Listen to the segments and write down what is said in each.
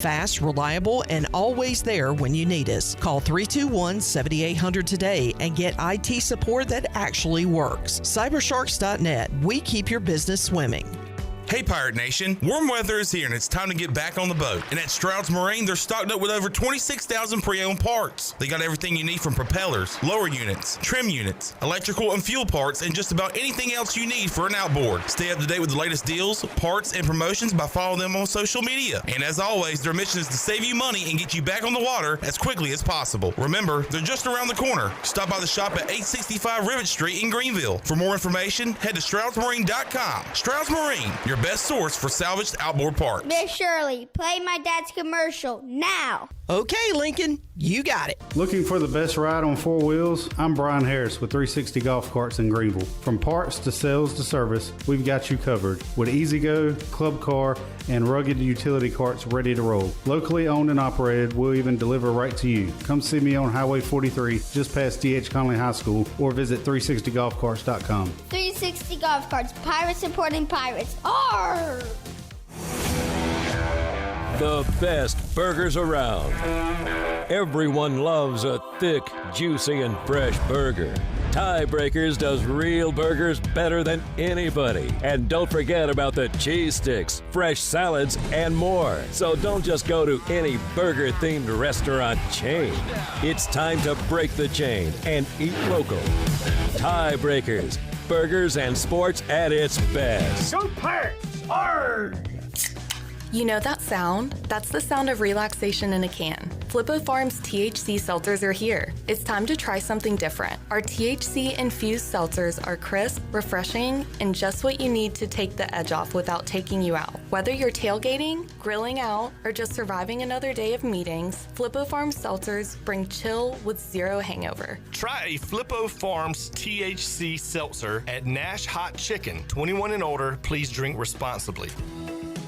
Fast, reliable, and always there when you need us. Call 321-7800 today and get IT support that actually works. Cybersharks.net. We keep your business swimming. Hey Pirate Nation, warm weather is here and it's time to get back on the boat. And at Stroud's Marine, they're stocked up with over 26,000 pre-owned parts. They got everything you need from propellers, lower units, trim units, electrical and fuel parts, and just about anything else you need for an outboard. Stay up to date with the latest deals, parts, and promotions by following them on social media. And as always, their mission is to save you money and get you back on the water as quickly as possible. Remember, they're just around the corner. Stop by the shop at 865 Rivet Street in Greenville. For more information, head to StroudsMarine.com. Stroud's Marine, your best source for salvaged outboard parts. Miss Shirley, play my dad's commercial now. Okay, Lincoln, you got it. Looking for the best ride on four wheels? I'm Brian Harris with 360 Golf Carts in Greenville. From parts to sales to service, we've got you covered with E-Z-Go, Club Car, and rugged utility carts ready to roll. Locally owned and operated, we'll even deliver right to you. Come see me on Highway 43, just past D.H. Conley High School, or visit 360golfcarts.com. 360 Golf Carts, pirates supporting pirates. Arr! The best burgers around. Everyone loves a thick, juicy, and fresh burger. Tiebreakers does real burgers better than anybody. And don't forget about the cheese sticks, fresh salads, and more. So don't just go to any burger-themed restaurant chain. It's time to break the chain and eat local. Tiebreakers, burgers and sports at its best. Go Pirates! Arrgh! You know that sound? That's the sound of relaxation in a can. Flippo Farms THC seltzers are here. It's time to try something different. Our THC-infused seltzers are crisp, refreshing, and just what you need to take the edge off without taking you out. Whether you're tailgating, grilling out, or just surviving another day of meetings, Flippo Farms seltzers bring chill with zero hangover. Try a Flippo Farms THC seltzer at Nash Hot Chicken. 21 and older, please drink responsibly.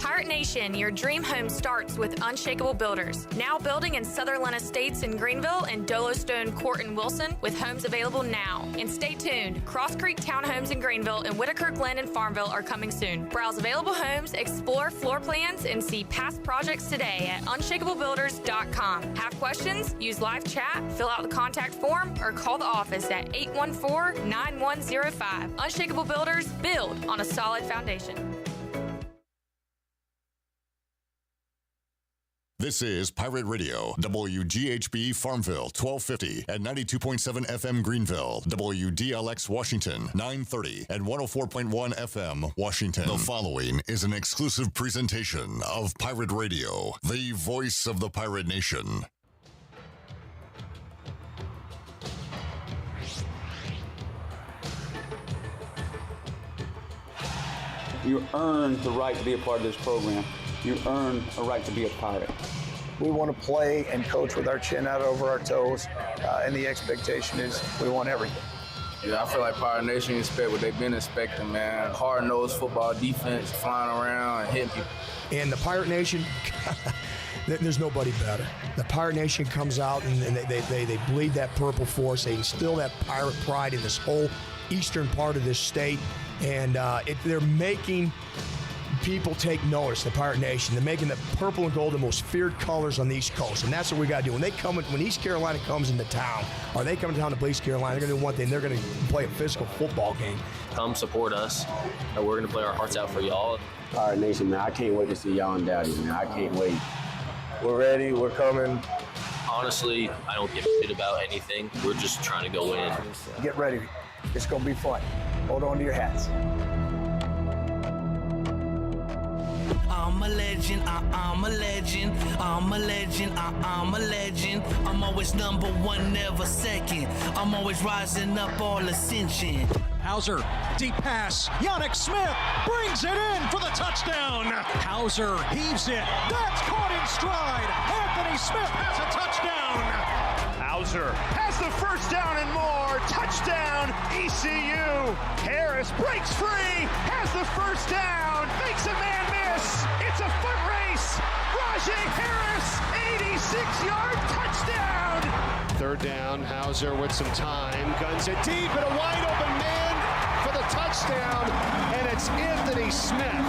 Pirate Nation, your dream home starts with Unshakable Builders. Now building in Sutherland Estates in Greenville and Dolostone Court in Wilson with homes available now. And stay tuned, Cross Creek Townhomes in Greenville and Whitaker Glen and Farmville are coming soon. Browse available homes, explore floor plans, and see past projects today at unshakablebuilders.com. Have questions? Use live chat, fill out the contact form, or call the office at 814-9105. Unshakable Builders, build on a solid foundation. This is Pirate Radio, WGHB Farmville, 1250 and 92.7 FM Greenville, WDLX Washington, 930 and 104.1 FM Washington. The following is an exclusive presentation of Pirate Radio, the voice of the Pirate Nation. You earn the right to be a part of this program. You earn a right to be a pirate. We want to play and coach with our chin out over our toes, and the expectation is we want everything. Yeah, I feel like Pirate Nation expect what they've been expecting, man. Hard-nosed football defense, flying around and hitting people. And the Pirate Nation, there's nobody better. The Pirate Nation comes out and they bleed that purple for us. They instill that pirate pride in this whole eastern part of this state, and they're making people take notice, the Pirate Nation. They're making the purple and gold the most feared colors on the East Coast, and that's what we got to do. When East Carolina comes into town, or they come to town to play East Carolina, they're going to do one thing. They're going to play a physical football game. Come support us. We're going to play our hearts out for y'all. Pirate Nation, man, I can't wait to see y'all in Dowdy, man. I can't wait. We're ready. We're coming. Honestly, I don't give a shit about anything. We're just trying to go in. Get ready. It's going to be fun. Hold on to your hats. I'm a legend, I'm a legend, I'm a legend, I'm a legend. I'm always number one, never second. I'm always rising up, all ascension. Hauser, deep pass. Yannick Smith brings it in for the touchdown. Hauser heaves it. That's caught in stride. Anthony Smith has a touchdown. Hauser has the first down and more. Touchdown, ECU. Harris breaks free, has the first down, makes a man miss. It's a foot race. Rajay Harris, 86-yard touchdown. Third down, Hauser with some time, guns it deep and a wide open man for the touchdown, and it's Anthony Smith.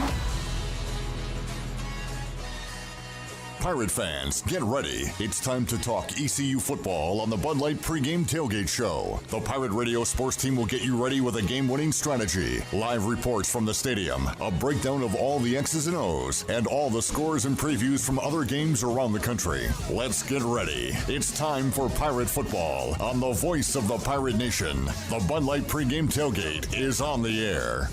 Pirate fans, get ready. It's time to talk ECU football on the Bud Light Pre-Game Tailgate Show. The Pirate Radio sports team will get you ready with a game-winning strategy, live reports from the stadium, a breakdown of all the X's and O's, and all the scores and previews from other games around the country. Let's get ready. It's time for Pirate football on the voice of the Pirate Nation. The Bud Light Pre-Game Tailgate is on the air.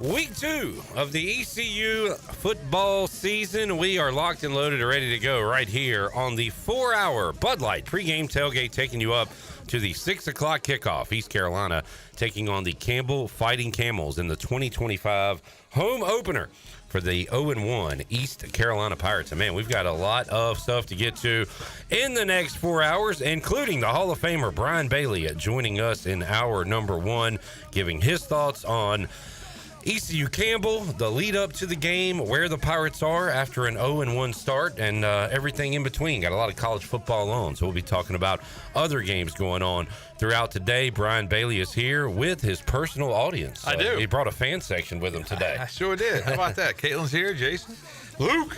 Week 2 of the ECU football season. We are locked and loaded and ready to go right here on the 4-hour Bud Light pregame tailgate, taking you up to the 6 o'clock kickoff. East Carolina taking on the Campbell Fighting Camels in the 2025 home opener for the 0-1 East Carolina Pirates. And man, we've got a lot of stuff to get to in the next 4 hours, including the Hall of Famer Brian Bailey joining us in hour number 1, giving his thoughts on ECU Campbell, the lead up to the game, where the Pirates are after an 0-1 start, and everything in between. Got a lot of college football on, so we'll be talking about other games going on throughout today. Brian Bailey is here with his personal audience. I do. He brought a fan section with him today. I sure did. How about that? Caitlin's here, Jason.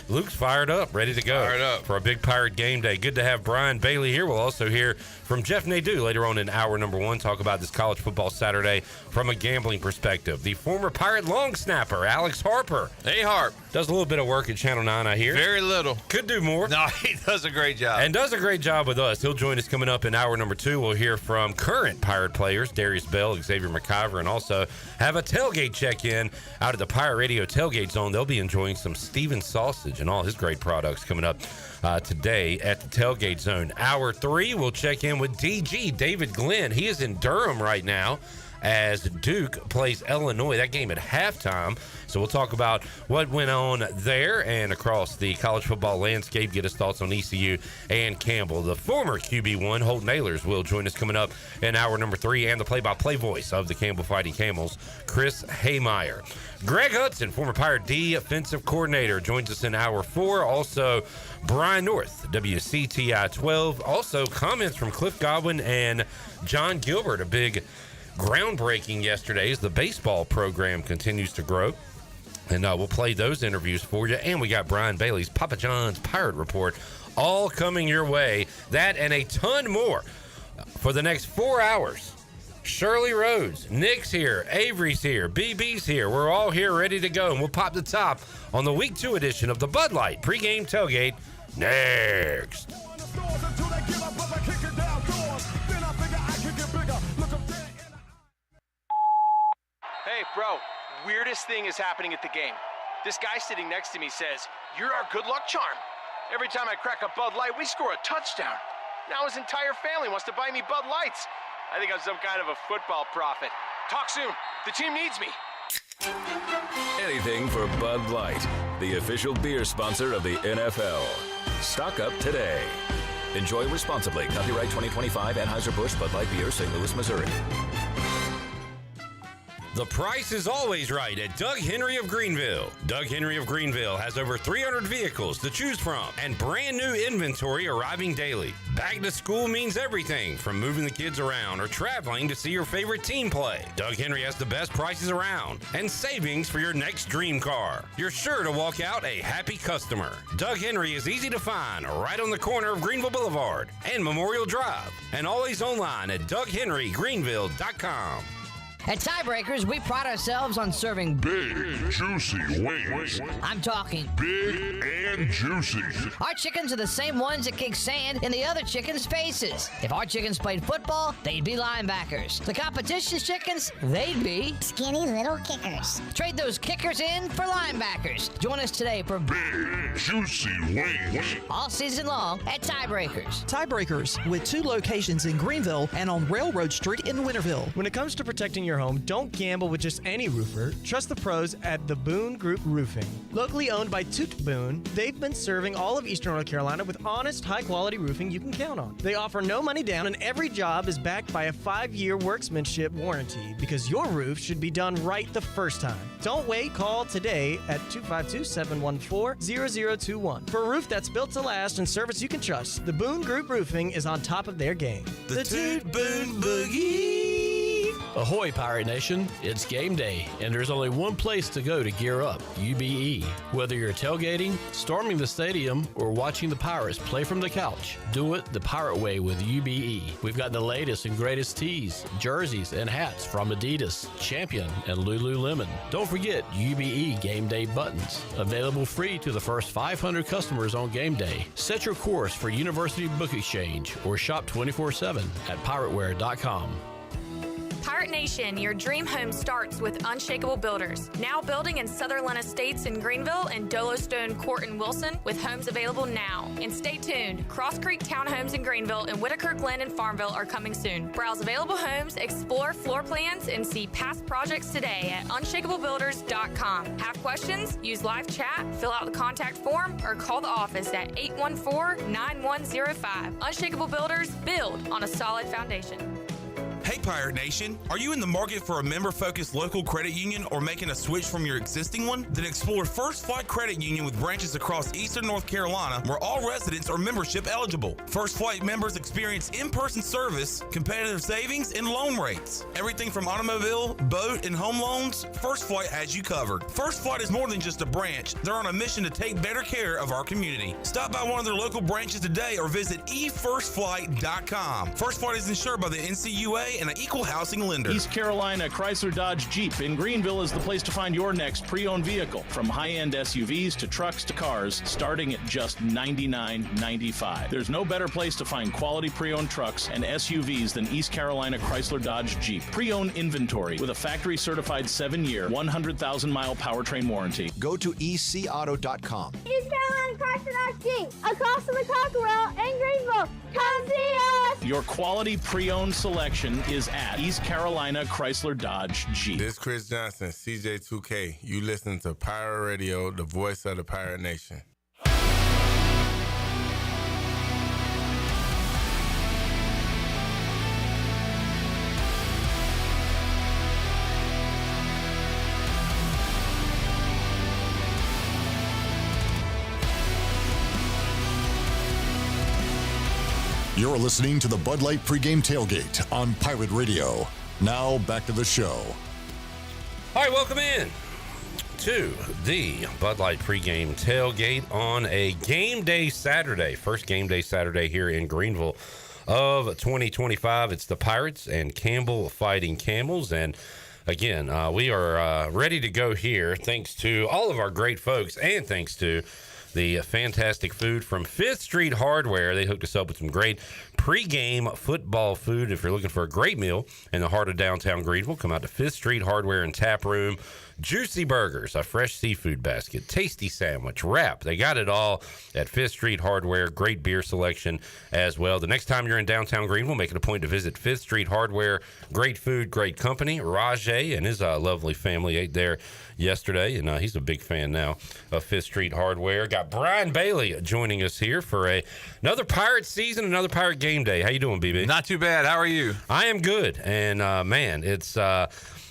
Luke's fired up, ready to go for a big Pirate game day. Good to have Brian Bailey here. We'll also hear from Jeff Nadeau later on in hour number 1, talk about this college football Saturday from a gambling perspective. The former Pirate long snapper, Alex Harper. Hey, Harp. Does a little bit of work at Channel 9, I hear. Very little. Could do more. No, he does a great job. And does a great job with us. He'll join us coming up in hour number 2. We'll hear from current Pirate players, Darius Bell, Xavier McIver, and also have a tailgate check-in out at the Pirate Radio Tailgate Zone. They'll be enjoying some Steven Sausage and all his great products coming up today at the Tailgate Zone. Hour 3, we'll check in with DG, David Glenn. He is in Durham right now as Duke plays Illinois. That game at halftime. So we'll talk about what went on there and across the college football landscape, get his thoughts on ECU and Campbell. The former QB1, Holt Nailers, will join us coming up in hour number 3, and the play-by-play voice of the Campbell Fighting Camels, Chris Haymeyer. Greg Hudson, former Pirate defensive coordinator, joins us in hour 4. Also, Brian North, WCTI 12. Also, comments from Cliff Godwin and John Gilbert, a big groundbreaking yesterday as the baseball program continues to grow. And we'll play those interviews for you. And we got Brian Bailey's Papa John's Pirate Report all coming your way. That and a ton more for the next 4 hours. Shirley Rhodes, Nick's here, Avery's here, BB's here. We're all here ready to go. And we'll pop the top on the Week 2 edition of the Bud Light Pregame Tailgate next. Hey, bro, weirdest thing is happening at the game. This guy sitting next to me says, "You're our good luck charm. Every time I crack a Bud Light, we score a touchdown." Now his entire family wants to buy me Bud Lights. I think I'm some kind of a football prophet. Talk soon. The team needs me. Anything for Bud Light, the official beer sponsor of the NFL. Stock up today. Enjoy responsibly. Copyright 2025 Anheuser-Busch Bud Light Beer, St. Louis, Missouri. The price is always right at Doug Henry of Greenville. Doug Henry of Greenville has over 300 vehicles to choose from and brand new inventory arriving daily. Back to school means everything from moving the kids around or traveling to see your favorite team play. Doug Henry has the best prices around and savings for your next dream car. You're sure to walk out a happy customer. Doug Henry is easy to find right on the corner of Greenville Boulevard and Memorial Drive, and always online at DougHenryGreenville.com. At Tiebreakers, we pride ourselves on serving big, juicy wings. I'm talking big and juicy. Our chickens are the same ones that kick sand in the other chickens' faces. If our chickens played football, they'd be linebackers. The competition's chickens, they'd be skinny little kickers. Trade those kickers in for linebackers. Join us today for big, juicy wings. All season long at Tiebreakers. Tiebreakers, with 2 locations in Greenville and on Railroad Street in Winterville. When it comes to protecting your home, don't gamble with just any roofer. Trust the pros at the Boone Group Roofing. Locally owned by Toot Boone, they've been serving all of Eastern North Carolina with honest, high-quality roofing you can count on. They offer no money down, and every job is backed by a 5-year workmanship warranty, because your roof should be done right the first time. Don't wait. Call today at 252-714-0021. For a roof that's built to last and service you can trust, the Boone Group Roofing is on top of their game. The Toot Boone Boogie. Ahoy, Pirate Nation. It's game day, and there's only one place to go to gear up, UBE. Whether you're tailgating, storming the stadium, or watching the Pirates play from the couch, do it the Pirate way with UBE. We've got the latest and greatest tees, jerseys, and hats from Adidas, Champion, and Lululemon. Don't forget UBE Game Day buttons, available free to the first 500 customers on game day. Set your course for University Book Exchange or shop 24/7 at pirateware.com. Pirate Nation, your dream home starts with Unshakable Builders. Now building in Sutherland Estates in Greenville and Dolostone Court in Wilson, with homes available now. And stay tuned, Cross Creek Townhomes in Greenville and Whitaker Glen in Farmville are coming soon. Browse available homes, explore floor plans, and see past projects today at unshakablebuilders.com. Have questions? Use live chat, fill out the contact form, or call the office at 814-9105. Unshakable Builders, build on a solid foundation. Hey Pirate Nation, are you in the market for a member-focused local credit union or making a switch from your existing one? Then explore First Flight Credit Union with branches across Eastern North Carolina where all residents are membership eligible. First Flight members experience in-person service, competitive savings, and loan rates. Everything from automobile, boat, and home loans, First Flight has you covered. First Flight is more than just a branch. They're on a mission to take better care of our community. Stop by one of their local branches today or visit efirstflight.com. First Flight is insured by the NCUA and an equal housing lender. East Carolina Chrysler Dodge Jeep in Greenville is the place to find your next pre-owned vehicle. From high-end SUVs to trucks to cars, starting at just $99.95. There's no better place to find quality pre-owned trucks and SUVs than East Carolina Chrysler Dodge Jeep. Pre-owned inventory with a factory-certified 7-year, 100,000-mile powertrain warranty. Go to ecauto.com. East Carolina Chrysler Dodge Jeep, across from the Cockerell in Greenville. Come see us! Your quality pre-owned selection is at East Carolina Chrysler Dodge Jeep. This is Chris Johnson, CJ2K. You listen to Pirate Radio, the voice of the Pirate Nation. You're listening to the Bud Light Pregame Tailgate on Pirate Radio. Now back to the show. All right, welcome in to the Bud Light Pregame Tailgate on a game day Saturday. First game day Saturday here in Greenville of 2025. It's the Pirates and Campbell Fighting Camels. And again, we are ready to go here thanks to all of our great folks and thanks to the fantastic food from 5th Street Hardware. They hooked us up with some great pregame football food. If you're looking for a great meal in the heart of downtown Greenville, come out to 5th Street Hardware and Tap Room. Juicy burgers, a fresh seafood basket, tasty sandwich, wrap. They got it all at 5th Street Hardware. Great beer selection as well. The next time you're in downtown Greenville, make it a point to visit 5th Street Hardware. Great food, great company. Rajay and his lovely family ate there yesterday, and he's a big fan now of 5th Street Hardware. Got Brian Bailey joining us here for another Pirate season, another Pirate game day. How you doing, BB? Not too bad. How are you? I am good, and man, it's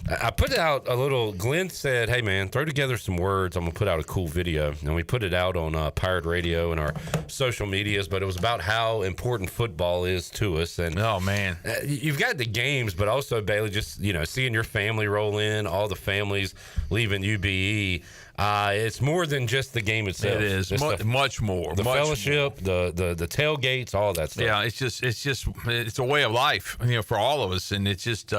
I put out a little. Glenn said, "Hey man, throw together some words. I'm gonna put out a cool video." And we put it out on Pirate Radio and our social medias. But it was about how important football is to us. And oh man, you've got the games, but also Bailey, just seeing your family roll in, all the families leaving UBE. It's more than just the game itself. It is much more. The fellowship, the tailgates, all that stuff. Yeah, it's a way of life, for all of us, and it's just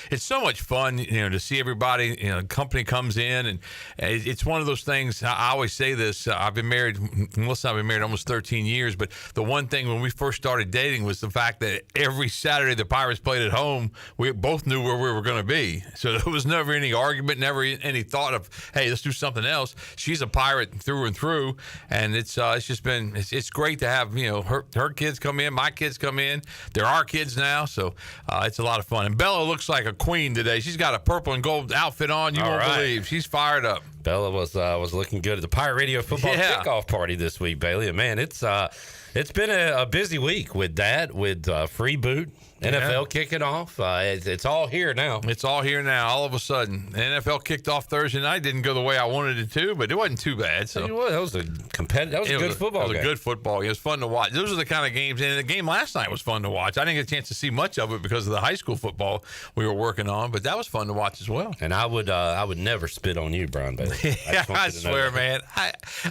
it's so much fun, to see everybody. Company comes in, and it's one of those things. I always say this. I've been married. Melissa, I've been married almost 13 years, but the one thing when we first started dating was the fact that every Saturday the Pirates played at home, we both knew where we were going to be. So there was never any argument, never any thought of, hey, let's do something else. She's a Pirate through and through, and it's just been it's great to have her kids come in, my kids come in. They're our kids now, so it's a lot of fun. And Bella looks like a queen today. She's got a purple and gold outfit on. You won't believe. She's fired up. Bella was looking good at the Pirate Radio football kickoff party this week, Bailey. And man, it's been a busy week with that, with free boot. NFL kicking off. It's all here now. It's all here now. All of a sudden, the NFL kicked off Thursday night. Didn't go the way I wanted it to, but it wasn't too bad. So that was a competitive. That was a good football game. It was a good football. It was fun to watch. Those are the kind of games. And the game last night was fun to watch. I didn't get a chance to see much of it because of the high school football we were working on, but that was fun to watch as well. And I would never spit on you, Brian Bailey. I swear, man.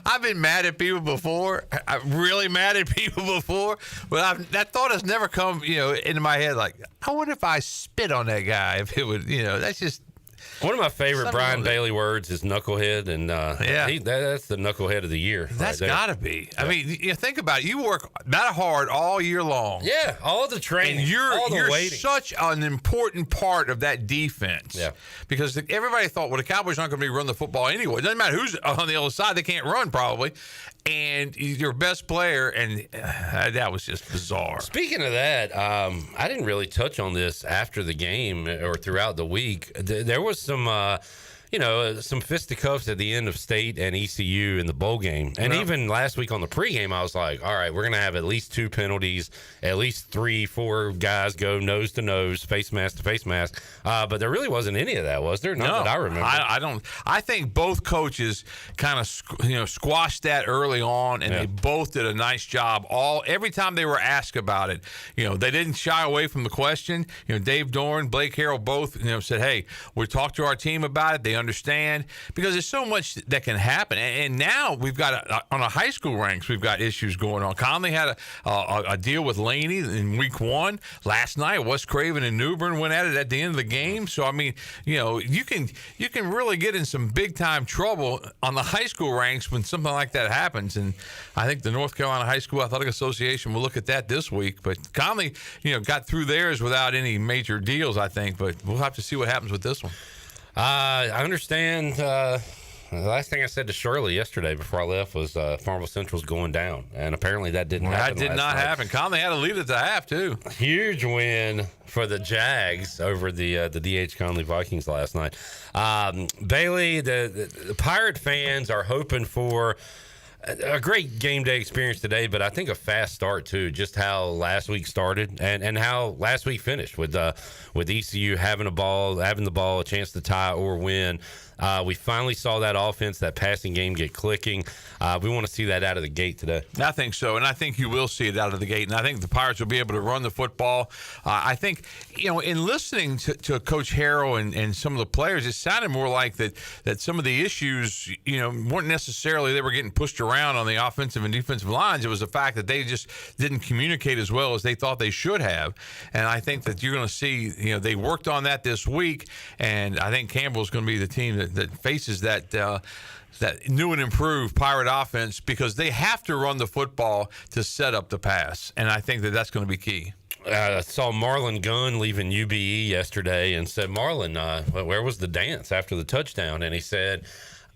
I've been mad at people before. I'm really mad at people before, but that thought has never come, into my head. Like, I wonder if I spit on that guy. If it would, that's just. One of my favorite Brian Bailey words is knucklehead, and that's the knucklehead of the year. That's got to be. Yeah. I mean, think about it. You work that hard all year long. Yeah, all the training, and you're waiting. Such an important part of that defense. Yeah, because everybody thought, well, the Cowboys aren't going to be run the football anyway. It doesn't matter who's on the other side; they can't run probably. And he's your best player, and that was just bizarre. Speaking of that, I didn't really touch on this after the game or throughout the week. There was some fisticuffs at the end of State and ECU in the bowl game. And even last week on the pregame, I was like, all right, we're going to have at least 2 penalties, at least 3-4 guys go nose to nose, face mask to face mask. But there really wasn't any of that, was there? Not that I remember. I don't. I think both coaches kind of squashed that early on, and they both did a nice job. Every time they were asked about it, they didn't shy away from the question. Dave Dorn, Blake Harrell both said, hey, we talked to our team about it. They understand, because there's so much that can happen. And now we've got on a high school ranks, we've got issues going on. Conley had a deal with Laney in week 1. Last night, West Craven and New Bern went at it at the end of the game. So I mean, you can really get in some big time trouble on the high school ranks when something like that happens. And I think the North Carolina High School Athletic Association will look at that this week. But Conley, got through theirs without any major deals, I think. But we'll have to see what happens with this one. I understand. The last thing I said to Shirley yesterday before I left was Farmville Central's going down, and apparently that didn't happen. That did not happen. Conley had a lead at the half too. Huge win for the Jags over the D.H. Conley Vikings last night. Bailey, the Pirate fans are hoping for a great game day experience today, but I think a fast start too. Just how last week started and how last week finished with ECU having the ball, a chance to tie or win. We finally saw that offense, that passing game get clicking. We want to see that out of the gate today. I think so, and I think you will see it out of the gate. And I think the Pirates will be able to run the football. I think, in listening to Coach Harrell and some of the players, it sounded more like that some of the issues, weren't necessarily they were getting pushed around on the offensive and defensive lines. It was the fact that they just didn't communicate as well as they thought they should have. And I think that you're going to see, they worked on that this week, and I think Campbell's going to be the team that faces that new and improved Pirate offense, because they have to run the football to set up the pass, and I think that's going to be key. I saw Marlon Gunn leaving UBE yesterday and said, Marlon, where was the dance after the touchdown? And he said,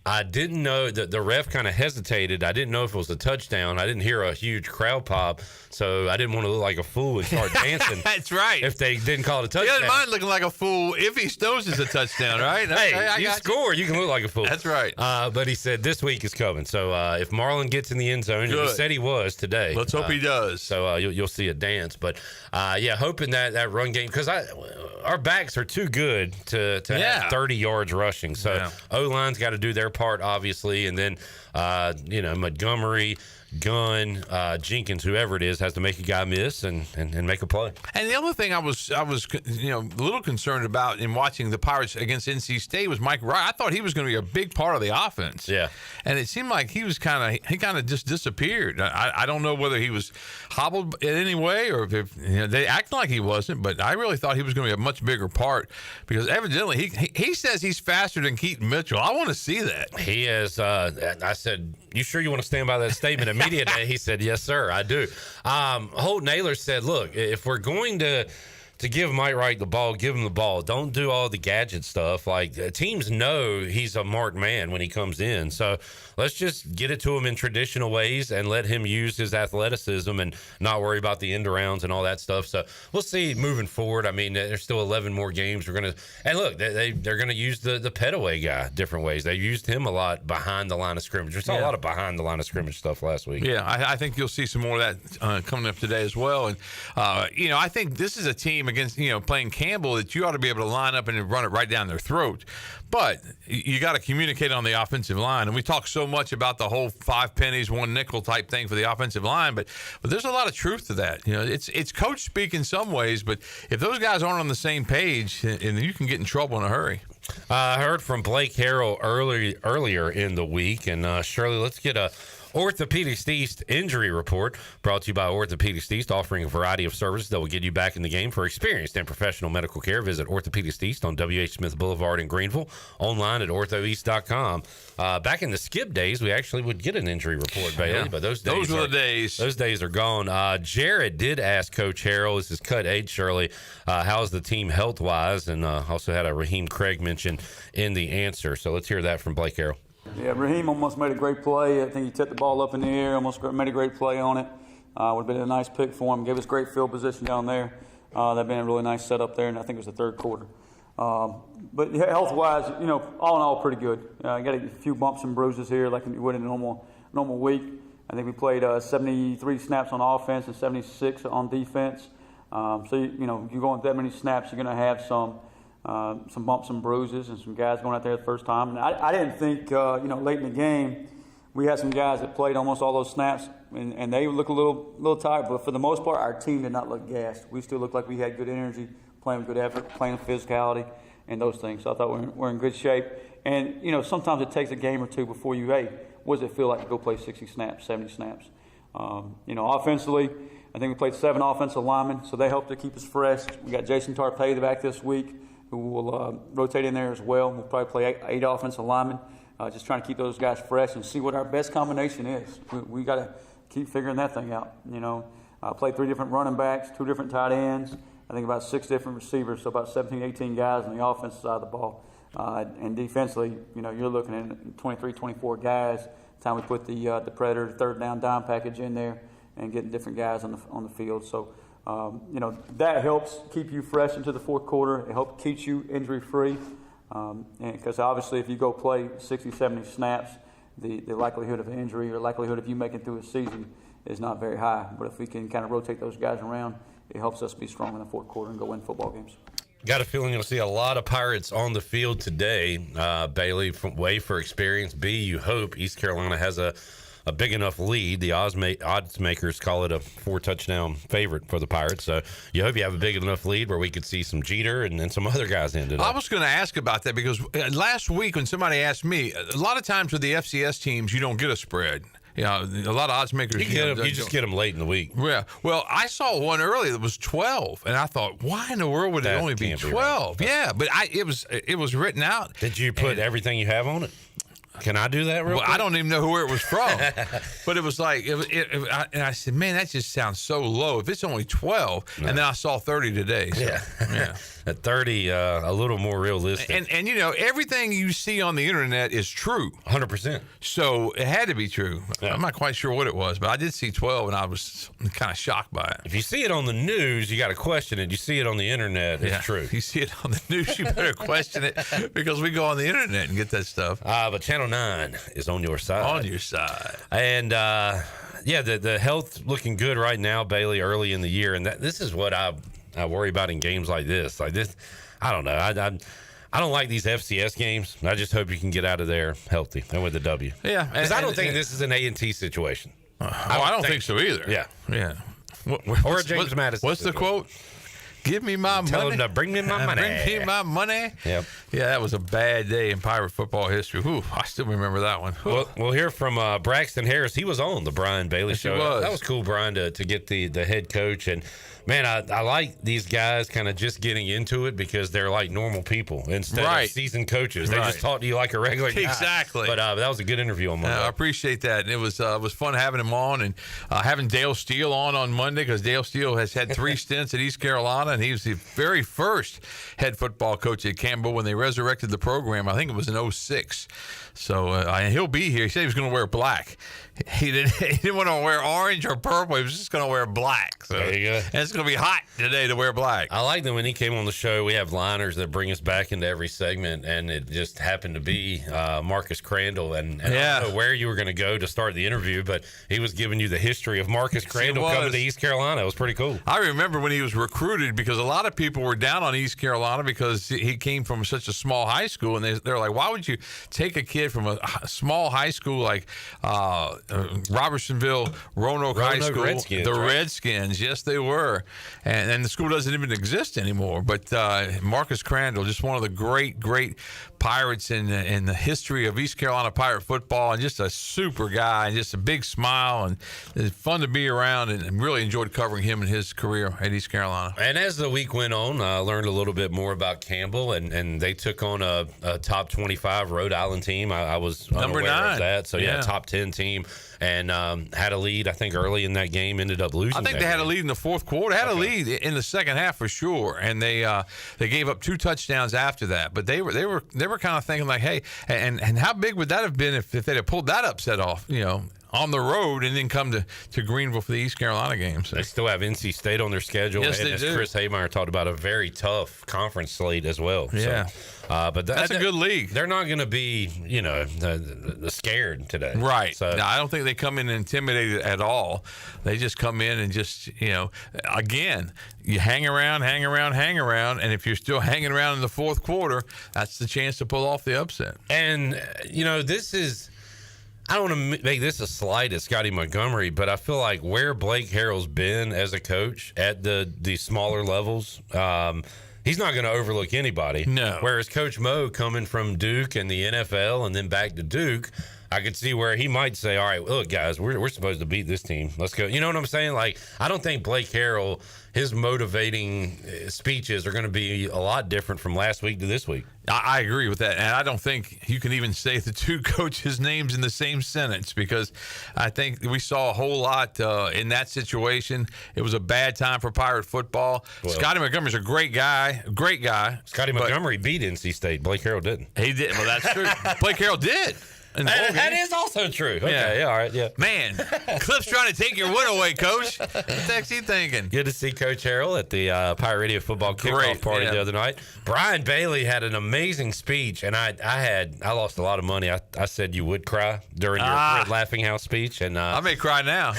I didn't know that the ref kind of hesitated. I didn't know if it was a touchdown. I didn't hear a huge crowd pop, so I didn't want to look like a fool and start dancing. That's right. If they didn't call it a touchdown. He doesn't mind looking like a fool if he knows it's a touchdown, right? Hey, you score, you can look like a fool. That's right. But he said this week is coming. So if Marlon gets in the end zone, and he said he was today. Let's hope he does. So you'll see a dance. But, hoping that run game, because our backs are too good to have 30 yards rushing. So O-line's got to do their part, obviously, and then Montgomery, Gunn, Jenkins, whoever it is, has to make a guy miss and make a play. And the other thing I was a little concerned about in watching the Pirates against NC State was Mike Wright. I thought he was going to be a big part of the offense. Yeah, and it seemed like he kind of just disappeared. I don't know whether he was hobbled in any way or if they act like he wasn't, but I really thought he was going to be a much bigger part, because evidently he says he's faster than Keaton Mitchell. I want to see that. He is. I said, you sure you want to stand by that statement immediately? He said, yes, sir, I do. Holt Naylor said, look, if we're going to to give Mike Wright the ball, give him the ball. Don't do all the gadget stuff. Like, teams know he's a marked man when he comes in. So let's just get it to him in traditional ways and let him use his athleticism and not worry about the end arounds and all that stuff. So we'll see moving forward. I mean, there's still 11 more games. We're going to, and look, they're going to use the Petaway guy different ways. They used him a lot behind the line of scrimmage. We saw a lot of behind the line of scrimmage stuff last week. Yeah, I think you'll see some more of that coming up today as well. And, I think this is a team against, playing Campbell that you ought to be able to line up and run it right down their throat. But you got to communicate on the offensive line. And we talk so much about the whole 5 pennies, 1 nickel type thing for the offensive line. But there's a lot of truth to that. It's coach speak in some ways. But if those guys aren't on the same page, and you can get in trouble in a hurry. I heard from Blake Harrell earlier in the week. And Shirley, let's get a Orthopedics East injury report brought to you by Orthopedics East, offering a variety of services that will get you back in the game for experienced and professional medical care. Visit Orthopedics East on W.H. Smith Boulevard in Greenville, online at orthoeast.com. Back in the skip days, we actually would get an injury report, Bailey, but those were the days. Those days are gone. Jared did ask Coach Harrell, this is cut age, Shirley, how's the team health-wise, and also had a Raheem Craig mention in the answer. So let's hear that from Blake Harrell. Yeah, Raheem almost made a great play. I think he tipped the ball up in the air, almost made a great play on it. Would have been a nice pick for him. Gave us great field position down there. That'd been a really nice setup there, and I think it was the third quarter. But health-wise, all in all, pretty good. Got a few bumps and bruises here like you would in a normal week. I think we played 73 snaps on offense and 76 on defense. So, you go with that many snaps, you're going to have some bumps and bruises and some guys going out there the first time. And I didn't think, late in the game, we had some guys that played almost all those snaps, and they look a little tired. But for the most part, our team did not look gassed. We still looked like we had good energy, playing with good effort, playing with physicality, and those things. So I thought we're in good shape. And, sometimes it takes a game or two before you, what does it feel like to go play 60 snaps, 70 snaps? Offensively, I think we played 7 offensive linemen, so they helped to keep us fresh. We got Jason Tarpey back this week, who will rotate in there as well. We'll probably play 8 offensive linemen, just trying to keep those guys fresh and see what our best combination is. We got to keep figuring that thing out. I played 3 different running backs, 2 different tight ends, I think about 6 different receivers, so about 17, 18 guys on the offensive side of the ball. And defensively, you're looking at 23, 24 guys. Time we put the Predator third down dime package in there and getting different guys on the field. So. That helps keep you fresh into the fourth quarter. It helps keep you injury-free. Because obviously if you go play 60, 70 snaps, the likelihood of injury or likelihood of you making through a season is not very high. But if we can kind of rotate those guys around, it helps us be strong in the fourth quarter and go win football games. Got a feeling you'll see a lot of Pirates on the field today. Bailey, A, for experience. B, you hope East Carolina has a big enough lead. The odds makers call it a 4-touchdown favorite for the Pirates. So you hope you have a big enough lead where we could see some Jeter and then some other guys in today. I was going to ask about that because last week when somebody asked me, a lot of times with the FCS teams, you don't get a spread. A lot of odds makers. You just get them late in the week. Yeah. Well, I saw one earlier that was 12, and I thought, why in the world would it only be 12? Right. Yeah, but it was written out. Did you put everything you have on it? Can I do that real quick? I don't even know where it was from. But it was like, and I said, man, that just sounds so low. If it's only 12, and then I saw 30 today. So, yeah. At 30, a little more realistic. And everything you see on the internet is true. 100%. So it had to be true. Yeah. I'm not quite sure what it was, but I did see 12, and I was kind of shocked by it. If you see it on the news, you got to question it. You see it on the internet, it's true. You see it on the news, you better question it because we go on the internet and get that stuff. But Channel 9 is on your side. On your side. And, the health looking good right now, Bailey, early in the year. And this is what I worry about in games like this. I don't know. I don't like these FCS games. I just hope you can get out of there healthy and with a W. Yeah. Because I don't think this is an A&T situation. I don't think so either. Yeah. Yeah. Or a James Madison. What's the quote? Give me my money. Tell him to bring me my money. Bring me my money. Yep. Yeah, that was a bad day in Pirate football history. Whew, I still remember that one. We'll hear from Braxton Harris. He was on the Brian Bailey show. That was cool, Brian, to get the head coach. And, man, I like these guys kind of just getting into it because they're like normal people instead of seasoned coaches. They just talk to you like a regular guy. Exactly. But that was a good interview on Monday. I appreciate that. And it was fun having him on and having Dale Steele on Monday because Dale Steele has had 3 stints at East Carolina Carolina, and he was the very first head football coach at Campbell when they resurrected the program. I think it was in 2006. So he'll be here. He said he was going to wear black. He didn't want to wear orange or purple. He was just going to wear black. So, there you go. And it's going to be hot today to wear black. I like that when he came on the show, we have liners that bring us back into every segment, and it just happened to be Marcus Crandall. And I don't know where you were going to go to start the interview, but he was giving you the history of Marcus Crandall coming to East Carolina. It was pretty cool. I remember when he was recruited, because a lot of people were down on East Carolina because he came from such a small high school, and they're like, why would you take a kid from a small high school like Robertsonville, Roanoke High School, Redskins, the right? Redskins? Yes, they were. And the school doesn't even exist anymore. But Marcus Crandall, just one of the great Pirates in the history of East Carolina Pirate football, and just a super guy, and just a big smile, and it's fun to be around, and really enjoyed covering him and his career at East Carolina. And as the week went on, I learned a little bit more about Campbell, and they took on a top 25 Rhode Island team. I was unaware of that. So, top 10 team, and had a lead, I think, early in that game, ended up losing. I think they had a lead in the fourth quarter. Had a lead in the second half for sure, and they gave up 2 touchdowns after that. But they were kind of thinking like, hey, and how big would that have been if they'd have pulled that upset off, on the road, and then come to Greenville for the East Carolina games. They still have NC State on their schedule. Yes, and they as do. Chris Haymeyer talked about, a very tough conference slate as well. Yeah. So, but that's a good league. They're not going to be, scared today. Right. So no, I don't think they come in intimidated at all. They just come in and just, again, you hang around, and if you're still hanging around in the fourth quarter, that's the chance to pull off the upset. And, this is, I don't want to make this a slight at Scotty Montgomery, but I feel like where Blake Harrell's been as a coach at the smaller levels, he's not going to overlook anybody. No. Whereas Coach Mo coming from Duke and the NFL and then back to Duke, I could see where he might say, all right, look, guys, we're supposed to beat this team. Let's go. You know what I'm saying? Like, I don't think Blake Harrell, his motivating speeches are going to be a lot different from last week to this week. I agree with that. And I don't think you can even say the two coaches' names in the same sentence, because I think we saw a whole lot in that situation. It was a bad time for Pirate football. Well, Scotty Montgomery's a great guy. Scotty Montgomery beat NC State. Blake Harrell didn't. He did. Well, that's true. Blake Harrell did. That is also true. Okay, yeah, all right, yeah. Man, Cliff's trying to take your win away, Coach. What the heck's he thinking? Good to see Coach Harrell at the Pirate Radio football kickoff party the other night. Brian Bailey had an amazing speech, and I lost a lot of money. I said you would cry during your Laughing House speech, and I may cry now.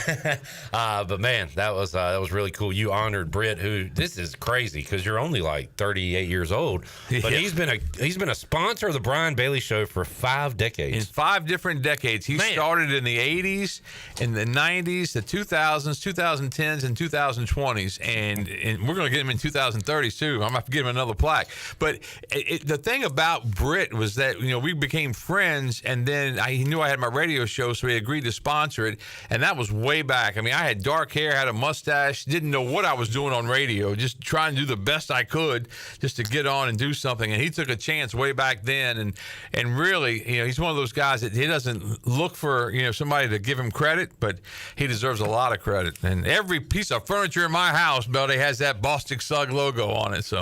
But man, that was really cool. You honored Britt, who, this is crazy because you're only like 38 years old, but he's been a sponsor of the Brian Bailey Show for 5 decades. 5 different decades. He started in the 80s, in the 90s, the 2000s, 2010s, and 2020s. And we're going to get him in 2030s, too. I'm going to have to give him another plaque. But the thing about Britt was that, we became friends, and then he knew I had my radio show, so he agreed to sponsor it. And that was way back. I mean, I had dark hair, had a mustache, didn't know what I was doing on radio, just trying to do the best I could just to get on and do something. And he took a chance way back then. And really, he's one of those guys that he doesn't look for somebody to give him credit, but he deserves a lot of credit. And every piece of furniture in my house, Beldy, has that Bostic Sugg logo on it. So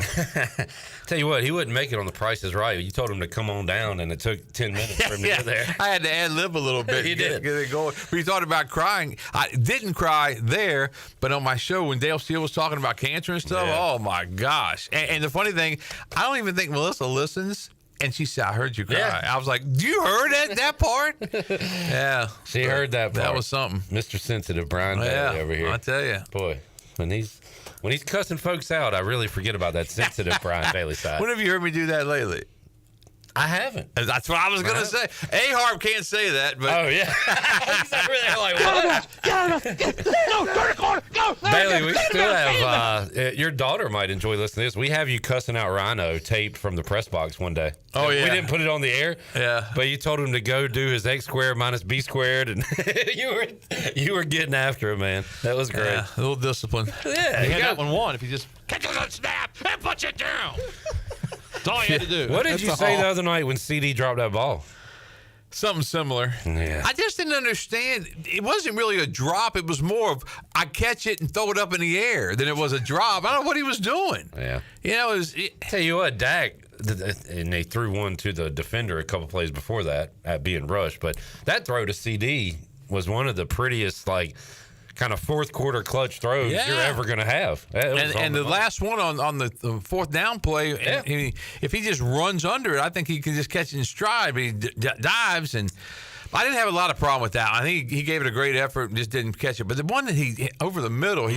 tell you what, he wouldn't make it on The Price is Right. You told him to come on down, and it took 10 minutes for him to get there. I had to ad-lib a little bit. He did. Get it going. But he thought about crying. I didn't cry there, but on my show when Dale Steele was talking about cancer and stuff, oh my gosh. And the funny thing, I don't even think Melissa listens. And she said, I heard you cry. Yeah. I was like, you heard that part? Yeah. She heard that part. That was something. Mr. Sensitive Brian Bailey over here. I tell you. Boy, when he's cussing folks out, I really forget about that sensitive Brian Bailey side. When have you heard me do that lately? I haven't. That's what I was going to say. A-Harp can't say that, but... Oh, yeah. Bailey, we still have... your daughter might enjoy listening to this. We have you cussing out Rhino taped from the press box one day. Oh, yeah. We didn't put it on the air. Yeah. But you told him to go do his X squared minus B squared, and you were getting after him, man. That was great. Yeah, a little discipline. Yeah. You got 1-1 if you just... Catch a snap and punch it down. That's all you had to do. What did you say the other night when CD dropped that ball? Something similar. Yeah. I just didn't understand. It wasn't really a drop. It was more of I catch it and throw it up in the air than it was a drop. I don't know what he was doing. Yeah. Tell you what, Dak, and they threw one to the defender a couple plays before that at being rushed. But that throw to CD was one of the prettiest, kind of fourth quarter clutch throws you're ever going to have. And the last one on the fourth down play, if he just runs under it, I think he can just catch it in stride. But he dives, and I didn't have a lot of problem with that. I think he gave it a great effort and just didn't catch it. But the one that he over the middle,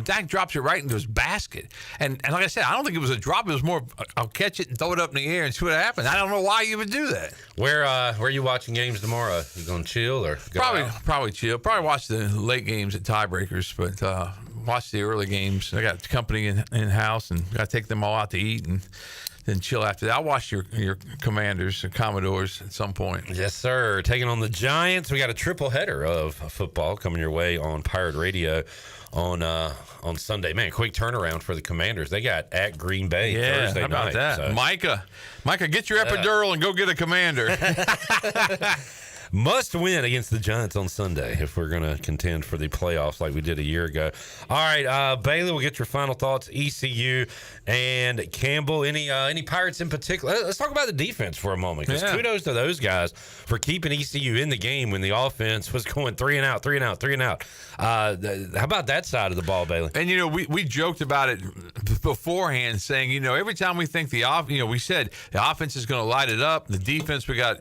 Dak drops it right into his basket. And like I said, I don't think it was a drop. It was more, I'll catch it and throw it up in the air and see what happens. I don't know why you would do that. Where are you watching games tomorrow? You going to chill or go out? Probably chill. Probably watch the late games at tiebreakers, but watch the early games. I got company in house and got to take them all out to eat and then chill after that. I'll watch your Commanders and Commodores at some point. Yes, sir. Taking on the Giants. We got a triple header of football coming your way on Pirate Radio on Sunday. Man, quick turnaround for the Commanders. They got at Green Bay Thursday how about night. That? So. Micah, get your epidural and go get a Commander. Must win against the Giants on Sunday if we're going to contend for the playoffs like we did a year ago. All right, Bailey, we'll get your final thoughts. ECU and Campbell. Any Pirates in particular? Let's talk about the defense for a moment, because kudos to those guys for keeping ECU in the game when the offense was going 3 and out. How about that side of the ball, Bailey? And, we joked about it beforehand, saying, every time we think we said the offense is going to light it up, the defense we got,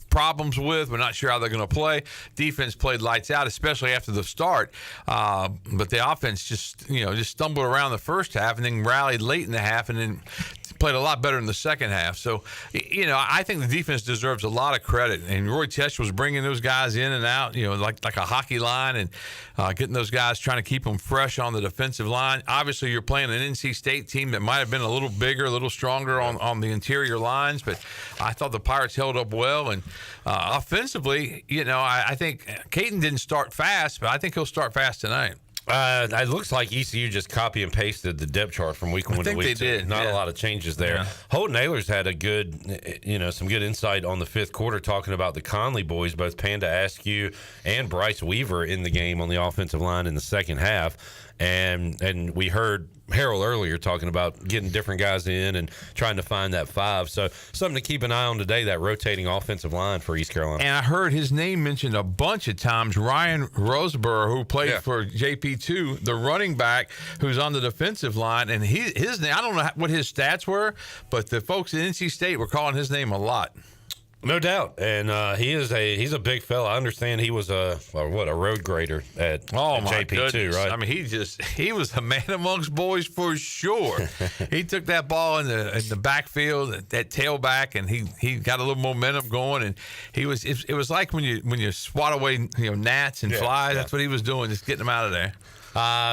problems with. We're not sure how they're going to play. Defense played lights out, especially after the start. But the offense just stumbled around the first half and then rallied late in the half and then played a lot better in the second half. So, I think the defense deserves a lot of credit. And Roy Tesh was bringing those guys in and out, like a hockey line, and getting those guys, trying to keep them fresh on the defensive line. Obviously, you're playing an NC State team that might have been a little bigger, a little stronger on the interior lines, but I thought the Pirates held up well. And offensively, I think Caden didn't start fast, but I think he'll start fast tonight. It looks like ECU just copy and pasted the depth chart from week 1 to week 2. Not a lot of changes there. Yeah. Holton Ahlers had a good, some good insight on the fifth quarter, talking about the Conley boys, both Panda Askew and Bryce Weaver in the game on the offensive line in the second half. And we heard Harold earlier talking about getting different guys in and trying to find that 5. So something to keep an eye on today, that rotating offensive line for East Carolina. And I heard his name mentioned a bunch of times, Ryan Roseborough, who played for JP2, the running back who's on the defensive line. And his name, I don't know what his stats were, but the folks at NC State were calling his name a lot. No doubt, and he's a big fella. I understand he was a road grader at JP2, right? I mean, he was a man amongst boys for sure. He took that ball in the backfield, that tailback, and he got a little momentum going. And it was like when you swat away gnats and flies. That's what he was doing, just getting them out of there.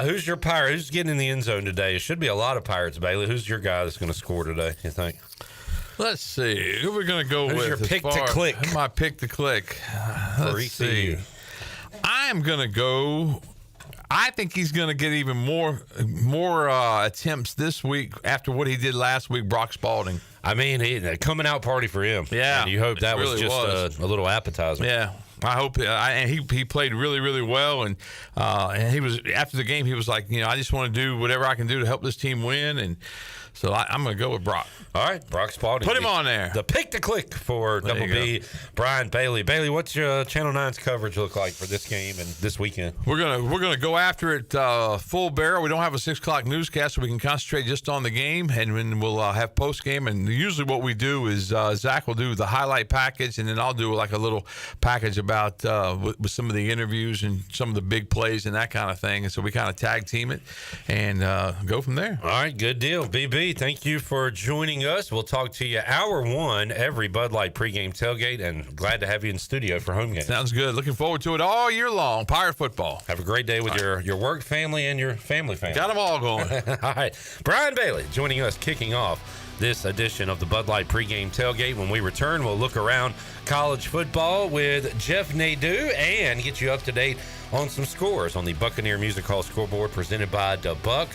Who's your Pirate? Who's getting in the end zone today? It should be a lot of Pirates, Bailey. Who's your guy that's going to score today, you think? Let's see. Who we're going to go with? Who's your pick to click? My pick to click. Let's see. I am going to go. I think he's going to get even more attempts this week after what he did last week, Brock Spalding. I mean, a coming out party for him. Yeah. And you hope that really was just a little appetizer. Yeah. I hope and he played really, really well, and he was, after the game, he was like, I just want to do whatever I can do to help this team win, and so I'm going to go with Brock. All right, Brock Spalding. Put him on there. The pick to click for Double B, Brian Bailey. Bailey, what's your Channel 9's coverage look like for this game and this weekend? We're gonna go after it full barrel. We don't have a 6 o'clock newscast, so we can concentrate just on the game, and then we'll have post game. And usually what we do is Zach will do the highlight package, and then I'll do like a little package about with some of the interviews and some of the big plays and that kind of thing. And so we kind of tag team it and go from there. All right, good deal. BB, thank you for joining us. We'll talk to you hour 1 every Bud Light pregame tailgate, and glad to have you in studio for home games. Sounds good. Looking forward to it all year long. Pirate football. Have a great day with your work family and your family. Got them all going. All right. Brian Bailey joining us, kicking off this edition of the Bud Light pregame tailgate. When we return, we'll look around college football with Jeff Nadeau and get you up to date on some scores on the Buccaneer Music Hall scoreboard presented by DeBuck.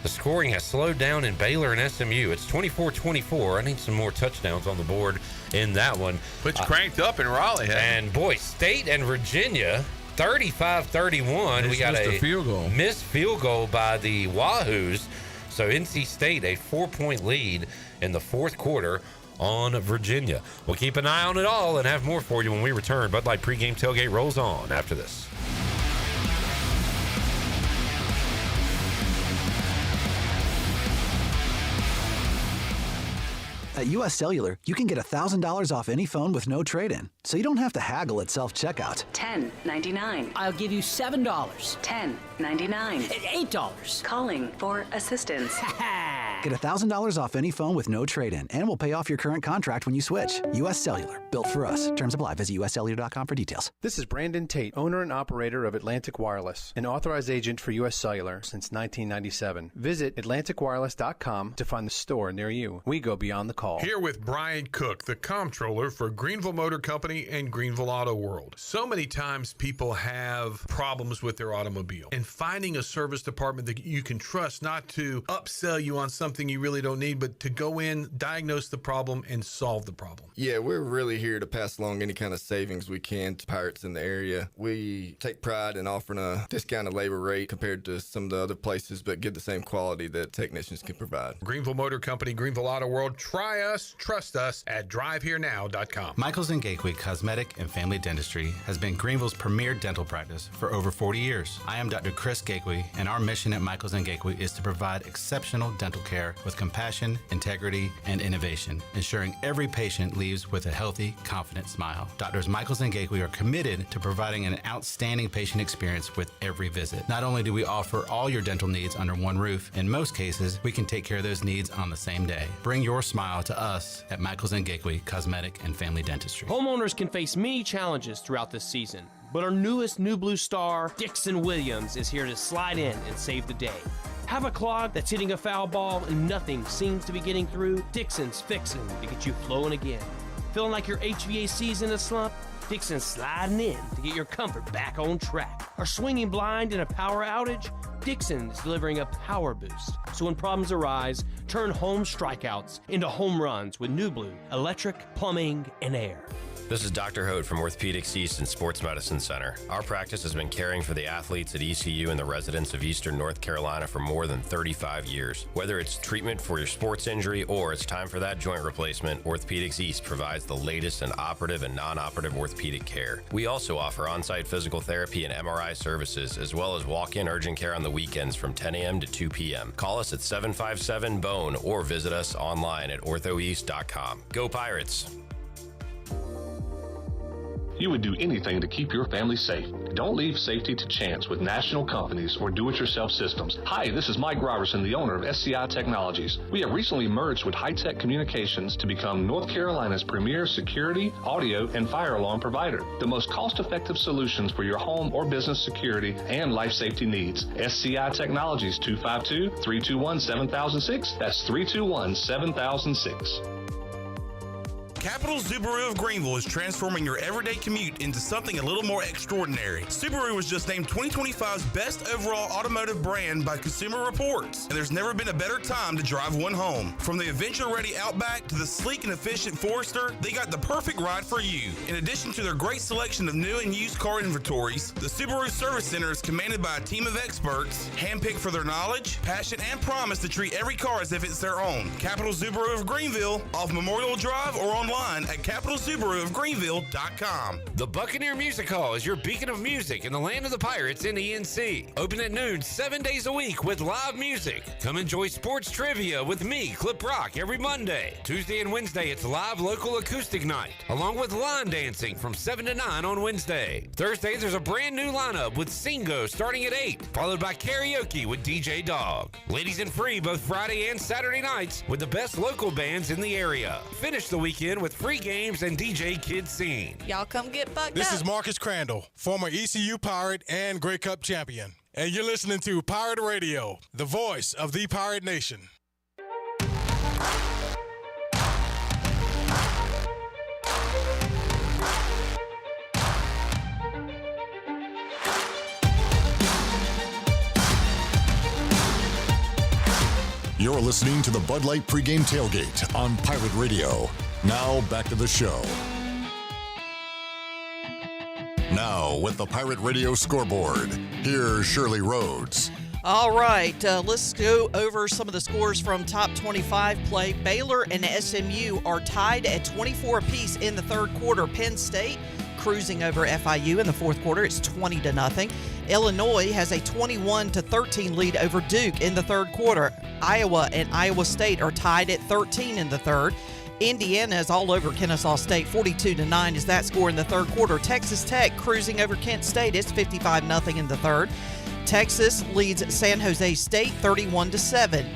The scoring has slowed down in Baylor and SMU. It's 24-24. I need some more touchdowns on the board in that one. But cranked up in Raleigh. And boy, State and Virginia, 35-31. We got a field goal. Missed field goal by the Wahoos. So NC State, a 4-point lead in the fourth quarter on Virginia. We'll keep an eye on it all and have more for you when we return. Bud Light Pregame Tailgate rolls on after this. At U.S. Cellular, you can get $1,000 off any phone with no trade-in, so you don't have to haggle at self-checkout. $10.99. I'll give you $7. $10.99. $8. Calling for assistance. Get $1,000 off any phone with no trade-in, and we'll pay off your current contract when you switch. U.S. Cellular, built for us. Terms apply. Visit uscellular.com for details. This is Brandon Tate, owner and operator of Atlantic Wireless, an authorized agent for U.S. Cellular since 1997. Visit AtlanticWireless.com to find the store near you. We go beyond the call. Here with Brian Cook, the comptroller for Greenville Motor Company and Greenville Auto World. So many times people have problems with their automobile, and finding a service department that you can trust not to upsell you on something you really don't need, but to go in, diagnose the problem, and solve the problem. Yeah, we're really here to pass along any kind of savings we can to pirates in the area. We take pride in offering a discounted labor rate compared to some of the other places, but give the same quality that technicians can provide. Greenville Motor Company, Greenville Auto World. Try us, trust us at driveherenow.com. Michaels & Gateway Cosmetic and Family Dentistry has been Greenville's premier dental practice for over 40 years. I am Dr. Chris Gateway, and our mission at Michaels & Gateway is to provide exceptional dental care with compassion, integrity, and innovation, ensuring every patient leaves with a healthy, confident smile. Doctors Michaels & Gateway are committed to providing an outstanding patient experience with every visit. Not only do we offer all your dental needs under one roof, in most cases, we can take care of those needs on the same day. Bring your smile to us at Michaels & Gateway Cosmetic and Family Dentistry. Homeowners can face many challenges throughout this season, but our newest New Blue star, Dixon Williams, is here to slide in and save the day. Have a clog that's hitting a foul ball and nothing seems to be getting through? Dixon's fixing to get you flowing again. Feeling like your HVAC's in a slump? Dixon's sliding in to get your comfort back on track. Are swinging blind in a power outage? Dixon is delivering a power boost. So when problems arise, turn home strikeouts into home runs with New Blue, electric, plumbing, and air. This is Dr. Hode from Orthopedics East and Sports Medicine Center. Our practice has been caring for the athletes at ECU and the residents of Eastern North Carolina for more than 35 years. Whether it's treatment for your sports injury or it's time for that joint replacement, Orthopedics East provides the latest in operative and non-operative orthopedic care. We also offer on-site physical therapy and MRI services, as well as walk-in urgent care on the weekends from 10 a.m. to 2 p.m. Call us at 757-BONE or visit us online at orthoeast.com. Go Pirates! You would do anything to keep your family safe. Don't leave safety to chance with national companies or do-it-yourself systems. Hi, this is Mike Robertson, the owner of SCI Technologies. We have recently merged with High-Tech Communications to become North Carolina's premier security, audio, and fire alarm provider. The most cost-effective solutions for your home or business security and life safety needs. SCI Technologies, 252-321-7006. That's 321-7006. Capital Subaru of Greenville is transforming your everyday commute into something a little more extraordinary. Subaru was just named 2025's best overall automotive brand by Consumer Reports, and there's never been a better time to drive one home. From the adventure-ready Outback to the sleek and efficient Forester, they got the perfect ride for you. In addition to their great selection of new and used car inventories, the Subaru Service Center is commanded by a team of experts, handpicked for their knowledge, passion, and promise to treat every car as if it's their own. Capital Subaru of Greenville, off Memorial Drive or online at capitalsubaruofgreenville.com. The Buccaneer Music Hall is your beacon of music in the land of the Pirates in ENC. Open at noon 7 days a week with live music. Come enjoy sports trivia with me, Clip Rock, every Monday. Tuesday and Wednesday, it's live local acoustic night, along with line dancing from 7 to 9 on Wednesday. Thursday, there's a brand new lineup with Singo starting at 8, followed by karaoke with DJ Dog. Ladies and free both Friday and Saturday nights with the best local bands in the area. Finish the weekend with free games and DJ Kid Scene. Y'all come get bucked This up. is Marcus Crandall, former ECU Pirate and Grey Cup champion. And you're listening to Pirate Radio, the voice of the Pirate Nation. You're listening to the Bud Light Pregame Tailgate on Pirate Radio. Now back to the show. Now with the Pirate Radio scoreboard, here's Shirley Rhodes. All right, let's go over some of the scores from top 25 play. Baylor and SMU are tied at 24 apiece in the third quarter. Penn State cruising over FIU in the fourth quarter. It's 20-0. Illinois has a 21-13 lead over Duke in the third quarter. Iowa and Iowa State are tied at 13 in the third. Indiana is all over Kennesaw State. 42-9 is that score in the third quarter. Texas Tech cruising over Kent State. It's 55-0 in the third. Texas leads San Jose State 31-7.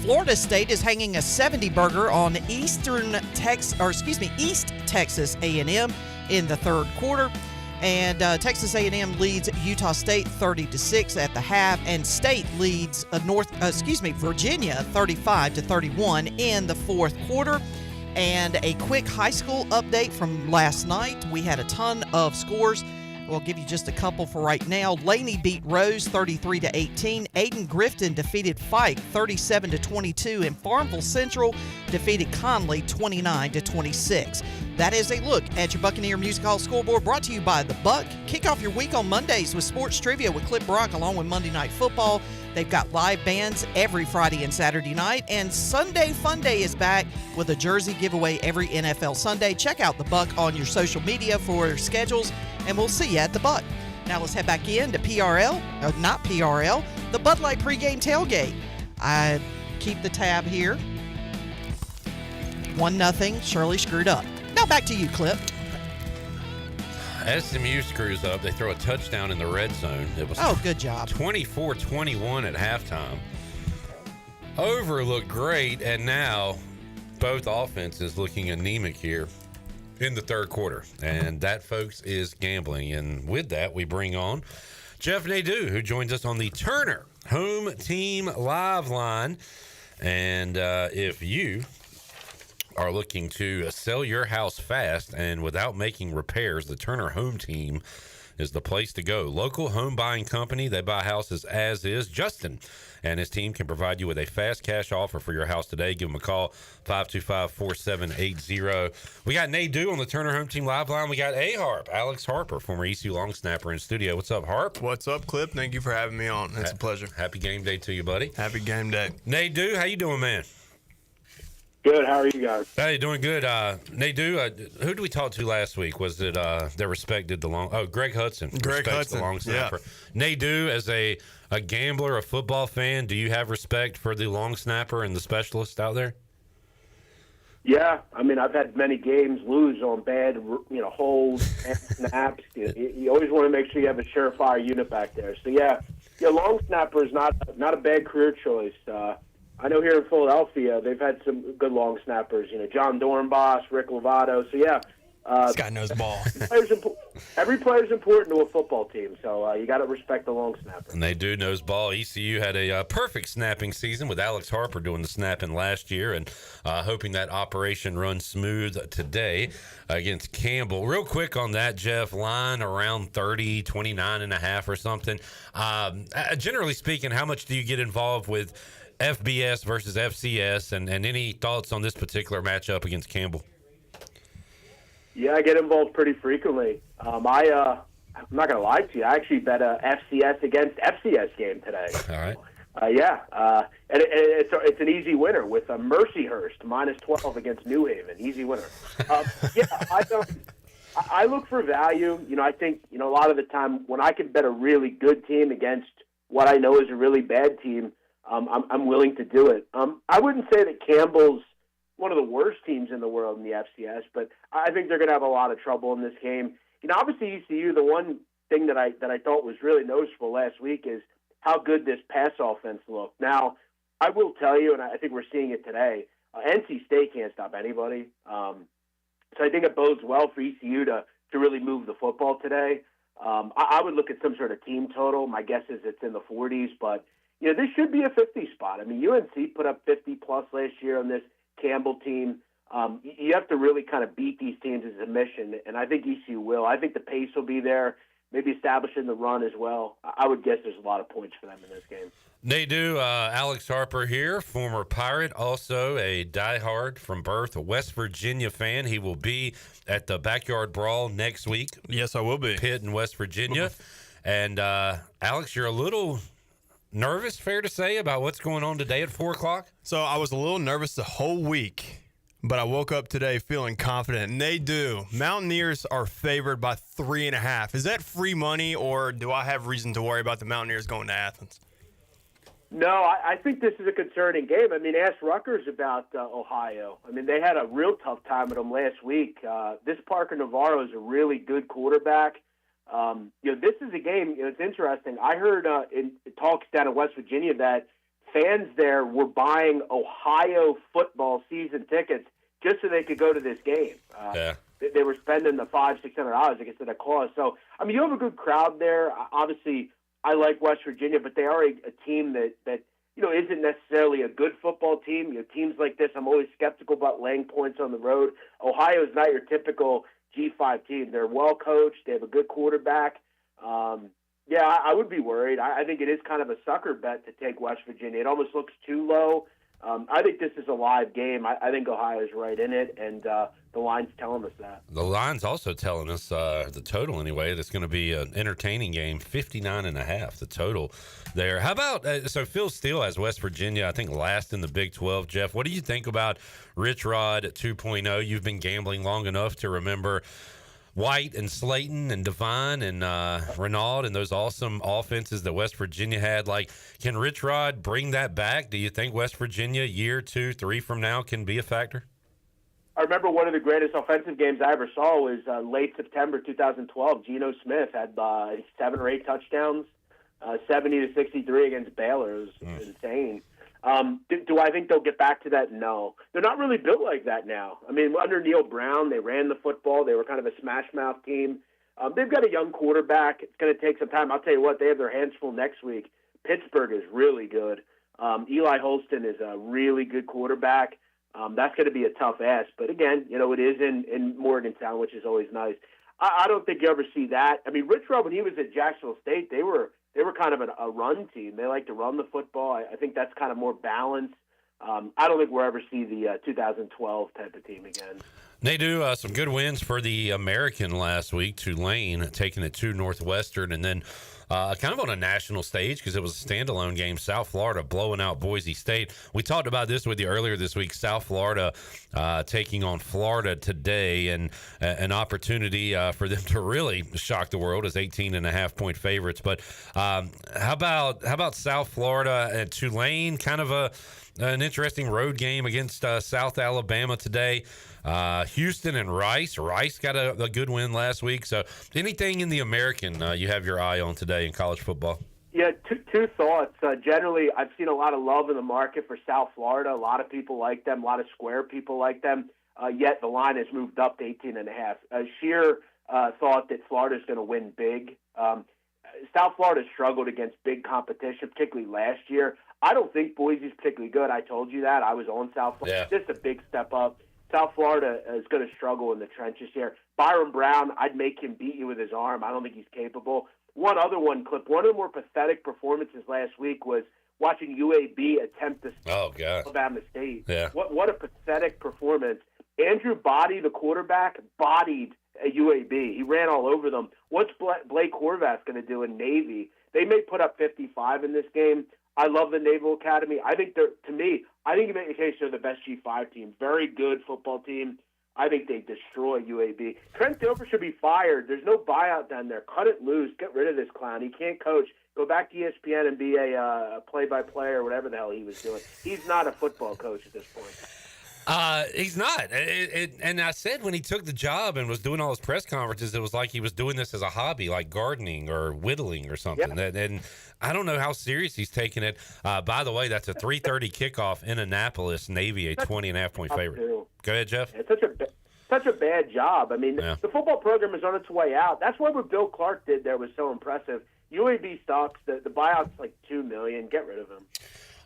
Florida State is hanging a 70-burger on East Texas A&M in the third quarter. And Texas A&M leads Utah State 30-6 at the half, and State leads Virginia 35-31 in the fourth quarter. And a quick high school update from last night. We had a ton of scores. We'll give you just a couple for right now. Laney beat Rose 33-18. Aiden Grifton defeated Fike 37-22. And Farmville Central defeated Conley 29-26. That is a look at your Buccaneer Music Hall scoreboard, brought to you by The Buck. Kick off your week on Mondays with sports trivia with Clip Brock along with Monday Night Football. They've got live bands every Friday and Saturday night. And Sunday Fun Day is back with a jersey giveaway every NFL Sunday. Check out The Buck on your social media for schedules, and we'll see you at The Buck. Now let's head back in to the Bud Light Pregame Tailgate. I keep the tab here. 1-0. Shirley screwed up. Now back to you, Clip. SMU screws up. They throw a touchdown in the red zone. It was good job. 24-21 at halftime. Over looked great, and now both offenses looking anemic here in the third quarter. And that, folks, is gambling. And with that, we bring on Jeff Nadeau, who joins us on the Turner Home Team Live Line. And if you are looking to sell your house fast and without making repairs, the Turner Home Team is the place to go. Local home buying company. They buy houses as is. Justin and his team can provide you with a fast cash offer for your house today. Give them a call, 525-4780. We got Nadeau on the Turner Home Team Live Line. We got A-Harp, Alex Harper, former ECU long snapper in studio. What's up, Harp? What's up, Clip? Thank you for having me on. It's a pleasure. Happy game day to you, buddy. Happy game day. Nadeau, how you doing, man? Good. How are you guys? Hey, doing good. Nadeau, who did we talk to last week? Was it that respected the long? Oh, Greg Hudson. Greg Hudson, the long snapper. Yeah. Nadeau, as a gambler, a football fan, do you have respect for the long snapper and the specialist out there? Yeah, I mean, I've had many games lose on bad, holds and snaps. You always want to make sure you have a surefire unit back there. So yeah, long snapper is not a bad career choice. I know here in Philadelphia, they've had some good long snappers. John Dornbos, Rick Lovato. So yeah, this guy knows ball. Every player's important to a football team, so you got to respect the long snapper. And Nadeau knows ball. ECU had a perfect snapping season with Alex Harper doing the snapping last year, and hoping that operation runs smooth today against Campbell. Real quick on that, Jeff, line around 30, 29.5 or something. Generally speaking, how much do you get involved with FBS versus FCS, and any thoughts on this particular matchup against Campbell? Yeah, I get involved pretty frequently. I'm not going to lie to you. I actually bet a FCS against FCS game today. All right. And it's an easy winner with a Mercyhurst -12 against New Haven. Easy winner. I look for value. I think a lot of the time when I can bet a really good team against what I know is a really bad team, I'm willing to do it. I wouldn't say that Campbell's one of the worst teams in the world in the FCS, but I think they're going to have a lot of trouble in this game. Obviously ECU, the one thing that I thought was really noticeable last week is how good this pass offense looked. Now, I will tell you, and I think we're seeing it today, NC State can't stop anybody. So I think it bodes well for ECU to really move the football today. I would look at some sort of team total. My guess is it's in the 40s, but this should be a 50 spot. I mean, UNC put up 50-plus last year on this Campbell team. You have to really kind of beat these teams as a mission, and I think ECU will. I think the pace will be there. maybe establishing the run as well. I would guess there's a lot of points for them in this game. They do. Alex Harper here, former Pirate, also a diehard from birth, a West Virginia fan. He will be at the Backyard Brawl next week. Yes, I will be. Pitt in West Virginia. And, Alex, you're a little nervous, fair to say, about what's going on today at 4 o'clock? So I was a little nervous the whole week, but I woke up today feeling confident, and they do. Mountaineers are favored by 3.5. Is that free money, or do I have reason to worry about the Mountaineers going to Athens? No, I think this is a concerning game. I mean, ask Rutgers about Ohio. I mean, they had a real tough time with them last week. This Parker Navarro is a really good quarterback. This is a game, it's interesting. I heard in talks down in West Virginia that fans there were buying Ohio football season tickets just so they could go to this game. They were spending the $500-$600, I guess, at a cost. So, I mean, you have a good crowd there. Obviously, I like West Virginia, but they are a team that isn't necessarily a good football team. Teams like this, I'm always skeptical about laying points on the road. Ohio is not your typical G5 team. They're well coached. They have a good quarterback. I would be worried. I think it is kind of a sucker bet to take West Virginia. It almost looks too low. I think this is a live game. I think Ohio is right in it, and the line's telling us that. The line's also telling us, the total anyway, that's going to be an entertaining game, 59.5, the total there. How about, so Phil Steele has West Virginia, I think, last in the Big 12. Jeff, what do you think about Rich Rod 2.0? You've been gambling long enough to remember White and Slayton and Devine and Renaud and those awesome offenses that West Virginia had. Like, can Rich Rod bring that back? Do you think West Virginia, year 2, 3 from now, can be a factor? I remember one of the greatest offensive games I ever saw was late September 2012. Geno Smith had 7 or 8 touchdowns, 70-63 against Baylor. It was insane. Do I think they'll get back to that? No. They're not really built like that now. I mean, under Neil Brown, they ran the football. They were kind of a smash-mouth team. They've got a young quarterback. It's going to take some time. I'll tell you what, they have their hands full next week. Pittsburgh is really good. Eli Holston is a really good quarterback. That's going to be a tough ask. But, again, it is in Morgantown, which is always nice. I don't think you ever see that. I mean, Rich Rod, when he was at Jacksonville State, they were kind of a run team. They like to run the football. I think that's kind of more balanced. I don't think we'll ever see the 2012 type of team again. They do some good wins for the American last week. Tulane taking it to Northwestern, and then kind of on a national stage because it was a standalone game. South Florida blowing out Boise State. We talked about this with you earlier this week. South Florida taking on Florida today, and an opportunity for them to really shock the world as 18.5-point favorites. But how about South Florida and Tulane? Kind of an interesting road game against South Alabama today. Houston and Rice. Rice got a good win last week. So anything in the American you have your eye on today in college football? Yeah, two thoughts. Generally, I've seen a lot of love in the market for South Florida. A lot of people like them. A lot of square people like them. Yet the line has moved up to 18.5. Sheer thought that Florida's going to win big. South Florida struggled against big competition, particularly last year. I don't think Boise's particularly good. I told you that. I was on South Florida. Yeah. Just a big step up. South Florida is going to struggle in the trenches here. Byron Brown, I'd make him beat you with his arm. I don't think he's capable. One other one, Clip, one of the more pathetic performances last week was watching UAB attempt to stop Alabama State. Yeah. What a pathetic performance. Andrew Body, the quarterback, bodied a UAB. He ran all over them. What's Blake Horvath going to do in Navy? They may put up 55 in this game. I love the Naval Academy. I think you make the case they're the best G5 team. Very good football team. I think they destroy UAB. Trent Dilfer should be fired. There's no buyout down there. Cut it loose. Get rid of this clown. He can't coach. Go back to ESPN and be a play-by-play or whatever the hell he was doing. He's not a football coach at this point. He's not. And I said when he took the job and was doing all his press conferences, it was like he was doing this as a hobby, like gardening or whittling or something. Yeah. And I don't know how serious he's taking it. By the way, that's a 3:30 kickoff in Annapolis. Navy, a 20.5-point favorite. Go ahead, Jeff. It's such a bad job. I mean, the football program is on its way out. That's why what Bill Clark did there was so impressive. UAB stocks, the buyout's like $2 million. Get rid of him.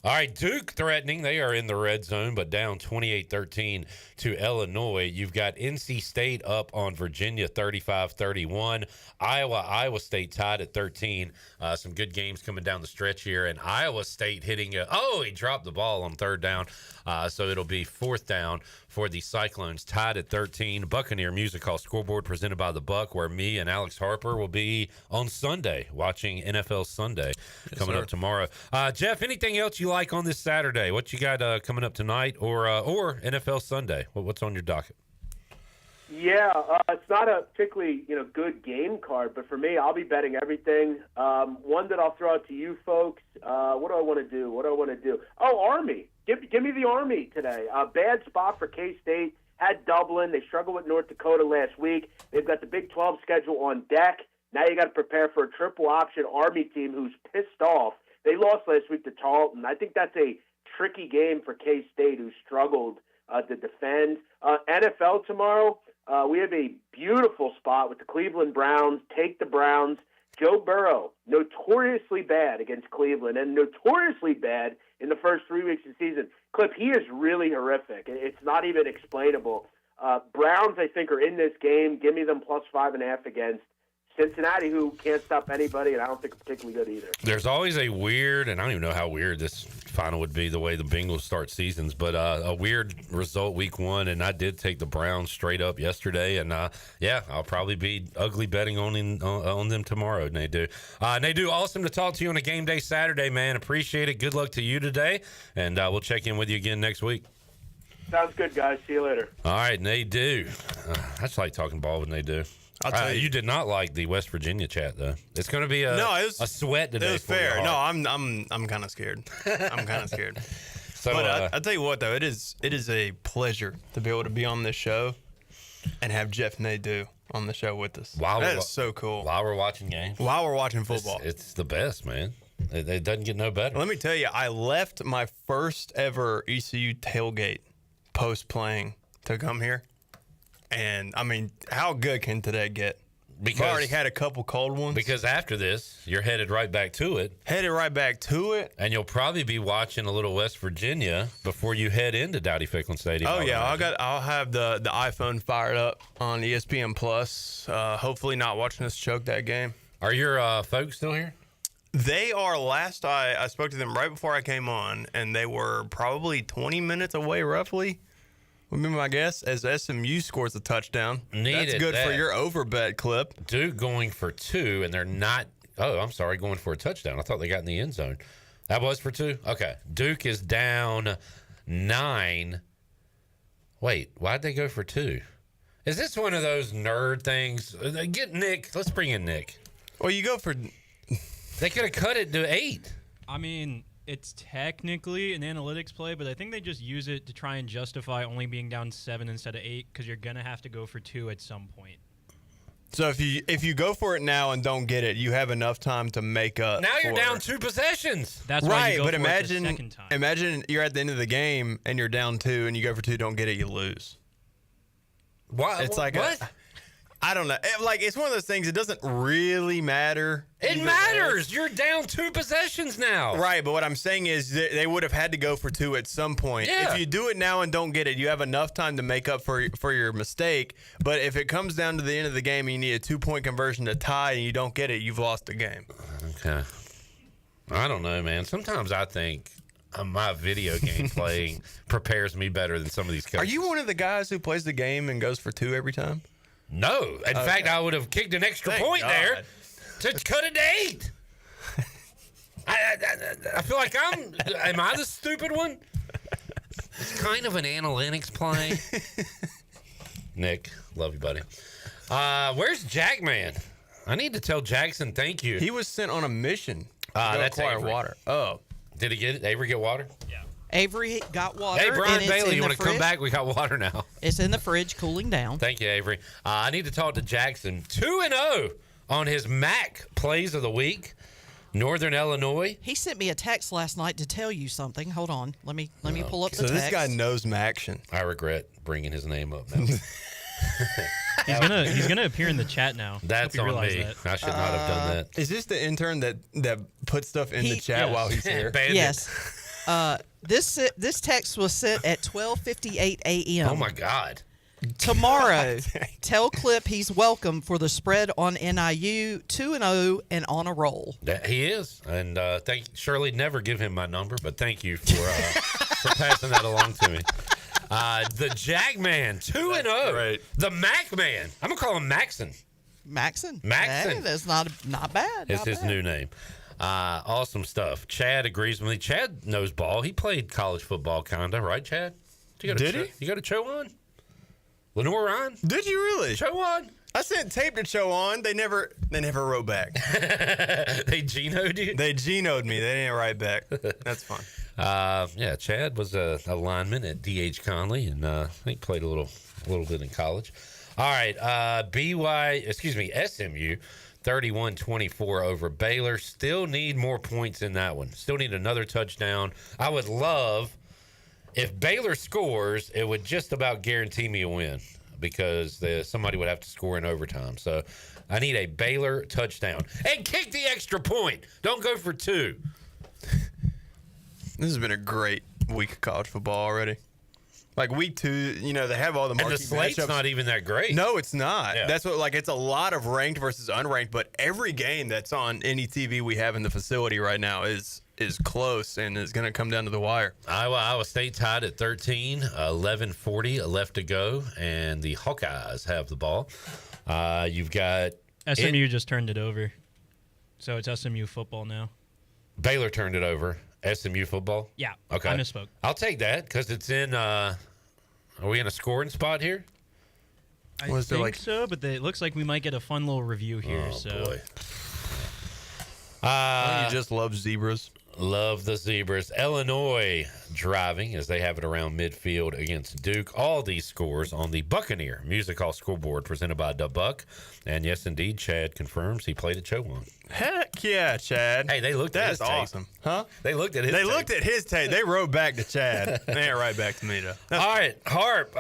All right, Duke threatening. They are in the red zone, but down 28-13 to Illinois. You've got NC State up on Virginia 35-31. Iowa State tied at 13. Some good games coming down the stretch here. And Iowa State hitting he dropped the ball on third down. So it'll be fourth down for the Cyclones, tied at 13. Buccaneer Music Hall Scoreboard presented by The Buck, where me and Alex Harper will be on Sunday watching NFL Sunday coming up tomorrow. Jeff, anything else you like on this Saturday? What you got coming up tonight or NFL Sunday? What's on your docket? Yeah, it's not a particularly good game card, but for me, I'll be betting everything. One that I'll throw out to you folks. What do I want to do? Oh, Army. Give me the Army today. Bad spot for K-State. Had Dublin. They struggled with North Dakota last week. They've got the Big 12 schedule on deck. Now you got to prepare for a triple option Army team who's pissed off. They lost last week to Tarleton. I think that's a tricky game for K-State, who struggled to defend. NFL tomorrow. We have a beautiful spot with the Cleveland Browns. Take the Browns. Joe Burrow, notoriously bad against Cleveland and notoriously bad in the first 3 weeks of the season. Clip, he is really horrific. It's not even explainable. Browns, I think, are in this game. Give me them +5.5 against Cincinnati, who can't stop anybody, and I don't think it's particularly good either. There's always a weird, and I don't even know how weird this final would be the way the Bengals start seasons, but a weird result week one, and I did take the Browns straight up yesterday, and I'll probably be ugly betting on them tomorrow, Nadu. Nadu, awesome to talk to you on a game day Saturday, man. Appreciate it. Good luck to you today, and we'll check in with you again next week. Sounds good, guys. See you later. All right, Nadu. I just like talking ball with Nadu. I'll tell you did not like the West Virginia chat, though. It's going to be a sweat today. It was fair. No, I'm kind of scared. I'm kind of scared. But I'll tell you what, though, it is a pleasure to be able to be on this show and have Jeff Nadu on the show with us. That is so cool. While we're watching games. While we're watching football. It's the best, man. It doesn't get no better. Let me tell you, I left my first ever ECU tailgate post-playing to come here. And, I mean, how good can today get? Because I've already had a couple cold ones. Because after this, you're headed right back to it. And you'll probably be watching a little West Virginia before you head into Dowdy-Ficklin Stadium. Oh, yeah. I'll have the iPhone fired up on ESPN+. Hopefully not watching us choke that game. Are your folks still here? They are. Last I spoke to them right before I came on, and they were probably 20 minutes away roughly. Would be my guess, as SMU scores a touchdown. That's good for your overbet clip. Duke going for 2, and they're not – going for a touchdown. I thought they got in the end zone. That was for 2? Okay. Duke is down 9. Wait, why'd they go for 2? Is this one of those nerd things? Get Nick. Let's bring in Nick. Well, you go for – They could have cut it to 8. I mean – it's technically an analytics play, but I think they just use it to try and justify only being down 7 instead of 8 because you're going to have to go for 2 at some point. So if you go for it now and don't get it, you have enough time to make up. Now you're down 2 possessions. That's why you go for it the second time. Imagine you're at the end of the game and you're down 2 and you go for 2, don't get it, you lose. Why? It's like what? I don't know. It's one of those things. It doesn't really matter. It matters. You're down 2 possessions now. Right, but what I'm saying is they would have had to go for 2 at some point. Yeah. If you do it now and don't get it, you have enough time to make up for your mistake. But if it comes down to the end of the game and you need a 2-point conversion to tie and you don't get it, you've lost the game. Okay. I don't know, man. Sometimes I think my video game playing prepares me better than some of these coaches. Are you one of the guys who plays the game and goes for 2 every time? No. In fact, I would have kicked an extra point there to cut it to 8. I feel like am I the stupid one? It's kind of an analytics play. Nick, love you, buddy. Where's Jackman? I need to tell Jackson thank you. He was sent on a mission to that's acquire Avery. water. Oh. Did he get it? Avery get water? Yeah. Avery got water. Hey, Brian and Bailey, you want to come fridge. back? We got water now. It's in the fridge, cooling down. Thank you, Avery. I need to talk to Jackson. 2-0 on his MAC plays of the week. Northern Illinois. He sent me a text last night to tell you something. Hold on. Let me pull up the text. So this guy knows my action. I regret bringing his name up now. He's gonna appear in the chat now. That's on me. That. I should not have done that. Is this the intern that puts stuff in the chat while he's here? Yes. This text was sent at 12:58 a.m. Oh my God. Tomorrow, tell Clip he's welcome for the spread on NIU, 2-0 and on a roll. He is, and Shirley, never give him my number, but thank you for passing that along to me. The Jag Man, 2-0. Right. The Mac Man. I'm gonna call him Maxon. Maxon. Maxon. Hey, that's not bad. It's his new name. Awesome stuff. Chad agrees with me. Chad knows ball. He played college football, kinda, right, Chad? Did he? You go to Chowan? Lenore Ryan? Did you really? Chowan? I sent tape to Chowan. They never wrote back. They genoed you? They genoed me. They didn't write back. That's fine. Yeah, Chad was a lineman at D.H. Conley, and I think played a little bit in college. All right, SMU, 31-24 over Baylor. Still need more points in that one. Still need another touchdown. I would love, if Baylor scores, it would just about guarantee me a win because somebody would have to score in overtime. So I need a Baylor touchdown. And kick the extra point. Don't go for 2. This has been a great week of college football already. Like week 2, they have all the marquee and the slate's matchups. not even that great. No, it's not. Yeah. That's what it's a lot of ranked versus unranked, but every game that's on any TV we have in the facility right now is close and is going to come down to the wire. Iowa State tied at 13, 11:40 left to go, and the Hawkeyes have the ball. You've got SMU just turned it over, so it's SMU football now. Baylor turned it over. SMU football? Yeah. Okay. I misspoke. I'll take that because it's in. Are we in a scoring spot here? I think so, but it looks like we might get a fun little review here. Boy. You just love zebras. Love the zebras. Illinois driving as they have it around midfield against Duke. All these scores on the Buccaneer Music Hall scoreboard presented by Da Buck. And yes, indeed, Chad confirms he played at Chowan. Heck yeah, Chad. Hey, they looked at his tape. That's awesome. Huh? They looked at his tape. They looked at his tape. They wrote back to Chad. They ain't right back to me, though. All right, Harp.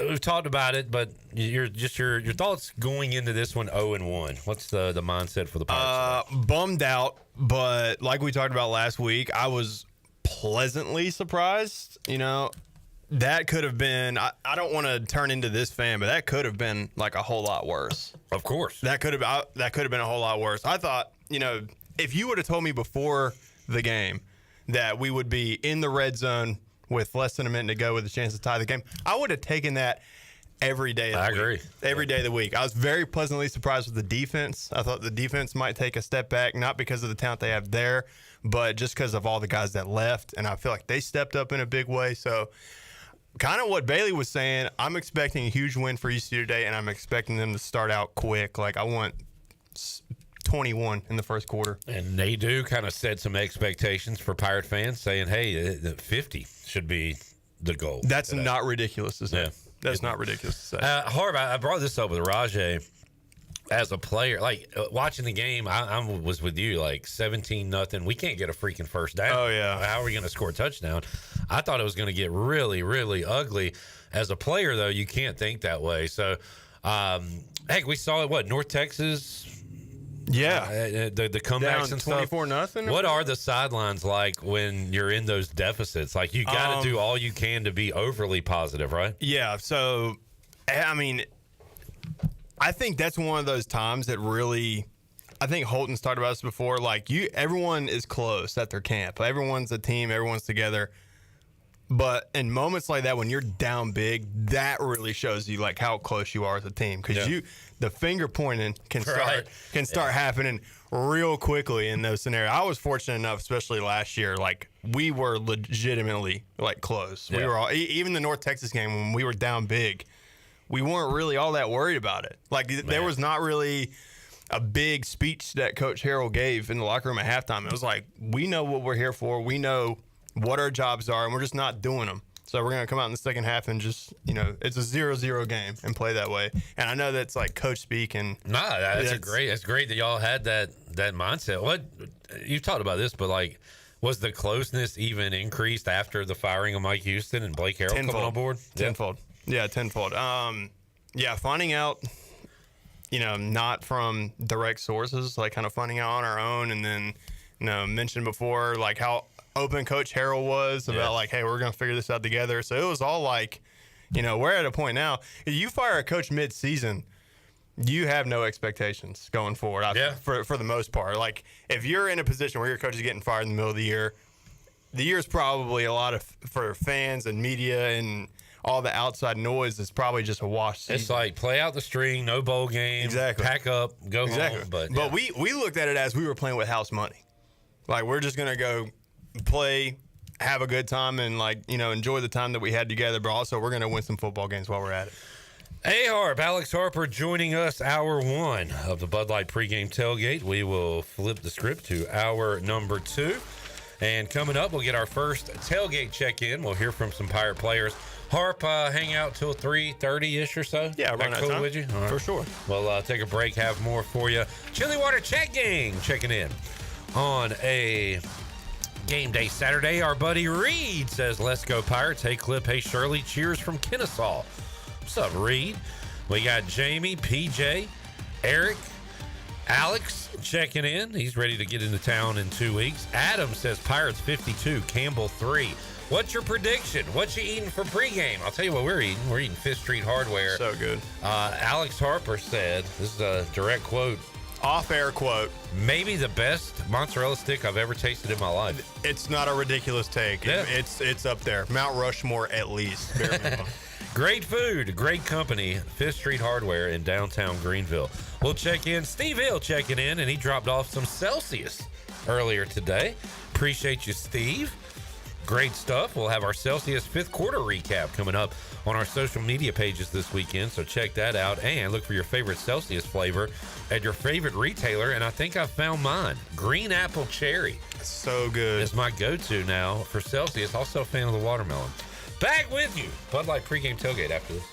We've talked about it, but your thoughts going into this one 0-1. What's the mindset for the Pirates? Bummed out, but like we talked about last week, I was pleasantly surprised. That could have been, I don't want to turn into this fan, but that could have been like a whole lot worse. Of course. That could have been a whole lot worse. I thought, if you would have told me before the game that we would be in the red zone with less than a minute to go with a chance to tie the game, I would have taken that every day of the week. I agree. Every day of the week. I was very pleasantly surprised with the defense. I thought the defense might take a step back, not because of the talent they have there, but just because of all the guys that left. And I feel like they stepped up in a big way. So kind of what Bailey was saying, I'm expecting a huge win for ECU today, and I'm expecting them to start out quick. Like, I want 21 in the first quarter. And they do kind of set some expectations for Pirate fans, saying, hey, 50 should be the goal. That's not ridiculous to say. Yeah. That's not ridiculous to say. Harb, I brought this up with Rajay as a player. Like, watching the game, I was with you, like 17-0. We can't get a freaking first down. Oh, yeah. How are we going to score a touchdown? I thought it was going to get really, really ugly. As a player, though, you can't think that way. So, heck, we saw it, North Texas? Yeah. The comebacks down and stuff. 24-0. What are the sidelines like when you're in those deficits? Like, you got to do all you can to be overly positive, right? Yeah. So, I mean, I think that's one of those times that really, I think Holton's talked about this before. Like, everyone is close at their camp. Everyone's a team. Everyone's together. But in moments like that, when you're down big, that really shows you like how close you are as a team, because the finger pointing can start happening real quickly in those scenarios. I was fortunate enough, especially last year, like we were legitimately like close. We were all, even the North Texas game when we were down big, we weren't really all that worried about it. Like there was not really a big speech that Coach Harrell gave in the locker room at halftime. It was like, we know what we're here for. We know what our jobs are, and we're just not doing them. So we're going to come out in the second half and just, it's a 0-0 game and play that way. And I know that's like coach speak. And that's great. It's great that y'all had that mindset. What you've talked about this, but like, was the closeness even increased after the firing of Mike Houston and Blake Harrell coming on board? Tenfold. Yeah, tenfold. Finding out, not from direct sources, like kind of finding out on our own, and then, mentioned before, like how open Coach Harrell was about like, hey, we're going to figure this out together. So it was all like, we're at a point now. If you fire a coach mid-season, you have no expectations going forward. For the most part. Like, if you're in a position where your coach is getting fired in the middle of the year is probably a lot for fans and media and all the outside noise is probably just a wash season. It's like play out the string, no bowl game, pack up, go home. But we looked at it as we were playing with house money. Like, we're just going to go play, have a good time, and, enjoy the time that we had together, but also we're going to win some football games while we're at it. Alex Harper joining us, hour 1 of the Bud Light Pregame Tailgate. We will flip the script to hour number 2. And coming up, we'll get our first tailgate check-in. We'll hear from some Pirate players. Harp, hang out till 3:30-ish or so? Yeah, that cool with you? For sure. We'll take a break, have more for you. Chili Water Chat Gang checking in on a game day Saturday. Our buddy Reed says, let's go Pirates. Hey, Clip. Hey, Shirley. Cheers from Kennesaw. What's up, Reed? We got Jamie, PJ, Eric, Alex checking in. He's ready to get into town in 2 weeks. Adam says Pirates 52, Campbell 3. What's your prediction? What you eating for pregame? I'll tell you what we're eating. We're eating Fifth Street Hardware. So good. Alex Harper said, this is a direct quote. Off-air quote. Maybe the best mozzarella stick I've ever tasted in my life. It's not a ridiculous take. Yeah. It's up there. Mount Rushmore at least. Great food, great company. Fifth Street Hardware in downtown Greenville. We'll check in. Steve Hill checking in, and he dropped off some Celsius earlier today. Appreciate you, Steve. Great stuff. We'll have our Celsius 5th quarter recap coming up on our social media pages this weekend, so check that out. And look for your favorite Celsius flavor at your favorite retailer, and I think I found mine. Green apple cherry. So good. It's my go-to now for Celsius. Also a fan of the watermelon. Back with you. Bud Light Pregame Tailgate after this.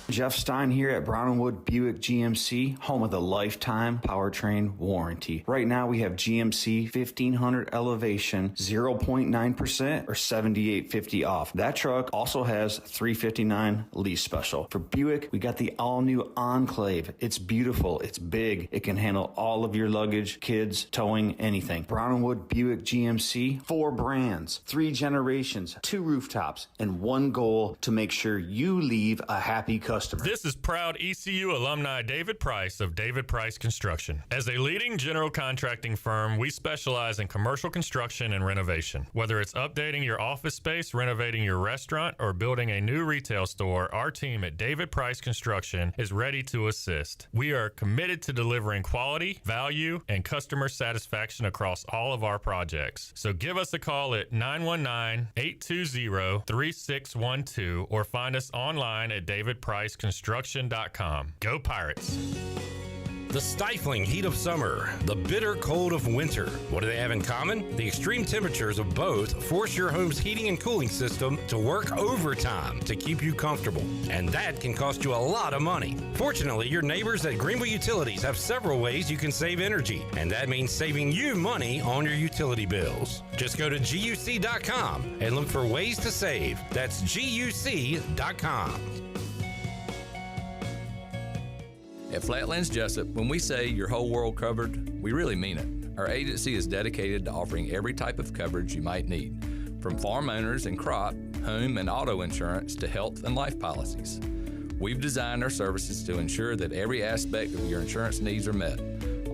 Jeff Stein here at Brown & Wood Buick GMC, home of the lifetime powertrain warranty. Right now we have GMC 1500 Elevation 0.9% or $78.50 off. That truck also has $359 lease special. For Buick, we got the all-new Enclave. It's beautiful, it's big, it can handle all of your luggage, kids, towing, anything. Brown & Wood Buick GMC, 4 brands, 3 generations, 2 rooftops, and 1 goal to make sure you leave a happy customer. This is proud ECU alumni David Price of David Price Construction. As a leading general contracting firm, we specialize in commercial construction and renovation. Whether it's updating your office space, renovating your restaurant, or building a new retail store, our team at David Price Construction is ready to assist. We are committed to delivering quality, value, and customer satisfaction across all of our projects. So give us a call at 919-820-3612 or find us online at davidpriceconstruction.com. Go Pirates. The stifling heat of summer, the bitter cold of winter. What do they have in common? The extreme temperatures of both force your home's heating and cooling system to work overtime to keep you comfortable. And that can cost you a lot of money. Fortunately, your neighbors at Greenville Utilities have several ways you can save energy. And that means saving you money on your utility bills. Just go to GUC.com and look for ways to save. That's GUC.com. At Flatlands Jessup, when we say your whole world covered, we really mean it. Our agency is dedicated to offering every type of coverage you might need, from farm owners and crop, home and auto insurance to health and life policies. We've designed our services to ensure that every aspect of your insurance needs are met,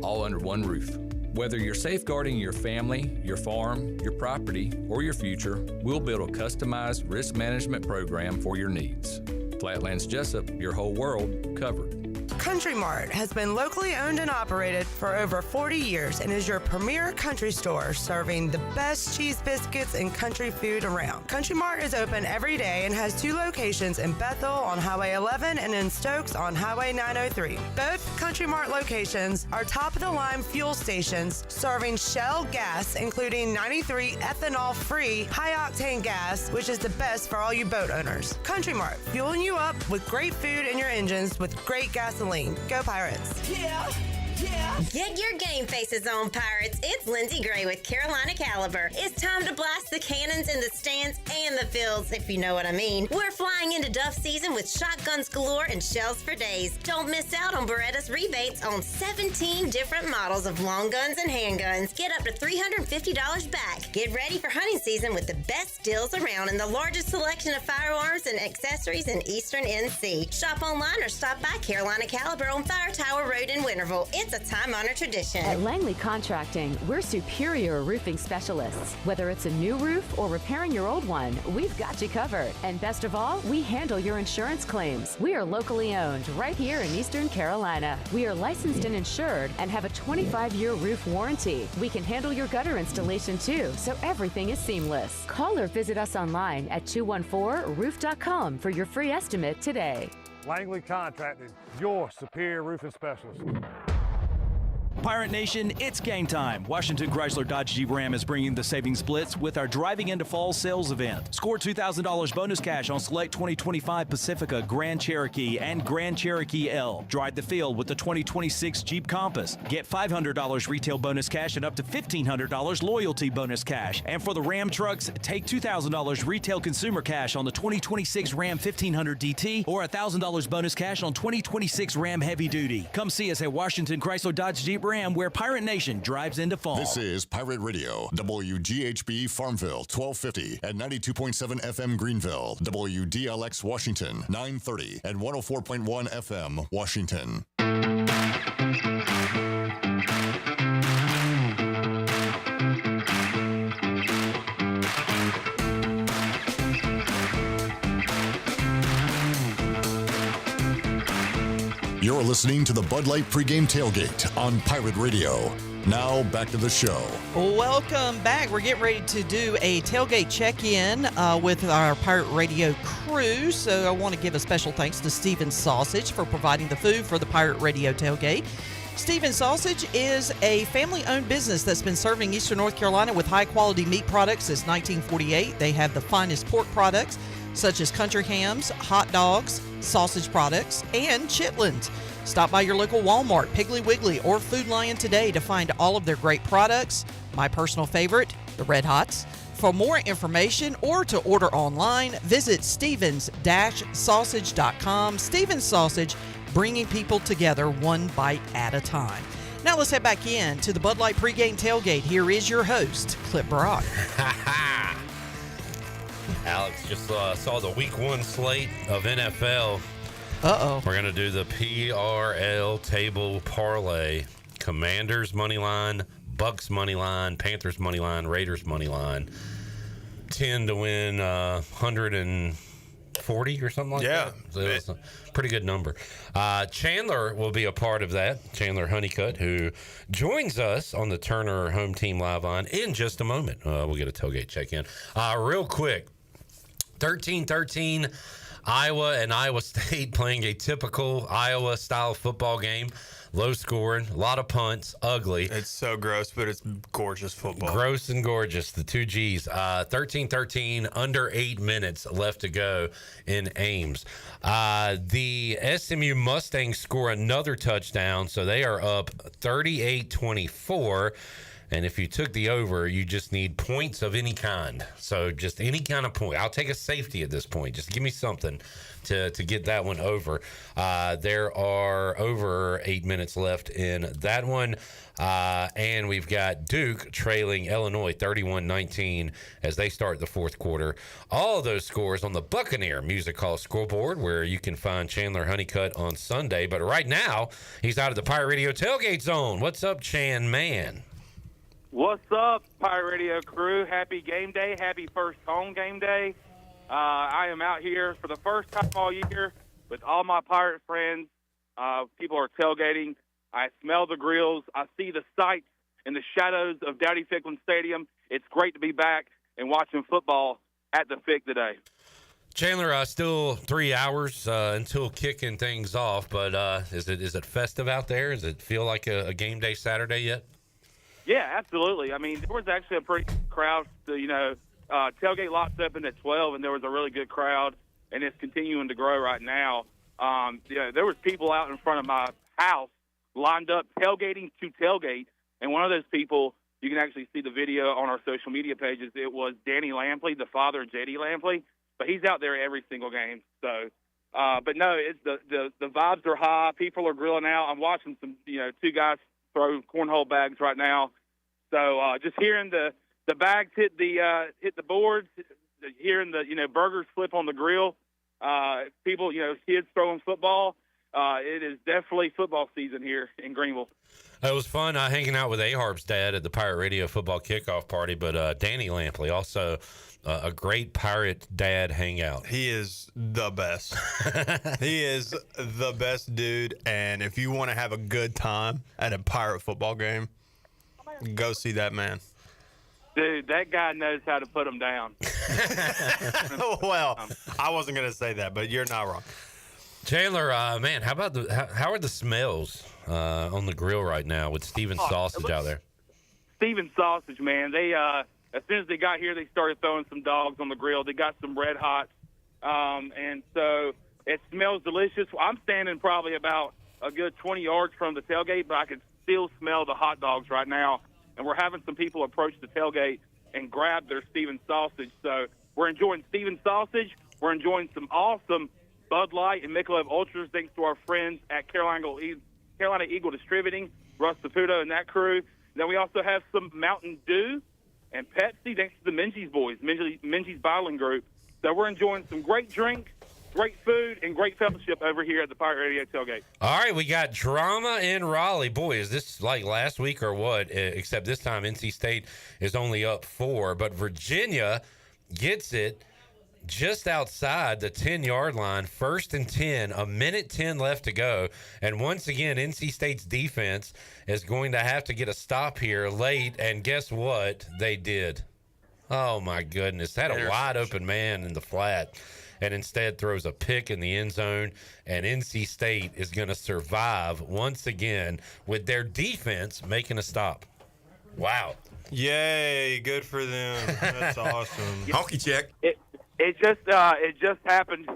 all under one roof. Whether you're safeguarding your family, your farm, your property, or your future, we'll build a customized risk management program for your needs. Flatlands Jessup, your whole world covered. Country Mart has been locally owned and operated for over 40 years and is your premier country store serving the best cheese biscuits and country food around. Country Mart is open every day and has 2 locations in Bethel on Highway 11 and in Stokes on Highway 903. Both Country Mart locations are top-of-the-line fuel stations serving Shell gas, including 93 ethanol-free high-octane gas, which is the best for all you boat owners. Country Mart, fueling you up with great food in your engines with great gasoline. Go Pirates. Yeah. Get your game faces on, Pirates. It's Lindsey Gray with Carolina Caliber. It's time to blast the cannons in the stands and the fields, if you know what I mean. We're flying into Duff season with shotguns galore and shells for days. Don't miss out on Beretta's rebates on 17 different models of long guns and handguns. Get up to $350 back. Get ready for hunting season with the best deals around and the largest selection of firearms and accessories in Eastern NC. Shop online or stop by Carolina Caliber on Fire Tower Road in Winterville. It's a time-honored tradition. At Langley Contracting, we're superior roofing specialists. Whether it's a new roof or repairing your old one, we've got you covered. And best of all, we handle your insurance claims. We are locally owned right here in Eastern Carolina. We are licensed and insured and have a 25-year roof warranty. We can handle your gutter installation too, so everything is seamless. Call or visit us online at 214roof.com for your free estimate today. Langley Contracting, your superior roofing specialist. Pirate Nation, it's game time. Washington Chrysler Dodge Jeep Ram is bringing the savings blitz with our Driving into Fall sales event. Score $2,000 bonus cash on select 2025 Pacifica, Grand Cherokee, and Grand Cherokee L. Drive the field with the 2026 Jeep Compass. Get $500 retail bonus cash and up to $1,500 loyalty bonus cash. And for the Ram trucks, take $2,000 retail consumer cash on the 2026 Ram 1500 DT or $1,000 bonus cash on 2026 Ram Heavy Duty. Come see us at Washington Chrysler Dodge Jeep Ram, where Pirate Nation drives into fall. This is Pirate Radio, WGHB Farmville, 1250 and 92.7 FM Greenville, WDLX Washington, 930 and 104.1 FM Washington. You're listening to the Bud Light Pregame Tailgate on Pirate Radio. Now, back to the show. Welcome back. We're getting ready to do a tailgate check-in with our Pirate Radio crew. So I want to give a special thanks to Steven's Sausage for providing the food for the Pirate Radio tailgate. Steven's Sausage is a family-owned business that's been serving Eastern North Carolina with high-quality meat products since 1948. They have the finest pork products, such as country hams, hot dogs, sausage products, and chitlins. Stop by your local Walmart, Piggly Wiggly, or Food Lion today to find all of their great products. My personal favorite, the Red Hots. For more information or to order online, visit stevens-sausage.com. Stevens Sausage, bringing people together one bite at a time. Now let's head back in to the Bud Light Pregame Tailgate. Here is your host, Clip Brock. Alex just saw the Week 1 slate of NFL. Uh-oh. We're going to do the PRL table parlay. Commanders money line, Bucks money line, Panthers money line, Raiders money line. 10 to win 140 or something like that. So it's a pretty good number. Chandler will be a part of that. Chandler Honeycutt, who joins us on the Turner Home Team Live Line in just a moment. We'll get a tailgate check-in. Real quick, 13-13, Iowa and Iowa State playing a typical Iowa-style football game. Low scoring, a lot of punts, ugly. It's so gross, but it's gorgeous football. Gross and gorgeous, the two G's. 13-13, under 8 minutes left to go in Ames. The SMU Mustangs score another touchdown, so they are up 38-24. And if you took the over, you just need points of any kind. So just any kind of point. I'll take a safety at this point. Just give me something to get that one over. There are over 8 minutes left in that one. And we've got Duke trailing Illinois 31-19 as they start the fourth quarter. All of those scores on the Buccaneer Music Hall scoreboard, where you can find Chandler Honeycutt on Sunday. But right now, he's out of the Pirate Radio tailgate zone. What's up, Chan Man? What's up, Pirate Radio crew? Happy game day. Happy first home game day. I am out here for the first time all year with all my Pirate friends. People are tailgating. I smell the grills. I see the sights in the shadows of Dowdy Ficklin Stadium. It's great to be back and watching football at the Fick today. Chandler, still 3 hours until kicking things off, but is it festive out there? Does it feel like a game day Saturday yet? Yeah, absolutely. I mean, there was actually a pretty good crowd. Tailgate locked up in at 12, and there was a really good crowd, and it's continuing to grow right now. There was people out in front of my house lined up tailgating to tailgate. And one of those people, you can actually see the video on our social media pages. It was Danny Lampley, the father of J.D. Lampley, but he's out there every single game. So, but no, it's the vibes are high. People are grilling out. I'm watching some, two guys throw cornhole bags right now. So just hearing the bags hit the boards, hearing the burgers flip on the grill, people, kids throwing football. It is definitely football season here in Greenville. It was fun hanging out with A-Harb's dad at the Pirate Radio football kickoff party, but Danny Lampley, also a great Pirate dad hangout. He is the best. He is the best dude, and if you want to have a good time at a Pirate football game, go see that man. Dude, that guy knows how to put them down. Well, I wasn't going to say that, but you're not wrong. Chandler, man, how are the smells on the grill right now with Steven's sausage out there? Steven's sausage, man. They as soon as they got here, they started throwing some dogs on the grill. They got some red hots, and so it smells delicious. I'm standing probably about a good 20 yards from the tailgate, but I can still smell the hot dogs right now. And we're having some people approach the tailgate and grab their Steven's sausage. So we're enjoying Steven's sausage. We're enjoying some awesome Bud Light and Michelob Ultras, thanks to our friends at Carolina Eagle Distributing, Russ Saputo and that crew. Then we also have some Mountain Dew and Pepsi, thanks to the Minges boys, Minges Bottling Group. So we're enjoying some great drinks, great food, and great fellowship over here at the Pirate Radio Tailgate. All right, we got drama in Raleigh. Boy, is this like last week or what? Except this time NC State is only up 4, but Virginia gets it just outside the 10-yard line, 1st and 10, a minute 10 left to go. And once again, NC State's defense is going to have to get a stop here late, and guess what? They did. Oh, my goodness. Had a wide-open man in the flat, and instead throws a pick in the end zone, and NC State is going to survive once again with their defense making a stop. Wow. Yay, good for them. That's awesome. Honky check. It just happened.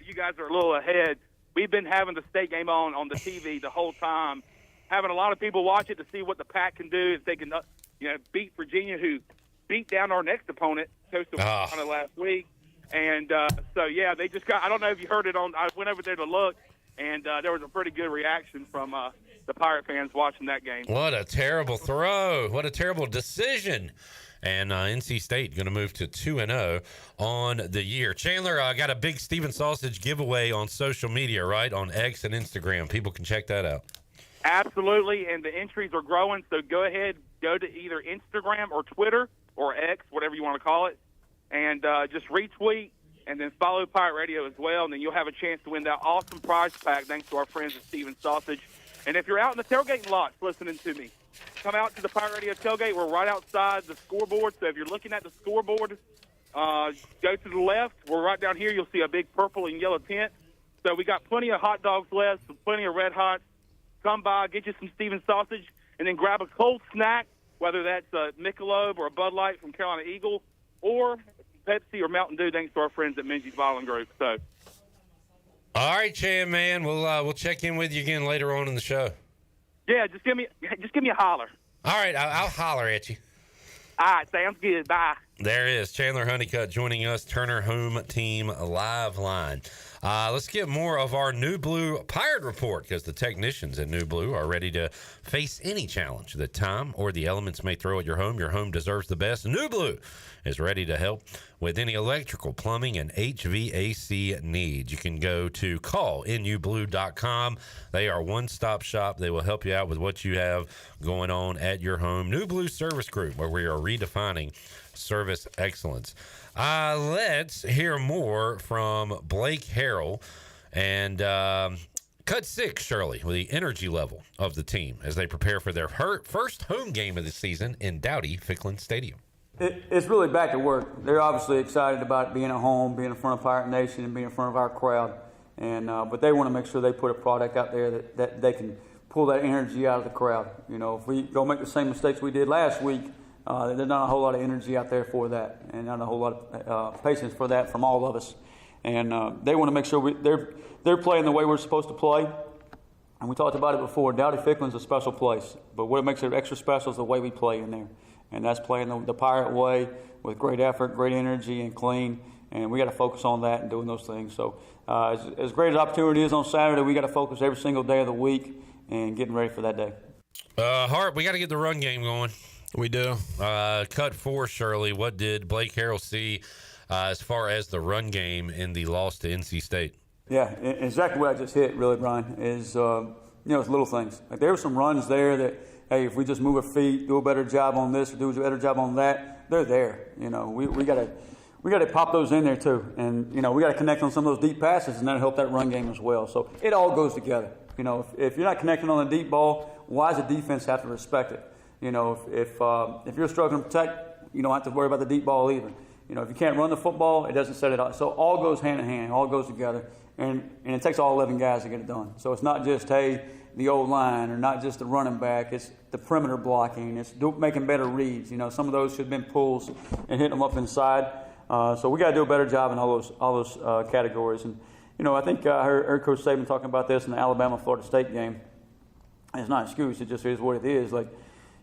You guys are a little ahead. We've been having the state game on the TV the whole time, having a lot of people watch it to see what the Pack can do if they can, beat Virginia, who beat down our next opponent, Coastal Carolina, last week. And so they just got. I don't know if you heard it on. I went over there to look, and there was a pretty good reaction from the Pirate fans watching that game. What a terrible throw! What a terrible decision! And NC State going to move to 2-0 on the year. Chandler, got a big Steven Sausage giveaway on social media, right? On X and Instagram. People can check that out. Absolutely, and the entries are growing, so go ahead, go to either Instagram or Twitter or X, whatever you want to call it, and just retweet and then follow Pirate Radio as well, and then you'll have a chance to win that awesome prize pack thanks to our friends at Steven Sausage. And if you're out in the tailgating lots listening to me, come out to the Pirate Radio Tailgate. We're right outside the scoreboard, so if you're looking at the scoreboard, go to the left. We're right down here. You'll see a big purple and yellow tent. So we got plenty of hot dogs left, plenty of red hots. Come by, get you some Steven Sausage, and then grab a cold snack, whether that's a Michelob or a Bud Light from Carolina Eagle or Pepsi or Mountain Dew, thanks to our friends at Minges Bottling Group. So, all right, Chan, man, we'll check in with you again later on in the show. Yeah, just give me a holler. All right, I'll holler at you. All right, sounds good. Bye. There is Chandler Honeycutt joining us, Turner Home Team Live Line. Let's get more of our New Blue Pirate Report, because the technicians at New Blue are ready to face any challenge that time or the elements may throw at your home. Your home deserves the best. New Blue is ready to help with any electrical, plumbing, and HVAC needs. You can go to callnublue.com. They are one-stop shop. They will help you out with what you have going on at your home. New Blue Service Group, where we are redefining service excellence. Let's hear more from Blake Harrell and Cut 6, Shirley, with the energy level of the team as they prepare for their first home game of the season in Dowdy-Ficklin Stadium. It's really back to work. They're obviously excited about being at home, being in front of Pirate Nation, and being in front of our crowd. And but they want to make sure they put a product out there that they can pull that energy out of the crowd. You know, if we don't make the same mistakes we did last week, there's not a whole lot of energy out there for that, and not a whole lot of patience for that from all of us. And they want to make sure they're playing the way we're supposed to play. And we talked about it before. Dowdy Ficklen's a special place, but what makes it extra special is the way we play in there. And that's playing the Pirate way with great effort, great energy, and clean. And we got to focus on that and doing those things. So as great as opportunity is on Saturday, we got to focus every single day of the week and getting ready for that day. Hart, we got to get the run game going. We do. Cut 4, Shirley. What did Blake Harrell see as far as the run game in the loss to NC State? Yeah, exactly what I just hit, really, Brian, is, it's little things. Like there were some runs there that, hey, if we just move our feet, do a better job on this or do a better job on that, they're there. We got to pop those in there too. And, we got to connect on some of those deep passes, and that'll help that run game as well. So it all goes together. If you're not connecting on the deep ball, why does the defense have to respect it? If you're struggling to protect, you don't have to worry about the deep ball either. If you can't run the football, it doesn't set it up. So all goes hand in hand, all goes together. And it takes all 11 guys to get it done. So it's not just, hey, the old line, or not just the running back. It's the perimeter blocking. It's making better reads. Some of those should have been pulls and hitting them up inside. So we got to do a better job in all those categories. And I think I heard Coach Saban talking about this in the Alabama-Florida State game. And it's not an excuse. It just is what it is. Like,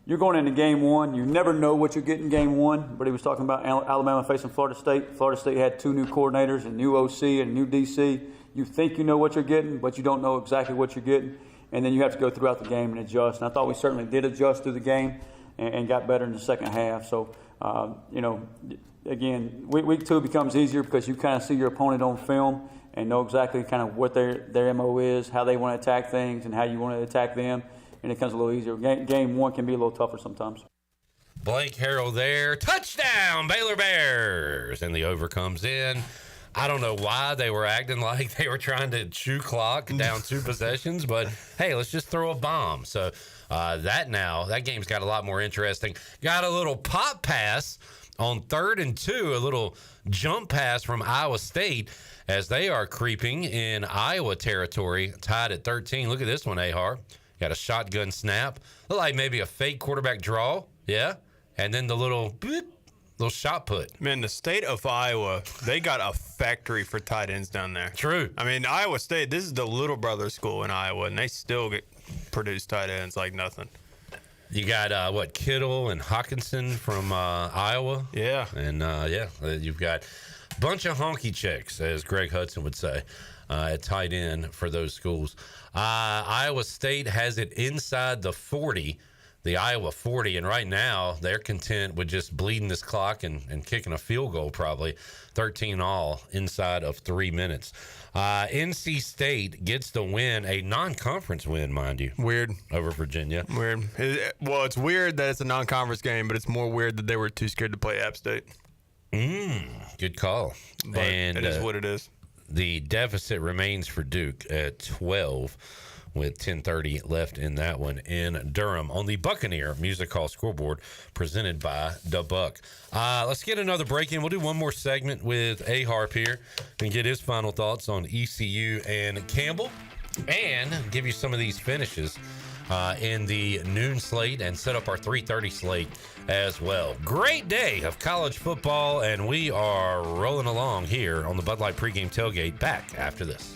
you're going into game one. You never know what you get in game one. But he was talking about Alabama facing Florida State. Florida State had 2 new coordinators, a new OC and a new DC. You think you know what you're getting, but you don't know exactly what you're getting. And then you have to go throughout the game and adjust. And I thought we certainly did adjust through the game and got better in the second half. So, again, week 2 becomes easier because you kind of see your opponent on film and know exactly kind of what their MO is, how they want to attack things, and how you want to attack them. And it becomes a little easier. Game 1 can be a little tougher sometimes. Blake Harrell there. Touchdown, Baylor Bears. And the over comes in. I don't know why they were acting like they were trying to chew clock down 2 possessions, but hey, let's just throw a bomb. So that game's got a lot more interesting. Got a little pop pass on 3rd and 2, a little jump pass from Iowa State as they are creeping in Iowa territory, tied at 13. Look at this one, Ahar. Got a shotgun snap. Look like maybe a fake quarterback draw. Yeah. And then the little boop. Little shot put. Man, the state of Iowa, they got a factory for tight ends down there. True. I mean, Iowa State, this is the little brother school in Iowa, and they still produce tight ends like nothing. You got, Kittle and Hawkinson from Iowa. Yeah. And, you've got a bunch of honky chicks, as Greg Hudson would say, at tight end for those schools. Iowa State has it inside the 40. The Iowa 40, and right now they're content with just bleeding this clock and kicking a field goal, probably 13 all inside of 3 minutes. NC State gets the win, a non-conference win, mind you. Weird. Over Virginia. Weird. Well, it's weird that it's a non-conference game, but it's more weird that they were too scared to play App State. Good call. But it is what it is. The deficit remains for Duke at 12. With 10:30 left in that one in Durham on the Buccaneer Music Hall scoreboard presented by the Buck. Let's get another break in. We'll do one more segment with A-Harp here and get his final thoughts on ECU and Campbell and give you some of these finishes in the noon slate and set up our 3:30 slate as well. Great day of college football, and we are rolling along here on the Bud Light Pregame Tailgate. Back after this.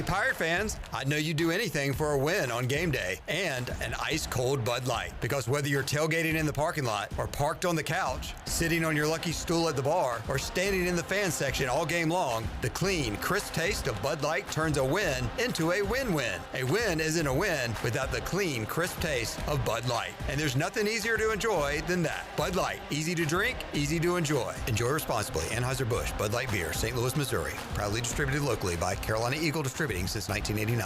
Pirate fans, I know you'd do anything for a win on game day and an ice-cold Bud Light. Because whether you're tailgating in the parking lot or parked on the couch, sitting on your lucky stool at the bar, or standing in the fan section all game long, the clean, crisp taste of Bud Light turns a win into a win-win. A win isn't a win without the clean, crisp taste of Bud Light. And there's nothing easier to enjoy than that. Bud Light, easy to drink, easy to enjoy. Enjoy responsibly. Anheuser-Busch Bud Light Beer, St. Louis, Missouri. Proudly distributed locally by Carolina Eagle Distributing since 1989.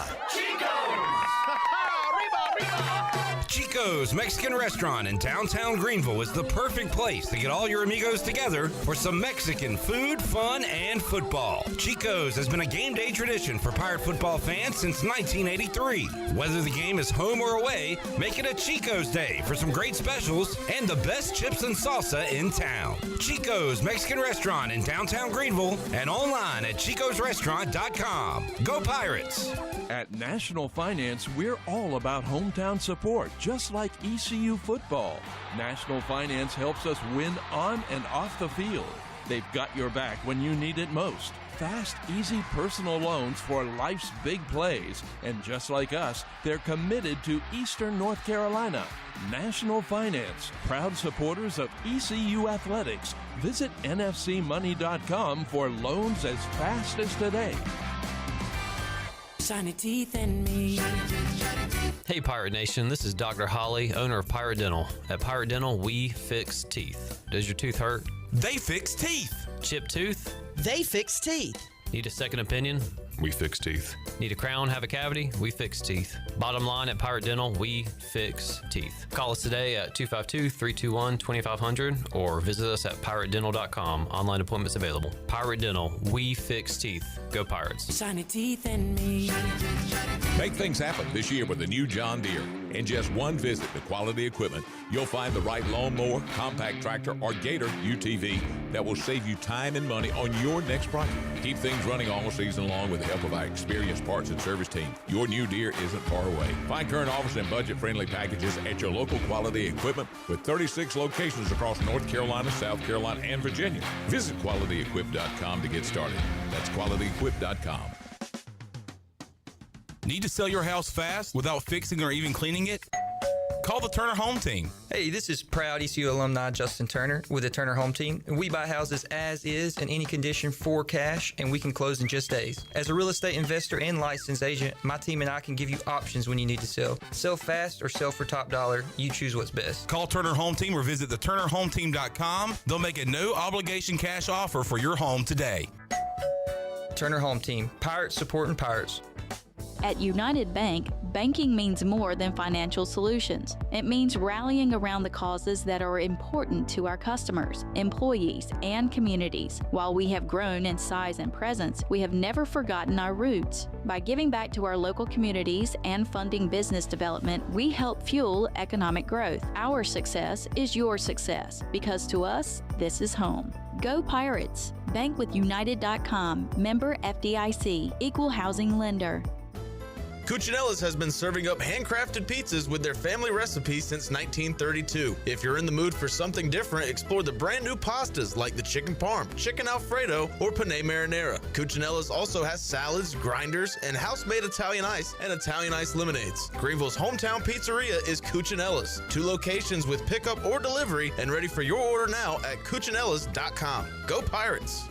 Chico's Mexican Restaurant in downtown Greenville is the perfect place to get all your amigos together for some Mexican food, fun, and football. Chico's has been a game day tradition for Pirate football fans since 1983. Whether the game is home or away, make it a Chico's Day for some great specials and the best chips and salsa in town. Chico's Mexican Restaurant in downtown Greenville and online at chicosrestaurant.com. Go Pirates! At National Finance, we're all about hometown support. just like ECU football. National Finance helps us win on and off the field. They've got your back when you need it most. Fast, easy personal loans for life's big plays. And just like us, they're committed to Eastern North Carolina. National Finance, proud supporters of ECU athletics. Visit nfcmoney.com for loans as fast as today. Shiny teeth and me. Hey Pirate Nation, this is Dr. Holly, owner of Pirate Dental. At Pirate Dental, we fix teeth. Does your tooth hurt? They fix teeth. Chipped tooth? They fix teeth. Need a second opinion? We fix teeth. Need a crown, have a cavity? We fix teeth. Bottom line, at Pirate Dental, we fix teeth. Call us today at 252-321-2500 or visit us at piratedental.com. Online appointments available. Pirate Dental, we fix teeth. Go Pirates. Shiny teeth and me. Make things happen this year with the new John Deere. In just one visit to Quality Equipment, you'll find the right lawnmower, compact tractor, or Gator UTV that will save you time and money on your next project. Keep things running all season long with the help of our experienced parts and service team. Your new Deere isn't far away. Find current offers and budget-friendly packages at your local Quality Equipment with 36 locations across North Carolina, South Carolina, and Virginia. Visit QualityEquip.com to get started. That's QualityEquip.com. Need to sell your house fast without fixing or even cleaning it? Call the Turner Home Team. Hey, this is proud ECU alumni Justin Turner with the Turner Home Team. We buy houses as is in any condition for cash, and we can close in just days. As a real estate investor and licensed agent, my team and I can give you options when you need to sell. Sell fast or sell for top dollar. You choose what's best. Call Turner Home Team or visit theturnerhometeam.com. They'll make a no-obligation cash offer for your home today. Turner Home Team. Pirates supporting pirates. At United Bank, banking means more than financial solutions. It means rallying around the causes that are important to our customers, employees, and communities. While we have grown in size and presence, we have never forgotten our roots. By giving back to our local communities and funding business development, we help fuel economic growth. Our success is your success, because to us, this is home. Go Pirates! Bankwithunited.com. Member FDIC. Equal housing lender. Cuccinella's has been serving up handcrafted pizzas with their family recipe since 1932. If you're in the mood for something different, explore the brand new pastas like the chicken parm, chicken alfredo, or penne marinara. Cuccinella's also has salads, grinders, and house-made Italian ice and Italian ice lemonades. Greenville's hometown pizzeria is Cuccinella's. 2 locations with pickup or delivery, and ready for your order now at Cuccinellas.com. Go Pirates!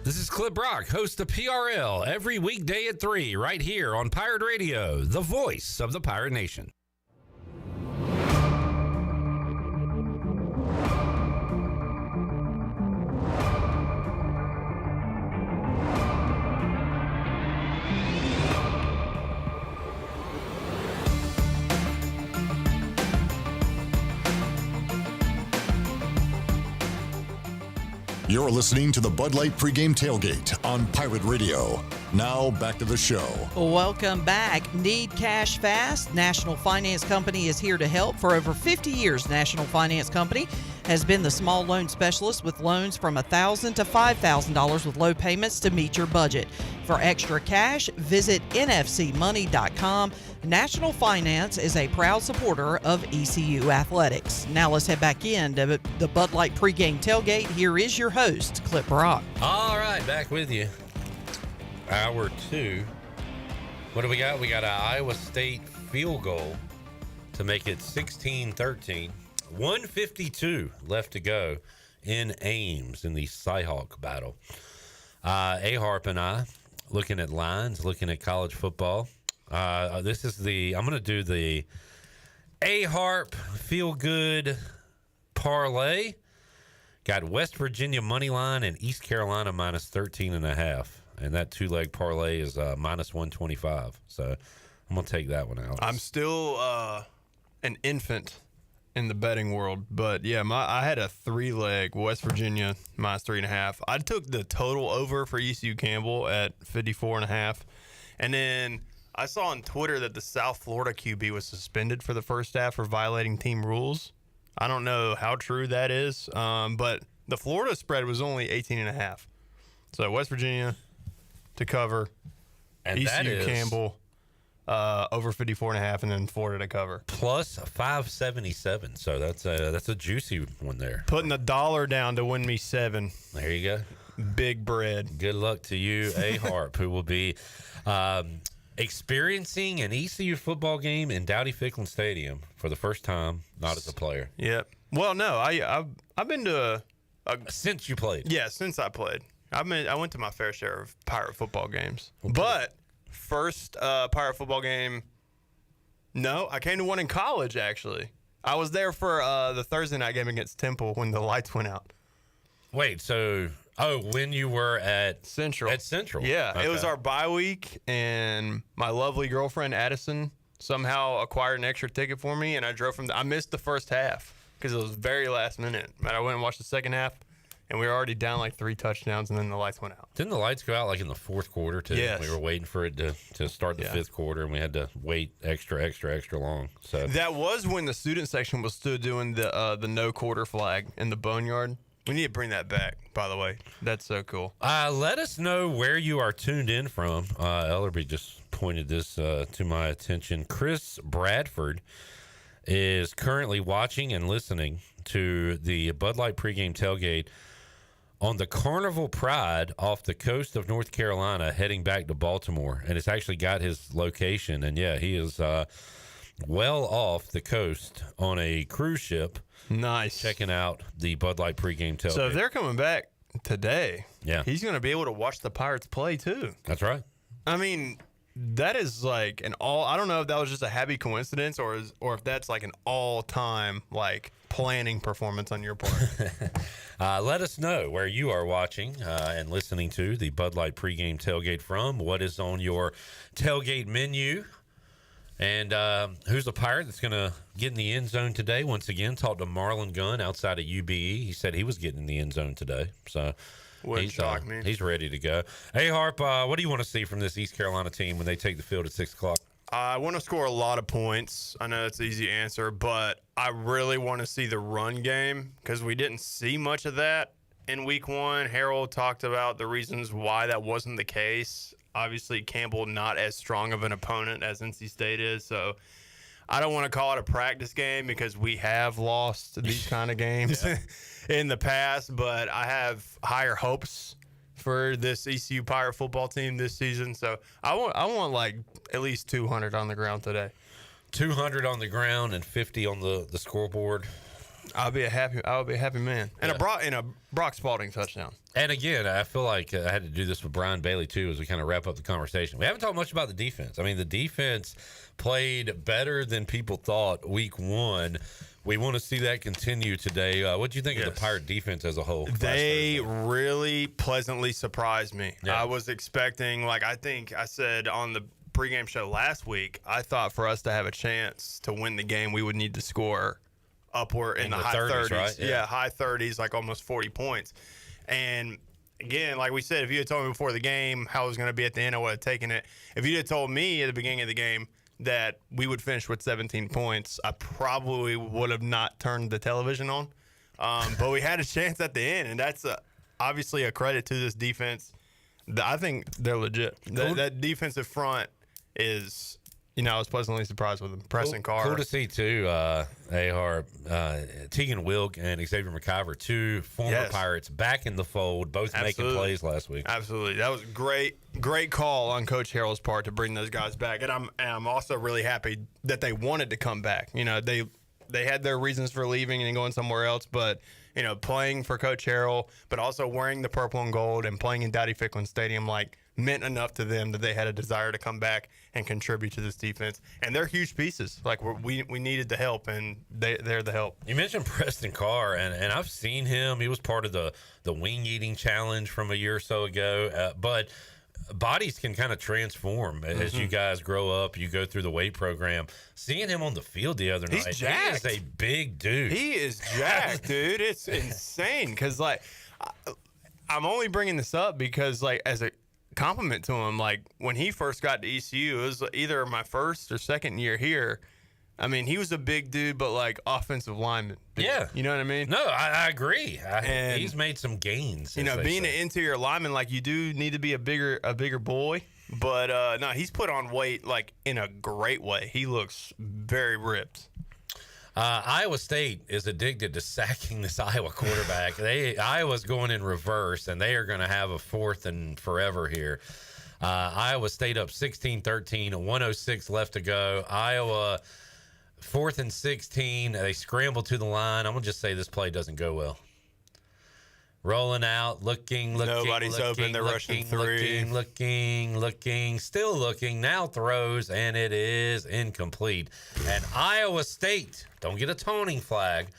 This is Clip Brock, host of PRL, every weekday at 3, right here on Pirate Radio, the voice of the Pirate Nation. You're listening to the Bud Light Pregame Tailgate on Pirate Radio. Now, back to the show. Welcome back. Need cash fast? National Finance Company is here to help. For over 50 years, National Finance Company has been the small loan specialist with loans from $1,000 to $5,000 with low payments to meet your budget. For extra cash, visit nfcmoney.com. National Finance is a proud supporter of ECU athletics. Now let's head back in to the Bud Light Pregame Tailgate. Here is your host, Clip Brock. All right, back with you. Hour 2. What do we got? We got an Iowa State field goal to make it 16-13. 1:52 left to go in Ames in the Cyhawk battle. A-Harp and I looking at lines, looking at college football. This is I'm going to do the A-Harp feel-good parlay. Got West Virginia money line and East Carolina minus 13.5. And that 2-leg parlay is minus 125. So I'm going to take that one out. I'm still an infant in the betting world, but yeah, I had a 3-leg West Virginia minus 3.5. I took the total over for ECU Campbell at 54.5. And then I saw on Twitter that the South Florida QB was suspended for the first half for violating team rules. I don't know how true that is, but the Florida spread was only 18.5. So West Virginia to cover, and ECU Campbell over 54.5, and then Florida to cover. Plus 577. So that's a juicy one there. Putting $1 down to win me 7. There you go. Big bread. Good luck to you, A. Harp, who will be experiencing an ECU football game in Dowdy-Ficklin Stadium for the first time, not as a player. Yep. Well, no, I've been to since you played. Yeah, since I played. I went to my fair share of Pirate football games. Okay. But first Pirate football game, no, I came to one in college, actually. I was there for the Thursday night game against Temple when the lights went out. Wait, so when you were at Central? At Central, yeah. Okay. It was our bye week, and my lovely girlfriend Addison somehow acquired an extra ticket for me, and I drove from. I missed the first half because it was very last minute. But I went and watched the second half, and we were already down like 3 touchdowns, and then the lights went out. Didn't the lights go out like in the fourth quarter too? Yes. We were waiting for it to start the fifth quarter, and we had to wait extra long. So that was when the student section was still doing the no quarter flag in the boneyard. We need to bring that back, by the way. That's so cool. Let us know where you are tuned in from. Ellerby just pointed this to my attention. Chris Bradford is currently watching and listening to the Bud Light pregame tailgate on the Carnival Pride off the coast of North Carolina, heading back to Baltimore. And it's actually got his location. And, yeah, he is well off the coast on a cruise ship. Nice. Checking out the Bud Light pregame tailgate. So if they're coming back today, yeah, he's going to be able to watch the Pirates play too. That's right. I mean, that is like I don't know if that was just a happy coincidence or if that's like an all-time like planning performance on your part. Let us know where you are watching and listening to the Bud Light pregame tailgate from. What is on your tailgate menu? And who's the Pirate that's going to get in the end zone today? Once again, talked to Marlon Gunn outside of UBE. He said he was getting in the end zone today. So he's ready to go. Hey, Harp, what do you want to see from this East Carolina team when they take the field at 6 o'clock? I want to score a lot of points. I know that's an easy answer, but I really want to see the run game because we didn't see much of that in week 1. Harold talked about the reasons why that wasn't the case. Obviously, Campbell not as strong of an opponent as NC State is, so I don't want to call it a practice game because we have lost these kind of games in the past, but I have higher hopes for this ECU Pirate football team this season. So I want like at least 200 on the ground today. 200 on the ground and 50 on the scoreboard. I'll be a happy man. And a Brock Spalding touchdown. And again, I feel like I had to do this with Brian Bailey too as we kind of wrap up the conversation. We haven't talked much about the defense. I mean, the defense played better than people thought week 1. We want to see that continue today. What do you think of the Pirate defense as a whole? They really pleasantly surprised me. Yeah. I was expecting, I think I said on the pregame show last week, I thought for us to have a chance to win the game, we would need to score upward in the high 30s. Right? Yeah, high 30s, like almost 40 points. And again, like we said, if you had told me before the game how it was going to be at the end, I would have taken it. If you had told me at the beginning of the game that we would finish with 17 points, I probably would have not turned the television on. But we had a chance at the end, and that's obviously a credit to this defense. I think they're legit. That defensive front is, I was pleasantly surprised with them. Preston Carr. Cool to see, too, A-Harp, Tegan Wilk and Xavier McIver, 2 former Pirates back in the fold, both making plays last week. Absolutely. That was a great call on Coach Harrell's part to bring those guys back. And I'm also really happy that they wanted to come back. They had their reasons for leaving and going somewhere else, but playing for Coach Harrell, but also wearing the purple and gold and playing in Dowdy-Ficklin Stadium, meant enough to them that they had a desire to come back and contribute to this defense. And they're huge pieces. We needed the help, and they're the help. You mentioned Preston Carr, and I've seen him. He was part of the wing eating challenge from a year or so ago. But bodies can kind of transform as you guys grow up. You go through the weight program. Seeing him on the field the other night, jacked. He is a big dude. He is jacked, dude. It's insane because, I'm only bringing this up because, as a compliment to him, when he first got to ECU, it was either my first or second year here. I mean, he was a big dude, but offensive lineman. Yeah. You know what I mean? No, I agree. He's made some gains. Being an interior lineman, you do need to be a bigger boy. But no, he's put on weight like in a great way. He looks very ripped. Iowa State is addicted to sacking this Iowa quarterback. Iowa's going in reverse, and they are going to have a 4th and forever here. Iowa State up 16-13, 1:06 left to go. Iowa 4th and 16. They scramble to the line. I'm going to just say this play doesn't go well. Rolling out, looking. Nobody's open. They're rushing 3. Looking, still looking. Now throws, and it is incomplete. And Iowa State, don't get a toning flag.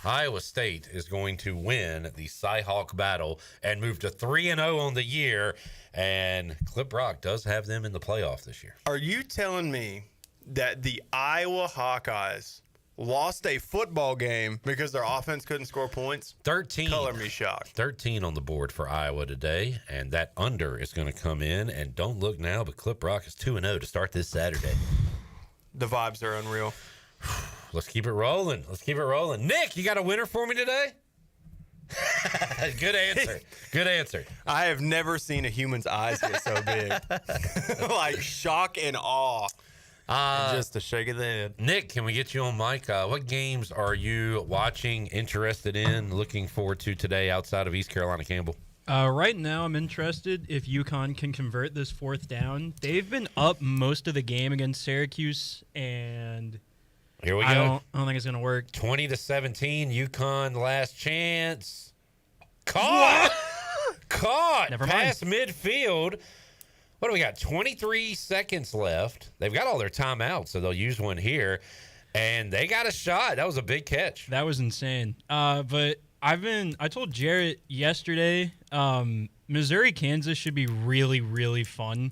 Iowa State is going to win the Cy-Hawk battle and move to 3-0 on the year. And Clip Rock does have them in the playoff this year. Are you telling me that the Iowa Hawkeyes lost a football game because their offense couldn't score points? 13. Color me shocked. 13 on the board for Iowa today, and that under is going to come in. And don't look now, but Clip Rock is 2-0 to start this Saturday. The vibes are unreal. Let's keep it rolling. Nick, you got a winner for me today? Good answer. Good answer. I have never seen a human's eyes get so big. Like shock and awe. And just a shake of the head. Nick, can we get you on mic? What games are you watching, interested in, looking forward to today outside of East Carolina Campbell? Right now, I'm interested if UConn can convert this 4th down. They've been up most of the game against Syracuse, and here we go. I don't think it's going to work. 20-17, UConn last chance. Caught. Never mind. Past midfield. What do we got? 23 seconds left. They've got all their timeouts, so they'll use one here. And they got a shot. That was a big catch. That was insane. But I told Jarrett yesterday, Missouri, Kansas should be really, really fun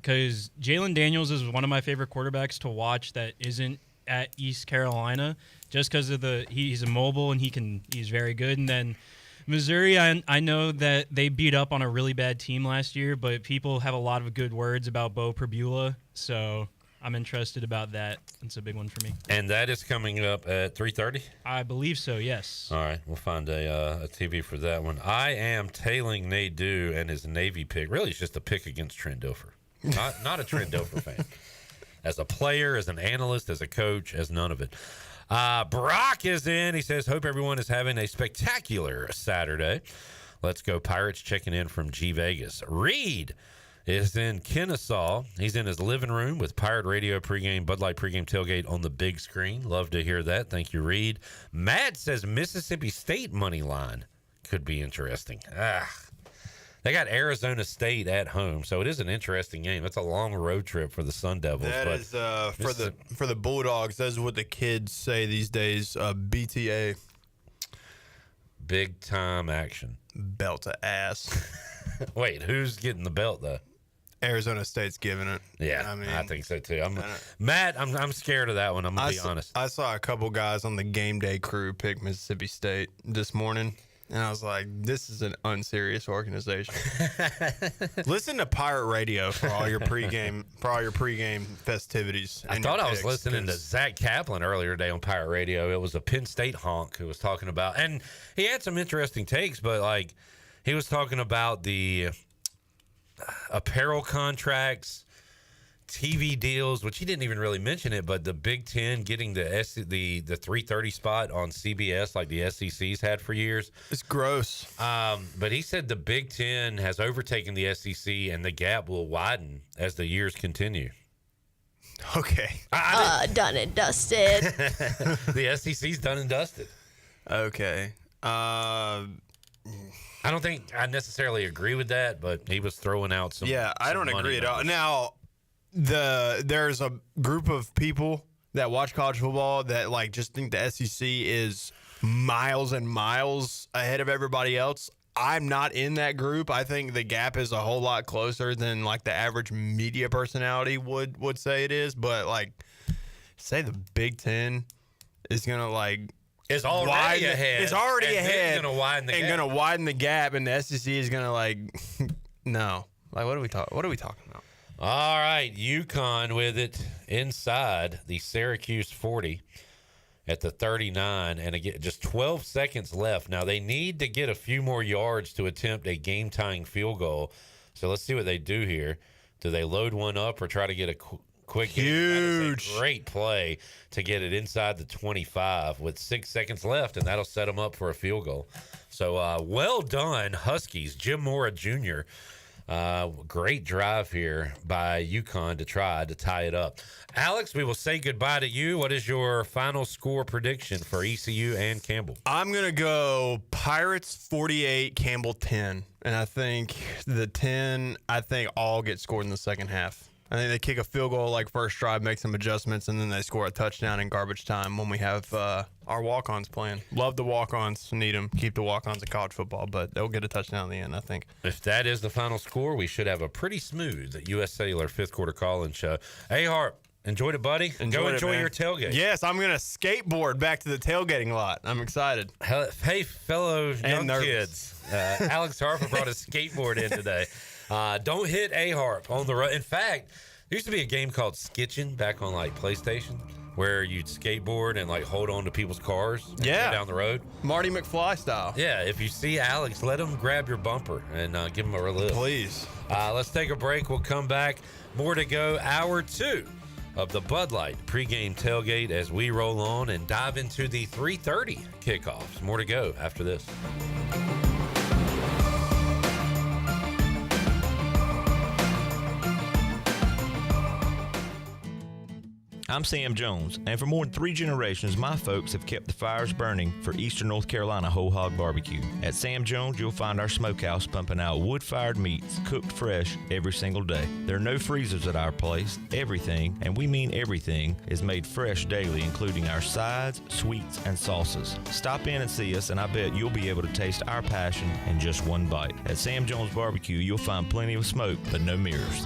because Jalen Daniels is one of my favorite quarterbacks to watch that isn't at East Carolina just because of he's immobile and he's very good. And then Missouri, I know that they beat up on a really bad team last year, but people have a lot of good words about Bo Perbula, so I'm interested about that. It's a big one for me. And that is coming up at 3:30? I believe so, yes. All right, we'll find a TV for that one. I am tailing Nadeau and his Navy pick. Really, it's just a pick against Trent Dilfer. Not a Trent Dilfer fan. As a player, as an analyst, as a coach, as none of it. Brock is in. He says, hope everyone is having a spectacular Saturday. Let's go Pirates, checking in from G Vegas. Reed is in Kennesaw. He's in his living room with Pirate Radio pregame, Bud Light pregame tailgate on the big screen. Love to hear that. Thank you, Reed. Matt says Mississippi State money line could be interesting. They got Arizona State at home, so it is an interesting game. It's a long road trip for the Sun Devils. That is for the Bulldogs. That's what the kids say these days. BTA, big time action, belt to ass. Wait, who's getting the belt though? Arizona State's giving it. Yeah, I think so too. Matt, I'm scared of that one. I'm gonna be honest. I saw a couple guys on the game day crew pick Mississippi State this morning. And I was like, this is an unserious organization. Listen to Pirate Radio for all your pregame festivities. I thought I was listening to Zach Kaplan earlier today on Pirate Radio. It was a Penn State honk who was talking about, and he had some interesting takes, but like he was talking about the apparel contracts, TV deals, which he didn't even really mention it, but the Big Ten getting the 3:30 spot on CBS like the SEC's had for years. It's gross. But he said the Big Ten has overtaken the SEC and the gap will widen as the years continue. Okay. Done and dusted. The SEC's done and dusted. Okay. I don't think I necessarily agree with that, but he was throwing out some. Yeah, I don't some agree at all. numbers. Now, there's a group of people that watch college football that like just think the SEC is miles and miles ahead of everybody else. I'm not in that group. I think the gap is a whole lot closer than like the average media personality would say it is. But like, say the Big Ten is gonna like is already ahead. It's already and ahead. Gonna widen the and gap. gonna widen the gap, and the SEC is gonna like no. Like what are we talking about? All right, UConn with it inside the Syracuse 40 at the 39, and again, just 12 seconds left. Now, they need to get a few more yards to attempt a game-tying field goal, so let's see what they do here. Do they load one up or try to get a quick hit? Huge. That is a great play to get it inside the 25 with 6 seconds left, and that'll set them up for a field goal. So well done, Huskies. Jim Mora Jr. Great drive here by UConn to try to tie it up. Alex, we will say goodbye to you. What is your final score prediction for ECU and Campbell? I'm going to go Pirates 48, Campbell 10. And I think the 10, all get scored in the second half. I think they kick a field goal like first drive, make some adjustments, and then they score a touchdown in garbage time when we have our walk-ons playing. Love the walk-ons. Need them. Keep the walk-ons in college football, but they'll get a touchdown in the end, I think. If that is the final score, we should have a pretty smooth U.S. Cellular fifth quarter call-in show. Hey, Harp, enjoyed it, buddy. Go enjoy your tailgate. Yes, I'm going to skateboard back to the tailgating lot. I'm excited. Hey, fellow young kids. Alex Harper brought a skateboard in today. Don't hit A-Harp on the road. In fact, there used to be a game called Skitchin' back on like PlayStation where you'd skateboard and like hold on to people's cars and go down the road. Marty McFly style. Yeah, if you see Alex, let him grab your bumper and give him a lift. Please. Let's take a break. We'll come back. More to go. Hour 2 of the Bud Light pregame tailgate as we roll on and dive into the 3:30 kickoffs. More to go after this. I'm Sam Jones, and for more than 3 generations, my folks have kept the fires burning for Eastern North Carolina Whole Hog Barbecue. At Sam Jones, you'll find our smokehouse pumping out wood-fired meats cooked fresh every single day. There are no freezers at our place. Everything, and we mean everything, is made fresh daily, including our sides, sweets, and sauces. Stop in and see us, and I bet you'll be able to taste our passion in just one bite. At Sam Jones Barbecue, you'll find plenty of smoke, but no mirrors.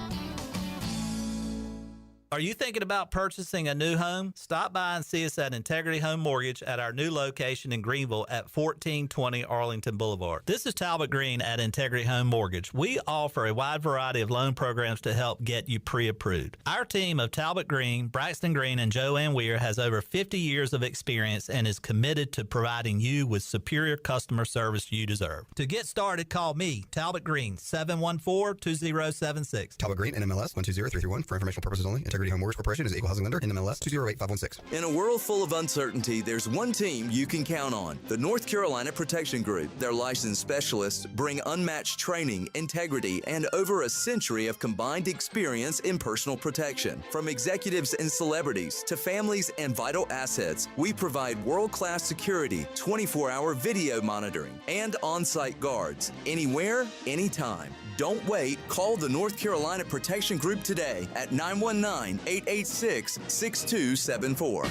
Are you thinking about purchasing a new home? Stop by and see us at Integrity Home Mortgage at our new location in Greenville at 1420 Arlington Boulevard. This is Talbot Green at Integrity Home Mortgage. We offer a wide variety of loan programs to help get you pre-approved. Our team of Talbot Green, Braxton Green, and Joanne Weir has over 50 years of experience and is committed to providing you with superior customer service you deserve. To get started, call me, Talbot Green, 714-2076. Talbot Green, NMLS 120331. For informational purposes only. Integrity Home Mortgage Corporation is an equal housing lender. NMLS 208516. In a world full of uncertainty, there's one team you can count on: the North Carolina Protection Group. Their licensed specialists bring unmatched training, integrity, and over a century of combined experience in personal protection. From executives and celebrities to families and vital assets, we provide world-class security, 24-hour video monitoring, and on-site guards. Anywhere, anytime. Don't wait. Call the North Carolina Protection Group today at 919-886-6274.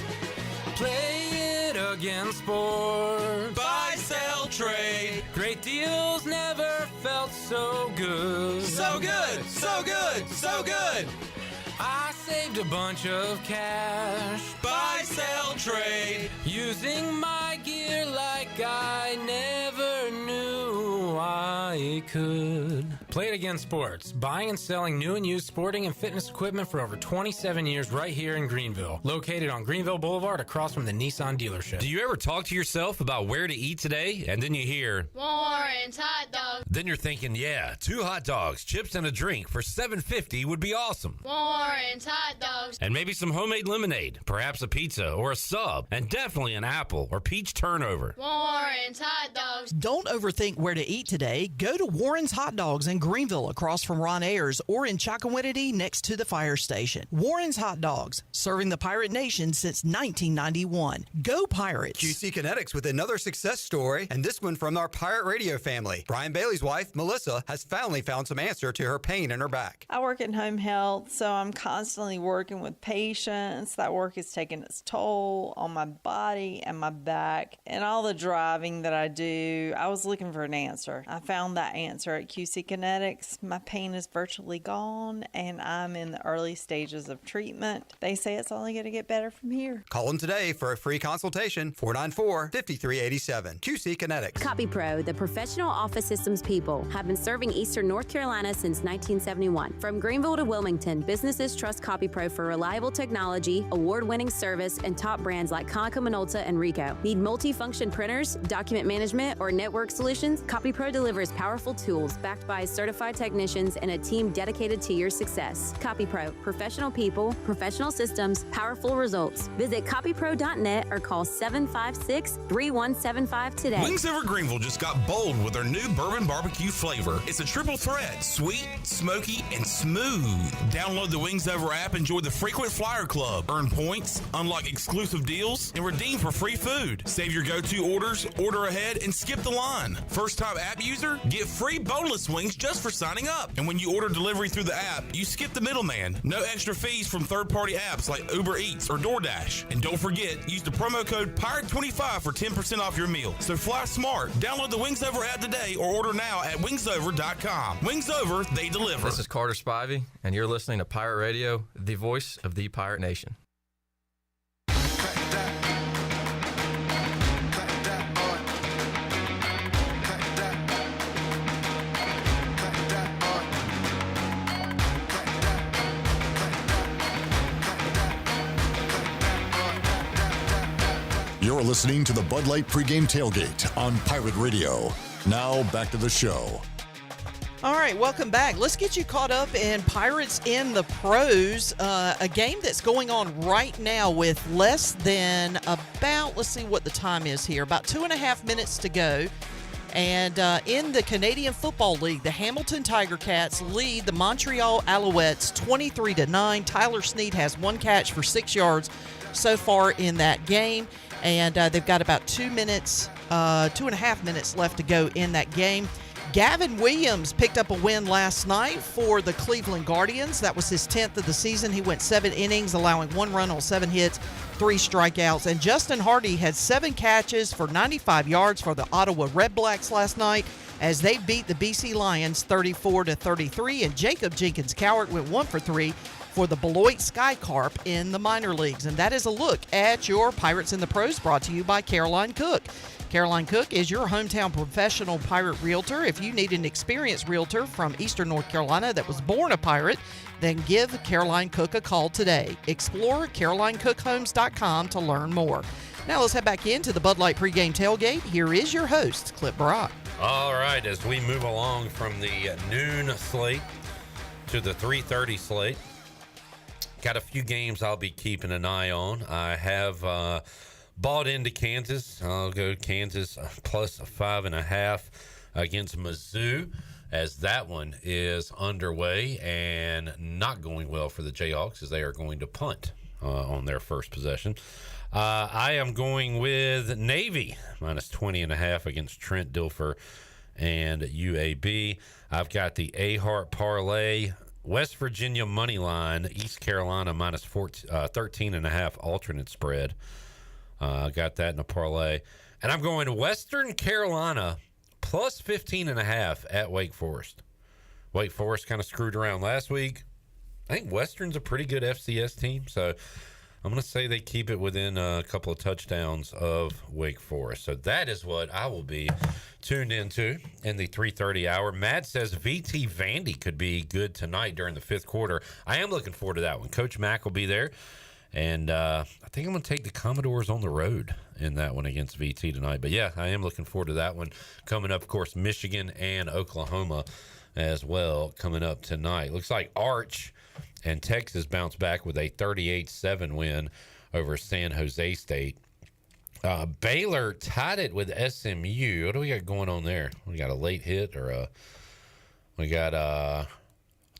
Play it again, sport. Buy, sell, trade. Great deals never felt so good. So good, so good, so good. I saved a bunch of cash. Buy, sell, trade. Using my gear like I never knew I could. Play It Again Sports. Buying and selling new and used sporting and fitness equipment for over 27 years right here in Greenville. Located on Greenville Boulevard across from the Nissan dealership. Do you ever talk to yourself about where to eat today? And then you hear, Warren's hot dogs. Then you're thinking, yeah, 2 hot dogs, chips, and a drink for $7.50 would be awesome. Warren's hot dogs. And maybe some homemade lemonade, perhaps a pizza or a sub, and definitely an apple or peach turnover. Warren's hot dogs. Don't overthink where to eat today. Go to Warren's Hot Dogs in Greenville across from Ron Ayers or in Chocowinity next to the fire station. Warren's Hot Dogs, serving the Pirate Nation since 1991. Go Pirates! QC Kinetics with another success story, and this one from our Pirate Radio family. Brian Bailey's wife, Melissa, has finally found some answer to her pain in her back. I work in home health, so I'm constantly working with patients. That work is taking its toll on my body and my back. And all the driving that I do, I was looking for an answer. I found that answer at QC Kinetics. My pain is virtually gone, and I'm in the early stages of treatment. They say it's only going to get better from here. Call them today for a free consultation, 494-5387. QC Kinetics. CopyPro, the professional office systems people, have been serving Eastern North Carolina since 1971. From Greenville to Wilmington, businesses trust CopyPro for reliable technology, award-winning service, and top brands like Konica Minolta and Ricoh. Need multi-function printers, document management, or or network solutions, CopyPro delivers powerful tools backed by certified technicians and a team dedicated to your success. CopyPro, professional people, professional systems, powerful results. Visit copypro.net or call 756-3175 today. Wings Over Greenville just got bold with their new bourbon barbecue flavor. It's a triple threat, sweet, smoky, and smooth. Download the Wings Over app, enjoy the frequent flyer club, earn points, unlock exclusive deals, and redeem for free food. Save your go-to orders, order ahead, and skip the line. First-time app user, get free boneless wings just for signing up. And when you order delivery through the app, you skip the middleman. No extra fees from third-party apps like Uber Eats or DoorDash. And don't forget, use the promo code PIRATE25 for 10% off your meal. So fly smart. Download the Wings Over app today or order now at wingsover.com. Wings Over, they deliver. This is Carter Spivey, and you're listening to Pirate Radio, the voice of the Pirate Nation. You're listening to the Bud Light Pregame Tailgate on Pirate Radio. Now back to the show. All right, welcome back. Let's get you caught up in Pirates in the Pros, a game that's going on right now with less than about, let's see what the time is here, about 2.5 minutes to go. And in the Canadian Football League, the Hamilton Tiger Cats lead the Montreal Alouettes 23-9. Tyler Snead has one catch for 6 yards so far in that game. And they've got about 2.5 minutes left to go in that game. Gavin Williams picked up a win last night for the Cleveland Guardians. That was his 10th of the season. He went 7 innings, allowing 1 run on 7 hits, 3 strikeouts. And Justin Hardy had 7 catches for 95 yards for the Ottawa Redblacks last night as they beat the BC Lions 34-33. And Jacob Jenkins Cowart went 1 for 3 for the Beloit Skycarp in the minor leagues. And that is a look at your Pirates in the Pros, brought to you by Caroline Cook. Caroline Cook is your hometown professional pirate realtor. If you need an experienced realtor from Eastern North Carolina that was born a pirate, then give Caroline Cook a call today. Explore CarolineCookHomes.com to learn more. Now let's head back into the Bud Light Pregame Tailgate. Here is your host, Clip Brock. All right, as we move along from the noon slate to the 3:30 slate, got a few games I'll be keeping an eye on. I have bought into Kansas. I'll go Kansas plus 5.5 against Mizzou, as that one is underway and not going well for the Jayhawks as they are going to punt on their first possession. I am going with Navy minus 20.5 against Trent Dilfer and UAB. I've got the A-Hart parlay. West Virginia money line, East Carolina minus 13.5 alternate spread. Got that in a parlay. And I'm going to Western Carolina plus 15.5 at Wake Forest. Wake Forest kind of screwed around last week. I think Western's a pretty good FCS team, so I'm going to say they keep it within a couple of touchdowns of Wake Forest. So that is what I will be tuned into in the 3:30 hour. Matt says VT Vandy could be good tonight during the 5th quarter. I am looking forward to that one. Coach Mack will be there. And I think I'm going to take the Commodores on the road in that one against VT tonight. But, yeah, I am looking forward to that one coming up. Of course, Michigan and Oklahoma as well coming up tonight. Looks like Arch and Texas bounced back with a 38-7 win over San Jose State. Baylor tied it with SMU. What do we got going on there? We got a late hit we got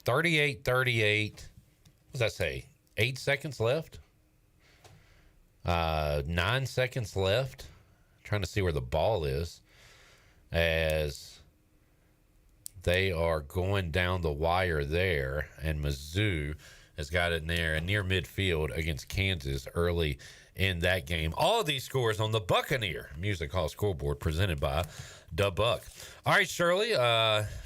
38-38. What does that say? 8 seconds left. 9 seconds left. Trying to see where the ball is as they are going down the wire there. And Mizzou has got it in there and near midfield against Kansas early in that game. All of these scores on the Buccaneer Music Hall scoreboard presented by Da Buck. All right, Shirley,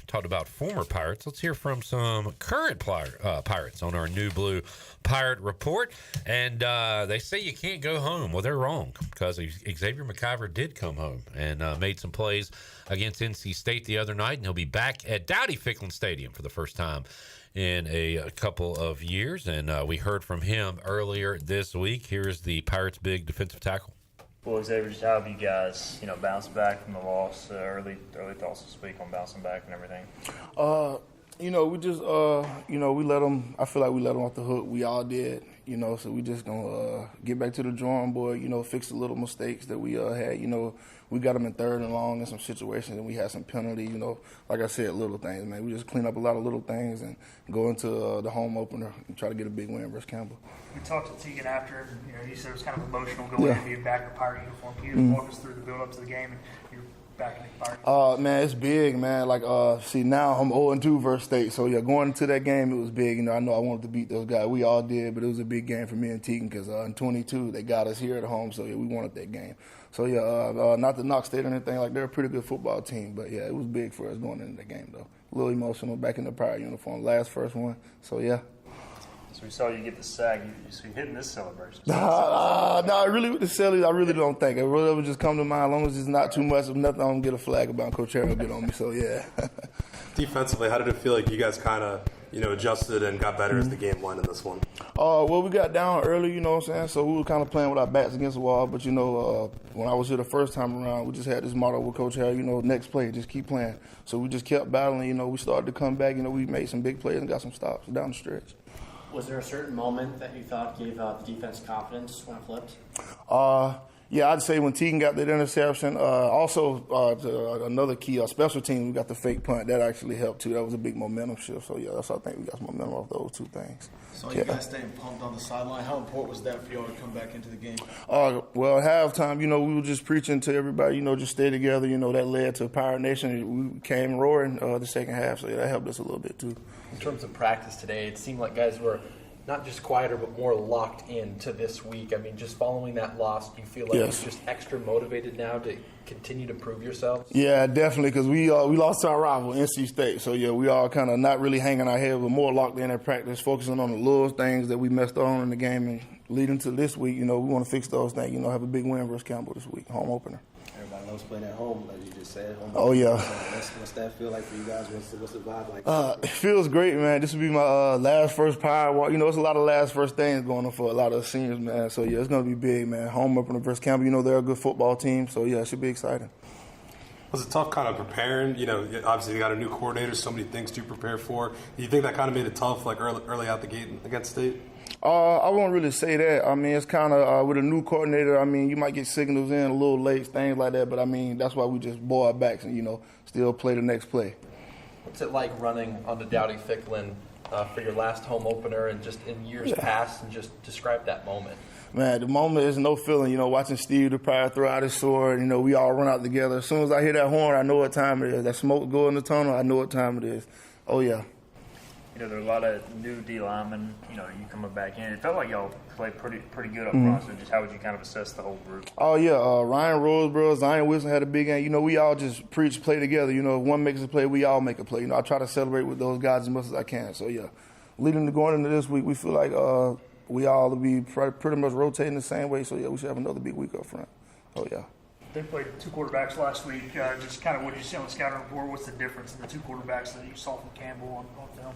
talked about former Pirates. Let's hear from some current Pirates on our New Blue Pirate Report. And they say you can't go home. Well, they're wrong, because Xavier McIver did come home and made some plays against NC State the other night. And he'll be back at Dowdy-Ficklin Stadium for the first time in a couple of years. And we heard from him earlier this week. Here's the Pirates' big defensive tackle. Well, Xavier, just how have you guys, bounced back from the loss? Early thoughts this week on bouncing back and everything. We just, we let them. I feel like we let them off the hook. We all did, So we just gonna get back to the drawing board. Fix the little mistakes that we had. We got them in 3rd and long in some situations, and we had some penalty. Like I said, little things, man. We just clean up a lot of little things and go into the home opener and try to get a big win versus Campbell. We talked to Tegan after, and you said it was kind of emotional going in, being back in the Pirate uniform. Can you walk us through the build-up to the game and you're back in the Pirate? Man, it's big, man. Now I'm 0-2 versus State, so going into that game, it was big. I know I wanted to beat those guys. We all did, but it was a big game for me and Tegan because in 22 they got us here at home, so we wanted that game. So not to knock State or anything, they're a pretty good football team, but it was big for us going into the game though. A little emotional, back in the Pirate uniform, first one. So So we saw you get the sack. You're hitting this celebration. No, really with the cellies, I really don't think. It really would just come to mind. As long as it's not too much of nothing, I don't get a flag about Coach Harrell get on me. So, Defensively, how did it feel like you guys kind of, adjusted and got better as the game went in this one? We got down early, so we were kind of playing with our backs against the wall. But, when I was here the first time around, we just had this motto with Coach Harrell, next play, just keep playing. So we just kept battling, we started to come back, we made some big plays and got some stops down the stretch. Was there a certain moment that you thought gave the defense confidence when it flipped? I'd say when Tegan got that interception. Another key, special team, we got the fake punt. That actually helped, too. That was a big momentum shift. So, I think we got some momentum off those two things. So you guys staying pumped on the sideline. How important was that for y'all to come back into the game? At halftime, we were just preaching to everybody, just stay together. That led to Pirate Nation. We came roaring the second half, so that helped us a little bit, too. In terms of practice today, it seemed like guys were not just quieter, but more locked into this week. I mean, just following that loss, do you feel like you're just extra motivated now to continue to prove yourselves? Yeah, definitely, because we lost to our rival, NC State. So, we all kind of not really hanging our head, but more locked in at practice, focusing on the little things that we messed on in the game. And leading to this week, we want to fix those things, have a big win versus Campbell this week, home opener. Everybody loves playing at home, like you just said. What's that feel like for you guys? What's the vibe like? It feels great, man. This will be my first Pirate walk. It's a lot of first things going on for a lot of seniors, man. So, it's going to be big, man. Home opener versus Campbell. They're a good football team. So, it should be exciting. Was it tough kind of preparing? Obviously you got a new coordinator, so many things to prepare for. Do you think that kind of made it tough, early out the gate against State? I won't really say that. I mean, it's kind of with a new coordinator. I mean, you might get signals in a little late, things like that. But I mean, that's why we just bore our backs and still play the next play. What's it like running onto Dowdy-Ficklin for your last home opener and just in years past, and just describe that moment? Man, the moment is no feeling. Watching Steve the Pirate throw out his sword. We all run out together. As soon as I hear that horn, I know what time it is. That smoke go in the tunnel, I know what time it is. Oh yeah. There are a lot of new D linemen, you coming back in. It felt like y'all played pretty good up front, so just how would you kind of assess the whole group? Oh, yeah. Ryan Roseborough, Zion Wilson had a big game. We all just preach, play together. If one makes a play, we all make a play. I try to celebrate with those guys as much as I can. So, leading to going into this week, we feel like we all will be pretty much rotating the same way. So, we should have another big week up front. Oh, yeah. They played two quarterbacks last week. Just kind of what did you see on the scouting report? What's the difference in the two quarterbacks that you saw from Campbell on film?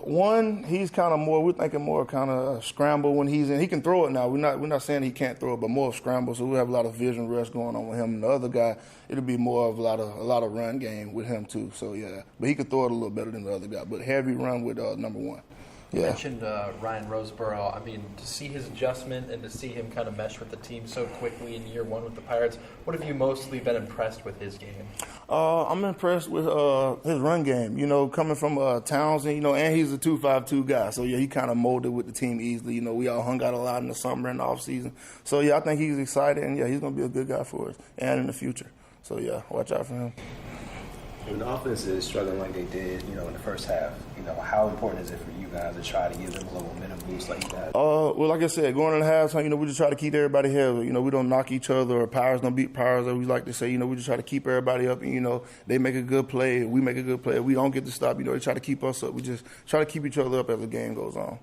One, he's kind of more. We're thinking more kind of scramble when he's in. He can throw it now. We're not saying he can't throw it, but more of scramble. So we have a lot of vision rush going on with him. And the other guy, it'll be more of a lot of run game with him too. So but he can throw it a little better than the other guy. But heavy run with number one. You mentioned Ryan Roseborough. I mean, to see his adjustment and to see him kind of mesh with the team so quickly in year one with the Pirates, what have you mostly been impressed with his game? I'm impressed with his run game. Coming from Townsend, and he's a 2.52 guy. So, he kind of molded with the team easily. We all hung out a lot in the summer and the offseason. So, I think he's excited, and, he's going to be a good guy for us and in the future. So, watch out for him. When the offense is struggling like they did, in the first half, how important is it for you guys to try to give them a little momentum boost like that? Well, like I said, going into halftime, we just try to keep everybody healthy. We don't knock each other, or Pirates don't beat Pirates, as we like to say. We just try to keep everybody up, and, they make a good play, we make a good play. We don't get to stop, they try to keep us up. We just try to keep each other up as the game goes on.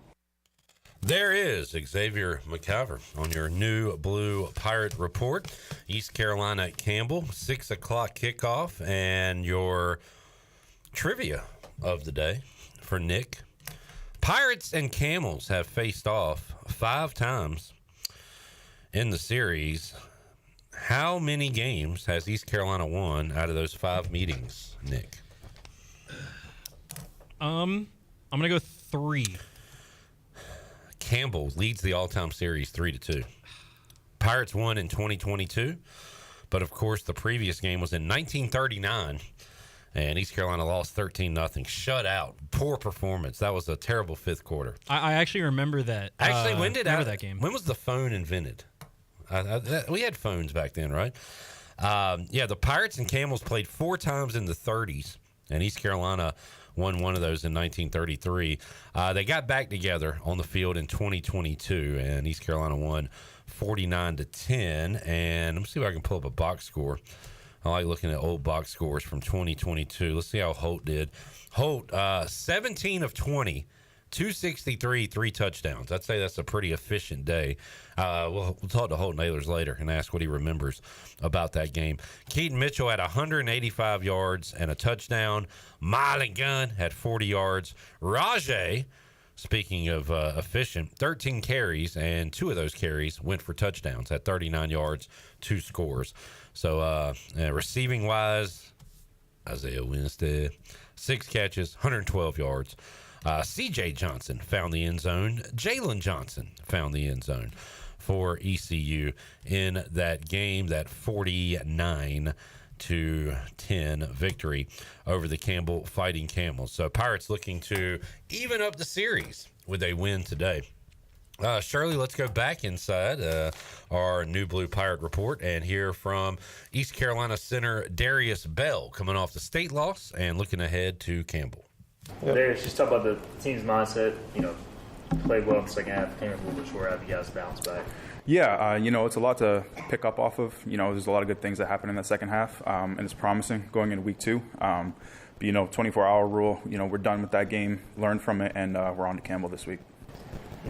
There is Xavier McIver on your new Blue Pirate Report. East Carolina at Campbell, 6 o'clock kickoff, and your trivia of the day for Nick. Pirates and Camels have faced off 5 times in the series. How many games has East Carolina won out of those 5 meetings, Nick? I'm going to go 3. Campbell leads the all-time series 3-2. Pirates won in 2022, but of course the previous game was in 1939, and East Carolina lost 13-0. Shutout, poor performance. That was a terrible 5th quarter. I actually remember that. Actually, when did that game? When was the phone invented? We had phones back then, right? The Pirates and Camels played 4 times in the 30s, and East Carolina won one of those in 1933. They got back together on the field in 2022, and East Carolina won 49-10. And let me see if I can pull up a box score. I like looking at old box scores from 2022. Let's see how Holt did. Holt, 17 of 20. 263, 3 touchdowns. I'd say that's a pretty efficient day. We'll talk to Holt Nailers later and ask what he remembers about that game. Keaton Mitchell had 185 yards and a touchdown. Miley Gunn had 40 yards. Rajay, speaking of efficient, 13 carries, and 2 of those carries went for touchdowns at 39 yards, 2 scores. So receiving-wise, Isaiah Winstead, 6 catches, 112 yards. C.J. Johnson found the end zone. Jalen Johnson found the end zone for ECU in that game, that 49-10 victory over the Campbell Fighting Camels. So Pirates looking to even up the series with a win today. Shirley, let's go back inside our New Blue Pirate report and hear from East Carolina center Darius Bell coming off the state loss and looking ahead to Campbell. Darius, just talk about the team's mindset. Played well in the second half, came up a little bit short. How you guys bounce back? Yeah, it's a lot to pick up off of. There's a lot of good things that happen in that second half, and it's promising going into week 2. But 24-hour rule, we're done with that game, learned from it, and we're on to Campbell this week.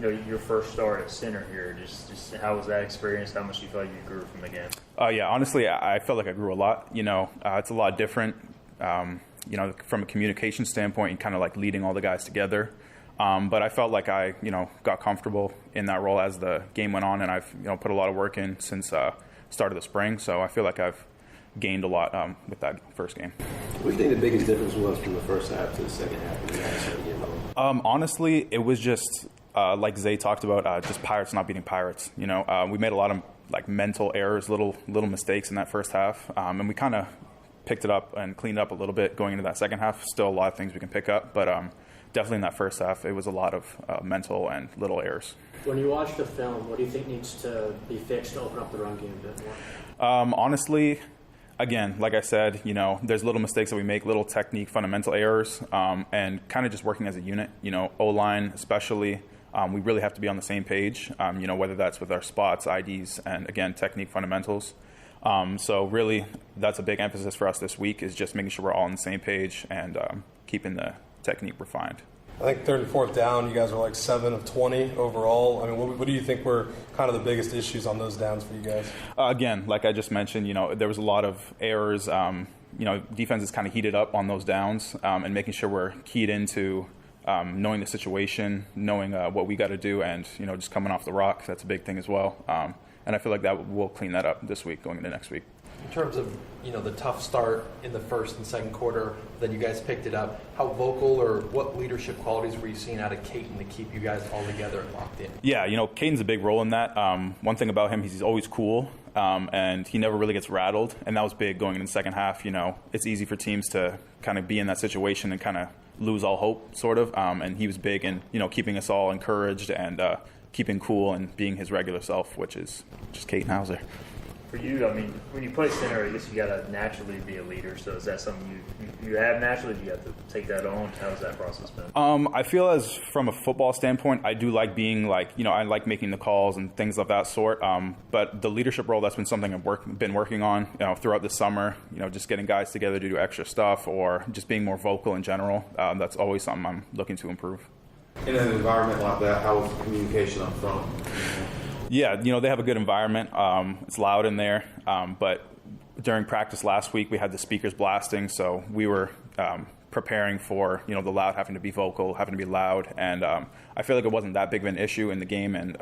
Your first start at center here, just how was that experience? How much do you feel like you grew from the game? Yeah, honestly, I felt like I grew a lot. It's a lot different. From a communication standpoint and kind of like leading all the guys together. But I felt like I, got comfortable in that role as the game went on, and I've, put a lot of work in since start of the spring. So I feel like I've gained a lot with that first game. What do you think the biggest difference was from the first half to the second half? Honestly, it was just like Zay talked about, just Pirates not beating Pirates. We made a lot of like mental errors, little mistakes in that first half, and we kind of picked it up and cleaned up a little bit going into that second half. Still a lot of things we can pick up, but definitely in that first half, it was a lot of mental and little errors. When you watch the film, what do you think needs to be fixed to open up the run game a bit more? Honestly, again, like I said, there's little mistakes that we make, little technique, fundamental errors, and kind of just working as a unit. O-line especially, we really have to be on the same page, whether that's with our spots, IDs, and again, technique fundamentals. So really, that's a big emphasis for us this week is just making sure we're all on the same page and keeping the technique refined. I think 3rd and 4th down, you guys are like 7 of 20 overall. I mean, what do you think were kind of the biggest issues on those downs for you guys? Again, like I just mentioned, there was a lot of errors. Defense is kind of heated up on those downs and making sure we're keyed into knowing the situation, knowing what we got to do, and just coming off the rock. That's a big thing as well. And I feel like that we'll clean that up this week going into next week. In terms of, the tough start in the first and second quarter, then you guys picked it up. How vocal or what leadership qualities were you seeing out of Caton to keep you guys all together and locked in? Yeah, Caton's a big role in that. One thing about him, he's always cool, and he never really gets rattled. And that was big going into the second half. It's easy for teams to kind of be in that situation and kind of lose all hope, sort of. And he was big in, keeping us all encouraged and keeping cool and being his regular self, which is just Caton Hauser. For you, I mean, when you play center, I guess you got to naturally be a leader. So is that something you have naturally? Do you have to take that on? How's that process been? I feel as from a football standpoint, I do like being I like making the calls and things of that sort. But the leadership role, that's been something I've been working on throughout the summer. Just getting guys together to do extra stuff or just being more vocal in general. That's always something I'm looking to improve. In an environment like that, how is the communication up front? Yeah, they have a good environment. It's loud in there, but during practice last week, we had the speakers blasting, so we were preparing for, the loud having to be vocal, having to be loud, and I feel like it wasn't that big of an issue in the game, and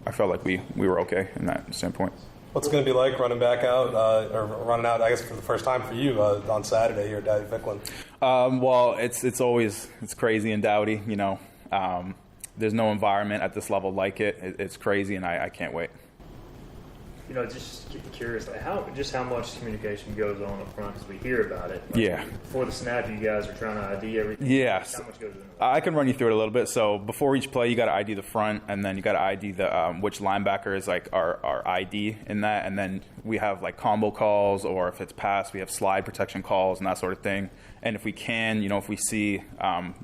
I felt like we were okay in that standpoint. What's it going to be like running back out, or running out, I guess, for the first time for you on Saturday here at Dowdy Ficklen? Well, it's crazy in Dowdy, you know. There's no environment at this level like it. It's crazy, and I can't wait. You know, just curious, like how much communication goes on up front, because we hear about it. Like, yeah. Before the snap, you guys are trying to ID everything. Yes. How much goes in? I can run you through it a little bit. So before each play, you got to ID the front, and then you got to ID the which linebacker is like our ID in that, and then we have like combo calls, or if it's pass, we have slide protection calls and that sort of thing. And if we can, you know, if we see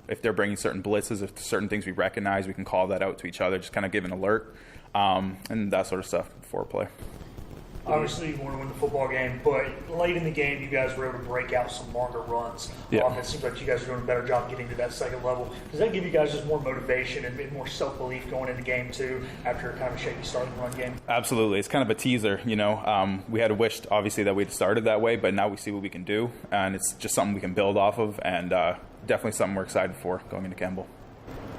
if they're bringing certain blitzes, if certain things we recognize, we can call that out to each other, just kind of give an alert and that sort of stuff before play. Obviously, you want to win the football game, but late in the game, you guys were able to break out some longer runs. Yeah. It seems like you guys are doing a better job getting to that second level. Does that give you guys just more motivation and more self-belief going into game two after kind of a shaky start in the run game? Absolutely. It's kind of a teaser, you know. We had wished, obviously, that we'd started that way, but now we see what we can do, and it's just something we can build off of, and definitely something we're excited for going into Campbell.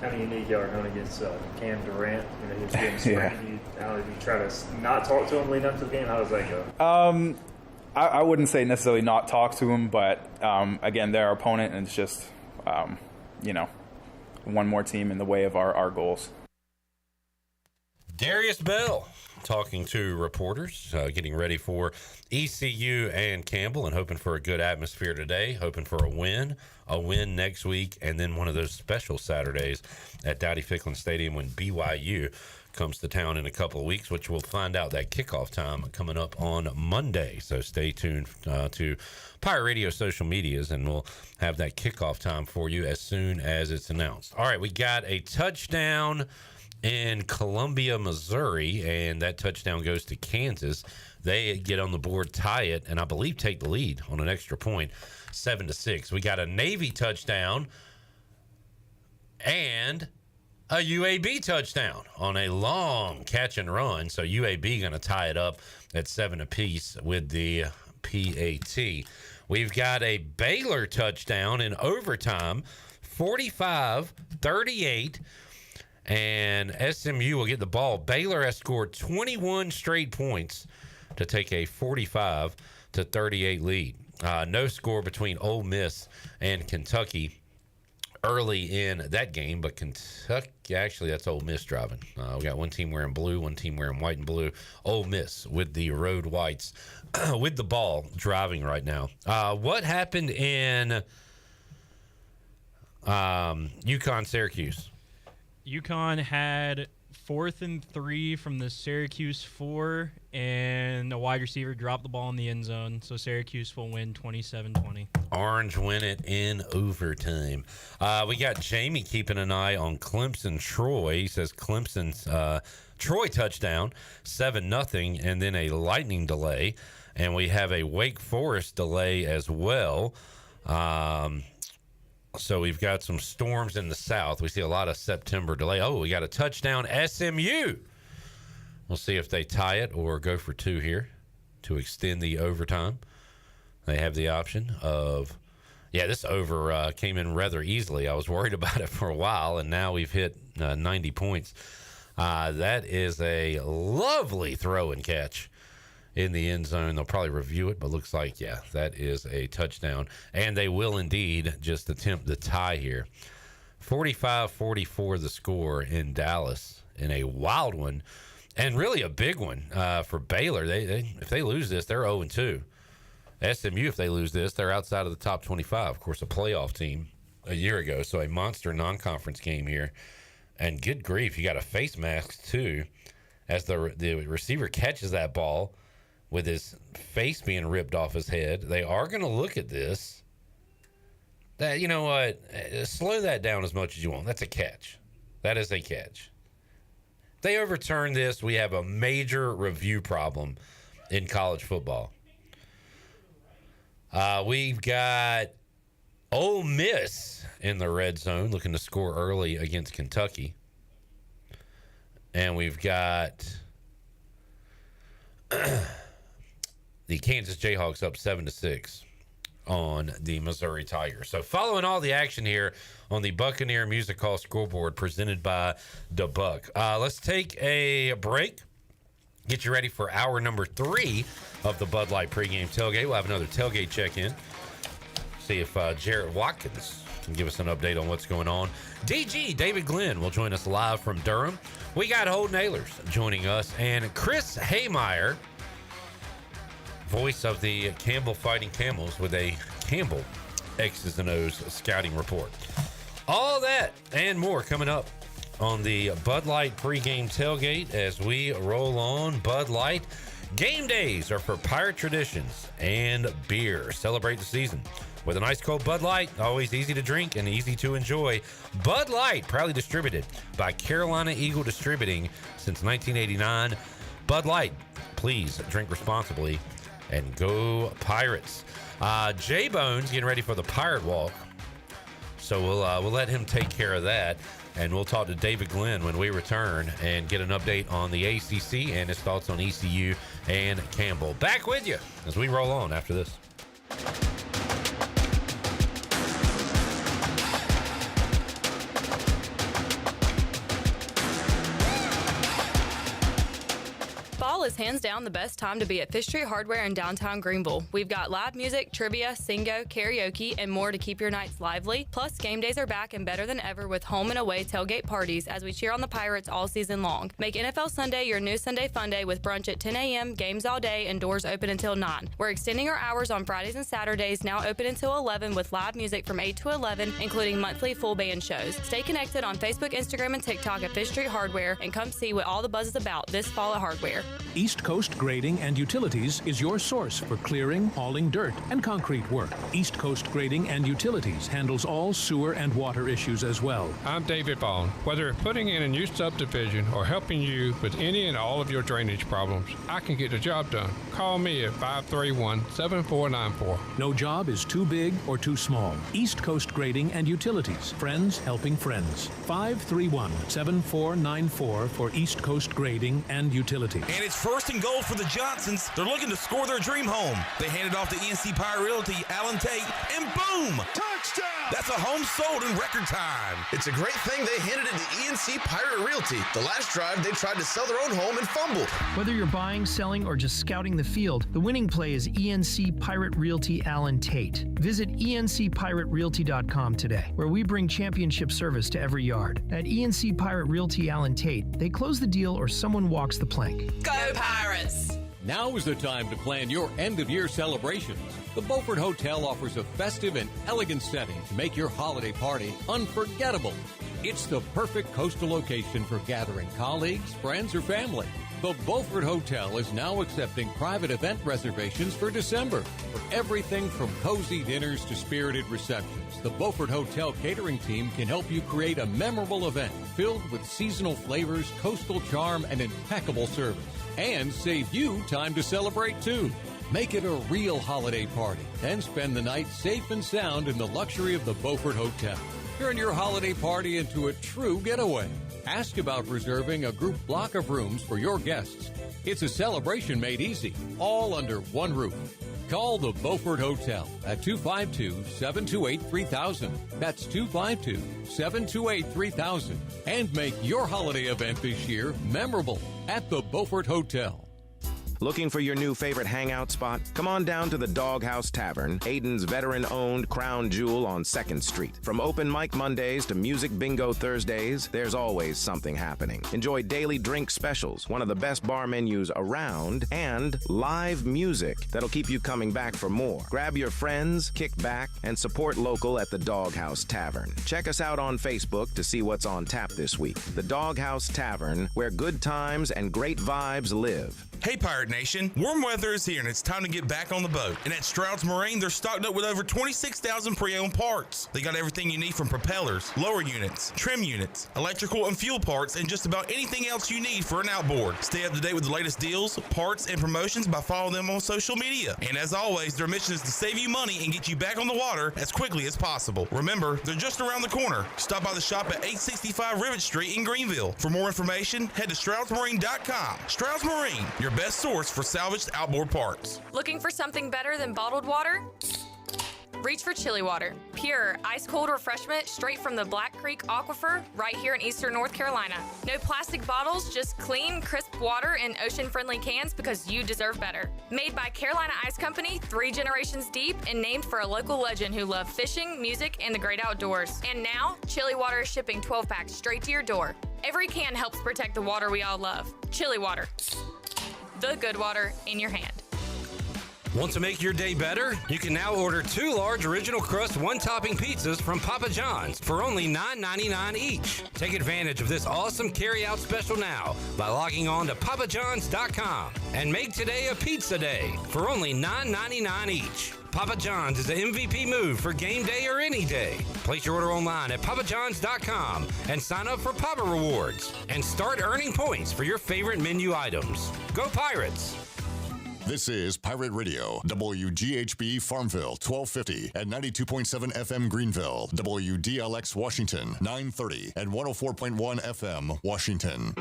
Kind of unique y'all are going against Cam Durant. You know, he was getting spanked. Yeah. How did you try to not talk to him leading up to the game? How does that go? I wouldn't say necessarily not talk to him, but again, they're our opponent, and it's just, you know, one more team in the way of our goals. Darius Bell talking to reporters, getting ready for ECU and Campbell, and hoping for a good atmosphere today, hoping for a win next week, and then one of those special Saturdays at Dowdy Ficklen Stadium when BYU comes to town in a couple of weeks, which we'll find out that kickoff time coming up on Monday. So stay tuned to Pirate Radio social medias, and we'll have that kickoff time for you as soon as it's announced. All right, we got a touchdown in Columbia, Missouri, and that touchdown goes to Kansas. They get on the board, tie it, and I believe take the lead on an extra point, 7-6. We got a Navy touchdown and a UAB touchdown on a long catch and run. So UAB going to tie it up at 7 apiece with the PAT. We've got a Baylor touchdown in overtime, 45-38. And SMU will get the ball. Baylor has scored 21 straight points to take a 45-38 lead. No score between Ole Miss and Kentucky early in that game, but Kentucky, actually, that's Ole Miss driving. We got one team wearing blue, one team wearing white and blue. Ole Miss with the road whites with the ball driving right now. What happened in UConn-Syracuse? UConn had 4th and 3 from the Syracuse 4, and a wide receiver dropped the ball in the end zone, so Syracuse will win 27-20. Orange win it in overtime. We got Jamie keeping an eye on Clemson-Troy. He says Clemson's Troy touchdown, 7-0, and then a lightning delay, and we have a Wake Forest delay as well. So we've got some storms in the south. We see a lot of September delay. Oh, we got a touchdown SMU. We'll see if they tie it or go for 2 here to extend the overtime. They have the option of, this over came in rather easily. I was worried about it for a while, and now we've hit 90 points. That is a lovely throw and catch in the end zone. They'll probably review it, but looks like, that is a touchdown. And they will indeed just attempt the tie here. 45-44 the score in Dallas in a wild one, and really a big one for Baylor. They if they lose this, they're 0-2. SMU, if they lose this, they're outside of the top 25. Of course, a playoff team a year ago, so a monster non-conference game here. And good grief, you got a face mask too, as the receiver catches that ball with his face being ripped off his head. They are going to look at this. That, you know what? Slow that down as much as you want. That's a catch. That is a catch. If they overturn this, we have a major review problem in college football. We've got Ole Miss in the red zone looking to score early against Kentucky. And we've got the Kansas Jayhawks up 7-6 on the Missouri Tigers. So following all the action here on the Buccaneer Music Hall scoreboard presented by the Buck. Let's take a break. Get you ready for hour number 3 of the Bud Light pregame tailgate. We'll have another tailgate check-in. See if Jarrett Watkins can give us an update on what's going on. DG, David Glenn, will join us live from Durham. We got Holden Ehlers joining us, and Chris Haymeyer, voice of the Campbell Fighting Camels, with a Campbell X's and O's scouting report. All that and more coming up on the Bud Light pregame tailgate as we roll on. Bud Light. Game days are for pirate traditions and beer. Celebrate the season with an ice cold Bud Light, always easy to drink and easy to enjoy. Bud Light, proudly distributed by Carolina Eagle Distributing since 1989. Bud Light, please drink responsibly and go Pirates. J-Bone's getting ready for the Pirate Walk, so we'll let him take care of that. And we'll talk to David Glenn when we return and get an update on the ACC and his thoughts on ECU and Campbell. Back with you as we roll on after this. Fall is hands down the best time to be at Fish Street Hardware in downtown Greenville. We've got live music, trivia, singo, karaoke, and more to keep your nights lively. Plus, game days are back and better than ever with home and away tailgate parties as we cheer on the Pirates all season long. Make NFL Sunday your new Sunday fun day with brunch at 10 a.m., games all day, and doors open until 9. We're extending our hours on Fridays and Saturdays, now open until 11 with live music from 8 to 11, including monthly full band shows. Stay connected on Facebook, Instagram, and TikTok at Fish Street Hardware and come see what all the buzz is about this fall at Hardware. East Coast Grading and Utilities is your source for clearing, hauling dirt, and concrete work. East Coast Grading and Utilities handles all sewer and water issues as well. I'm David Bond. Whether putting in a new subdivision or helping you with any and all of your drainage problems, I can get the job done. Call me at 531-7494. No job is too big or too small. East Coast Grading and Utilities. Friends helping friends. 531-7494 for East Coast Grading and Utilities. And it's first and goal for the Johnsons. They're looking to score their dream home. They hand it off to ENC Pirate Realty, Alan Tate, and boom! Touchdown! That's a home sold in record time. It's a great thing they handed it to ENC Pirate Realty. The last drive, they tried to sell their own home and fumbled. Whether you're buying, selling, or just scouting the field, the winning play is ENC Pirate Realty Alan Tate. Visit encpiraterealty.com today, where we bring championship service to every yard. At ENC Pirate Realty Alan Tate, they close the deal or someone walks the plank. Go Pirates! Now is the time to plan your end-of-year celebrations. The Beaufort Hotel offers a festive and elegant setting to make your holiday party unforgettable. It's the perfect coastal location for gathering colleagues, friends, or family. The Beaufort Hotel is now accepting private event reservations for December. For everything from cozy dinners to spirited receptions, the Beaufort Hotel catering team can help you create a memorable event filled with seasonal flavors, coastal charm, and impeccable service. And save you time to celebrate, too. Make it a real holiday party and spend the night safe and sound in the luxury of the Beaufort Hotel. Turn your holiday party into a true getaway. Ask about reserving a group block of rooms for your guests. It's a celebration made easy, all under one roof. Call the Beaufort Hotel at 252-728-3000. That's 252-728-3000. And make your holiday event this year memorable at the Beaufort Hotel. Looking for your new favorite hangout spot? Come on down to the Doghouse Tavern, Aiden's veteran-owned crown jewel on 2nd Street. From open mic Mondays to music bingo Thursdays, there's always something happening. Enjoy daily drink specials, one of the best bar menus around, and live music that'll keep you coming back for more. Grab your friends, kick back, and support local at the Doghouse Tavern. Check us out on Facebook to see what's on tap this week. The Doghouse Tavern, where good times and great vibes live. Hey Pirate Nation, warm weather is here and it's time to get back on the boat. And at Stroud's Marine, they're stocked up with over 26,000 pre-owned parts. They got everything you need from propellers, lower units, trim units, electrical and fuel parts, and just about anything else you need for an outboard. Stay up to date with the latest deals, parts, and promotions by following them on social media. And as always, their mission is to save you money and get you back on the water as quickly as possible. Remember, they're just around the corner. Stop by the shop at 865 Rivet Street in Greenville. For more information, head to StroudsMarine.com. Stroud's Marine, your best source for salvaged outboard parts. Looking for something better than bottled water? Reach for Chili Water. Pure, ice-cold refreshment straight from the Black Creek Aquifer right here in eastern North Carolina. No plastic bottles, just clean, crisp water in ocean-friendly cans because you deserve better. Made by Carolina Ice Company, 3 generations deep, and named for a local legend who loved fishing, music, and the great outdoors. And now, Chili Water is shipping 12-packs straight to your door. Every can helps protect the water we all love. Chili Water. The good water in your hand. Want to make your day better? You can now order 2 large original crust one-topping pizzas from Papa John's for only $9.99 each. Take advantage of this awesome carry-out special now by logging on to papajohns.com and make today a pizza day for only $9.99 each. Papa John's is the MVP move for game day or any day. Place your order online at papajohns.com and sign up for Papa Rewards and start earning points for your favorite menu items. Go Pirates! This is Pirate Radio, WGHB Farmville, 1250 and 92.7 FM Greenville, WDLX Washington, 930 and 104.1 FM Washington.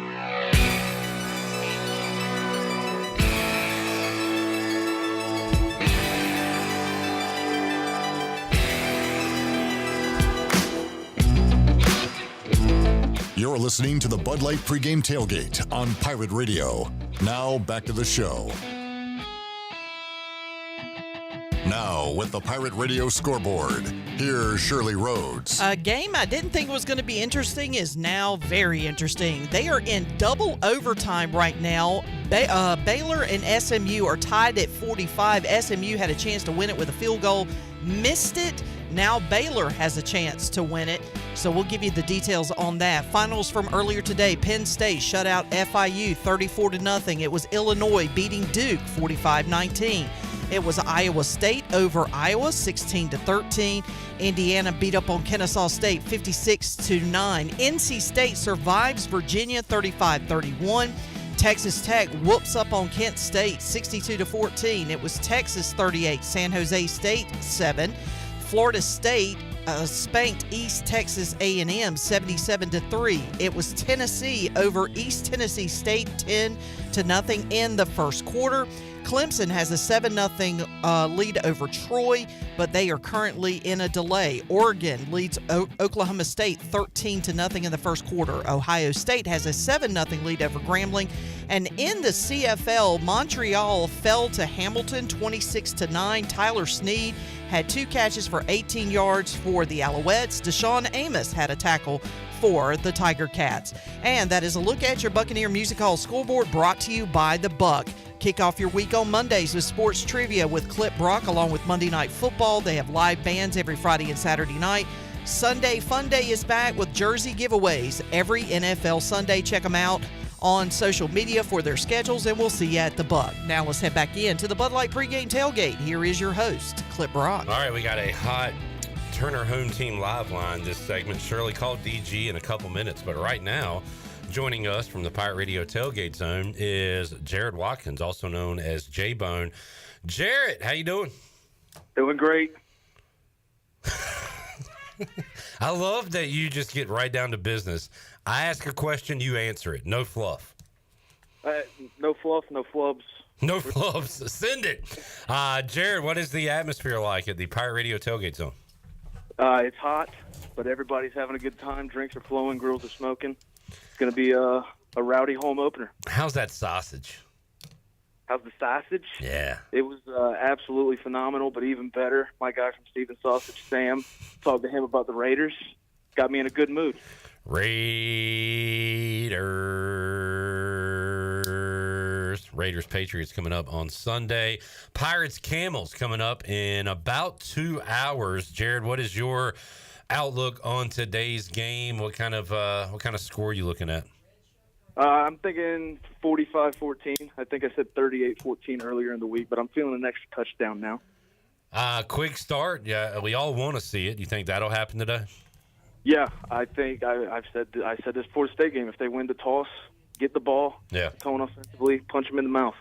You're listening to the Bud Light Pregame Tailgate on Pirate Radio. Now back to the show. Now, with the Pirate Radio scoreboard, here's Shirley Rhodes. A game I didn't think was going to be interesting is now very interesting. They are in double overtime right now. Baylor and SMU are tied at 45. SMU had a chance to win it with a field goal, missed it. Now Baylor has a chance to win it. So we'll give you the details on that. Finals from earlier today. Penn State shut out FIU 34-0. It was Illinois beating Duke 45-19. It was Iowa State over Iowa 16-13. Indiana beat up on Kennesaw State 56-9. NC State survives Virginia 35-31. Texas Tech whoops up on Kent State 62-14. It was Texas 38, San Jose State 7. Florida State spanked East Texas A&M 77-3. It was Tennessee over East Tennessee State 10-0 in the first quarter. Clemson has a 7-0 lead over Troy, but they are currently in a delay. Oregon leads Oklahoma State 13-0 in the first quarter. Ohio State has a 7-0 lead over Grambling. And in the CFL, Montreal fell to Hamilton 26-9. Tyler Snead had 2 catches for 18 yards for the Alouettes. Deshaun Amos had a tackle for the Tiger Cats. And that is a look at your Buccaneer Music Hall scoreboard, brought to you by The Buck. Kick off your week on Mondays with sports trivia with Clip Brock, along with Monday Night Football. They have live bands every Friday and Saturday night. Sunday Fun Day is back with jersey giveaways every NFL Sunday. Check them out on social media for their schedules, and we'll see you at The Buck. Now let's head back into the Bud Light Pregame Tailgate. Here is your host, Clip Brock. All right, we got a hot Turner Home Team live line this segment. Shirley called DG in a couple minutes, but right now, joining us from the Pirate Radio Tailgate Zone is Jared Watkins, also known as J-Bone. Jared, how you doing? Doing great. I love that you just get right down to business. I ask a question, you answer it. No fluff. No fluff, no flubs. No flubs. Send it. Jared, what is the atmosphere like at the Pirate Radio Tailgate Zone? It's hot, but everybody's having a good time. Drinks are flowing, grills are smoking. It's going to be a rowdy home opener. How's that sausage? How's the sausage? Yeah. It was absolutely phenomenal, but even better, my guy from Steven Sausage, Sam, talked to him about the Raiders. Got me in a good mood. Raiders Patriots coming up on Sunday. Pirates Camels coming up in about 2 hours. Jared, what is your outlook on today's game? What kind of score are you looking at? I'm thinking 45-14. I think I said 38-14 earlier in the week, but I'm feeling an extra touchdown now. Quick start. Yeah, we all want to see it. You think that'll happen today? Yeah, I think I said this Florida State game. If they win the toss, get the ball, tone offensively, punch them in the mouth.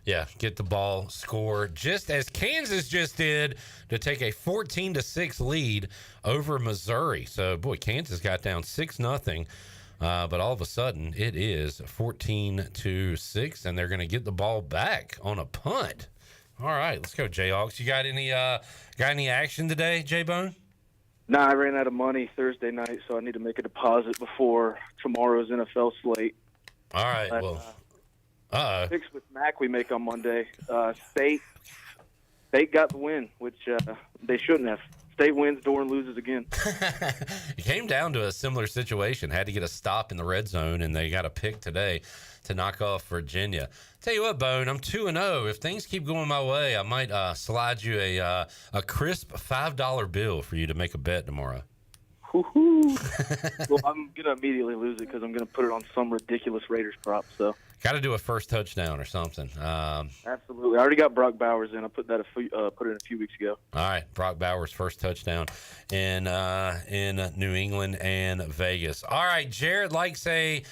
Yeah, get the ball, score, just as Kansas just did to take a 14-6 lead over Missouri. So, boy, Kansas got down 6-0, but all of a sudden it is 14-6, and they're going to get the ball back on a punt. All right, let's go, Jayhawks. You got any action today, J-Bone? Nah, I ran out of money Thursday night, so I need to make a deposit before tomorrow's NFL slate. All right, Picks with Mac we make on Monday. State got the win, which they shouldn't have. State wins, Doran loses again. It came down to a similar situation. Had to get a stop in the red zone, and they got a pick today to knock off Virginia. Tell you what, Bone, I'm 2-0. If things keep going my way, I might slide you a crisp $5 bill for you to make a bet tomorrow. Woo-hoo. Well, I'm going to immediately lose it because I'm going to put it on some ridiculous Raiders prop. So got to do a first touchdown or something. Absolutely. I already got Brock Bowers in. I put in a few weeks ago. All right, Brock Bowers' first touchdown in New England and Vegas. All right, Jared likes I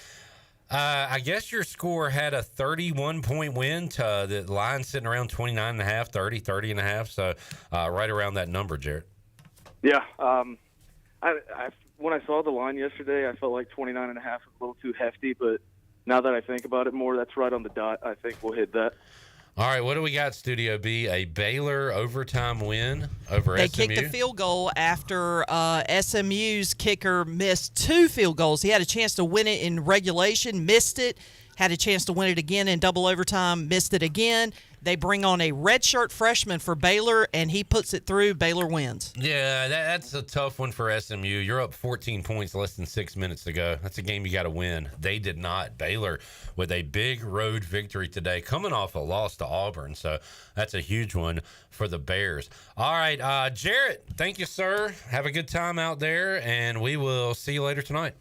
guess your score had a 31-point win to the line sitting around 29.5, 30.5. So right around that number, Jared. Yeah. When I saw the line yesterday, I felt like 29.5 was a little too hefty, but now that I think about it more, that's right on the dot. I think we'll hit that. All right, what do we got, Studio B? A Baylor overtime win over They SMU? kicked a field goal after SMU's kicker missed 2 field goals. He had a chance to win it in regulation, missed it, had a chance to win it again in double overtime, missed it again. They bring on a redshirt freshman for Baylor, and he puts it through. Baylor wins. Yeah, that's a tough one for SMU. You're up 14 points less than 6 minutes to go. That's a game you got to win. They did not. Baylor with a big road victory today, coming off a loss to Auburn. So that's a huge one for the Bears. All right, Jarrett, thank you, sir. Have a good time out there, and we will see you later tonight.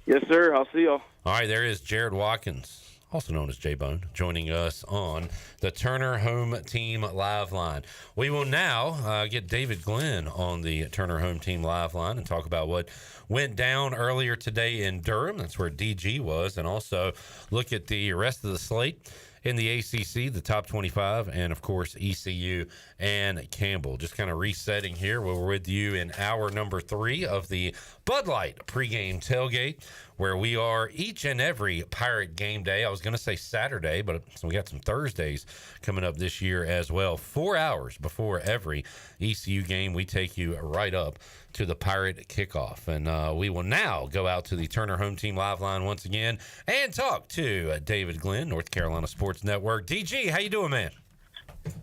Yes, sir. I'll see y'all. All right, there is Jared Watkins, also known as J-Bone, joining us on the Turner Home Team Live Line. We will now get David Glenn on the Turner Home Team Live Line and talk about what went down earlier today in Durham. That's where DG was, and also look at the rest of the slate in the ACC, the top 25, and, of course, ECU and Campbell. Just kind of resetting here. We're with you in hour number 3 of the Bud Light Pregame Tailgate, where we are each and every Pirate game day. I was going to say Saturday, but we got some Thursdays coming up this year as well. 4 hours before every ECU game, we take you right up to the Pirate kickoff. And we will now go out to the Turner Home Team Live Line once again and talk to David Glenn, North Carolina Sports Network. DG, how you doing, man?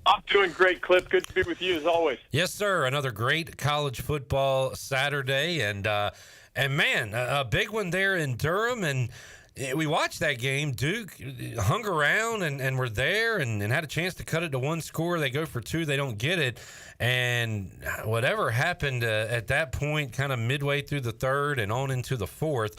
I'm doing great, Clip. Good to be with you as always. Yes, sir. Another great college football Saturday, and man, a big one there in Durham. And we watched that game. Duke hung around and were there and had a chance to cut it to 1 score. They go for 2. They don't get it. And whatever happened at that point, kind of midway through the 3rd and on into the 4th,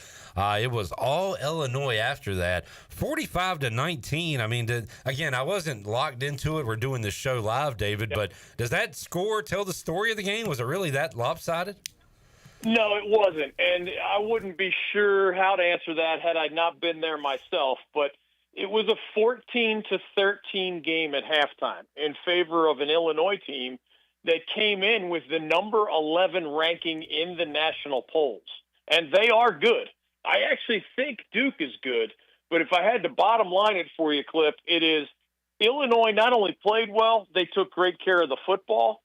it was all Illinois after that. 45-19. I mean, again, I wasn't locked into it. We're doing this show live, David, but does that score tell the story of the game? Was it really that lopsided? No, it wasn't. And I wouldn't be sure how to answer that had I not been there myself. But it was a 14-13 game at halftime in favor of an Illinois team that came in with the number 11 ranking in the national polls. And they are good. I actually think Duke is good. But if I had to bottom line it for you, Clip, it is Illinois not only played well, they took great care of the football.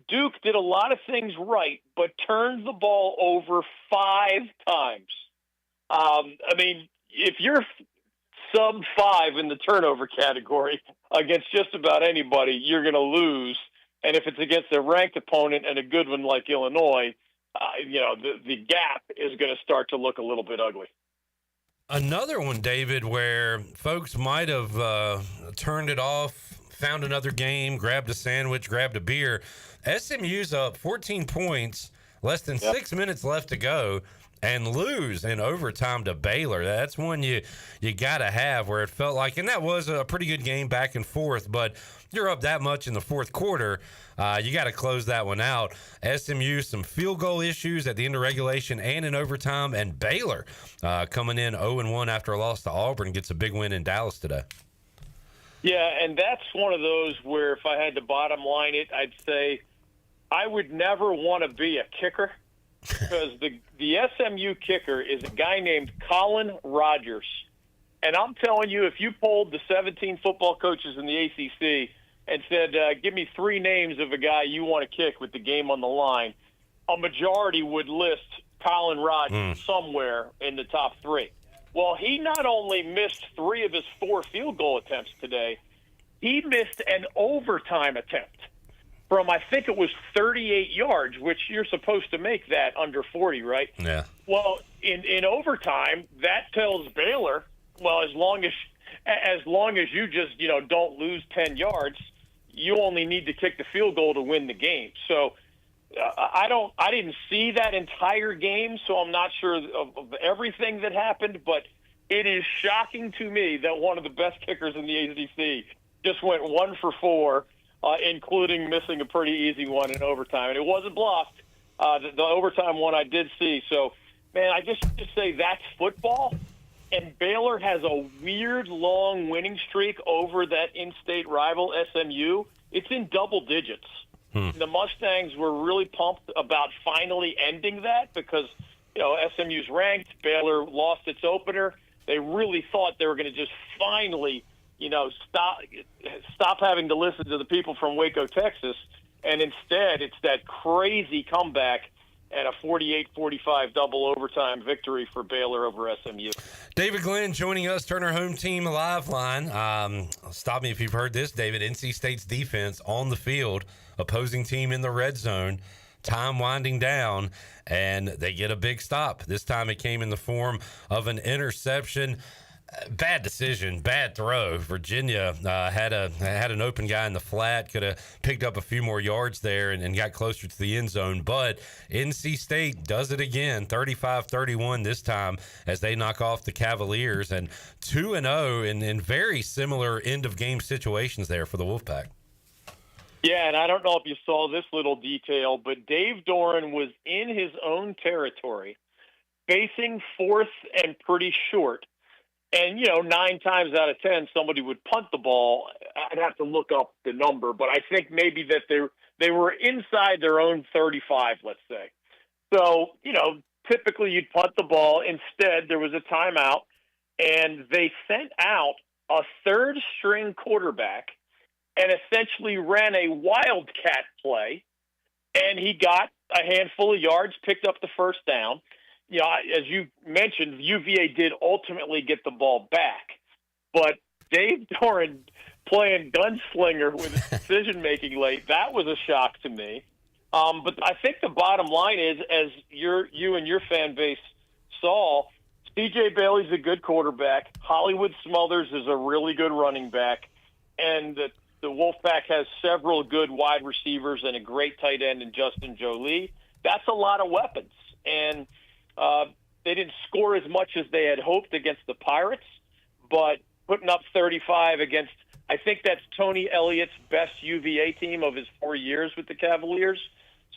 Duke did a lot of things right, but turned the ball over 5 times. I mean, if you're sub 5 in the turnover category against just about anybody, you're going to lose. And if it's against a ranked opponent and a good one like Illinois, the gap is going to start to look a little bit ugly. Another one, David, where folks might have turned it off, found another game, grabbed a sandwich, grabbed a beer. SMU's up 14 points, less than 6 minutes left to go, and lose in overtime to Baylor. That's one you got to have, where it felt like, and that was a pretty good game back and forth, but you're up that much in the 4th quarter, you got to close that one out. SMU, some field goal issues at the end of regulation and in overtime, and Baylor coming in 0-1 after a loss to Auburn, gets a big win in Dallas today. Yeah, and that's one of those where if I had to bottom line it, I'd say I would never want to be a kicker because the SMU kicker is a guy named Colin Rogers. And I'm telling you, if you polled the 17 football coaches in the ACC, and said, give me 3 names of a guy you want to kick with the game on the line, a majority would list Colin Rogers somewhere in the top 3. Well, he not only missed 3 of his 4 field goal attempts today, he missed an overtime attempt from, I think it was 38 yards, which you're supposed to make that under 40, right? Yeah. Well, in overtime, that tells Baylor, well, as long as you just, don't lose 10 yards, you only need to kick the field goal to win the game. So I didn't see that entire game, so I'm not sure of everything that happened, but it is shocking to me that one of the best kickers in the ACC just went 1 for 4, including missing a pretty easy one in overtime. And it wasn't blocked. The overtime one I did see. So, man, I just say that's football. And Baylor has a weird, long winning streak over that in-state rival, SMU. It's in double digits. The Mustangs were really pumped about finally ending that because, SMU's ranked. Baylor lost its opener. They really thought they were going to just finally, stop having to listen to the people from Waco, Texas. And instead, it's that crazy comeback and a 48-45 double overtime victory for Baylor over SMU. David Glenn joining us, Turner Home Team Live Line. Stop me if you've heard this, David. NC State's defense on the field, opposing team in the red zone, time winding down, and they get a big stop. This time it came in the form of an interception. Bad decision, bad throw. Virginia had an open guy in the flat, could have picked up a few more yards there and got closer to the end zone. But NC State does it again, 35-31 this time as they knock off the Cavaliers, and 2-0 in very similar end-of-game situations there for the Wolfpack. Yeah, and I don't know if you saw this little detail, but Dave Doran was in his own territory, facing 4th and pretty short. And, 9 times out of 10, somebody would punt the ball. I'd have to look up the number, but I think maybe that they were inside their own 35, let's say. So, typically you'd punt the ball. Instead, there was a timeout, and they sent out a 3rd-string quarterback and essentially ran a wildcat play, and he got a handful of yards, picked up the first down. As you mentioned, UVA did ultimately get the ball back. But Dave Doran playing gunslinger with his decision-making late, that was a shock to me. But I think the bottom line is, as you and your fan base saw, C.J. Bailey's a good quarterback. Hollywood Smothers is a really good running back. And the Wolfpack has several good wide receivers and a great tight end in Justin Jolie. That's a lot of weapons. And they didn't score as much as they had hoped against the Pirates, but putting up 35 against, I think that's Tony Elliott's best UVA team of his 4 years with the Cavaliers.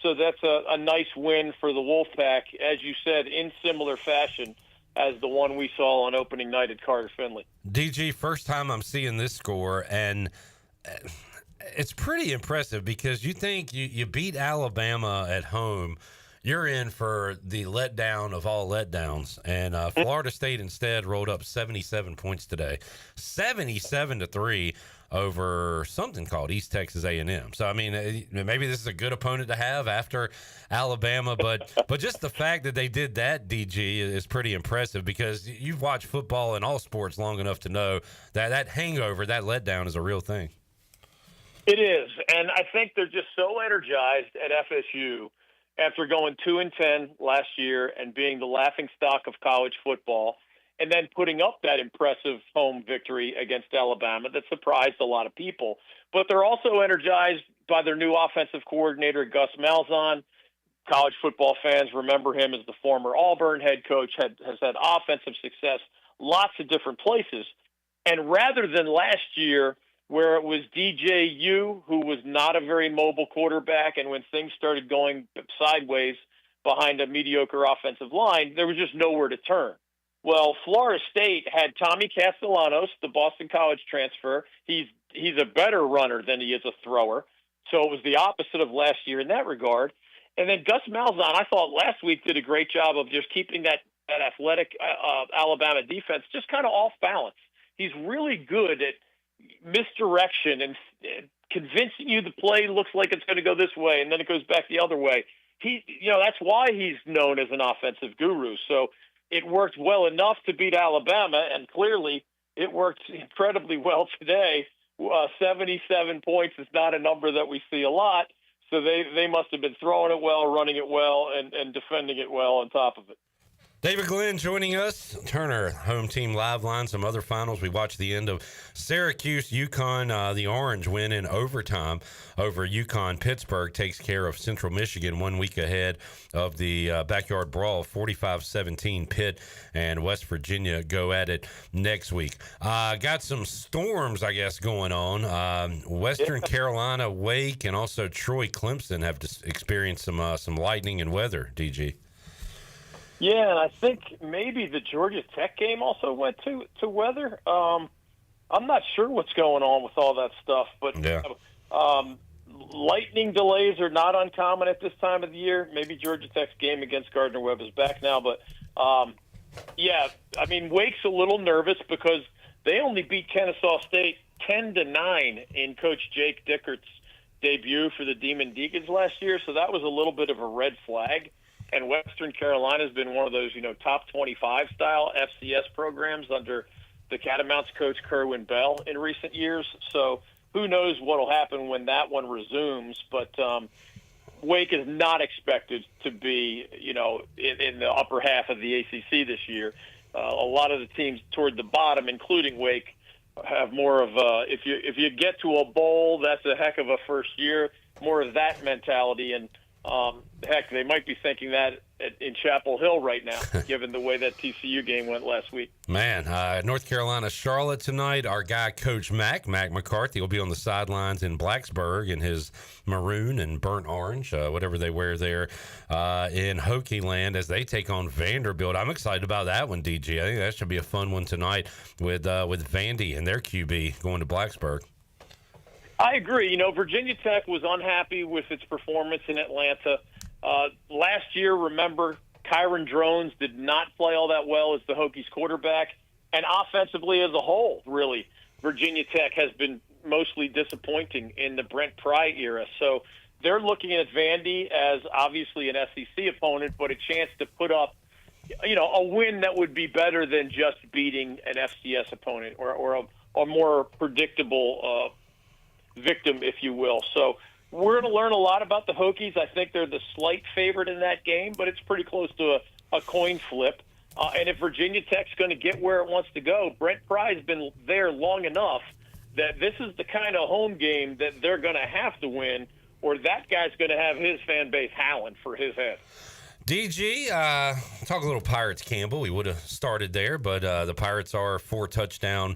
So that's a nice win for the Wolfpack, as you said, in similar fashion as the one we saw on opening night at Carter Finley. DG, first time I'm seeing this score, and it's pretty impressive because you think you beat Alabama at home, you're in for the letdown of all letdowns. And Florida State instead rolled up 77 points today, 77-3 over something called East Texas A&M. So, I mean, maybe this is a good opponent to have after Alabama, but just the fact that they did that, DG, is pretty impressive because you've watched football in all sports long enough to know that hangover, that letdown is a real thing. It is, and I think they're just so energized at FSU after going 2-10 last year and being the laughingstock of college football, and then putting up that impressive home victory against Alabama that surprised a lot of people. But they're also energized by their new offensive coordinator, Gus Malzahn. College football fans remember him as the former Auburn head coach, has had offensive success lots of different places. And rather than last year, where it was DJU, who was not a very mobile quarterback, and when things started going sideways behind a mediocre offensive line, there was just nowhere to turn. Well, Florida State had Tommy Castellanos, the Boston College transfer. He's a better runner than he is a thrower. So it was the opposite of last year in that regard. And then Gus Malzahn, I thought last week, did a great job of just keeping that athletic Alabama defense just kind of off balance. He's really good at misdirection and convincing you the play looks like it's going to go this way, and then it goes back the other way. That's why he's known as an offensive guru. So it worked well enough to beat Alabama, and clearly it worked incredibly well today. 77 points is not a number that we see a lot, so they must have been throwing it well, running it well, and defending it well on top of it. David Glenn joining us. Turner, home team live line, some other finals. We watched the end of Syracuse, UConn. The Orange win in overtime over UConn. Pittsburgh takes care of Central Michigan 1 week ahead of the backyard brawl. 45-17. Pitt and West Virginia go at it next week. Got some storms, I guess, going on. Western Carolina, Wake, and also Troy Clemson have experienced some lightning and weather, DG. Yeah, and I think maybe the Georgia Tech game also went to weather. I'm not sure what's going on with all that stuff, but lightning delays are not uncommon at this time of the year. Maybe Georgia Tech's game against Gardner-Webb is back now, but Wake's a little nervous because they only beat Kennesaw State 10-9 in Coach Jake Dickert's debut for the Demon Deacons last year, so that was a little bit of a red flag. And Western Carolina has been one of those, top 25 style FCS programs under the Catamounts coach Kerwin Bell in recent years. So who knows what will happen when that one resumes. But Wake is not expected to be, in the upper half of the ACC this year. A lot of the teams toward the bottom, including Wake, have more of if you get to a bowl, that's a heck of a first year, more of that mentality. And heck, they might be thinking that in Chapel Hill right now, given the way that TCU game went last week. Man, North Carolina, Charlotte tonight. Our guy, Coach Mac McCarthy, will be on the sidelines in Blacksburg in his maroon and burnt orange, whatever they wear there, in Hokie Land as they take on Vanderbilt. I'm excited about that one, DG. I think that should be a fun one tonight with Vandy and their QB going to Blacksburg. I agree. Virginia Tech was unhappy with its performance in Atlanta. Last year, remember, Kyron Drones did not play all that well as the Hokies quarterback. And offensively as a whole, really, Virginia Tech has been mostly disappointing in the Brent Pry era. So they're looking at Vandy as obviously an SEC opponent, but a chance to put up, a win that would be better than just beating an FCS opponent or a more predictable victim, if you will. So we're going to learn a lot about the Hokies. I think they're the slight favorite in that game, but it's pretty close to a coin flip. And if Virginia Tech's going to get where it wants to go, Brent Pry's been there long enough that this is the kind of home game that they're going to have to win, or that guy's going to have his fan base howling for his head. DG, talk a little Pirates, Campbell. We would have started there, but the Pirates are 4-touchdown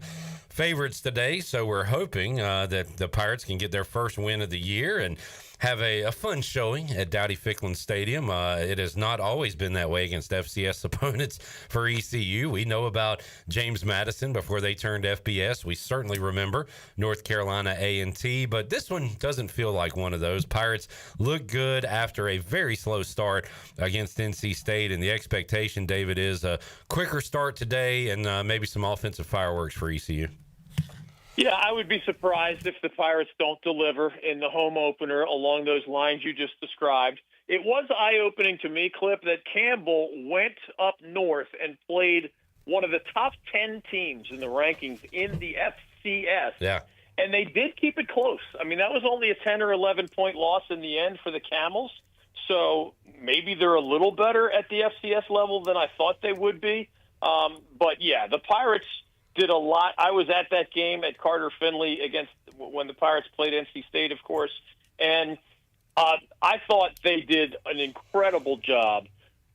favorites today, so we're hoping that the Pirates can get their first win of the year and have a fun showing at Dowdy-Ficklin Stadium. It has not always been that way against FCS opponents for ECU. We know about James Madison before they turned FBS. We certainly remember North Carolina A&T, but this one doesn't feel like one of those. Pirates look good after a very slow start against NC State, and the expectation, David, is a quicker start today and maybe some offensive fireworks for ECU. Yeah, I would be surprised if the Pirates don't deliver in the home opener along those lines you just described. It was eye-opening to me, Clip, that Campbell went up north and played one of the top 10 teams in the rankings in the FCS. Yeah. And they did keep it close. I mean, that was only a 10 or 11-point loss in the end for the Camels. So maybe they're a little better at the FCS level than I thought they would be. But, yeah, the Pirates did a lot. I was at that game at Carter Finley when the Pirates played NC State, of course, and I thought they did an incredible job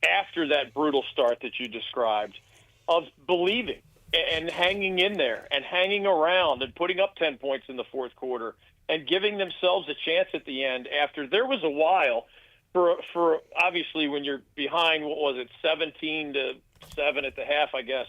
after that brutal start that you described of believing and hanging in there and hanging around and putting up 10 points in the fourth quarter and giving themselves a chance at the end after there was a while for obviously when you're behind, 17-7 at the half, I guess.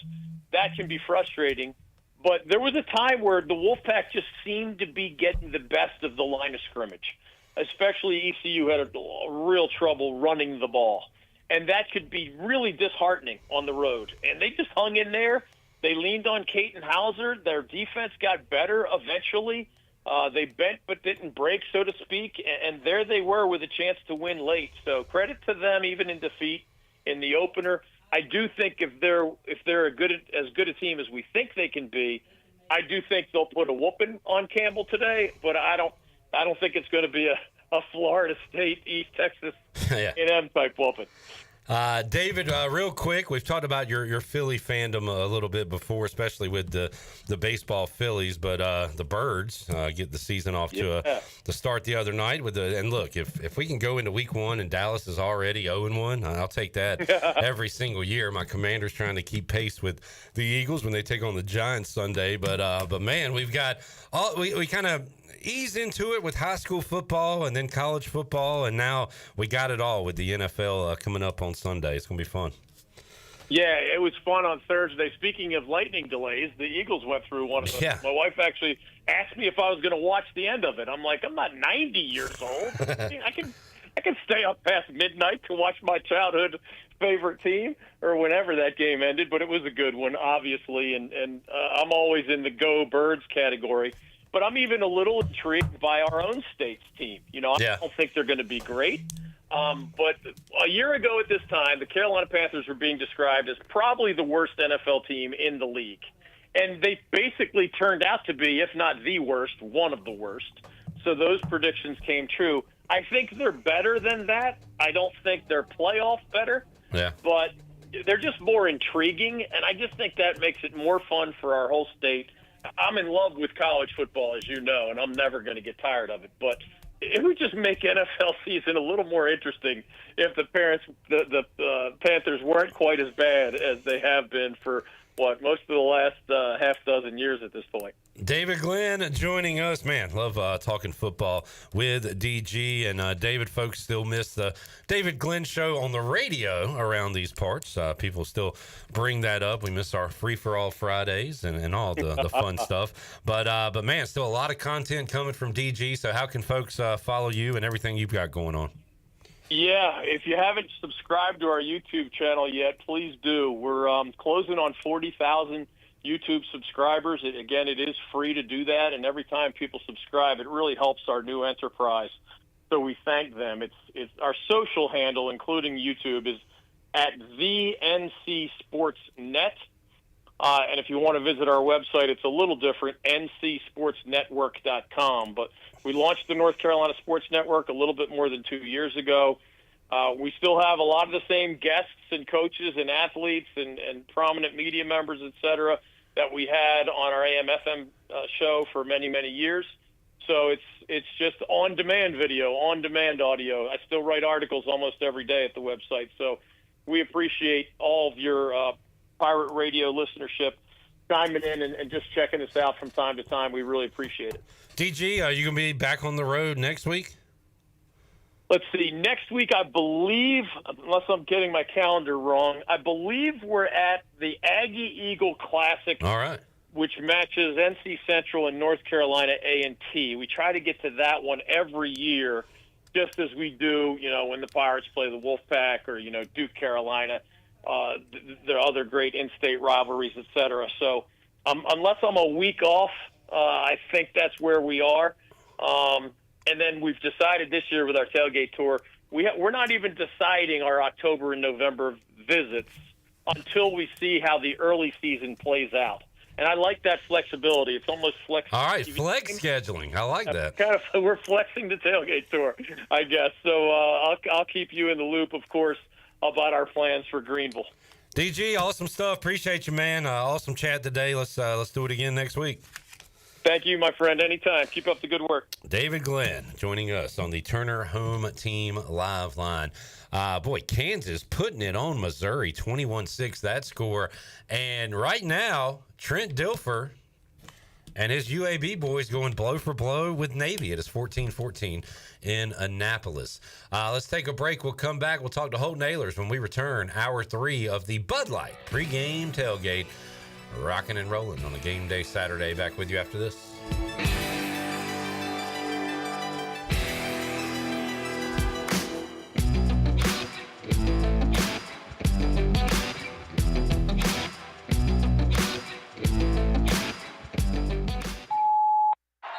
That can be frustrating, but there was a time where the Wolfpack just seemed to be getting the best of the line of scrimmage, especially ECU had a real trouble running the ball, and that could be really disheartening on the road. And they just hung in there. They leaned on Caton Hauser. Their defense got better eventually. They bent but didn't break, so to speak, and there they were with a chance to win late. So credit to them, even in defeat in the opener. I do think if they're as good a team as we think they can be, I do think they'll put a whooping on Campbell today. But I don't think it's going to be a Florida State, East Texas A&M type whooping. David, real quick, we've talked about your Philly fandom a little bit before, especially with the baseball Phillies, but the Birds get the season off to the start the other night and look, if we can go into week 1 and Dallas is already 0-1, I'll take that every single year. My Commanders trying to keep pace with the Eagles when they take on the Giants Sunday, but man, we've got we kind of ease into it with high school football and then college football, and now we got it all with the NFL coming up on Sunday. It's going to be fun. Yeah, it was fun on Thursday. Speaking of lightning delays, the Eagles went through one of them. Yeah. My wife actually asked me if I was going to watch the end of it. I'm like, I'm not 90 years old. I can stay up past midnight to watch my childhood favorite team or whenever that game ended, but it was a good one, obviously, and I'm always in the Go Birds category. But I'm even a little intrigued by our own state's team. I don't think they're going to be great. But a year ago at this time, the Carolina Panthers were being described as probably the worst NFL team in the league. And they basically turned out to be, if not the worst, one of the worst. So those predictions came true. I think they're better than that. I don't think they're playoff better. Yeah. But they're just more intriguing, and I just think that makes it more fun for our whole state. I'm in love with college football, as you know, and I'm never going to get tired of it. But it would just make NFL season a little more interesting if the Panthers weren't quite as bad as they have been for most of the last half dozen years at this point. David Glenn joining us. Man, love talking football with DG. And David, folks still miss the David Glenn show on the radio around these parts. People still bring that up. We miss our free-for-all Fridays and all the fun stuff. But man, still a lot of content coming from DG. So how can folks follow you and everything you've got going on? Yeah, if you haven't subscribed to our YouTube channel yet, please do. We're closing on 40,000 YouTube subscribers. It is free to do that, and every time people subscribe, it really helps our new enterprise. So we thank them. It's our social handle, including YouTube, is at the NC Sports Net. And if you want to visit our website, it's a little different, ncsportsnetwork.com. But we launched the North Carolina Sports Network a little bit more than 2 years ago. We still have a lot of the same guests and coaches and athletes and prominent media members, et cetera, that we had on our AM/FM show for many, many years. So it's just on-demand video, on-demand audio. I still write articles almost every day at the website. So we appreciate all of your Pirate Radio listenership chiming in and just checking us out from time to time. We really appreciate it. DG, are you going to be back on the road next week? Let's see. Next week, I believe, unless I'm getting my calendar wrong, I believe we're at the Aggie Eagle Classic, all right, which matches NC Central and North Carolina A&T. We try to get to that one every year, just as we do, when the Pirates play the Wolfpack or, Duke Carolina. There are other great in-state rivalries, et cetera. So unless I'm a week off, I think that's where we are. And then we've decided this year with our tailgate tour, we're not even deciding our October and November visits until we see how the early season plays out. And I like that flexibility. It's almost flexible. All right, flex scheduling. I like that. We're flexing the tailgate tour, I guess. So I'll keep you in the loop, of course, about our plans for Greenville. DG, awesome stuff. Appreciate you, man. Awesome chat today. Let's do it again next week. Thank you, my friend. Anytime. Keep up the good work. David Glenn joining us on the Turner Home Team Live Line. Kansas putting it on Missouri, 21-6, that score. And right now, Trent Dilfer and his UAB boys going blow for blow with Navy. It is 14-14 in Annapolis. Let's take a break. We'll come back. We'll talk to Holt Nailers when we return. Hour 3 of the Bud Light Pre-Game Tailgate. Rocking and rolling on a game day Saturday. Back with you after this.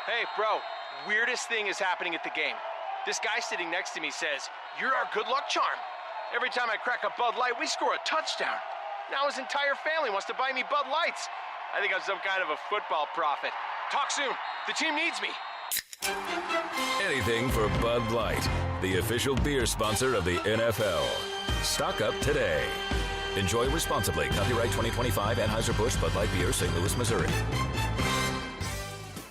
Hey, bro, weirdest thing is happening at the game. This guy sitting next to me says, "You're our good luck charm. Every time I crack a Bud Light, we score a touchdown." Now his entire family wants to buy me Bud Lights. I think I'm some kind of a football prophet. Talk soon. The team needs me. Anything for Bud Light, the official beer sponsor of the NFL. Stock up today. Enjoy responsibly. Copyright 2025 Anheuser-Busch Bud Light Beer, St. Louis, Missouri.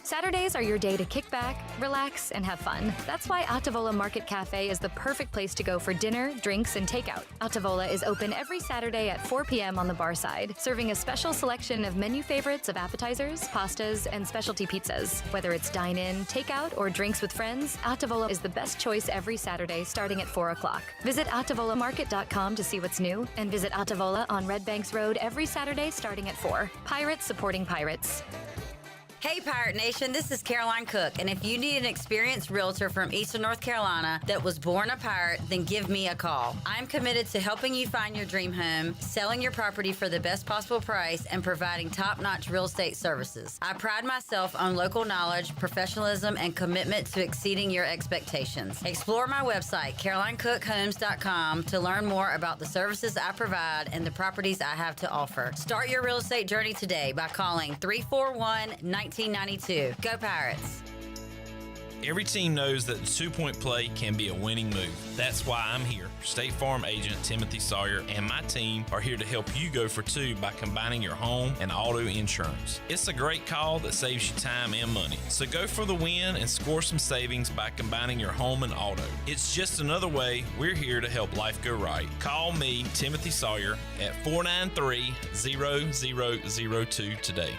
Saturdays are your day to kick back, relax, and have fun. That's why Altavola Market Cafe is the perfect place to go for dinner, drinks, and takeout. Altavola is open every Saturday at 4 p.m. on the bar side, serving a special selection of menu favorites of appetizers, pastas, and specialty pizzas. Whether it's dine-in, takeout, or drinks with friends, Altavola is the best choice every Saturday starting at 4 o'clock. Visit AltavolaMarket.com to see what's new, and visit Altavola on Red Banks Road every Saturday starting at 4. Pirates supporting Pirates. Hey Pirate Nation, this is Caroline Cook, and if you need an experienced realtor from Eastern North Carolina that was born a pirate, then give me a call. I'm committed to helping you find your dream home, selling your property for the best possible price, and providing top-notch real estate services. I pride myself on local knowledge, professionalism, and commitment to exceeding your expectations. Explore my website, CarolineCookHomes.com, to learn more about the services I provide and the properties I have to offer. Start your real estate journey today by calling 341-1992. Go Pirates. Every team knows that the two-point play can be a winning move. That's why I'm here. State Farm agent Timothy Sawyer and my team are here to help you go for two by combining your home and auto insurance. It's a great call that saves you time and money. So go for the win and score some savings by combining your home and auto. It's just another way we're here to help life go right. Call me, Timothy Sawyer, at 493-0002 today.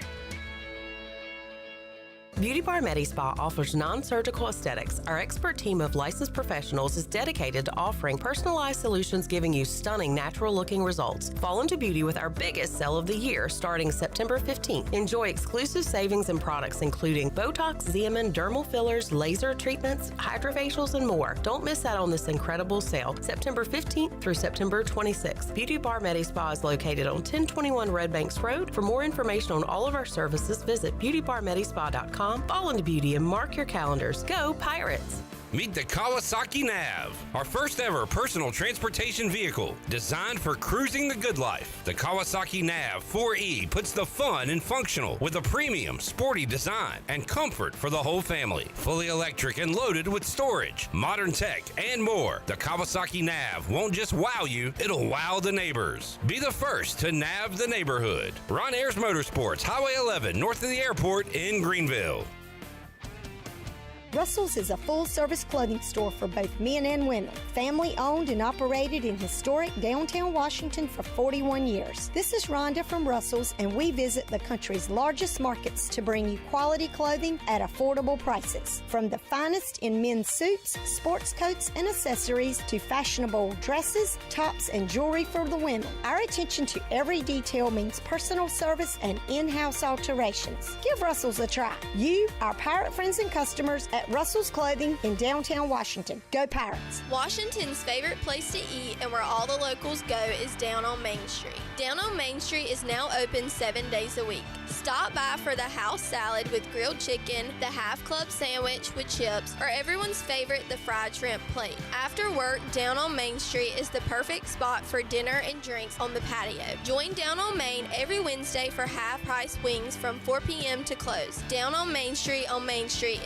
Beauty Bar Medi Spa offers non-surgical aesthetics. Our expert team of licensed professionals is dedicated to offering personalized solutions giving you stunning natural-looking results. Fall into beauty with our biggest sale of the year starting September 15th. Enjoy exclusive savings and products including Botox, Xeomin, dermal fillers, laser treatments, hydrofacials, and more. Don't miss out on this incredible sale. September 15th through September 26th. Beauty Bar Medi Spa is located on 1021 Red Banks Road. For more information on all of our services, visit beautybarmedispa.com. Fall into beauty and mark your calendars. Go Pirates! Meet the Kawasaki Nav, our first ever personal transportation vehicle designed for cruising the good life. The Kawasaki Nav 4E puts the fun in functional with a premium, sporty design and comfort for the whole family. Fully electric and loaded with storage, modern tech, and more. The Kawasaki Nav won't just wow you, it'll wow the neighbors. Be the first to nav the neighborhood. Ron Ayers Motorsports, Highway 11, north of the airport in Greenville. Russell's is a full-service clothing store for both men and women. Family-owned and operated in historic downtown Washington for 41 years. This is Rhonda from Russell's, and we visit the country's largest markets to bring you quality clothing at affordable prices. From the finest in men's suits, sports coats, and accessories to fashionable dresses, tops, and jewelry for the women. Our attention to every detail means personal service and in-house alterations. Give Russell's a try. You, our pirate friends and customers at Russell's Clothing in downtown Washington. Go Pirates! Washington's favorite place to eat and where all the locals go is down on Main Street. Down on Main Street is now open 7 days a week. Stop by for the house salad with grilled chicken, the half club sandwich with chips, or everyone's favorite, the fried shrimp plate. After work, Down on Main Street is the perfect spot for dinner and drinks on the patio. Join Down on Main every Wednesday for half-price wings from 4 p.m. to close. Down on Main Street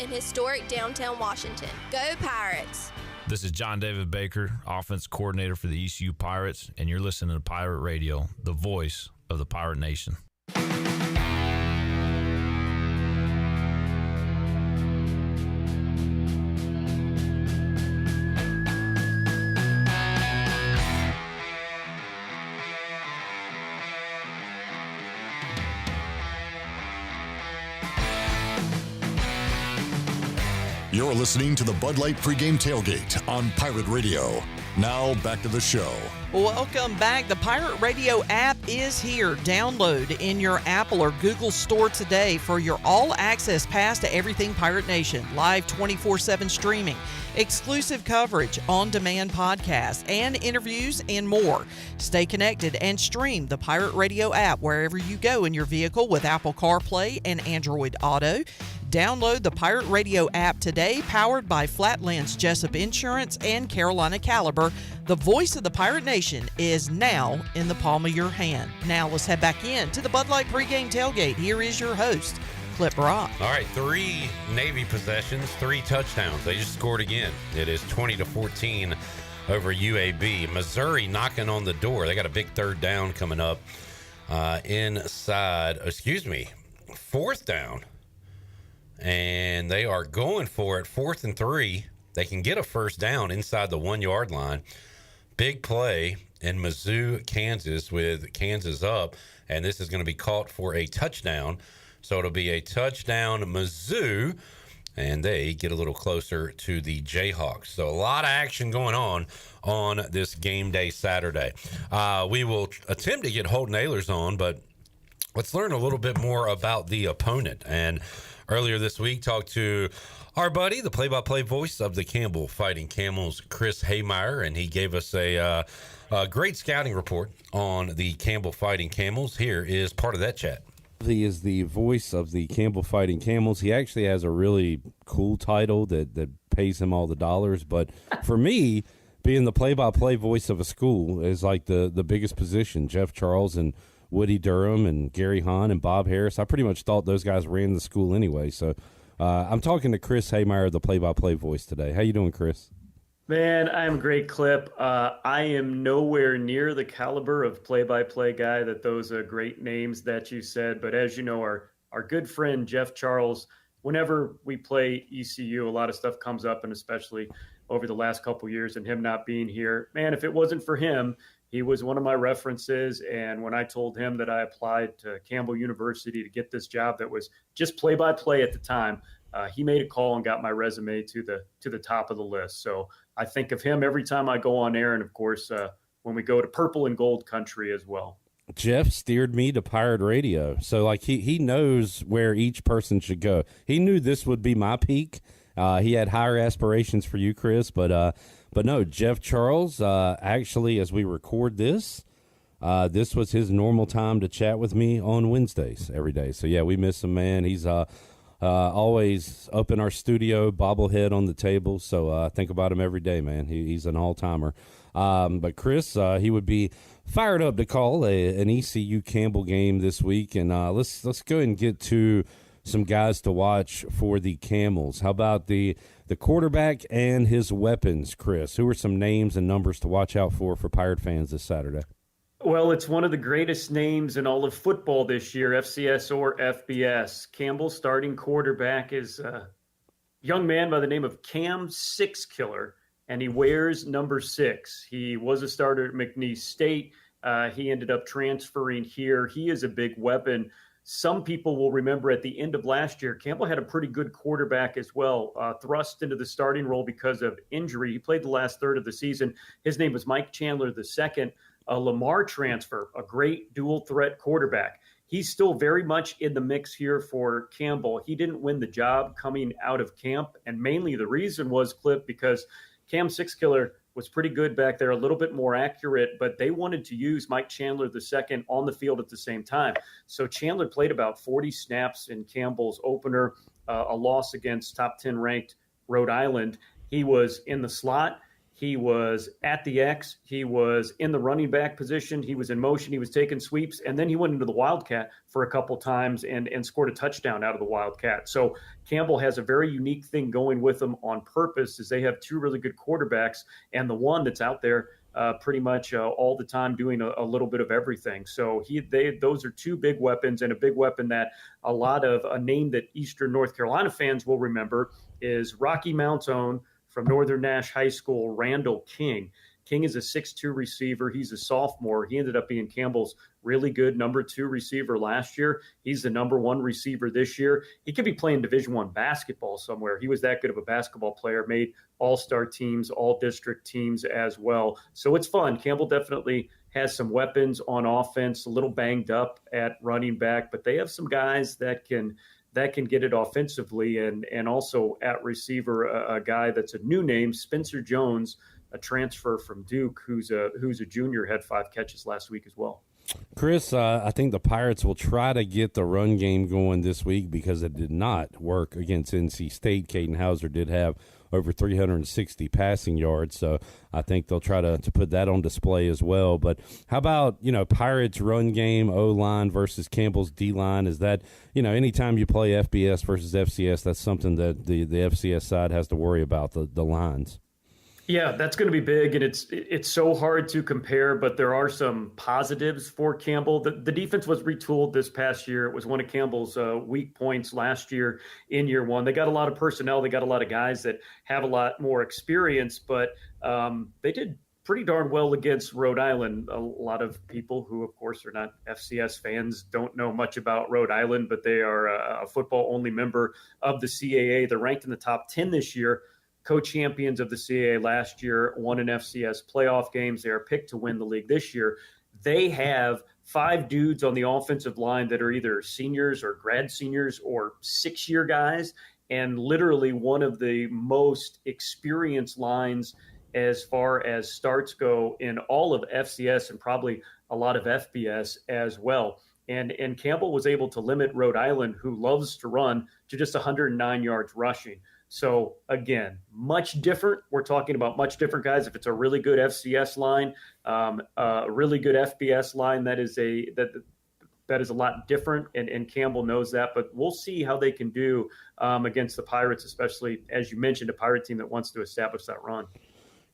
in historic downtown Washington. Go Pirates! This is John David Baker, offense coordinator for the ECU Pirates, and you're listening to Pirate Radio, the voice of the Pirate Nation. You're listening to the Bud Light Pregame Tailgate on Pirate Radio. Now back to the show. Welcome back. The Pirate Radio app is here. Download in your Apple or Google store today for your all-access pass to everything Pirate Nation. Live 24/7 streaming, exclusive coverage, on-demand podcasts, and interviews and more. Stay connected and stream the Pirate Radio app wherever you go in your vehicle with Apple CarPlay and Android Auto. Download the Pirate Radio app today, powered by Flatlands Jessup Insurance and Carolina Caliber. The voice of the Pirate Nation is now in the palm of your hand. Now let's head back in to the Bud Light Pregame Tailgate. Here is your host, Clip Rock. All right, 3 Navy possessions, 3 touchdowns. They just scored again. It is 20-14 over UAB. Missouri knocking on the door. They got a big third down coming up fourth down. And they are going for it, 4th and 3. They can get a first down inside the 1-yard line. Big play in Mizzou, Kansas, with Kansas up. And this is going to be caught for a touchdown. So it'll be a touchdown Mizzou, and they get a little closer to the Jayhawks. So a lot of action going on this game day Saturday. We will attempt to get Holton Ahlers on, but let's learn a little bit more about the opponent. And earlier this week, talked to our buddy, the play-by-play voice of the Campbell Fighting Camels, Chris Haymeyer, and he gave us a great scouting report on the Campbell Fighting Camels. Here is part of that chat. He is the voice of the Campbell Fighting Camels. He actually has a really cool title that pays him all the dollars. But for me, being the play-by-play voice of a school is like the biggest position. Jeff Charles and Woody Durham and Gary Hahn and Bob Harris, I pretty much thought those guys ran the school anyway. So I'm talking to Chris Haymeyer, the play-by-play voice today. How you doing, Chris? Man, I'm great, Clip. I am nowhere near the caliber of play-by-play guy that those great names that you said. But as you know, our good friend Jeff Charles, whenever we play ECU, a lot of stuff comes up, and especially over the last couple of years and him not being here. Man, if it wasn't for him, he was one of my references. And when I told him that I applied to Campbell University to get this job that was just play-by-play at the time, he made a call and got my resume to the top of the list. So I think of him every time I go on air, and of course, when we go to purple and gold country as well. Jeff steered me to Pirate Radio. So like he knows where each person should go. He knew this would be my peak. He had higher aspirations for you, Chris, but no, Jeff Charles, actually, as we record this was his normal time to chat with me on Wednesdays every day. So yeah, we miss him, man. He's always up in our studio, bobblehead on the table. So think about him every day, man. He's an all-timer. But Chris, he would be fired up to call an ECU Campbell game this week. And let's go ahead and get to some guys to watch for the Camels. How about the quarterback and his weapons, Chris? Who are some names and numbers to watch out for Pirate fans this Saturday? Well, it's one of the greatest names in all of football this year, FCS or FBS. Campbell's starting quarterback is a young man by the name of Cam Sixkiller, and he wears number 6. He was a starter at McNeese State. He ended up transferring here. He is a big weapon. Some people will remember at the end of last year, Campbell had a pretty good quarterback as well, thrust into the starting role because of injury. He played the last third of the season. His name was Mike Chandler II. A Lamar transfer, a great dual threat quarterback. He's still very much in the mix here for Campbell. He didn't win the job coming out of camp, and mainly the reason was, Clip, because Cam Sixkiller was pretty good back there, a little bit more accurate, but they wanted to use Mike Chandler II on the field at the same time. So Chandler played about 40 snaps in Campbell's opener, a loss against top 10 ranked Rhode Island. He was in the slot. He was at the X. He was in the running back position. He was in motion. He was taking sweeps. And then he went into the Wildcat for a couple times and scored a touchdown out of the Wildcat. So Campbell has a very unique thing going with them on purpose, is they have 2 really good quarterbacks and the one that's out there pretty much all the time doing a little bit of everything. So those are 2 big weapons, and a big weapon that a name that Eastern North Carolina fans will remember is Rocky Mount's own, from Northern Nash High School, Randall King. King is a 6'2 receiver. He's a sophomore. He ended up being Campbell's really good number 2 receiver last year. He's the number 1 receiver this year. He could be playing Division I basketball somewhere. He was that good of a basketball player, made all-star teams, all-district teams as well. So it's fun. Campbell definitely has some weapons on offense, a little banged up at running back, but they have some guys that can get it offensively, and also at receiver, a guy that's a new name, Spencer Jones, a transfer from Duke, who's a junior, had 5 catches last week as well. Chris, I think the Pirates will try to get the run game going this week because it did not work against NC State. Caden Hauser did have over 360 passing yards, so I think they'll try to put that on display as well. But how about, Pirates run game, O-line versus Campbell's D-line? Is that, anytime you play FBS versus FCS, that's something that the FCS side has to worry about, the lines? Yeah, that's going to be big, and it's so hard to compare, but there are some positives for Campbell. The defense was retooled this past year. It was one of Campbell's weak points last year in year one. They got a lot of personnel. They got a lot of guys that have a lot more experience, but they did pretty darn well against Rhode Island. A lot of people who, of course, are not FCS fans don't know much about Rhode Island, but they are a football-only member of the CAA. They're ranked in the top 10 this year. Co-champions of the CAA last year, won an FCS playoff games. They are picked to win the league this year. They have 5 dudes on the offensive line that are either seniors or grad seniors or 6-year guys, and literally one of the most experienced lines as far as starts go in all of FCS and probably a lot of FBS as well. And Campbell was able to limit Rhode Island, who loves to run, to just 109 yards rushing. So, again, much different. We're talking about much different guys. If it's a really good FCS line, a really good FBS line, that is a lot different, and Campbell knows that. But we'll see how they can do against the Pirates, especially, as you mentioned, a Pirate team that wants to establish that run.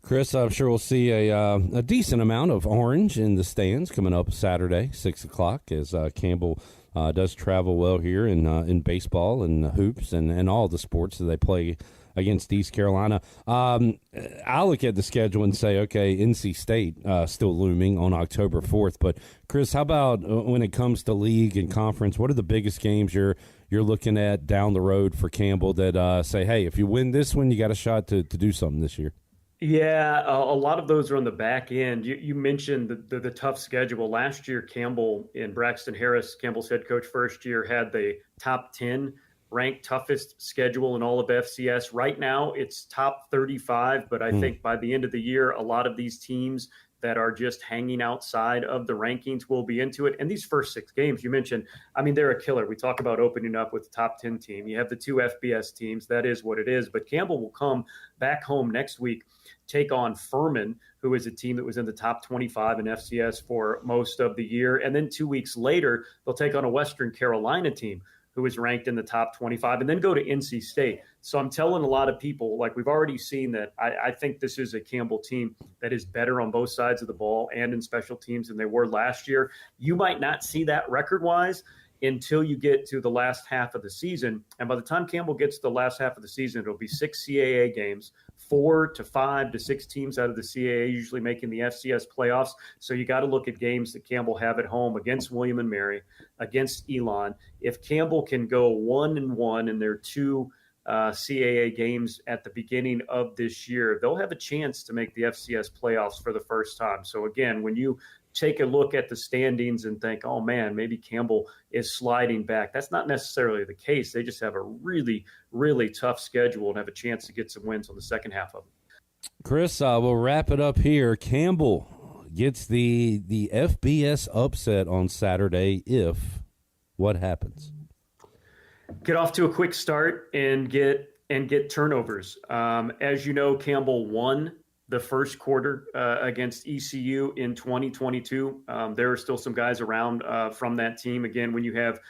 Chris, I'm sure we'll see a decent amount of orange in the stands coming up Saturday, 6 o'clock, as Campbell does travel well here in baseball and hoops and all the sports that they play against East Carolina. I look at the schedule and say, okay, NC State still looming on October 4th. But, Chris, how about when it comes to league and conference, what are the biggest games you're looking at down the road for Campbell that say, hey, if you win this one, you got a shot to do something this year? Yeah, a lot of those are on the back end. You mentioned the tough schedule. Last year, Campbell and Braxton Harris, Campbell's head coach first year, had the top 10 ranked toughest schedule in all of FCS. Right now, it's top 35, but I think by the end of the year, a lot of these teams that are just hanging outside of the rankings will be into it. And these first 6 games you mentioned, I mean, they're a killer. We talk about opening up with the top 10 team. You have the 2 FBS teams. That is what it is. But Campbell will come back home next week, take on Furman, who is a team that was in the top 25 in FCS for most of the year. And then 2 weeks later, they'll take on a Western Carolina team who is ranked in the top 25, and then go to NC State. So I'm telling a lot of people, like we've already seen that I think this is a Campbell team that is better on both sides of the ball and in special teams than they were last year. You might not see that record-wise until you get to the last half of the season. And by the time Campbell gets to the last half of the season, it'll be 6 CAA games, 4 to 5 to 6 teams out of the CAA usually making the FCS playoffs. So you got to look at games that Campbell have at home against William and Mary, against Elon. If Campbell can go 1-1 in their 2 CAA games at the beginning of this year, they'll have a chance to make the FCS playoffs for the first time. So again, when you take a look at the standings and think, oh man, maybe Campbell is sliding back, that's not necessarily the case. They just have a really, really tough schedule and have a chance to get some wins on the second half of it. Chris, we'll wrap it up here. Campbell gets the FBS upset on Saturday if what happens? Get off to a quick start and get turnovers. As you know, Campbell won the first quarter against ECU in 2022. There are still some guys around from that team. Again, when you have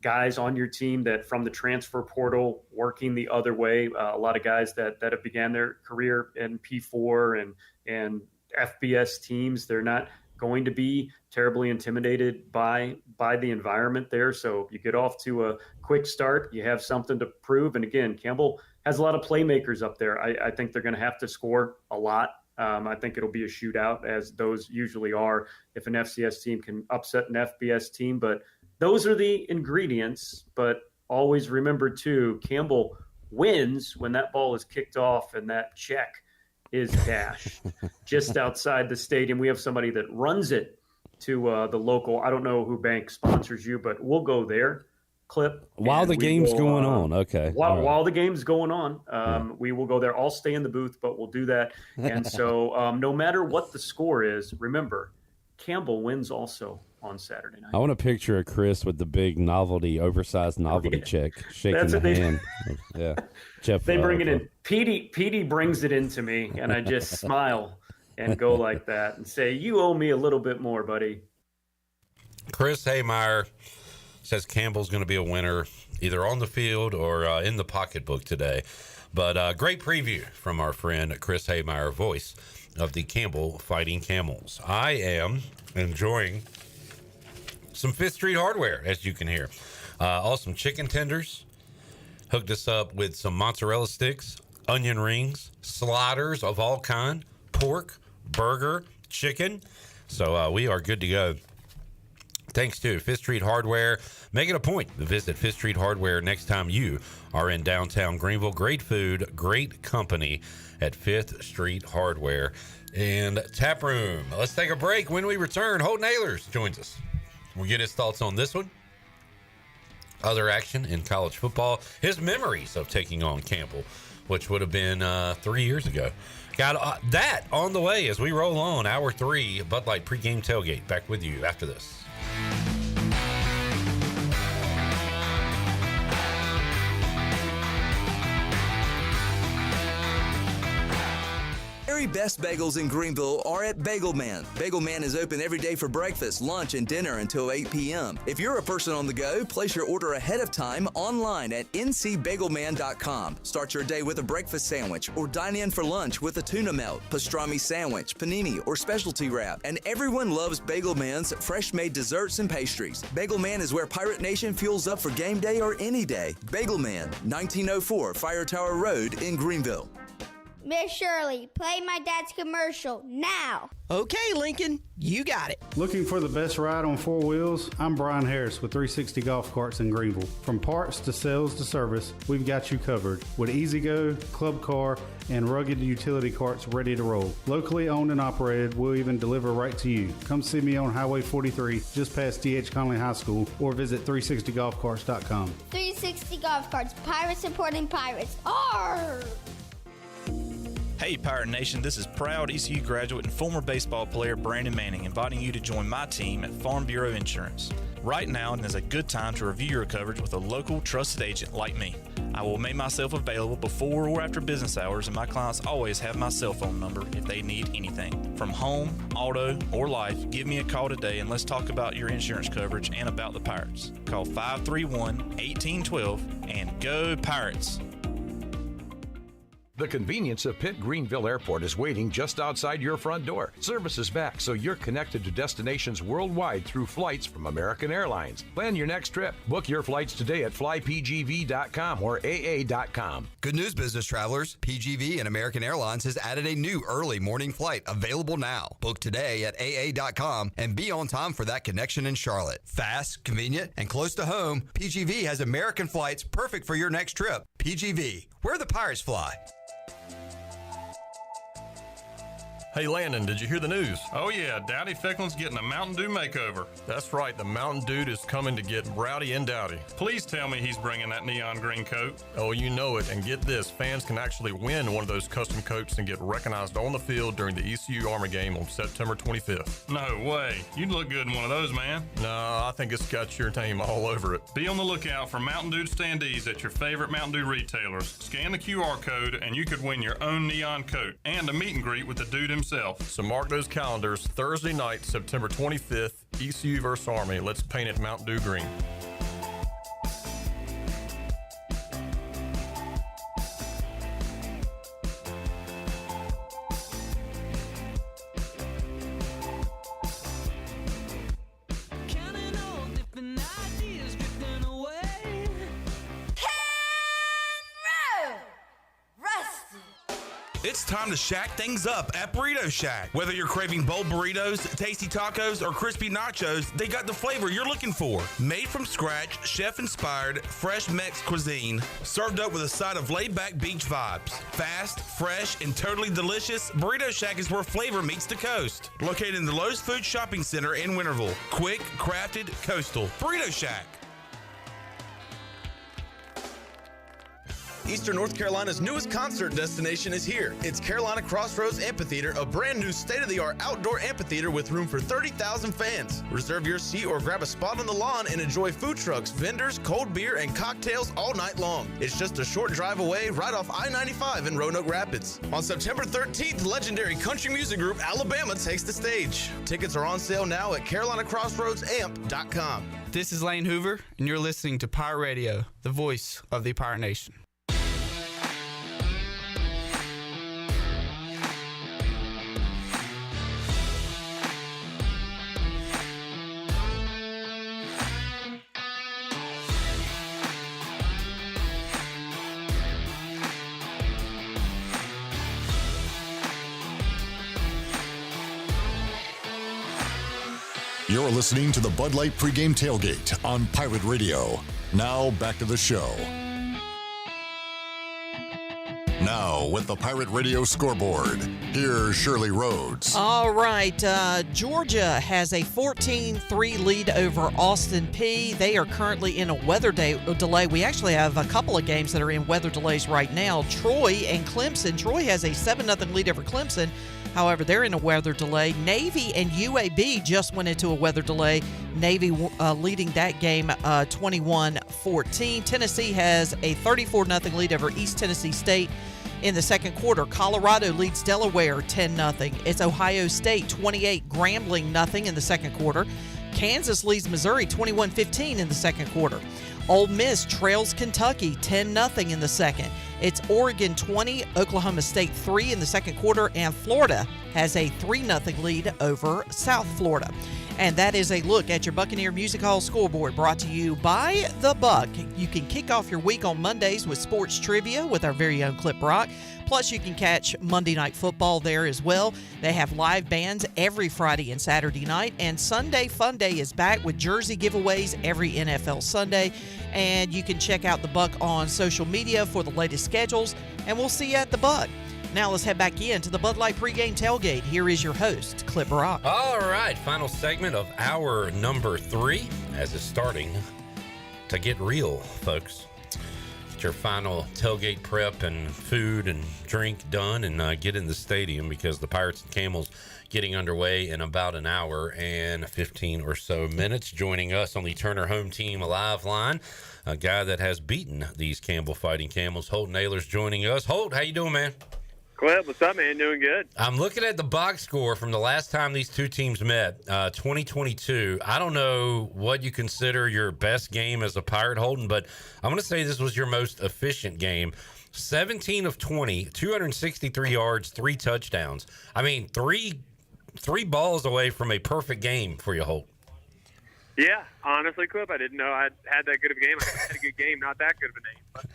guys on your team that from the transfer portal working the other way, a lot of guys that have began their career in P4 and FBS teams, they're not going to be terribly intimidated by the environment there. So you get off to a quick start, you have something to prove. And again, Campbell has a lot of playmakers up there. I think they're going to have to score a lot. I think it'll be a shootout, as those usually are if an FCS team can upset an FBS team. But those are the ingredients. But always remember, too, Campbell wins when that ball is kicked off and that check is cashed just outside the stadium. We have somebody that runs it to the local, I don't know who bank sponsors you, but we'll go there. Clip while the game's going on. Okay. While the game's going on, we will go there. I'll stay in the booth, but we'll do that. And so no matter what the score is, remember, Campbell wins also. on Saturday night. I want a picture of Chris with the big oversized novelty check, shaking the hand. Yeah, Jeff. They bring it in. Petey brings it into me, and I just smile and go like that and say, "You owe me a little bit more, buddy." Chris Haymeyer says Campbell's going to be a winner either on the field or in the pocketbook today. But great preview from our friend Chris Haymeyer, voice of the Campbell Fighting Camels. I am enjoying some Fifth Street hardware, as you can hear. Awesome chicken tenders. Hooked us up with some mozzarella sticks, onion rings, sliders of all kind, pork, burger, chicken. So we are good to go. Thanks to Fifth Street Hardware. Make it a point to visit Fifth Street Hardware next time you are in downtown Greenville. Great food, great company at Fifth Street Hardware and Tap Room. Let's take a break. When we return, Holton Ahlers joins us. We'll get his thoughts on this one, other action in college football, his memories of taking on Campbell, which would have been 3 years ago. Got that on the way as we roll on hour 3, Bud Light Pre-Game Tailgate. Back with you after this. The very best bagels in Greenville are at Bagel Man. Bagel Man is open every day for breakfast, lunch, and dinner until 8 p.m. If you're a person on the go, place your order ahead of time online at ncbagelman.com. Start your day with a breakfast sandwich or dine in for lunch with a tuna melt, pastrami sandwich, panini, or specialty wrap. And everyone loves Bagel Man's fresh-made desserts and pastries. Bagel Man is where Pirate Nation fuels up for game day or any day. Bagel Man, 1904 Fire Tower Road in Greenville. Miss Shirley, play my dad's commercial now. Okay, Lincoln, you got it. Looking for the best ride on four wheels? I'm Brian Harris with 360 Golf Carts in Greenville. From parts to sales to service, we've got you covered with E-Z-Go, Club Car, and rugged utility carts ready to roll. Locally owned and operated, we'll even deliver right to you. Come see me on Highway 43, just past D.H. Conley High School, or visit 360golfcarts.com. 360 Golf Carts, pirates supporting pirates. Arr! Hey Pirate Nation, this is proud ECU graduate and former baseball player Brandon Manning inviting you to join my team at Farm Bureau Insurance. Right now is a good time to review your coverage with a local trusted agent like me. I will make myself available before or after business hours, and my clients always have my cell phone number if they need anything. From home, auto, or life, give me a call today and let's talk about your insurance coverage and about the Pirates. Call 531-1812 and go Pirates! The convenience of Pitt Greenville Airport is waiting just outside your front door. Service is back, so you're connected to destinations worldwide through flights from American Airlines. Plan your next trip. Book your flights today at flypgv.com or aa.com. Good news, business travelers. PGV and American Airlines has added a new early morning flight available now. Book today at aa.com and be on time for that connection in Charlotte. Fast, convenient, and close to home, PGV has American flights perfect for your next trip. PGV, where the Pirates fly. Hey Landon, did you hear the news? Oh yeah, Dowdy Ficklin's getting a Mountain Dew makeover. That's right, the Mountain Dude is coming to get rowdy and dowdy. Please tell me he's bringing that neon green coat. Oh, you know it, and get this, fans can actually win one of those custom coats and get recognized on the field during the ECU Army game on September 25th. No way, you'd look good in one of those, man. No, I think it's got your name all over it. Be on the lookout for Mountain Dew standees at your favorite Mountain Dew retailers. Scan the QR code and you could win your own neon coat and a meet and greet with the dude himself. So mark those calendars. Thursday night, September 25th, ECU vs. Army. Let's paint it Mountain Dew green. It's time to shack things up at Burrito Shack. Whether you're craving bold burritos, tasty tacos, or crispy nachos, they got the flavor you're looking for. Made from scratch, chef-inspired, fresh Mex cuisine, served up with a side of laid-back beach vibes. Fast, fresh, and totally delicious, Burrito Shack is where flavor meets the coast. Located in the Lowe's Food Shopping Center in Winterville. Quick, crafted, coastal. Burrito Shack. Eastern North Carolina's newest concert destination is here. It's Carolina Crossroads Amphitheater, a brand new state-of-the-art outdoor amphitheater with room for 30,000 fans. Reserve your seat or grab a spot on the lawn and enjoy food trucks, vendors, cold beer, and cocktails all night long. It's just a short drive away right off I-95 in Roanoke Rapids. On September 13th, legendary country music group Alabama takes the stage. Tickets are on sale now at CarolinaCrossroadsAmp.com. This is Lane Hoover, and you're listening to Pirate Radio, the voice of the Pirate Nation. You're listening to the Bud Light Pregame Tailgate on Pirate Radio. Now back to the show. Now with the Pirate Radio scoreboard, here's Shirley Rhodes. All right, Georgia has a 14-3 lead over Austin Peay. They are currently in a weather delay. We actually have a couple of games that are in weather delays right now. Troy and Clemson. Troy has a 7-0 lead over Clemson. However, they're in a weather delay. Navy and UAB just went into a weather delay. Navy leading that game 21-14. Tennessee has a 34-0 lead over East Tennessee State in the second quarter. Colorado leads Delaware 10-0. It's Ohio State 28, Grambling 0 in the second quarter. Kansas leads Missouri 21-15 in the second quarter. Ole Miss trails Kentucky 10-0 in the second. It's Oregon 20, Oklahoma State 3 in the second quarter, and Florida has a 3-0 lead over South Florida. And that is a look at your Buccaneer Music Hall scoreboard, brought to you by The Buck. You can kick off your week on Mondays with sports trivia with our very own Clip Rock. Plus, you can catch Monday Night Football there as well. They have live bands every Friday and Saturday night. And Sunday Fun Day is back with jersey giveaways every NFL Sunday. And you can check out The Buck on social media for the latest schedules. And we'll see you at The Buck. Now let's head back into the Bud Light Pregame Tailgate. Here is your host, Clip Rock. All right, final segment of hour number 3 as it's starting to get real, folks. Get your final tailgate prep and food and drink done and get in the stadium because the Pirates and Camels getting underway in about an hour and 15 or so minutes. Joining us on the Turner Home Team Live line, a guy that has beaten these Campbell Fighting Camels, Holt Naylor's joining us. Holt, how you doing, man? Clip, what's up, man? Doing good. I'm looking at the box score from the last time these two teams met, 2022. I don't know what you consider your best game as a Pirate, Holden, but I'm going to say this was your most efficient game. 17 of 20, 263 yards, 3 touchdowns. I mean, three balls away from a perfect game for you, Holt. Yeah, honestly, Clip, I didn't know I had that good of a game. I had a good game, not that good of a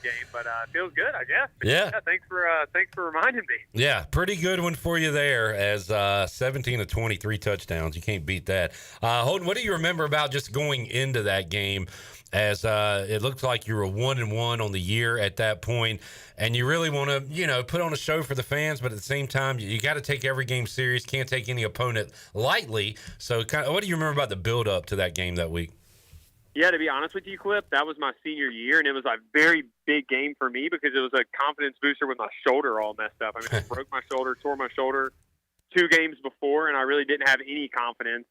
game, but it feels good, I guess. But yeah, thanks for reminding me. Yeah, pretty good one for you there. As 17 of 23 touchdowns, you can't beat that. Holden, what do you remember about just going into that game? As it looked like you were 1-1 on the year at that point, and you really want to, put on a show for the fans, but at the same time, you got to take every game serious. Can't take any opponent lightly. So, what do you remember about the build-up to that game that week? Yeah, to be honest with you, Clip, that was my senior year, and it was a very big game for me because it was a confidence booster with my shoulder all messed up. I mean, I broke my shoulder, tore my shoulder 2 games before, and I really didn't have any confidence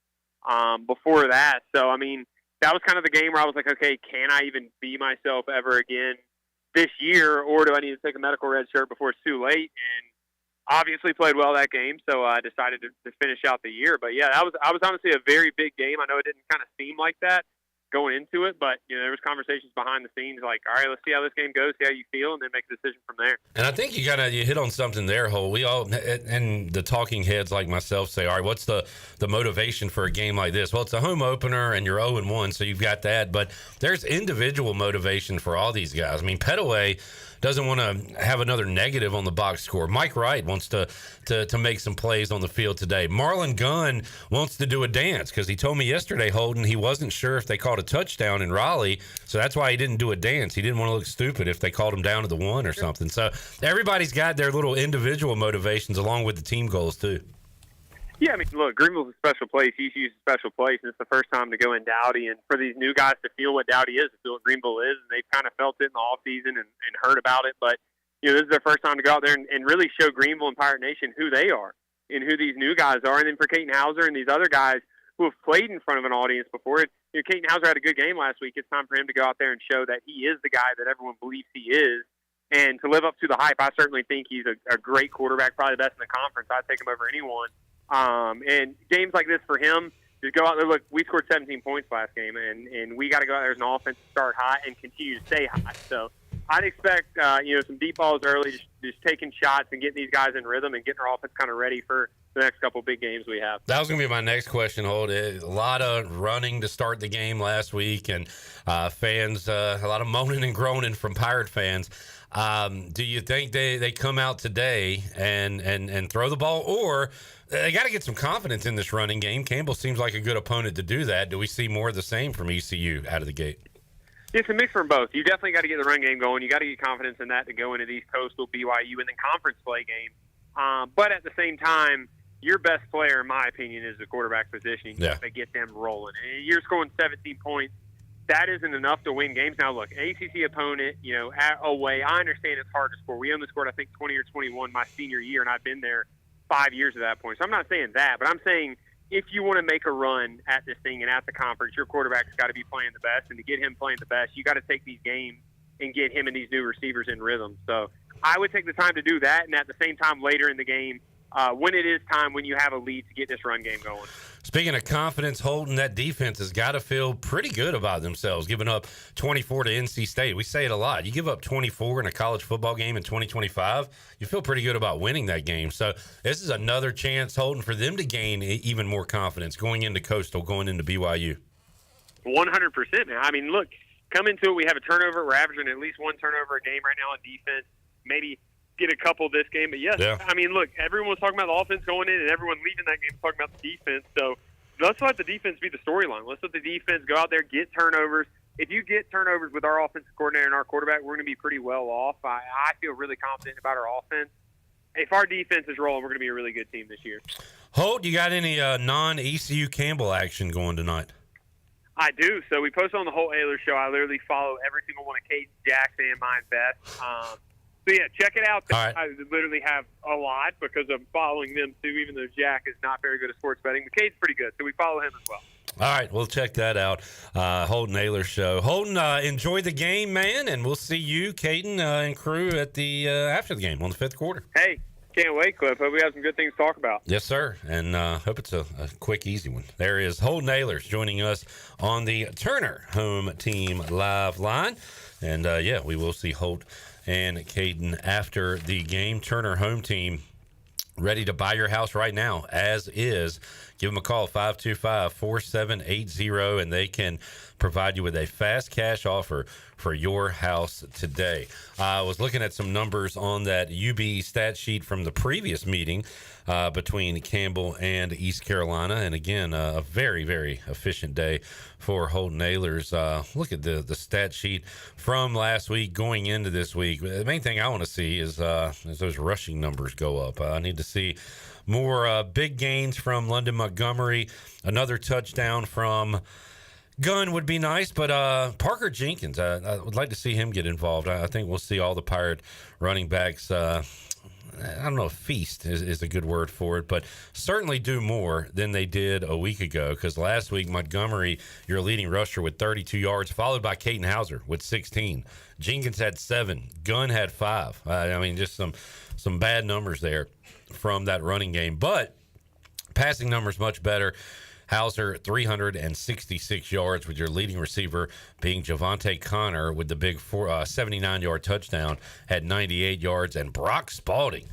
before that. So, I mean, that was kind of the game where I was like, okay, can I even be myself ever again this year, or do I need to take a medical red shirt before it's too late? And obviously played well that game, so I decided to finish out the year. But, yeah, I was honestly a very big game. I know it didn't kind of seem like that going into it, but there was conversations behind the scenes like, all right, let's see how this game goes, see how you feel, and then make a decision from there. And I think you hit on something there, Hole. We all, and the talking heads like myself, say, all right, what's the motivation for a game like this? Well, it's a home opener and you're 0-1, so you've got that, but there's individual motivation for all these guys. I mean, Petaway doesn't want to have another negative on the box score. Mike Wright wants to make some plays on the field today. Marlon Gunn wants to do a dance because he told me yesterday, Holden, he wasn't sure if they called a touchdown in Raleigh, so that's why he didn't do a dance. He didn't want to look stupid if they called him down to the 1 or something. So everybody's got their little individual motivations along with the team goals too. Yeah, I mean, look, Greenville's a special place. ECU's a special place, and it's the first time to go in Dowdy. And for these new guys to feel what Dowdy is, to feel what Greenville is, and they've kind of felt it in the offseason and heard about it. But, this is their first time to go out there and really show Greenville and Pirate Nation who they are and who these new guys are. And then for Caden Hauser and these other guys who have played in front of an audience before, Caden Hauser had a good game last week. It's time for him to go out there and show that he is the guy that everyone believes he is. And to live up to the hype, I certainly think he's a great quarterback, probably the best in the conference. I'd take him over anyone. And games like this for him, just go out there. Look, we scored 17 points last game, and we got to go out there as an offense to start hot and continue to stay hot. So I'd expect, some deep balls early, just taking shots and getting these guys in rhythm and getting our offense kind of ready for the next couple big games we have. That was going to be my next question, Holt. A lot of running to start the game last week, and fans, a lot of moaning and groaning from Pirate fans. Do you think they come out today and throw the ball, or they got to get some confidence in this running game? Campbell seems like a good opponent to do that. Do we see more of the same from ECU out of the gate? It's a mix from both. You definitely got to get the run game going. You got to get confidence in that to go into these Coastal, BYU, and then conference play games. But at the same time, your best player, in my opinion, is the quarterback position. You got to get them rolling. And you're scoring 17 points. That isn't enough to win games. Now, look, an ACC opponent, away, I understand it's hard to score. We only scored, I think, 20 or 21 my senior year, and I've been there 5 years at that point. So I'm not saying that, but I'm saying if you want to make a run at this thing and at the conference, your quarterback's got to be playing the best. And to get him playing the best, you got to take these games and get him and these new receivers in rhythm. So I would take the time to do that, and at the same time later in the game, when it is time, when you have a lead, to get this run game going. Speaking of confidence, Holton, that defense has got to feel pretty good about themselves, giving up 24 to NC State. We say it a lot. You give up 24 in a college football game in 2025, you feel pretty good about winning that game. So this is another chance, Holton, for them to gain even more confidence going into Coastal, going into BYU. 100%, man. I mean, look, come into it, we have a turnover. We're averaging at least one turnover a game right now on defense. Maybe get a couple this game, but yes, yeah. I mean, look, everyone was talking about the offense going in, and everyone leaving that game talking about the defense. So let's let the defense be the storyline. Let's let the defense go out there, get turnovers. If you get turnovers with our offensive coordinator and our quarterback, we're going to be pretty well off. I feel really confident about our offense. If our defense is rolling, we're going to be a really good team this year. Holt, you got any non-ECU Campbell action going tonight? I do. So we posted on the Holt Ayler Show. I literally follow every single one of Caden, Jackson, and mine best. So, yeah, check it out. Right. I literally have a lot because I'm following them, too, even though Jack is not very good at sports betting. McCade's pretty good, so we follow him as well. All right, we'll check that out. Holton Ayler Show. Holton, enjoy the game, man, and we'll see you, Caden, and crew at the after the game on the fifth quarter. Hey, can't wait, Cliff. Hope we have some good things to talk about. Yes, sir, and hope it's a quick, easy one. There is Holton Ayler joining us on the Turner Home Team Live line. And, we will see Holt and Caden after the game. Turner Home Team ready to buy your house right now, as is. Give them a call, 525-4780, and they can provide you with a fast cash offer for your house today. I was looking at some numbers on that UB stat sheet from the previous meeting between Campbell and East Carolina. And again, a very, very efficient day for Holton Aylers. Look at the stat sheet from last week going into this week. The main thing I want to see is those rushing numbers go up. I need to see more big gains from London Montgomery. Another touchdown from Gunn would be nice, but Parker Jenkins, I would like to see him get involved. I think we'll see all the Pirate running backs, I don't know if feast is a good word for it, but certainly do more than they did a week ago, because last week Montgomery, your leading rusher, with 32 yards, followed by Caden Hauser with 16. Jenkins had 7. Gunn had 5. I mean, just some bad numbers there from that running game, but passing numbers much better. Hauser, 366 yards, with your leading receiver being Javante Connor with the big 79-yard touchdown, had 98 yards. And Brock Spalding,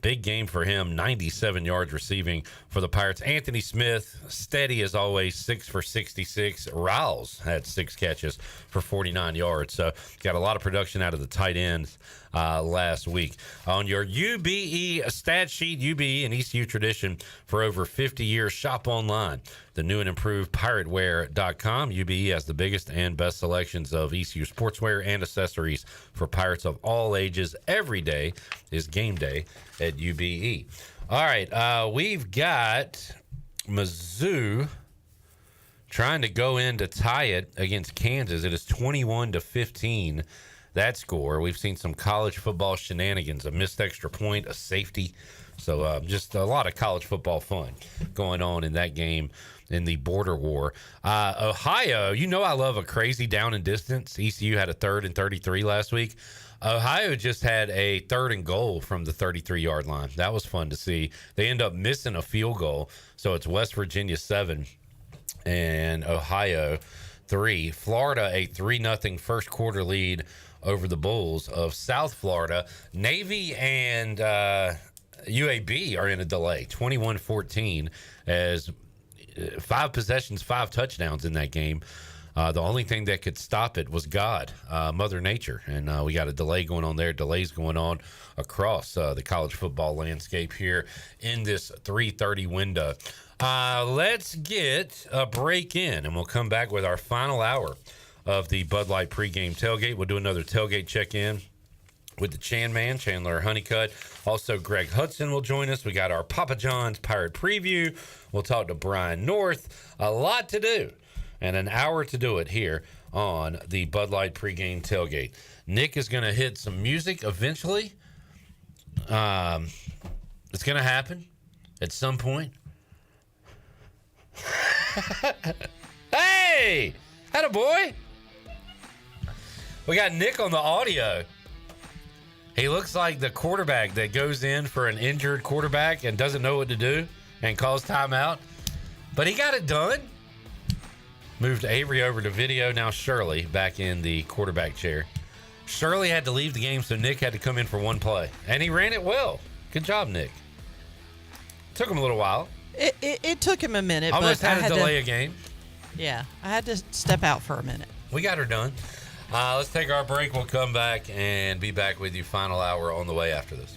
big game for him, 97 yards receiving for the Pirates. Anthony Smith, steady as always, 6 for 66. Riles had 6 catches for 49 yards. So got a lot of production out of the tight ends last week. On your UBE stat sheet, UBE and ECU tradition for over 50 years. Shop online. The new and improved pirateware.com. UBE has the biggest and best selections of ECU sportswear and accessories for Pirates of all ages. Every day is game day at UBE. All right, we've got Mizzou trying to go in to tie it against Kansas. It is 21-15, that score. We've seen some college football shenanigans, a missed extra point, a safety. So just a lot of college football fun going on in that game in the border war. Ohio, you know I love a crazy down and distance. ECU had a 3rd and 33 last week. Ohio just had a 3rd and goal from the 33-yard line. That was fun to see. They end up missing a field goal, so it's West Virginia 7 and Ohio 3. Florida, a 3-0 first quarter lead over the Bulls of South Florida. Navy and UAB are in a delay, 21-14, as 5 possessions, 5 touchdowns in that game. The only thing that could stop it was God, Mother Nature. And we got a delay going on there, delays going on across the college football landscape here in this 3:30 window. Let's get a break in, and we'll come back with our final hour of the Bud Light pregame tailgate. We'll do another tailgate check-in with the Chan Man, Chandler Honeycutt. Also, Greg Hudson will join us. We got our Papa John's Pirate Preview. We'll talk to Brian North. A lot to do, and an hour to do it here on the Bud Light pregame tailgate. Nick is going to hit some music eventually. It's going to happen at some point. Hey! Attaboy! We got Nick on the audio. He looks like the quarterback that goes in for an injured quarterback and doesn't know what to do and calls timeout. But he got it done. Moved Avery over to video. Now Shirley back in the quarterback chair. Shirley had to leave the game, so Nick had to come in for one play. And he ran it well. Good job, Nick. Took him a little while. It took him a minute. Almost but had to delay a game. Yeah, I had to step out for a minute. We got her done. Let's take our break. We'll come back and be back with you final hour on the way after this.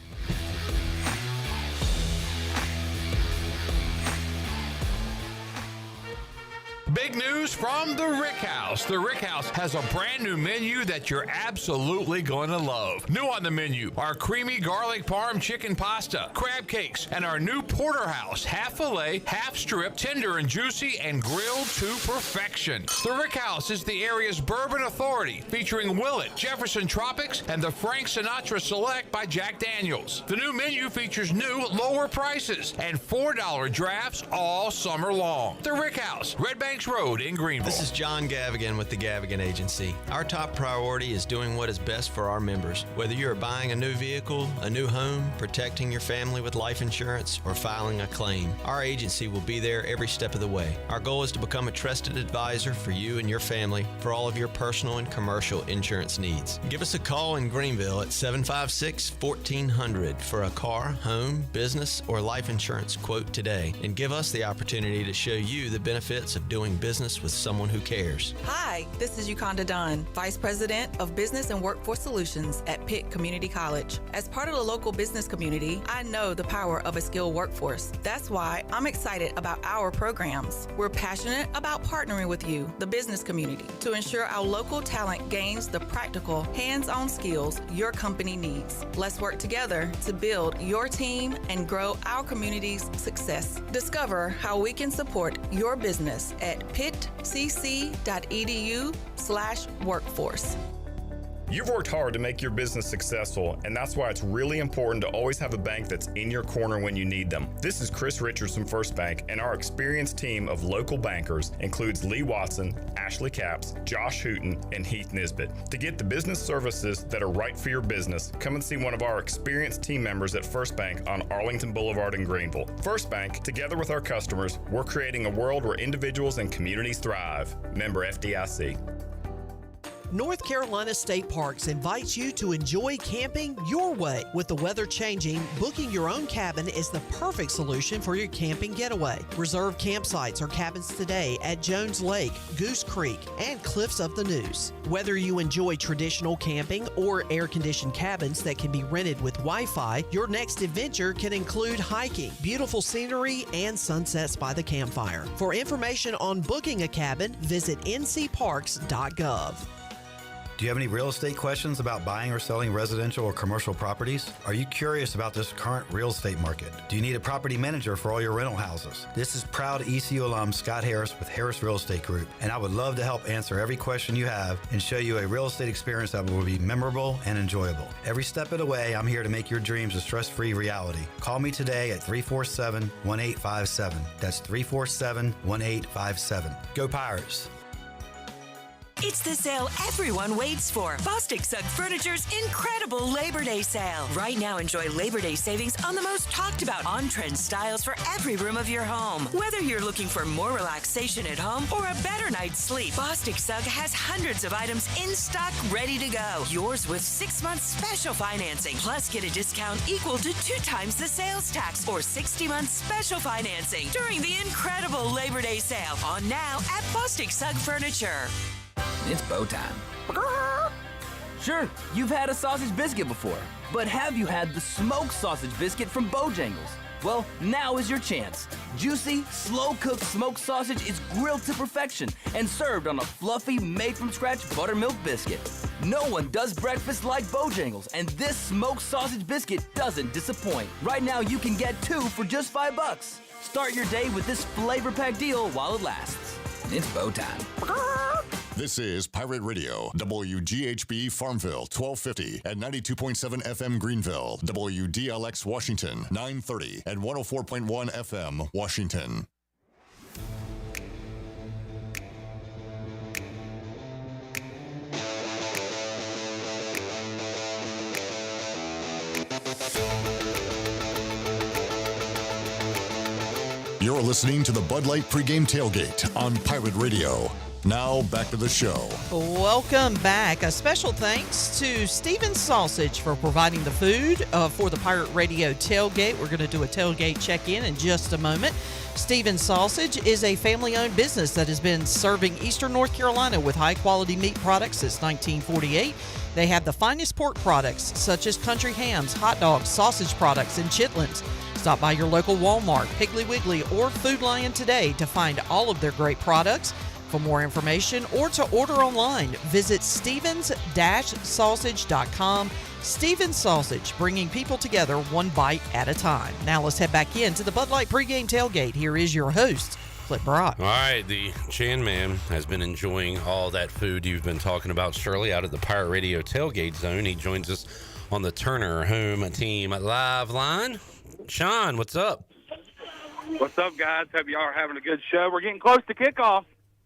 Big news from the Rick House. The Rick House has a brand new menu that you're absolutely going to love. New on the menu are creamy garlic parm chicken pasta, crab cakes, and our new porterhouse, half filet, half strip, tender and juicy, and grilled to perfection. The Rick House is the area's bourbon authority, featuring Willet, Jefferson Tropics, and the Frank Sinatra Select by Jack Daniels. The new menu features new, lower prices and $4 drafts all summer long. The Rick House, Red Banks Road in Greenville. This is John Gavigan with the Gavigan Agency. Our top priority is doing what is best for our members. Whether you are buying a new vehicle, a new home, protecting your family with life insurance, or filing a claim, our agency will be there every step of the way. Our goal is to become a trusted advisor for you and your family for all of your personal and commercial insurance needs. Give us a call in Greenville at 756-1400 for a car, home, business, or life insurance quote today, and give us the opportunity to show you the benefits of doing business with someone who cares. Hi, this is Yukanda Dunn, Vice President of Business and Workforce Solutions at Pitt Community College. As part of the local business community, I know the power of a skilled workforce. That's why I'm excited about our programs. We're passionate about partnering with you, the business community, to ensure our local talent gains the practical, hands-on skills your company needs. Let's work together to build your team and grow our community's success. Discover how we can support your business at pittcc.edu/workforce. You've worked hard to make your business successful, and that's why it's really important to always have a bank that's in your corner when you need them. This is Chris Richards from First Bank, and our experienced team of local bankers includes Lee Watson, Ashley Capps, Josh Hooten, and Heath Nisbet. To get the business services that are right for your business, come and see one of our experienced team members at First Bank on Arlington Boulevard in Greenville. First Bank, together with our customers, we're creating a world where individuals and communities thrive. Member FDIC. North Carolina State Parks invites you to enjoy camping your way. With the weather changing, booking your own cabin is the perfect solution for your camping getaway. Reserve campsites or cabins today at Jones Lake, Goose Creek, and Cliffs of the Neuse. Whether you enjoy traditional camping or air-conditioned cabins that can be rented with Wi-Fi, your next adventure can include hiking, beautiful scenery, and sunsets by the campfire. For information on booking a cabin, visit ncparks.gov. Do you have any real estate questions about buying or selling residential or commercial properties? Are you curious about this current real estate market? Do you need a property manager for all your rental houses? This is proud ECU alum Scott Harris with Harris Real Estate Group, and I would love to help answer every question you have and show you a real estate experience that will be memorable and enjoyable. Every step of the way, I'm here to make your dreams a stress-free reality. Call me today at 347-1857. That's 347-1857. Go Pirates! It's the sale everyone waits for. Bostic Sugg Furniture's incredible Labor Day sale. Right now, enjoy Labor Day savings on the most talked about on-trend styles for every room of your home. Whether you're looking for more relaxation at home or a better night's sleep, Bostic Sugg has hundreds of items in stock ready to go. Yours with 6 months special financing. Plus, get a discount equal to 2 times the sales tax or 60 months special financing during the incredible Labor Day sale on now at Bostic Sugg Furniture. It's bow time. Sure, you've had a sausage biscuit before, but have you had the smoked sausage biscuit from Bojangles? Well, now is your chance. Juicy, slow-cooked smoked sausage is grilled to perfection and served on a fluffy, made-from-scratch buttermilk biscuit. No one does breakfast like Bojangles, and this smoked sausage biscuit doesn't disappoint. Right now, you can get 2 for just $5. Start your day with this flavor-packed deal while it lasts. It's bow time. This is Pirate Radio, WGHB Farmville, 1250 and 92.7 FM Greenville, WDLX Washington, 930 and 104.1 FM Washington. You're listening to the Bud Light Pregame Tailgate on Pirate Radio. Now, back to the show. Welcome back. A special thanks to Steven Sausage for providing the food for the Pirate Radio tailgate. We're going to do a tailgate check-in in just a moment. Steven Sausage is a family-owned business that has been serving Eastern North Carolina with high-quality meat products since 1948. They have the finest pork products, such as country hams, hot dogs, sausage products, and chitlins. Stop by your local Walmart, Piggly Wiggly, or Food Lion today to find all of their great products. For more information or to order online, visit stevens-sausage.com. Stevens Sausage, bringing people together one bite at a time. Now let's head back into the Bud Light pregame tailgate. Here is your host, Clip Brock. All right, the Chan Man has been enjoying all that food you've been talking about, Shirley, out of the Pirate Radio tailgate zone. He joins us on the Turner Home Team Live line. Sean, what's up? What's up, guys? Hope y'all are having a good show. We're getting close to kickoff,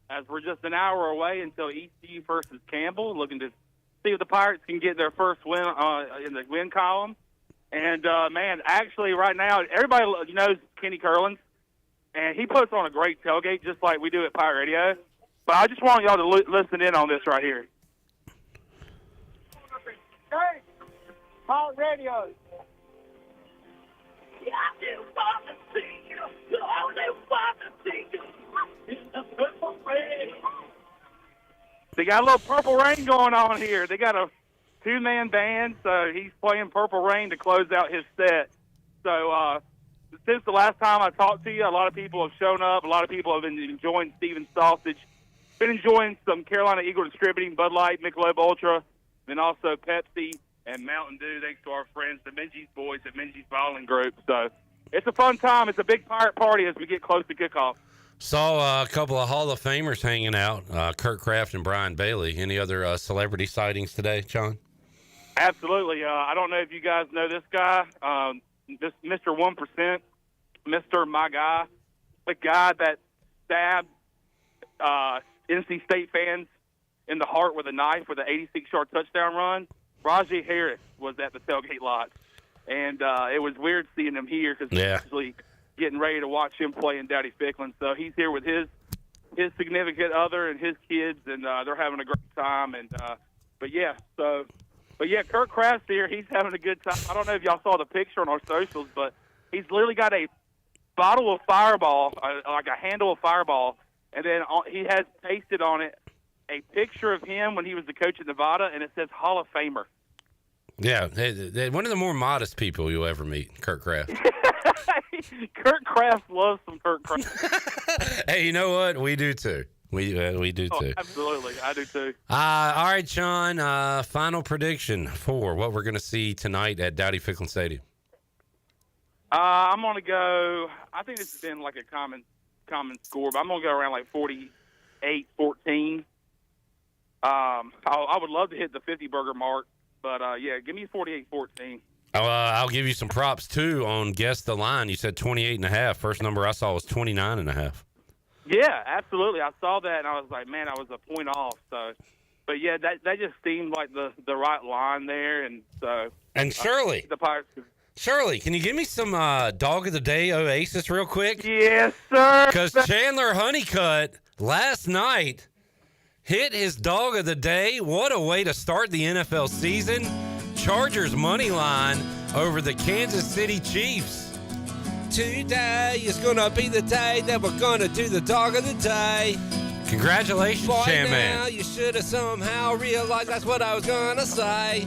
as we're just an hour away until ECU versus Campbell, looking to see if the Pirates can get their first win in the win column. And, man, actually right now, everybody knows Kenny Curlins, and he puts on a great tailgate just like we do at Pirate Radio. But I just want y'all to listen in on this right here. Hey, Pirate Radio. They got a little Purple Rain going on here. They got a 2-man band, so he's playing Purple Rain to close out his set. So since the last time I talked to you, a lot of people have shown up. A lot of people have been enjoying Steven Sausage. Been enjoying some Carolina Eagle Distributing, Bud Light, Michelob Ultra, then also Pepsi and Mountain Dew, thanks to our friends, the Minji's boys at Minji's Bowling Group. So it's a fun time. It's a big pirate party as we get close to kickoff. Saw a couple of Hall of Famers hanging out, Kurt Kraft and Brian Bailey. Any other celebrity sightings today, John? Absolutely. I don't know if you guys know this guy, this Mr. 1%, Mr. My Guy, the guy that stabbed NC State fans in the heart with a knife with an 86-yard touchdown run. Rajee Harris was at the tailgate lot, and it was weird seeing him here because he's actually getting ready to watch him play in Dowdy Ficklin. So he's here with his significant other and his kids, and they're having a great time. And but yeah, Kurt Kraft's here. He's having a good time. I don't know if y'all saw the picture on our socials, but he's literally got a bottle of Fireball, like a handle of Fireball, and then he has pasted on it a picture of him when he was the coach at Nevada, and it says Hall of Famer. Yeah, one of the more modest people you'll ever meet, Kurt Kraft. Kurt Kraft loves some Kurt Kraft. Hey, you know what? We do too. We do too. Absolutely, I do too. All right, Sean. Final prediction for what we're going to see tonight at Dowdy-Ficklin Stadium. I'm going to go. I think this has been like a common score, but I'm going to go around like 48-14. I would love to hit the 50-burger mark, but yeah, give me 48-14. I'll give you some props too on guess the line. You said 28.5. First number I saw was 29.5. Yeah, absolutely. I saw that and I was like, man, I was a point off. So, but yeah, that just seemed like the right line there, and so. And Shirley, the Pirates. Shirley, can you give me some Dog of the Day Oasis real quick? Yes, sir. Because Chandler Honeycutt last night hit his Dog of the Day. What a way to start the NFL season. Chargers money line over the Kansas City Chiefs. Today is going to be the day that we're going to do the Dog of the Day. Congratulations, Chan Man. You should have somehow realized that's what I was going to say.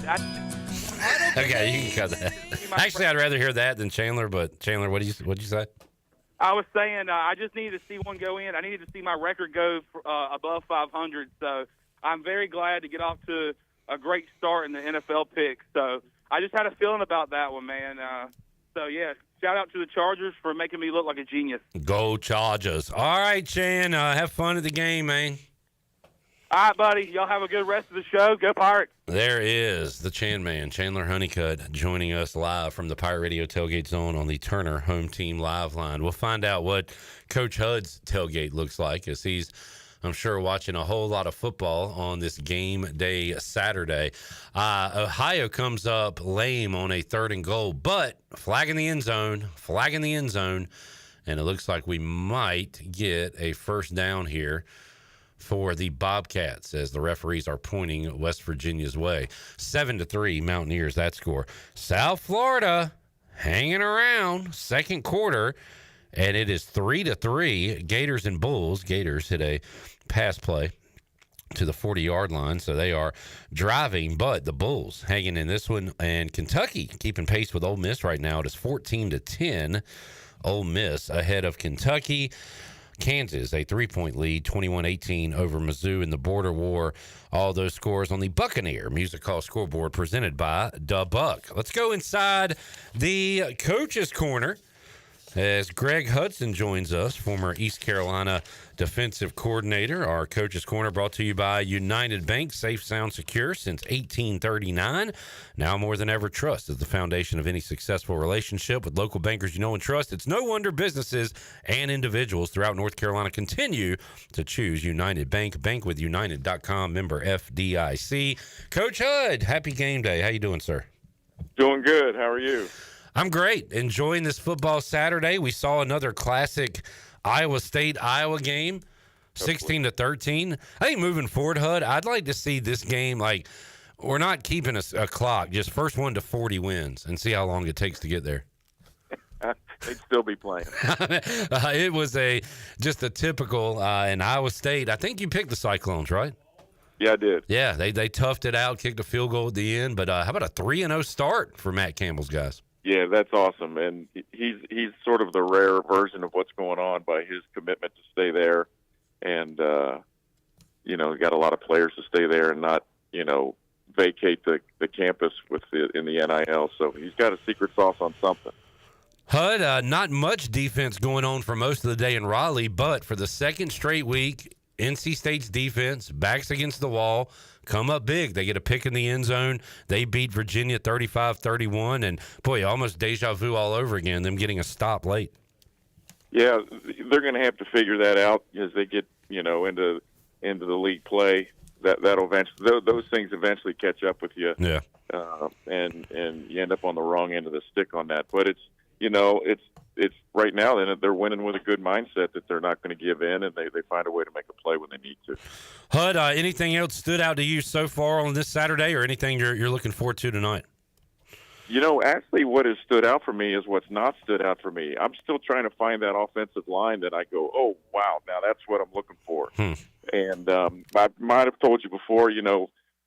Okay, you can cut that. Actually, I'd rather hear that than Chandler, but Chandler, what'd you say? I was saying I just needed to see one go in. I needed to see my record go above 500, so I'm very glad to get off to a great start in the NFL pick. So I just had a feeling about that one, man. So, yeah, shout out to the Chargers for making me look like a genius. Go Chargers. All right, Chan, have fun at the game, man. All right, buddy. Y'all have a good rest of the show. Go Pirates. There is the Chan Man, Chandler Honeycutt, joining us live from the Pirate Radio Tailgate Zone on the Turner Home Team Live line. We'll find out what Coach Hud's tailgate looks like, as he's, I'm sure, watching a whole lot of football on this game day Saturday. Ohio comes up lame on a 3rd and goal, but flagging the end zone, and it looks like we might get a first down here for the Bobcats, as the referees are pointing West Virginia's way. 7-3 Mountaineers, that score. South Florida hanging around, second quarter, and it is 3-3 Gators and Bulls. Gators hit a pass play to the 40-yard line, so they are driving, but the Bulls hanging in this one, and Kentucky keeping pace with Ole Miss right now. It is 14-10. Ole Miss ahead of Kentucky. Kansas, a 3-point lead, 21-18 over Mizzou in the Border War. All those scores on the Buccaneer Music Hall scoreboard, presented by Da Buck. Let's go inside the Coach's Corner as Greg Hudson joins us, former East Carolina defensive coordinator. Our Coach's Corner brought to you by United Bank, safe, sound, secure since 1839. Now more than ever, trust is the foundation of any successful relationship. With local bankers you know and trust, it's no wonder businesses and individuals throughout North Carolina continue to choose United Bank. Bankwithunited.com, member FDIC. Coach Hud, happy game day. How you doing, sir? Doing good. How are you? I'm great. Enjoying this football Saturday. We saw another classic Iowa State-Iowa game, 16-13. I think moving forward, Hud, I'd like to see this game, like, we're not keeping a clock, just first one to 40 wins and see how long it takes to get there. They'd still be playing. It was just a typical in Iowa State. I think you picked the Cyclones, right? Yeah, I did. Yeah, they toughed it out, kicked a field goal at the end. But how about a 3-0 start for Matt Campbell's guys? Yeah, that's awesome, and he's sort of the rare version of what's going on by his commitment to stay there, and got a lot of players to stay there and not vacate the campus in the NIL. So he's got a secret sauce on something. Hud, not much defense going on for most of the day in Raleigh, but for the second straight week, NC State's defense backs against the wall. Come up big. They get a pick in the end zone. They beat Virginia 35-31, and boy, almost deja vu all over again, them getting a stop late. Yeah, they're going to have to figure that out as they get, into the league play. That'll eventually, those things eventually catch up with you. Yeah. And you end up on the wrong end of the stick on that. But it's right now they're winning with a good mindset that they're not going to give in, and they find a way to make a play when they need to. Hud, anything else stood out to you so far on this Saturday, or anything you're looking forward to tonight? Actually what has stood out for me is what's not stood out for me. I'm still trying to find that offensive line that I go, oh, wow, now that's what I'm looking for. And I might have told you before,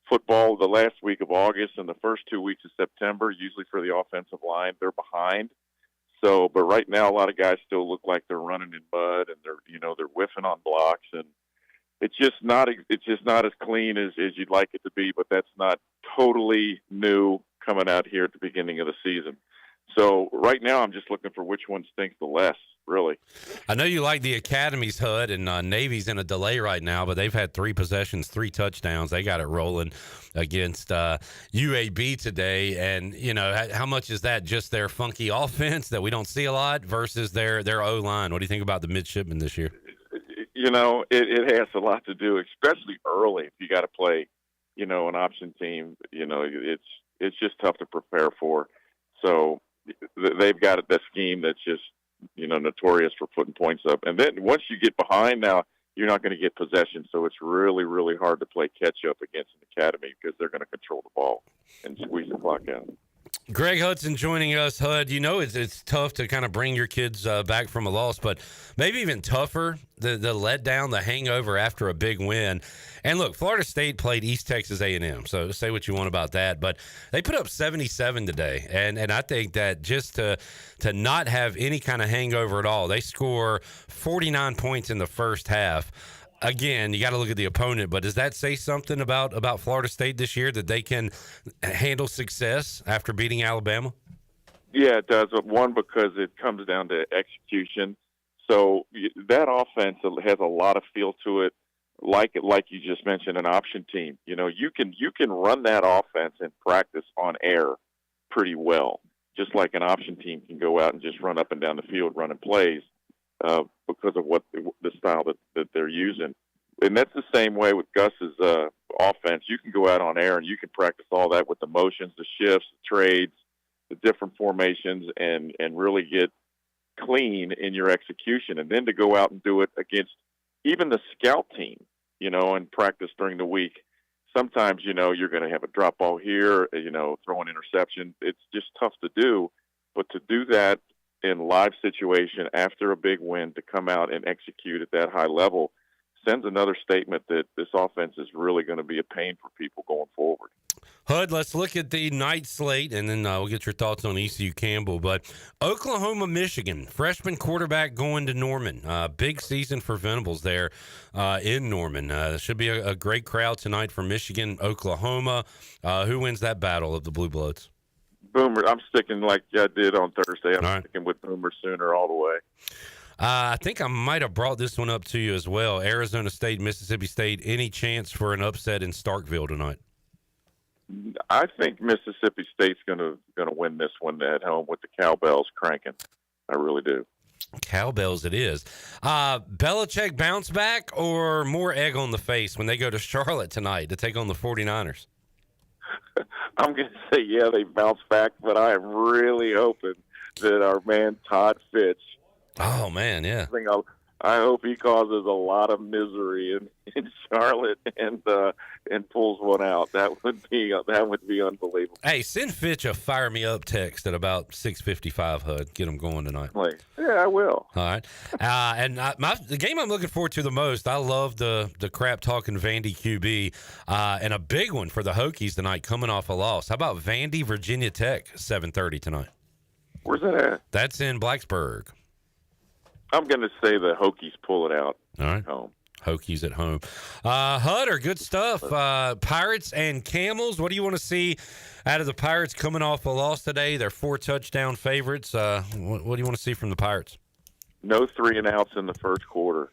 football the last week of August and the first 2 weeks of September, usually for the offensive line, they're behind. So, but right now, a lot of guys still look like they're running in mud, and they're whiffing on blocks, and it's just not as clean as you'd like it to be, but that's not totally new coming out here at the beginning of the season. So right now I'm just looking for which one stinks the less, really. I know you like the Academy's, HUD, and Navy's in a delay right now, but they've had 3 possessions, 3 touchdowns. They got it rolling against UAB today. And, you know, how much is that just their funky offense that we don't see a lot versus their O-line? What do you think about the midshipmen this year? You know, it has a lot to do, especially early. If you got to play, you know, an option team, you know, it's just tough to prepare for. So they've got that scheme that's just, you know, notorious for putting points up. And then once you get behind, now you're not going to get possession. So it's really, really hard to play catch up against an Academy because they're going to control the ball and squeeze the clock out. Greg Hudson joining us, HUD. You know, it's tough to kind of bring your kids back from a loss, but maybe even tougher, the letdown, the hangover after a big win. And look, Florida State played East Texas A&M, so say what you want about that, but they put up 77 today, and I think that just to not have any kind of hangover at all, they score 49 points in the first half. Again, you got to look at the opponent, but does that say something about Florida State this year, that they can handle success after beating Alabama? Yeah, it does. One, because it comes down to execution. So that offense has a lot of feel to it, like you just mentioned, an option team. You know, you can run that offense in practice on air pretty well, just like an option team can go out and just run up and down the field running plays. Because of what the style that they're using. And that's the same way with Gus's offense. You can go out on air and you can practice all that with the motions, the shifts, the trades, the different formations, and really get clean in your execution. And then to go out and do it against even the scout team, you know, and practice during the week. Sometimes, you know, you're going to have a drop ball here, you know, throw an interception. It's just tough to do. But to do that in live situation after a big win, to come out and execute at that high level, sends another statement that this offense is really going to be a pain for people going forward. HUD, let's look at the night slate, and then we'll get your thoughts on ECU Campbell. But Oklahoma, Michigan, freshman quarterback going to Norman. Big season for Venables there in Norman. Should be a great crowd tonight for Michigan, Oklahoma. Who wins that battle of the Blue Bloods? Boomer. I'm sticking like I did on Thursday. I'm sticking with Boomer Sooner all the way. I think I might have brought this one up to you as well. Arizona State, Mississippi State. Any chance for an upset in Starkville tonight? I think Mississippi State's going to win this one at home with the cowbells cranking. I really do. Cowbells it is. Belichick bounce back or more egg on the face when they go to Charlotte tonight to take on the 49ers? I'm going to say, yeah, they bounce back, but I am really hoping that our man Todd Fitch. Oh, man, yeah. I hope he causes a lot of misery in Charlotte and pulls one out. That would be unbelievable. Hey, send Fitch a fire me up text at about 6:55. HUD, get him going tonight. Yeah, I will. All right, and the game I'm looking forward to the most. I love the crap talking Vandy QB, and a big one for the Hokies tonight, coming off a loss. How about Vandy, Virginia Tech, 7:30 tonight? Where's that at? That's in Blacksburg. I'm going to say the Hokies pull it out. All right. Home. Hokies at home. Hutter, good stuff. Pirates and Camels. What do you want to see out of the Pirates coming off a loss today? They're 4 touchdown favorites. What do you want to see from the Pirates? No 3 and outs in the first quarter.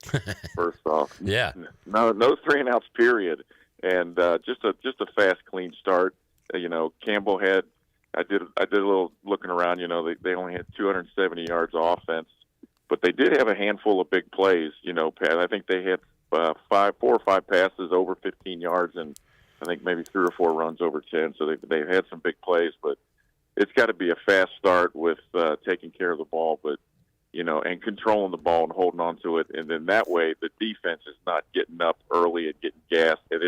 First off, yeah. No 3 and outs. Period. And just a fast, clean start. You know, Campbell had. I did a little looking around. You know, they only had 270 yards of offense. But they did have a handful of big plays. You know, I think they had 4 or 5 passes over 15 yards, and I think maybe 3 or 4 runs over 10. So they've had some big plays. But it's got to be a fast start with taking care of the ball, but you know, and controlling the ball and holding on to it. And then that way, the defense is not getting up early and getting gassed. And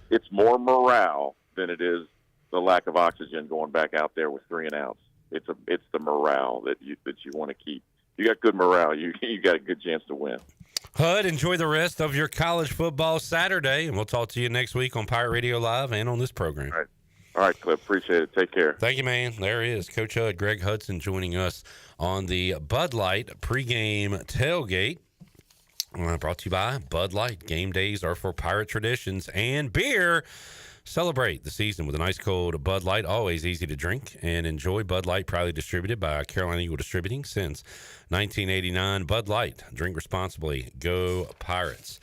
it's more morale than it is the lack of oxygen going back out there with 3 and outs. It's the morale that you want to keep. You got good morale, you got a good chance to win. HUD, enjoy the rest of your college football Saturday, and we'll talk to you next week on Pirate Radio Live and on this program. All right, Cliff. Appreciate it. Take care. Thank you, man. There he is, Coach HUD, Greg Hudson, joining us on the Bud Light pregame tailgate. Brought to you by Bud Light. Game days are for pirate traditions and beer. Celebrate the season with an ice cold Bud Light, always easy to drink and enjoy. Bud Light, proudly distributed by Carolina Eagle Distributing since 1989. Bud Light, drink responsibly. Go Pirates.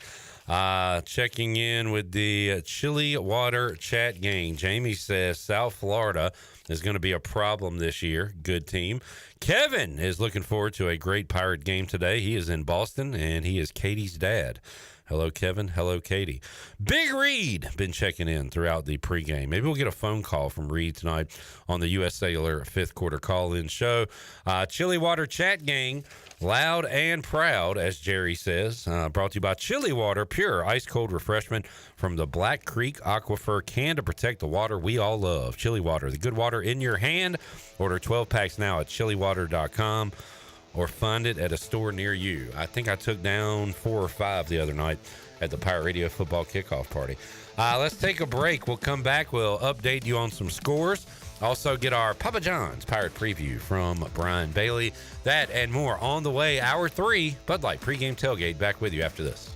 Checking in with the Chili Water chat gang. Jamie says South Florida is going to be a problem this year. Good team. Kevin is looking forward to a great Pirate game today. He is in Boston, and he is Katie's dad. Hello, Kevin. Hello, Katie. Big Reed been checking in throughout the pregame. Maybe we'll get a phone call from Reed tonight on the U.S. Cellular fifth quarter call-in show. Chili Water chat gang, loud and proud, as Jerry says. Brought to you by Chili Water, pure ice-cold refreshment from the Black Creek Aquifer, can to protect the water we all love. Chili Water, the good water in your hand. Order 12 packs now at chiliwater.com. or find it at a store near you. I think I took down 4 or 5 the other night at the Pirate Radio football kickoff party. Let's take a break. We'll come back. We'll update you on some scores. Also get our Papa John's Pirate Preview from Brian Bailey. That and more on the way. Hour 3, Bud Light Pregame Tailgate. Back with you after this.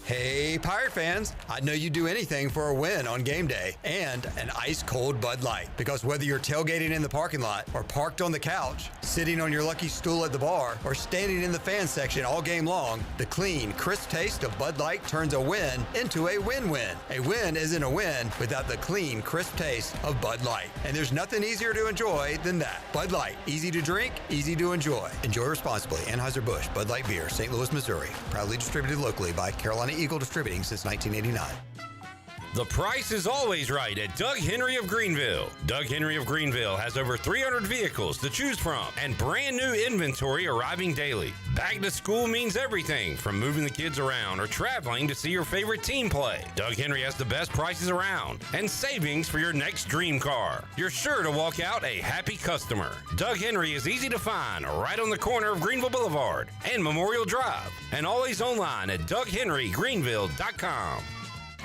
Hey, Pirate fans, I know you'd do anything for a win on game day and an ice-cold Bud Light. Because whether you're tailgating in the parking lot or parked on the couch, sitting on your lucky stool at the bar, or standing in the fan section all game long, the clean, crisp taste of Bud Light turns a win into a win-win. A win isn't a win without the clean, crisp taste of Bud Light. And there's nothing easier to enjoy than that. Bud Light, easy to drink, easy to enjoy. Enjoy responsibly. Anheuser-Busch, Bud Light Beer, St. Louis, Missouri. Proudly distributed locally by Carolina Eagle Distributing since 1989. The price is always right at Doug Henry of Greenville. Doug Henry of Greenville has over 300 vehicles to choose from and brand new inventory arriving daily. Back to school means everything from moving the kids around or traveling to see your favorite team play. Doug Henry has the best prices around and savings for your next dream car. You're sure to walk out a happy customer. Doug Henry is easy to find right on the corner of Greenville Boulevard and Memorial Drive, and always online at DougHenryGreenville.com.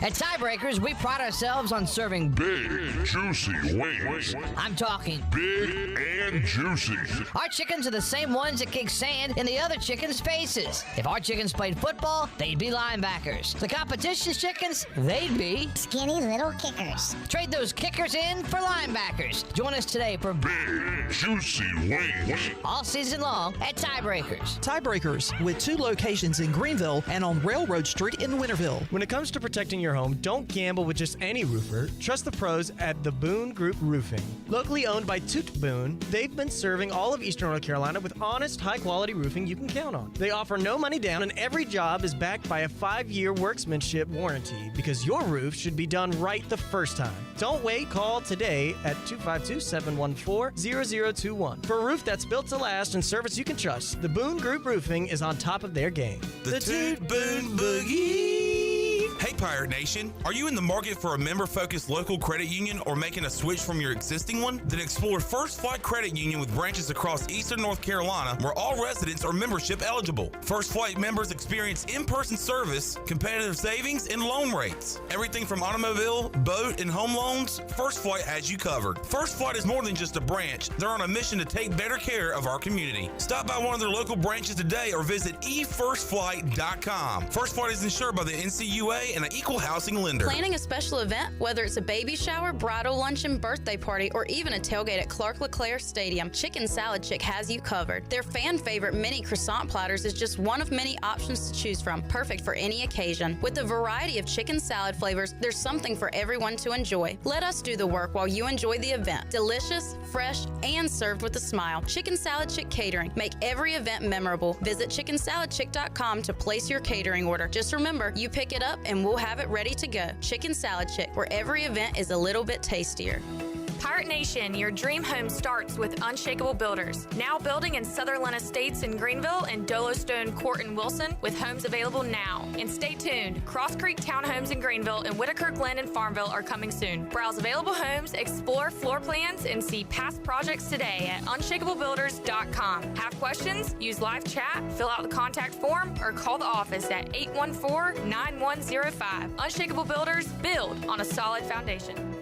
At Tiebreakers, we pride ourselves on serving big, juicy wings. I'm talking big and juicy. Our chickens are the same ones that kick sand in the other chickens' faces. If our chickens played football, they'd be linebackers. The competition's chickens, they'd be skinny little kickers. Trade those kickers in for linebackers. Join us today for big, juicy wings. All season long at Tiebreakers. Tiebreakers, with 2 locations in Greenville and on Railroad Street in Winterville. When it comes to protecting your home, don't gamble with just any roofer. Trust the pros at the Boone Group Roofing. Locally owned by Toot Boone, they've been serving all of Eastern North Carolina with honest, high-quality roofing you can count on. They offer no money down, and every job is backed by a 5-year workmanship warranty, because your roof should be done right the first time. Don't wait. Call today at 252-714-0021. For a roof that's built to last and service you can trust, the Boone Group Roofing is on top of their game. The Toot Boone Boogie. Hey, Pirate Nation. Are you in the market for a member-focused local credit union or making a switch from your existing one? Then explore First Flight Credit Union with branches across Eastern North Carolina, where all residents are membership eligible. First Flight members experience in-person service, competitive savings, and loan rates. Everything from automobile, boat, and home loans, First Flight has you covered. First Flight is more than just a branch. They're on a mission to take better care of our community. Stop by one of their local branches today or visit efirstflight.com. First Flight is insured by the NCUA and an equal housing lender. Planning a special event, whether it's a baby shower, bridal luncheon, birthday party, or even a tailgate at Clark LeClaire Stadium, Chicken Salad Chick has you covered. Their fan favorite mini croissant platters is just one of many options to choose from, perfect for any occasion. With a variety of chicken salad flavors, there's something for everyone to enjoy. Let us do the work while you enjoy the event. Delicious, fresh, and served with a smile. Chicken Salad Chick Catering. Make every event memorable. Visit chickensaladchick.com to place your catering order. Just remember, you pick it up and we'll have it ready to go. Chicken Salad Chick, where every event is a little bit tastier. Pirate Nation, your dream home starts with Unshakable Builders. Now building in Sutherland Estates in Greenville and Dolostone Court in Wilson with homes available now. And stay tuned, Cross Creek Townhomes in Greenville and Whitaker Glen and Farmville are coming soon. Browse available homes, explore floor plans, and see past projects today at unshakablebuilders.com. Have questions? Use live chat, fill out the contact form, or call the office at 814-9105. Unshakable Builders, build on a solid foundation.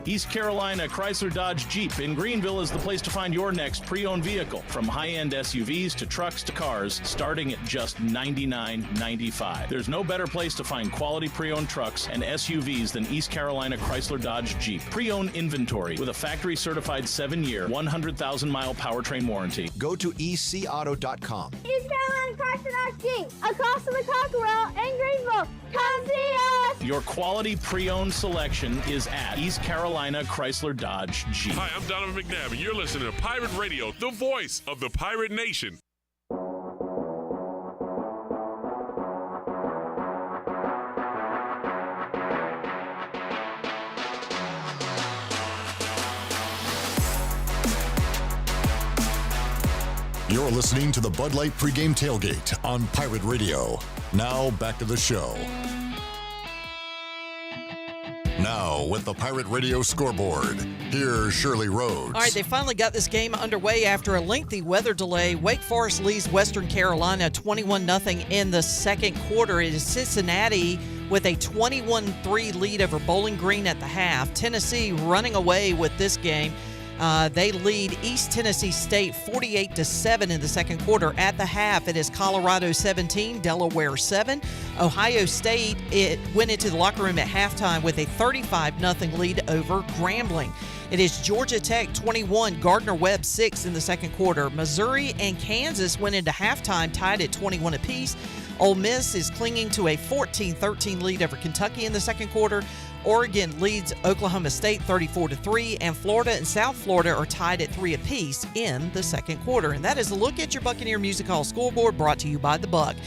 East Carolina Chrysler Dodge Jeep in Greenville is the place to find your next pre-owned vehicle. From high-end SUVs to trucks to cars, starting at just $99.95. There's no better place to find quality pre-owned trucks and SUVs than East Carolina Chrysler Dodge Jeep. Pre-owned inventory with a factory-certified 7-year, 100,000-mile powertrain warranty. Go to ecauto.com. East Carolina Chrysler Dodge Jeep, across from the Cockerel in Greenville. Come see us! Your quality pre-owned selection is at East Carolina Chrysler Dodge Jeep. Hi, I'm Donovan McNabb, and you're listening to Pirate Radio, the voice of the Pirate Nation. You're listening to the Bud Light Pregame Tailgate on Pirate Radio. Now, back to the show. Now, with the Pirate Radio scoreboard, here's Shirley Rhodes. All right, they finally got this game underway after a lengthy weather delay. Wake Forest leads Western Carolina 21-0 in the second quarter. It is Cincinnati with a 21-3 lead over Bowling Green at the half. Tennessee running away with this game. They lead East Tennessee State 48-7 in the second quarter. At the half, it is Colorado 17, Delaware 7. Ohio State, it went into the locker room at halftime with a 35-0 lead over Grambling. It is Georgia Tech 21, Gardner-Webb 6 in the second quarter. Missouri and Kansas went into halftime tied at 21 apiece. Ole Miss is clinging to a 14-13 lead over Kentucky in the second quarter. Oregon leads Oklahoma State 34-3, and Florida and South Florida are tied at 3 apiece in the second quarter. And that is a look at your Buccaneer Music Hall scoreboard, brought to you by The Buck.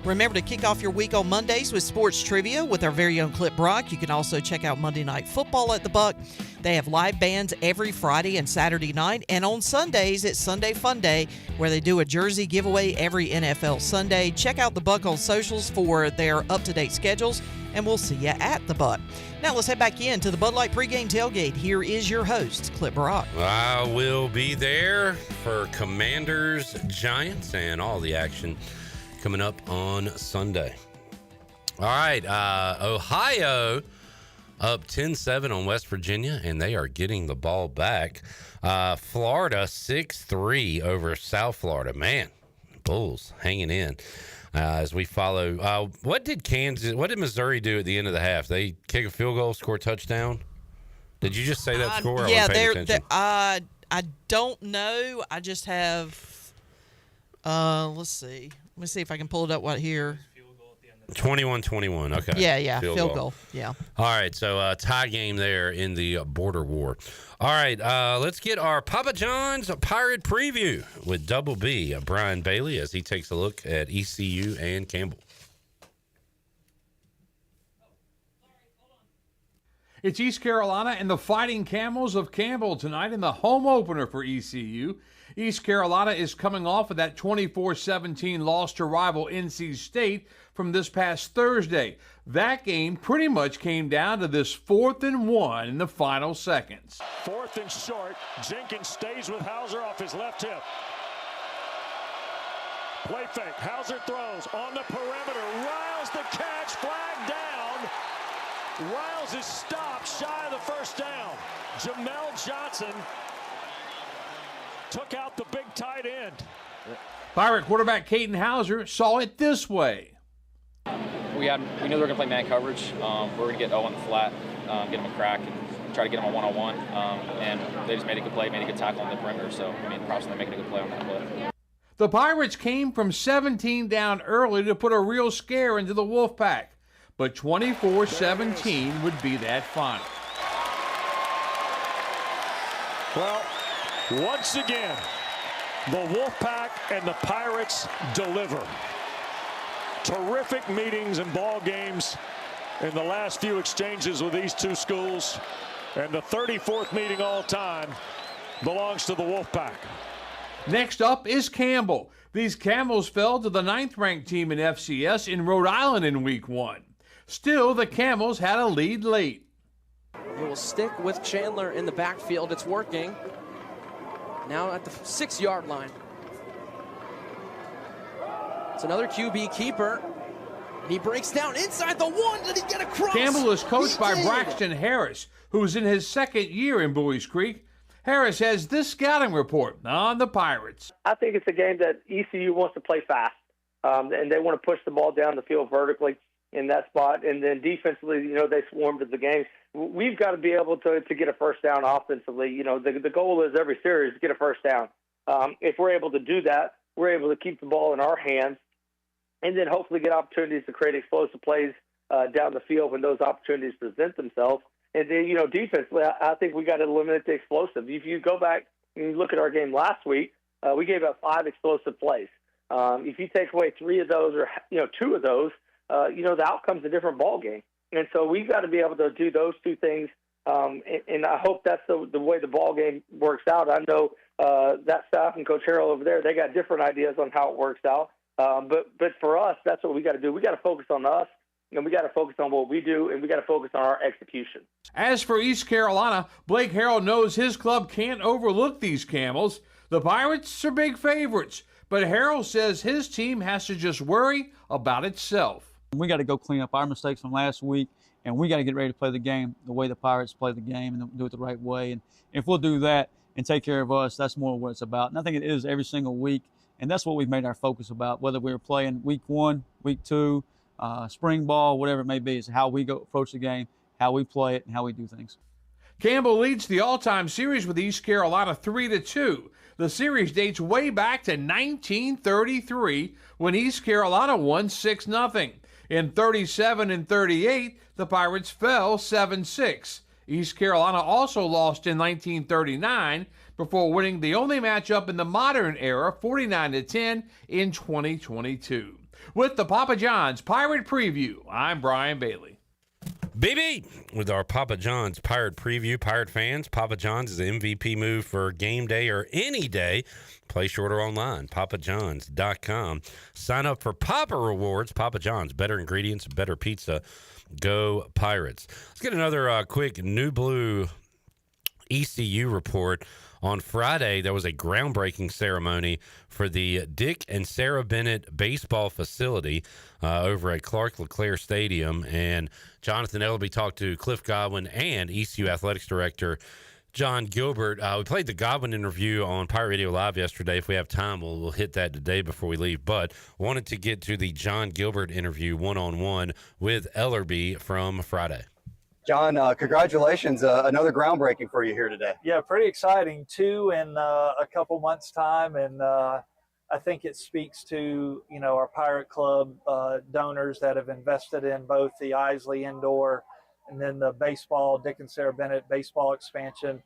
Remember to kick off your week on Mondays with sports trivia with our very own Clip Brock. You can also check out Monday Night Football at The Buck. They have live bands every Friday and Saturday night. And on Sundays, it's Sunday Fun Day, where they do a jersey giveaway every NFL Sunday. Check out The Buck on socials for their up-to-date schedules, and we'll see you at The Buck. Now let's head back into the Bud Light Pregame Tailgate. Here is your host, Clip Brock. I will be there for Commanders, Giants, and all the action coming up on Sunday. All right, Ohio up 10-7 on West Virginia, and they are getting the ball back. Florida 6-3 over South Florida. Man, Bulls hanging in as we follow. What did Missouri do at the end of the half? They kick a field goal, score a touchdown? Did you just say that score? Yeah, I don't know. I just have, let's see. Let me see if I can pull it up right here. 21-21. Okay. Yeah. Field goal. Yeah. All right. So tie game there in the border war. All right. Let's get our Papa John's Pirate preview with Double B, Brian Bailey, as he takes a look at ECU and Campbell. It's East Carolina and the Fighting Camels of Campbell tonight in the home opener for ECU. East Carolina is coming off of that 24-17 loss to rival NC State from this past Thursday. That game pretty much came down to this 4th and 1 in the final seconds. 4th and short. Jenkins stays with Hauser off his left hip. Play fake. Hauser throws on the perimeter. Riles the catch. Flag down. Riles is stopped shy of the first down. Jamel Johnson took out the big tight end. Pirate quarterback Caden Hauser saw it this way. We knew they were going to play man coverage. We were going to get O on the flat, get them a crack, and try to get them a one-on-one. And they just made a good play, made a good tackle on the perimeter. So, props to them making a good play on that play. The Pirates came from 17 down early to put a real scare into the Wolfpack. But 24-17 would be that final. Well, once again, the Wolfpack and the Pirates deliver. Terrific meetings and ball games in the last few exchanges with these two schools. And the 34th meeting all time belongs to the Wolfpack. Next up is Campbell. These Camels fell to the 9th-ranked team in FCS in Rhode Island in Week 1. Still, the Camels had a lead late. He will stick with Chandler in the backfield. It's working. Now at the 6-yard line. It's another QB keeper. He breaks down inside the 1. Did he get across? Campbell is coached by Braxton Harris, who is in his 2nd year in Buies Creek. Harris has this scouting report on the Pirates. I think it's a game that ECU wants to play fast, and they want to push the ball down the field vertically in that spot. And then defensively, they swarmed at the game. We've got to be able to get a first down offensively. The goal is every series to get a first down. If we're able to do that, we're able to keep the ball in our hands and then hopefully get opportunities to create explosive plays down the field when those opportunities present themselves. And then, defensively, I think we got to eliminate the explosive. If you go back and you look at our game last week, we gave up 5 explosive plays. If you take away 3 of those or, 2 of those, the outcome's a different ball game. And so we've got to be able to do those 2 things. And I hope that's the way the ball game works out. I know that staff and Coach Harrell over there, they got different ideas on how it works out. But for us, that's what we got to do. We got to focus on us. And we got to focus on what we do, and we got to focus on our execution. As for East Carolina, Blake Harrell knows his club can't overlook these Camels. The Pirates are big favorites, but Harrell says his team has to just worry about itself. We got to go clean up our mistakes from last week, and we got to get ready to play the game the way the Pirates play the game and do it the right way. And if we'll do that and take care of us, that's more what it's about. And I think it is every single week, and that's what we've made our focus about, whether we were playing week 1, week 2, spring ball, whatever it may be, is how we go approach the game, how we play it, and how we do things. Campbell leads the all-time series with East Carolina 3-2. The series dates way back to 1933 when East Carolina won 6-0. In 37 and 38, the Pirates fell 7-6. East Carolina also lost in 1939 before winning the only matchup in the modern era, 49-10, in 2022. With the Papa John's Pirate Preview, I'm Brian Bailey. BB, with our Papa John's Pirate Preview, Pirate fans, Papa John's is the MVP move for game day or any day. Place your order online, papajohns.com. Sign up for Papa Rewards. Papa John's, better ingredients, better pizza. Go Pirates. Let's get another quick New Blue ECU report. On Friday, there was a groundbreaking ceremony for the Dick and Sarah Bennett baseball facility over at Clark LeClaire Stadium. And Jonathan Ellerby talked to Cliff Godwin and ECU Athletics Director John Gilbert. We played the Godwin interview on Pirate Radio Live yesterday. If we have time, we'll hit that today before we leave. But wanted to get to the John Gilbert interview one-on-one with Ellerby from Friday. John, congratulations. Another groundbreaking for you here today. Yeah, pretty exciting. 2 in a couple months' time. And I think it speaks to, our Pirate Club donors that have invested in both the Isley Indoor and then the baseball, Dick and Sarah Bennett baseball expansion.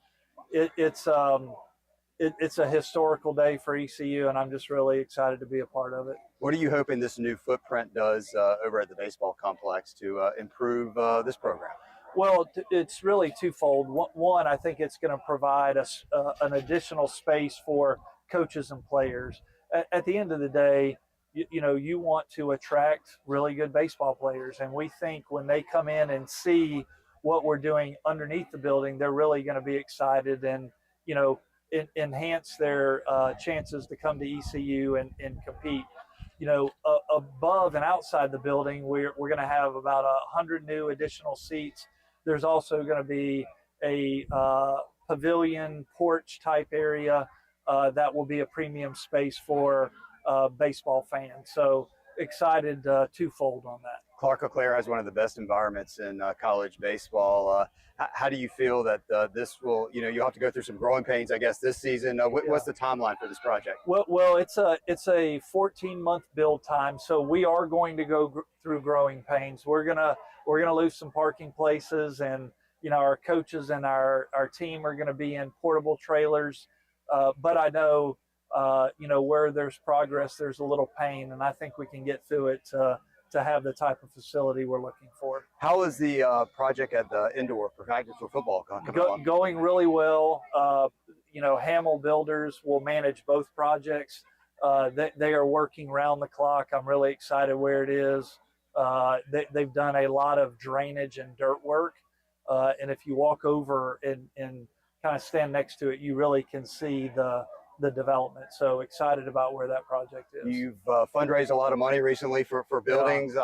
It's a historical day for ECU, and I'm just really excited to be a part of it. What are you hoping this new footprint does over at the baseball complex to improve this program? Well, it's really twofold. One, I think it's going to provide us an additional space for coaches and players. At the end of the day, you want to attract really good baseball players. And we think when they come in and see what we're doing underneath the building, they're really going to be excited and, enhance their chances to come to ECU and compete. Above and outside the building, we're going to have about 100 new additional seats. There's also going to be a pavilion porch type area that will be a premium space for baseball fans. So excited twofold on that. Clark LeClaire has one of the best environments in college baseball. How do you feel that this will, you'll have to go through some growing pains, I guess, this season. What's the timeline for this project? Well, it's a 14-month build time. So we are going to go through growing pains. We're gonna lose some parking places, and our coaches and our team are going to be in portable trailers. But I know, where there's progress, there's a little pain, and I think we can get through it to have the type of facility we're looking for. How is the project at the indoor for practice for football coming along? Going really well. Hamill Builders will manage both projects. They are working round the clock. I'm really excited where it is. They've done a lot of drainage and dirt work. And if you walk over and kind of stand next to it, you really can see the development. So excited about where that project is. You've fundraised a lot of money recently for buildings.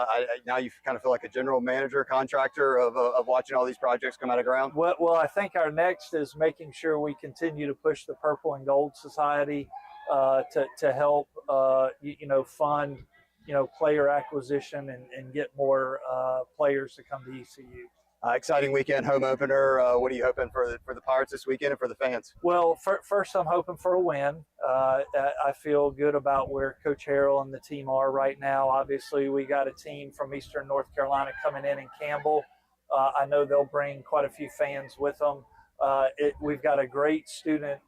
Now you kind of feel like a general manager, contractor of watching all these projects come out of ground. Well, I think our next is making sure we continue to push the Purple and Gold Society to help, fund, player acquisition and get more players to come to ECU. Exciting weekend, home opener. What are you hoping for the Pirates this weekend and for the fans? Well, first I'm hoping for a win. I feel good about where Coach Harrell and the team are right now. Obviously, we got a team from Eastern North Carolina coming in Campbell. I know they'll bring quite a few fans with them. We've got a great student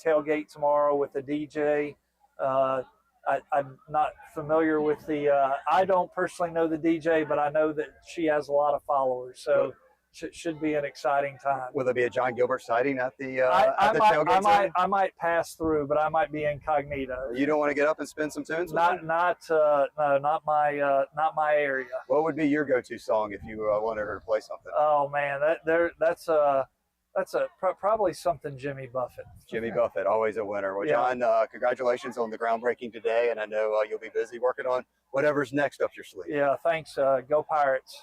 tailgate tomorrow with the DJ. I'm not familiar with I don't personally know the DJ, but I know that she has a lot of followers. So should be an exciting time. Will there be a John Gilbert sighting at the tailgate? I might pass through, but I might be incognito. You don't want to get up and spin some tunes? Not my area. What would be your go-to song if you wanted her to play something? Oh man, that's probably something Jimmy Buffett. Jimmy Buffett, always a winner. Well, Yeah. John, congratulations on the groundbreaking today, and I know you'll be busy working on whatever's next up your sleeve. Yeah, thanks. Go Pirates.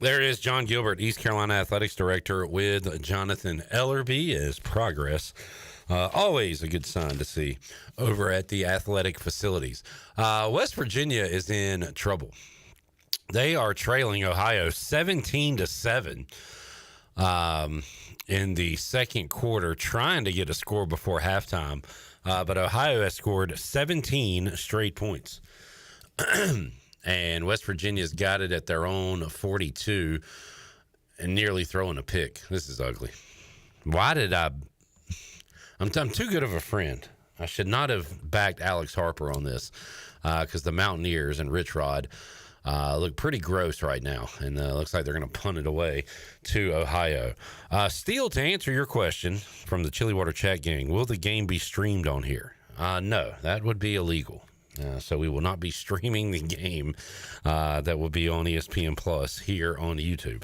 There is John Gilbert, East Carolina Athletics Director, with Jonathan Ellerby as progress. Always a good sign to see over at the athletic facilities. West Virginia is in trouble. They are trailing Ohio 17-7 in the second quarter, trying to get a score before halftime. But Ohio has scored 17 straight points. And West Virginia's got it at their own 42 and nearly throwing a pick. This is ugly. Why did I'm too good of a friend. I should not have backed Alex Harper on this because the Mountaineers and Rich Rod look pretty gross right now. And looks like they're going to punt it away to Ohio. Steele, to answer your question from the Chili Water Chat Gang, will the game be streamed on here? No, that would be illegal. So we will not be streaming the game. That will be on ESPN Plus here on YouTube.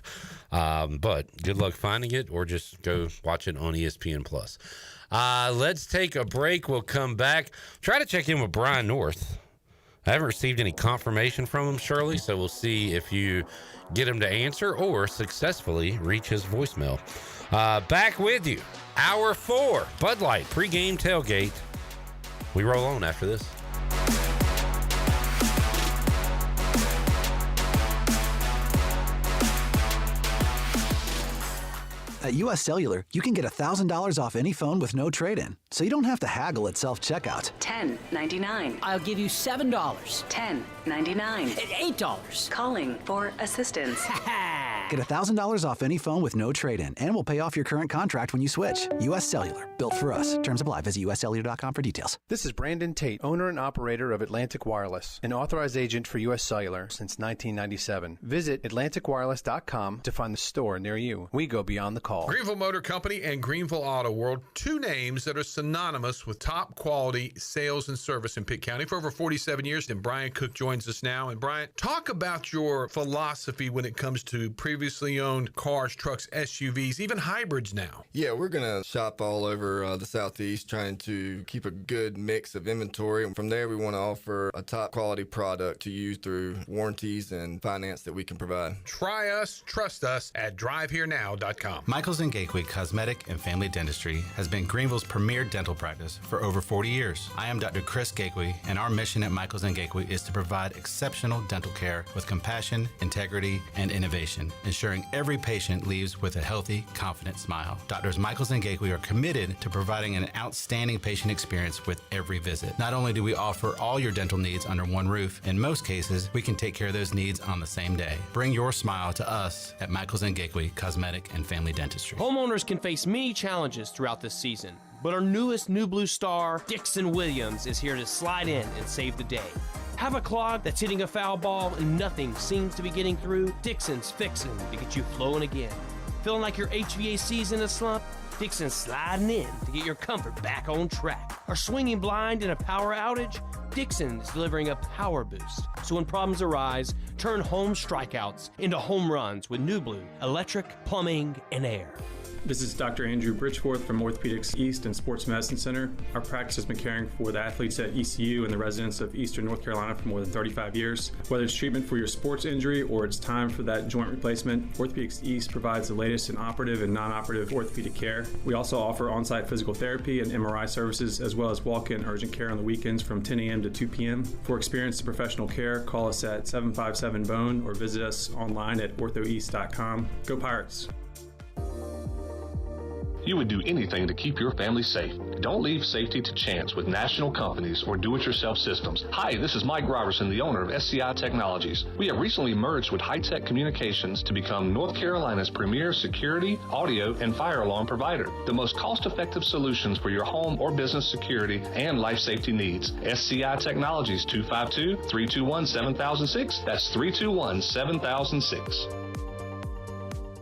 But good luck finding it, or just go watch it on ESPN Plus. Let's take a break. We'll come back. Try to check in with Brian North. I haven't received any confirmation from him, Shirley, so we'll see if you get him to answer or successfully reach his voicemail. Back with you. Hour 4, Bud Light, Pre-Game Tailgate. We roll on after this. At U.S. Cellular, you can get $1,000 off any phone with no trade-in, so you don't have to haggle at self-checkout. $10.99. I'll give you $7. $10.99. $8. Calling for assistance. Get $1,000 off any phone with no trade-in, and we'll pay off your current contract when you switch. U.S. Cellular, built for us. Terms apply. Visit uscellular.com for details. This is Brandon Tate, owner and operator of Atlantic Wireless, an authorized agent for U.S. Cellular since 1997. Visit atlanticwireless.com to find the store near you. We go beyond the call. Greenville Motor Company and Greenville Auto World, two names that are synonymous with top quality sales and service in Pitt County for over 47 years. And Brian Cook joins us now. And Brian, talk about your philosophy when it comes to previously owned cars, trucks, SUVs, even hybrids now. Yeah, we're going to shop all over the Southeast, trying to keep a good mix of inventory. And from there, we want to offer a top quality product to use through warranties and finance that we can provide. Try us, trust us at driveherenow.com. Michaels & Gateway Cosmetic and Family Dentistry has been Greenville's premier dental practice for over 40 years. I am Dr. Chris Gateway, and our mission at Michaels & Gateway is to provide exceptional dental care with compassion, integrity, and innovation, ensuring every patient leaves with a healthy, confident smile. Doctors Michaels & Gateway are committed to providing an outstanding patient experience with every visit. Not only do we offer all your dental needs under one roof, in most cases, we can take care of those needs on the same day. Bring your smile to us at Michaels & Gateway Cosmetic and Family Dentistry. Homeowners can face many challenges throughout this season, but our newest New Blue star, Dixon Williams, is here to slide in and save the day. Have a clog that's hitting a foul ball and nothing seems to be getting through? Dixon's fixing to get you flowing again. Feeling like your HVAC's in a slump? Dixon's sliding in to get your comfort back on track. Are swinging blind in a power outage? Dixon is delivering a power boost. So when problems arise, turn home strikeouts into home runs with New Blue, electric, plumbing, and air. This is Dr. Andrew Bridgeforth from Orthopedics East and Sports Medicine Center. Our practice has been caring for the athletes at ECU and the residents of Eastern North Carolina for more than 35 years. Whether it's treatment for your sports injury or it's time for that joint replacement, Orthopedics East provides the latest in operative and non-operative orthopedic care. We also offer on-site physical therapy and MRI services, as well as walk-in urgent care on the weekends from 10 a.m. to 2 p.m. For experienced professional care, call us at 757-BONE or visit us online at orthoeast.com. Go Pirates! You would do anything to keep your family safe. Don't leave safety to chance with national companies or do-it-yourself systems. Hi, this is Mike Robertson, the owner of SCI Technologies. We have recently merged with High-Tech Communications to become North Carolina's premier security, audio, and fire alarm provider. The most cost-effective solutions for your home or business security and life safety needs. SCI Technologies, 252-321-7006. That's 321-7006.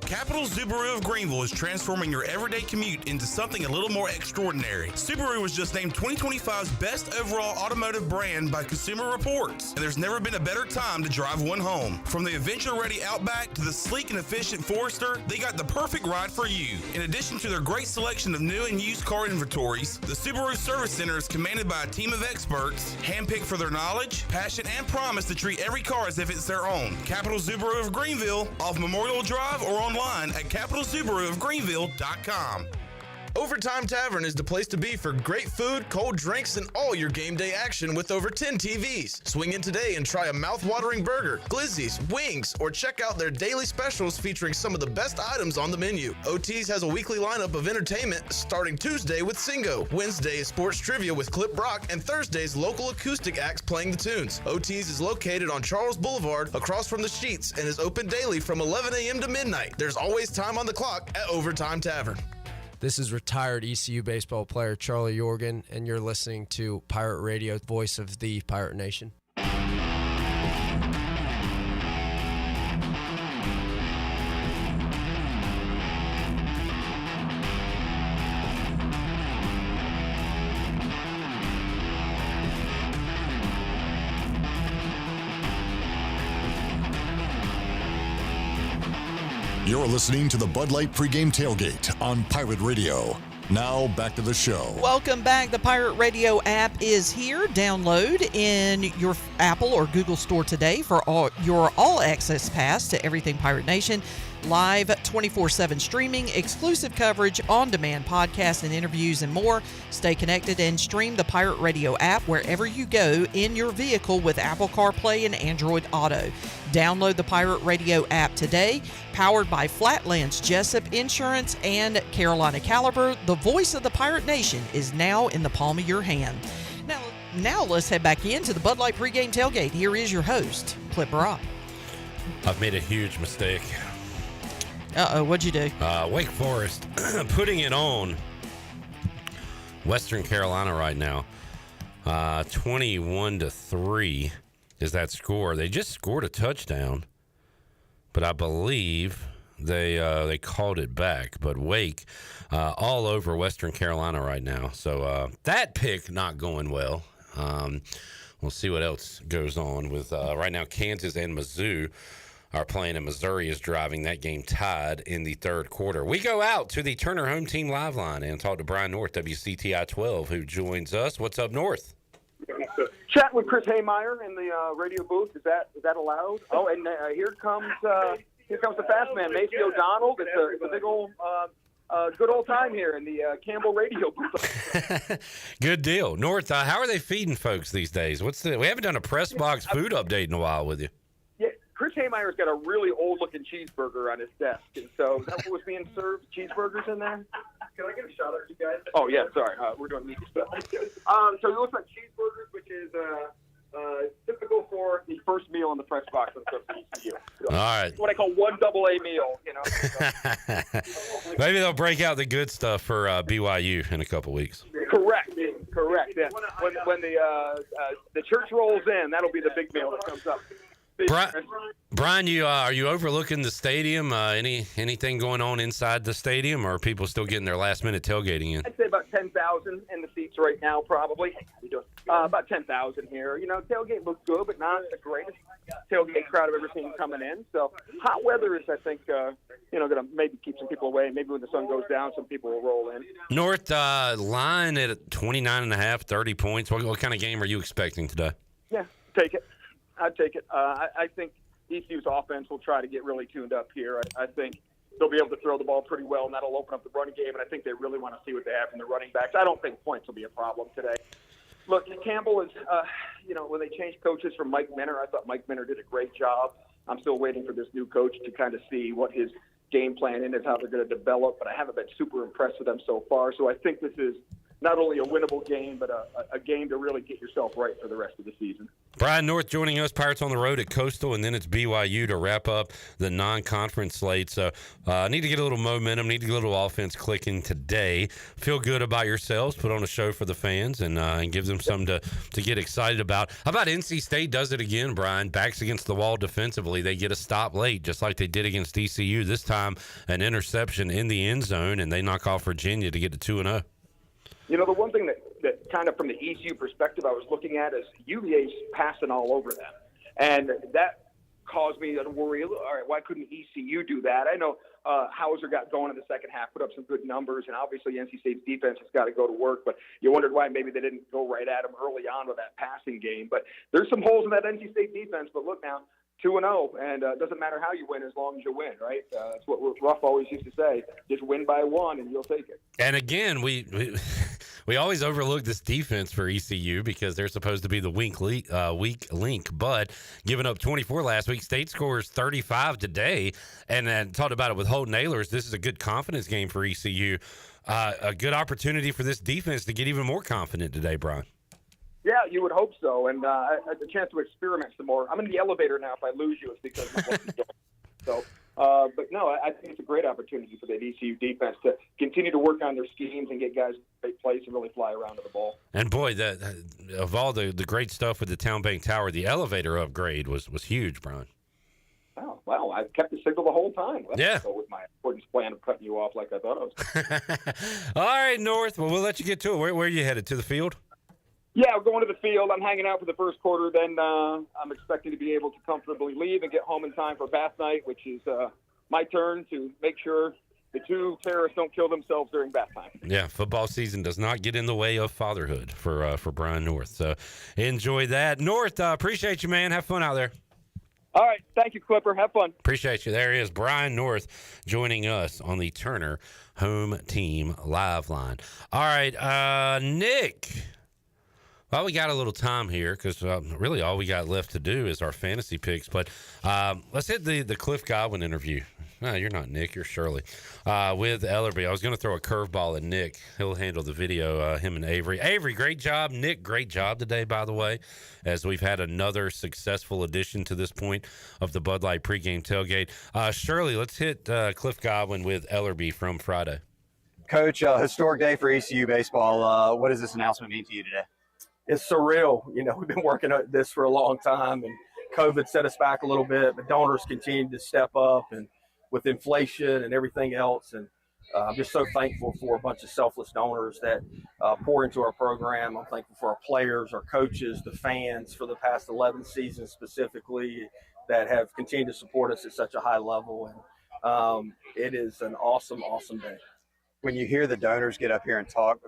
Capital Subaru of Greenville is transforming your everyday commute into something a little more extraordinary. Subaru was just named 2025's best overall automotive brand by Consumer Reports, and there's never been a better time to drive one home. From the adventure-ready Outback to the sleek and efficient Forester, they got the perfect ride for you. In addition to their great selection of new and used car inventories, the Subaru Service Center is commanded by a team of experts, handpicked for their knowledge, passion, and promise to treat every car as if it's their own. Capital Subaru of Greenville, off Memorial Drive or online at capitalsubaruofgreenville.com. Overtime Tavern is the place to be for great food, cold drinks, and all your game day action with over 10 TVs. Swing in today and try a mouth-watering burger, glizzies, wings, or check out their daily specials featuring some of the best items on the menu. OT's has a weekly lineup of entertainment starting Tuesday with Singo, Wednesday is sports trivia with Clip Brock, and Thursday's local acoustic acts playing the tunes. OT's is located on Charles Boulevard across from the Sheets and is open daily from 11 a.m. to midnight. There's always time on the clock at Overtime Tavern. This is retired ECU baseball player Charlie Yorgan, and you're listening to Pirate Radio, voice of the Pirate Nation. You're listening to the Bud Light Pregame Tailgate on Pirate Radio. Now, back to the show. Welcome back. The Pirate Radio app is here. Download in your Apple or Google store today for your all-access pass to everything Pirate Nation. Live 24/7 streaming, exclusive coverage, on-demand podcasts and interviews, and more. Stay connected and stream the Pirate Radio app wherever you go in your vehicle with Apple CarPlay and Android Auto. Download the Pirate Radio app today. Powered by Flatlands Jessup Insurance and Carolina Caliber, the voice of the Pirate Nation is now in the palm of your hand. Now let's head back into the Bud Light Pregame Tailgate. Here is your host, Clip Rock. I've made a huge mistake. Uh-oh, what'd you do? Wake Forest putting it on Western Carolina right now. 21-3 is that score. They just scored a touchdown, but I believe they called it back. But Wake all over Western Carolina right now. So that pick not going well. We'll see what else goes on with right now. Kansas and Mizzou are playing, and Missouri is driving that game tied in the third quarter. We go out to the Turner Home Team Live Line and talk to Brian North, WCTI 12, who joins us. What's up, North? Chat with Chris Haymeyer in the radio booth. Is that allowed? Oh, and here comes the fast man, Macy O'Donnell. It's a big old good old time here in the Campbell radio booth. Good deal, North. How are they feeding folks these days? We haven't done a press box food update in a while with you. Chris Haymeyer's got a really old-looking cheeseburger on his desk, and so that was being served. Cheeseburgers in there. Can I get a shout out to you guys? Oh yeah, sorry, we're doing meat stuff. So it looks like cheeseburgers, which is typical for the first meal in the press box of the ECU. All right. What I call one AA meal, you know. Maybe they'll break out the good stuff for BYU in a couple weeks. Correct. Correct. Yeah. When the church rolls in, that'll be the big meal that comes up. Brian, are you overlooking the stadium? Anything going on inside the stadium, or are people still getting their last-minute tailgating in? I'd say about 10,000 in the seats right now, probably. How you doing? About 10,000 here. You know, tailgate looks good, but not the greatest tailgate crowd I've ever seen coming in. So hot weather is, I think, going to maybe keep some people away. Maybe when the sun goes down, some people will roll in. North line at 29.5, 30 points. What kind of game are you expecting today? Yeah, take it. I'd take it. I think ECU's offense will try to get really tuned up here. I think they'll be able to throw the ball pretty well, and that'll open up the running game, and I think they really want to see what they have from the running backs. I don't think points will be a problem today. Look, Campbell is, when they changed coaches from Mike Minner, I thought Mike Minner did a great job. I'm still waiting for this new coach to kind of see what his game plan is, how they're going to develop, but I haven't been super impressed with them so far. So I think this is not only a winnable game, but a game to really get yourself right for the rest of the season. Brian North joining us, Pirates on the road at Coastal, and then it's BYU to wrap up the non-conference slate. So need to get a little momentum, need to get a little offense clicking today. Feel good about yourselves, put on a show for the fans, and give them something to get excited about. How about NC State does it again, Brian? Backs against the wall defensively. They get a stop late, just like they did against ECU. This time, an interception in the end zone, and they knock off Virginia to get to 2-0. You know, the one thing that kind of from the ECU perspective I was looking at is UVA's passing all over them. And that caused me to worry, all right, why couldn't ECU do that? I know Hauser got going in the second half, put up some good numbers, and obviously NC State's defense has got to go to work, but you wondered why maybe they didn't go right at them early on with that passing game. But there's some holes in that NC State defense, but look now, 2-0, and it doesn't matter how you win as long as you win, right? That's what Ruff always used to say. Just win by one, and you'll take it. And again, we always overlook this defense for ECU because they're supposed to be the weak link, but giving up 24 last week, State scores 35 today, and then talked about it with Holton Ahlers. This is a good confidence game for ECU. A good opportunity for this defense to get even more confident today, Brian. Yeah, you would hope so, and I had the chance to experiment some more. I'm in the elevator now. If I lose you, it's because my voice is going. So, but no, I think it's a great opportunity for the ECU defense to continue to work on their schemes and get guys in great place and really fly around to the ball. And boy, of all the great stuff with the Town Bank Tower, the elevator upgrade was huge, Brian. Oh, well, I kept the signal the whole time. Yeah. Go with my accordance plan of cutting you off like I thought I was. All right, North. Well, we'll let you get to it. Where are you headed? To the field? Yeah, I'm going to the field. I'm hanging out for the first quarter. Then I'm expecting to be able to comfortably leave and get home in time for bath night, which is my turn to make sure the two terrorists don't kill themselves during bath time. Yeah, football season does not get in the way of fatherhood for Brian North. So enjoy that. North, appreciate you, man. Have fun out there. All right. Thank you, Clipper. Have fun. Appreciate you. There he is, Brian North, joining us on the Turner Home Team Live Line. All right, Nick. Well, we got a little time here because really all we got left to do is our fantasy picks. But let's hit the Cliff Godwin interview. No, you're not Nick. You're Shirley. With Ellerby. I was going to throw a curveball at Nick. He'll handle the video, him and Avery. Avery, great job. Nick, great job today, by the way, as we've had another successful addition to this point of the Bud Light pregame tailgate. Shirley, let's hit Cliff Godwin with Ellerby from Friday. Coach, historic day for ECU baseball. What does this announcement mean to you today? It's surreal. You know, we've been working at this for a long time, and COVID set us back a little bit, but donors continue to step up, and with inflation and everything else. And I'm just so thankful for a bunch of selfless donors that pour into our program. I'm thankful for our players, our coaches, the fans for the past 11 seasons specifically that have continued to support us at such a high level. And it is an awesome, awesome day. When you hear the donors get up here and talk,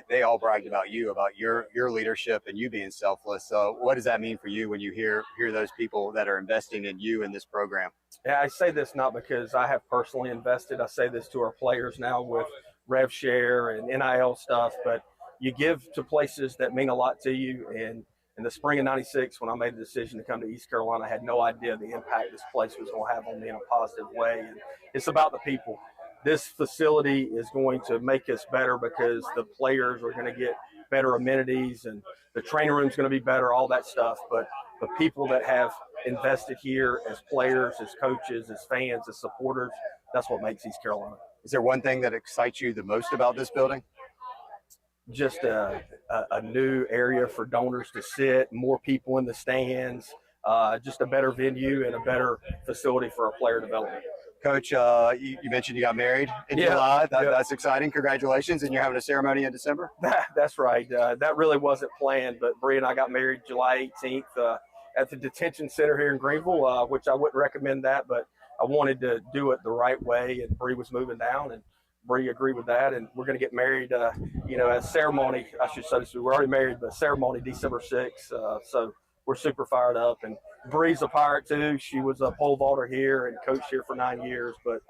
they all bragged about you, about your leadership and you being selfless. So what does that mean for you when you hear those people that are investing in you in this program? Yeah, I say this not because I have personally invested. I say this to our players now with rev share and NIL stuff, but you give to places that mean a lot to you. And in the spring of '96, when I made the decision to come to East Carolina, I had no idea the impact this place was going to have on me in a positive way. And it's about the people. This facility is going to make us better because the players are going to get better amenities and the training room is going to be better, all that stuff. But the people that have invested here as players, as coaches, as fans, as supporters, that's what makes East Carolina. Is there one thing that excites you the most about this building? just a new area for donors to sit, more people in the stands, just a better venue and a better facility for our player development. Coach, you mentioned you got married in July. That's exciting. Congratulations. And you're having a ceremony in December? That's right. That really wasn't planned, but Bree and I got married July 18th at the detention center here in Greenville, which I wouldn't recommend that, but I wanted to do it the right way, and Bree was moving down, and Bree agreed with that, and we're going to get married, a ceremony, I should say, we're already married, but ceremony December 6th, so we're super fired up. And Bree's a Pirate too. She was a pole vaulter here and coached here for 9 years, but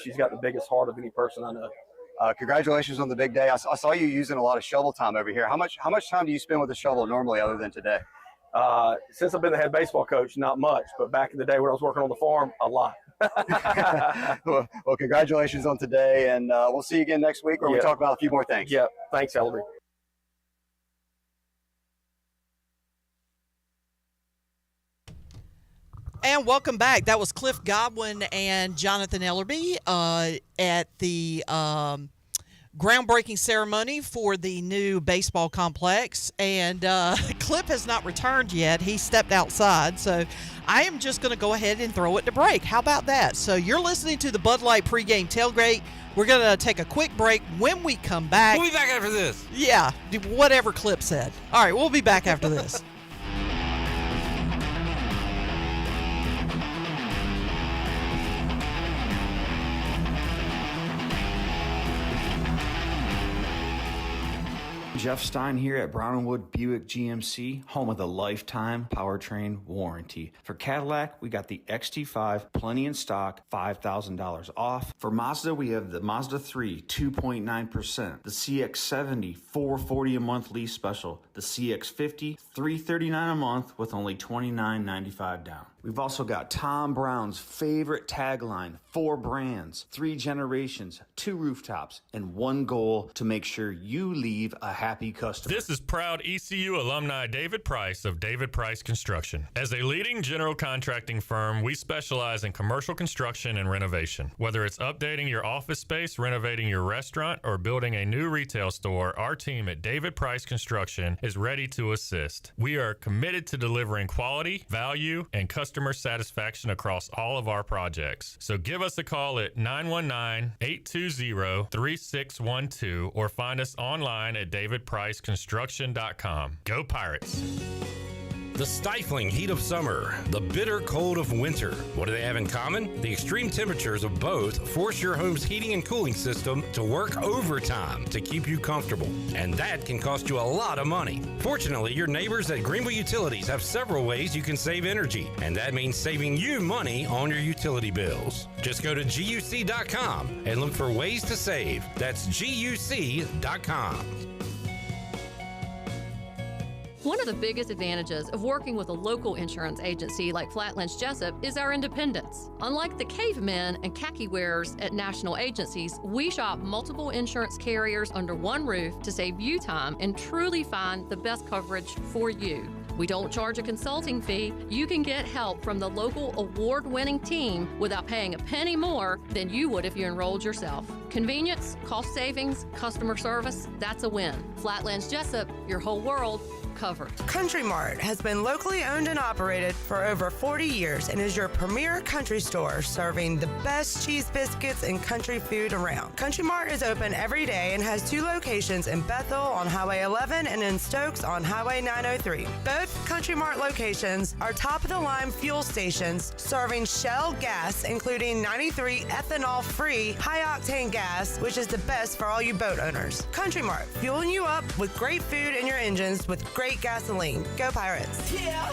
she's got the biggest heart of any person I know. Congratulations on the big day. I saw you using a lot of shovel time over here. How much time do you spend with a shovel normally other than today? Since I've been the head baseball coach, not much, but back in the day when I was working on the farm, a lot. well, congratulations on today, and we'll see you again next week where we talk about a few more things. Yeah, thanks, Ellery. And welcome back. That was Cliff Godwin and Jonathan Ellerby at the groundbreaking ceremony for the new baseball complex. And Cliff has not returned yet. He stepped outside. So I am just going to go ahead and throw it to break. How about that? So you're listening to the Bud Light Pregame Tailgate. We're going to take a quick break. When we come back... We'll be back after this. Yeah, whatever Cliff said. All right, we'll be back after this. Jeff Stein here at Brown & Wood Buick GMC, home of the lifetime powertrain warranty. For Cadillac, we got the XT5, plenty in stock, $5,000 off. For Mazda, we have the Mazda 3, 2.9%, the CX-70, $440 a month lease special, the CX-50, $339 a month with only $29.95 down. We've also got Tom Brown's favorite tagline, 4 brands, 3 generations, 2 rooftops, and 1 goal to make sure you leave a happy customer. This is proud ECU alumni David Price of David Price Construction. As a leading general contracting firm, we specialize in commercial construction and renovation. Whether it's updating your office space, renovating your restaurant, or building a new retail store, our team at David Price Construction is ready to assist. We are committed to delivering quality, value, and customer satisfaction across all of our projects. So give us a call at 919-820-3612 or find us online at davidpriceconstruction.com. Go Pirates! The stifling heat of summer, the bitter cold of winter. What do they have in common? The extreme temperatures of both force your home's heating and cooling system to work overtime to keep you comfortable. And that can cost you a lot of money. Fortunately, your neighbors at Greenville Utilities have several ways you can save energy. And that means saving you money on your utility bills. Just go to GUC.com and look for ways to save. That's GUC.com. One of the biggest advantages of working with a local insurance agency like Flatlands Jessup is our independence. Unlike the cavemen and khaki wearers at national agencies, we shop multiple insurance carriers under one roof to save you time and truly find the best coverage for you. We don't charge a consulting fee. You can get help from the local award-winning team without paying a penny more than you would if you enrolled yourself. Convenience, cost savings, customer service, that's a win. Flatlands Jessup, your whole world covered. Country Mart has been locally owned and operated for over 40 years and is your premier country store serving the best cheese biscuits and country food around. Country Mart is open every day and has 2 locations in Bethel on Highway 11 and in Stokes on Highway 903. Both Country Mart locations are top-of-the-line fuel stations serving Shell gas, including 93 ethanol-free high-octane gas, which is the best for all you boat owners. Country Mart, fueling you up with great food in your engines with great gasoline. Go Pirates. Yeah.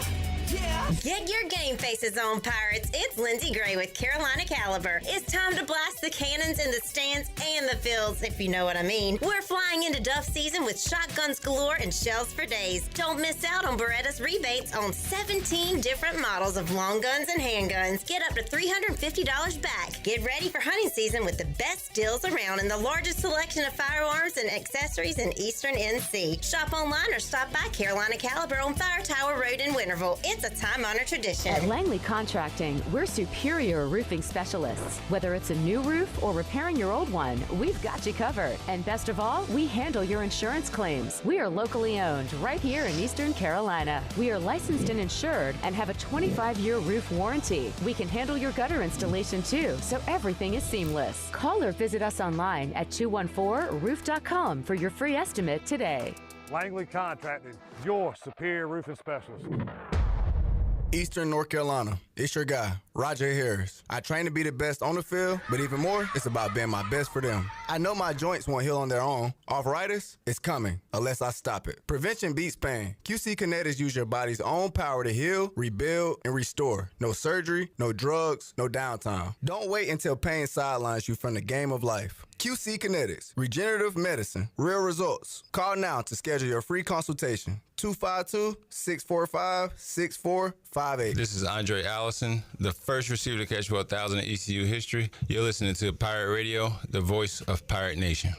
Get your game faces on, Pirates. It's Lindsey Gray with Carolina Caliber. It's time to blast the cannons in the stands and the fields, if you know what I mean. We're flying into Duff season with shotguns galore and shells for days. Don't miss out on Beretta's rebates on 17 different models of long guns and handguns. Get up to $350 back. Get ready for hunting season with the best deals around and the largest selection of firearms and accessories in Eastern NC. Shop online or stop by Carolina Caliber on Fire Tower Road in Winterville. It's It's a time-honored tradition. At Langley Contracting, we're superior roofing specialists. Whether it's a new roof or repairing your old one, we've got you covered. And best of all, we handle your insurance claims. We are locally owned right here in Eastern Carolina. We are licensed and insured and have a 25-year roof warranty. We can handle your gutter installation too, so everything is seamless. Call or visit us online at 214roof.com for your free estimate today. Langley Contracting, your superior roofing specialist. Eastern North Carolina, it's your guy, Roger Harris. I train to be the best on the field, but even more, it's about being my best for them. I know my joints won't heal on their own. Arthritis, it's coming, unless I stop it. Prevention beats pain. QC Kinetics use your body's own power to heal, rebuild, and restore. No surgery, no drugs, no downtime. Don't wait until pain sidelines you from the game of life. QC Kinetics, regenerative medicine, real results. Call now to schedule your free consultation. 252-645-6458. This is Andre Allison, the first receiver to catch for 1,000 in ECU history. You're listening to Pirate Radio, the voice of Pirate Nation.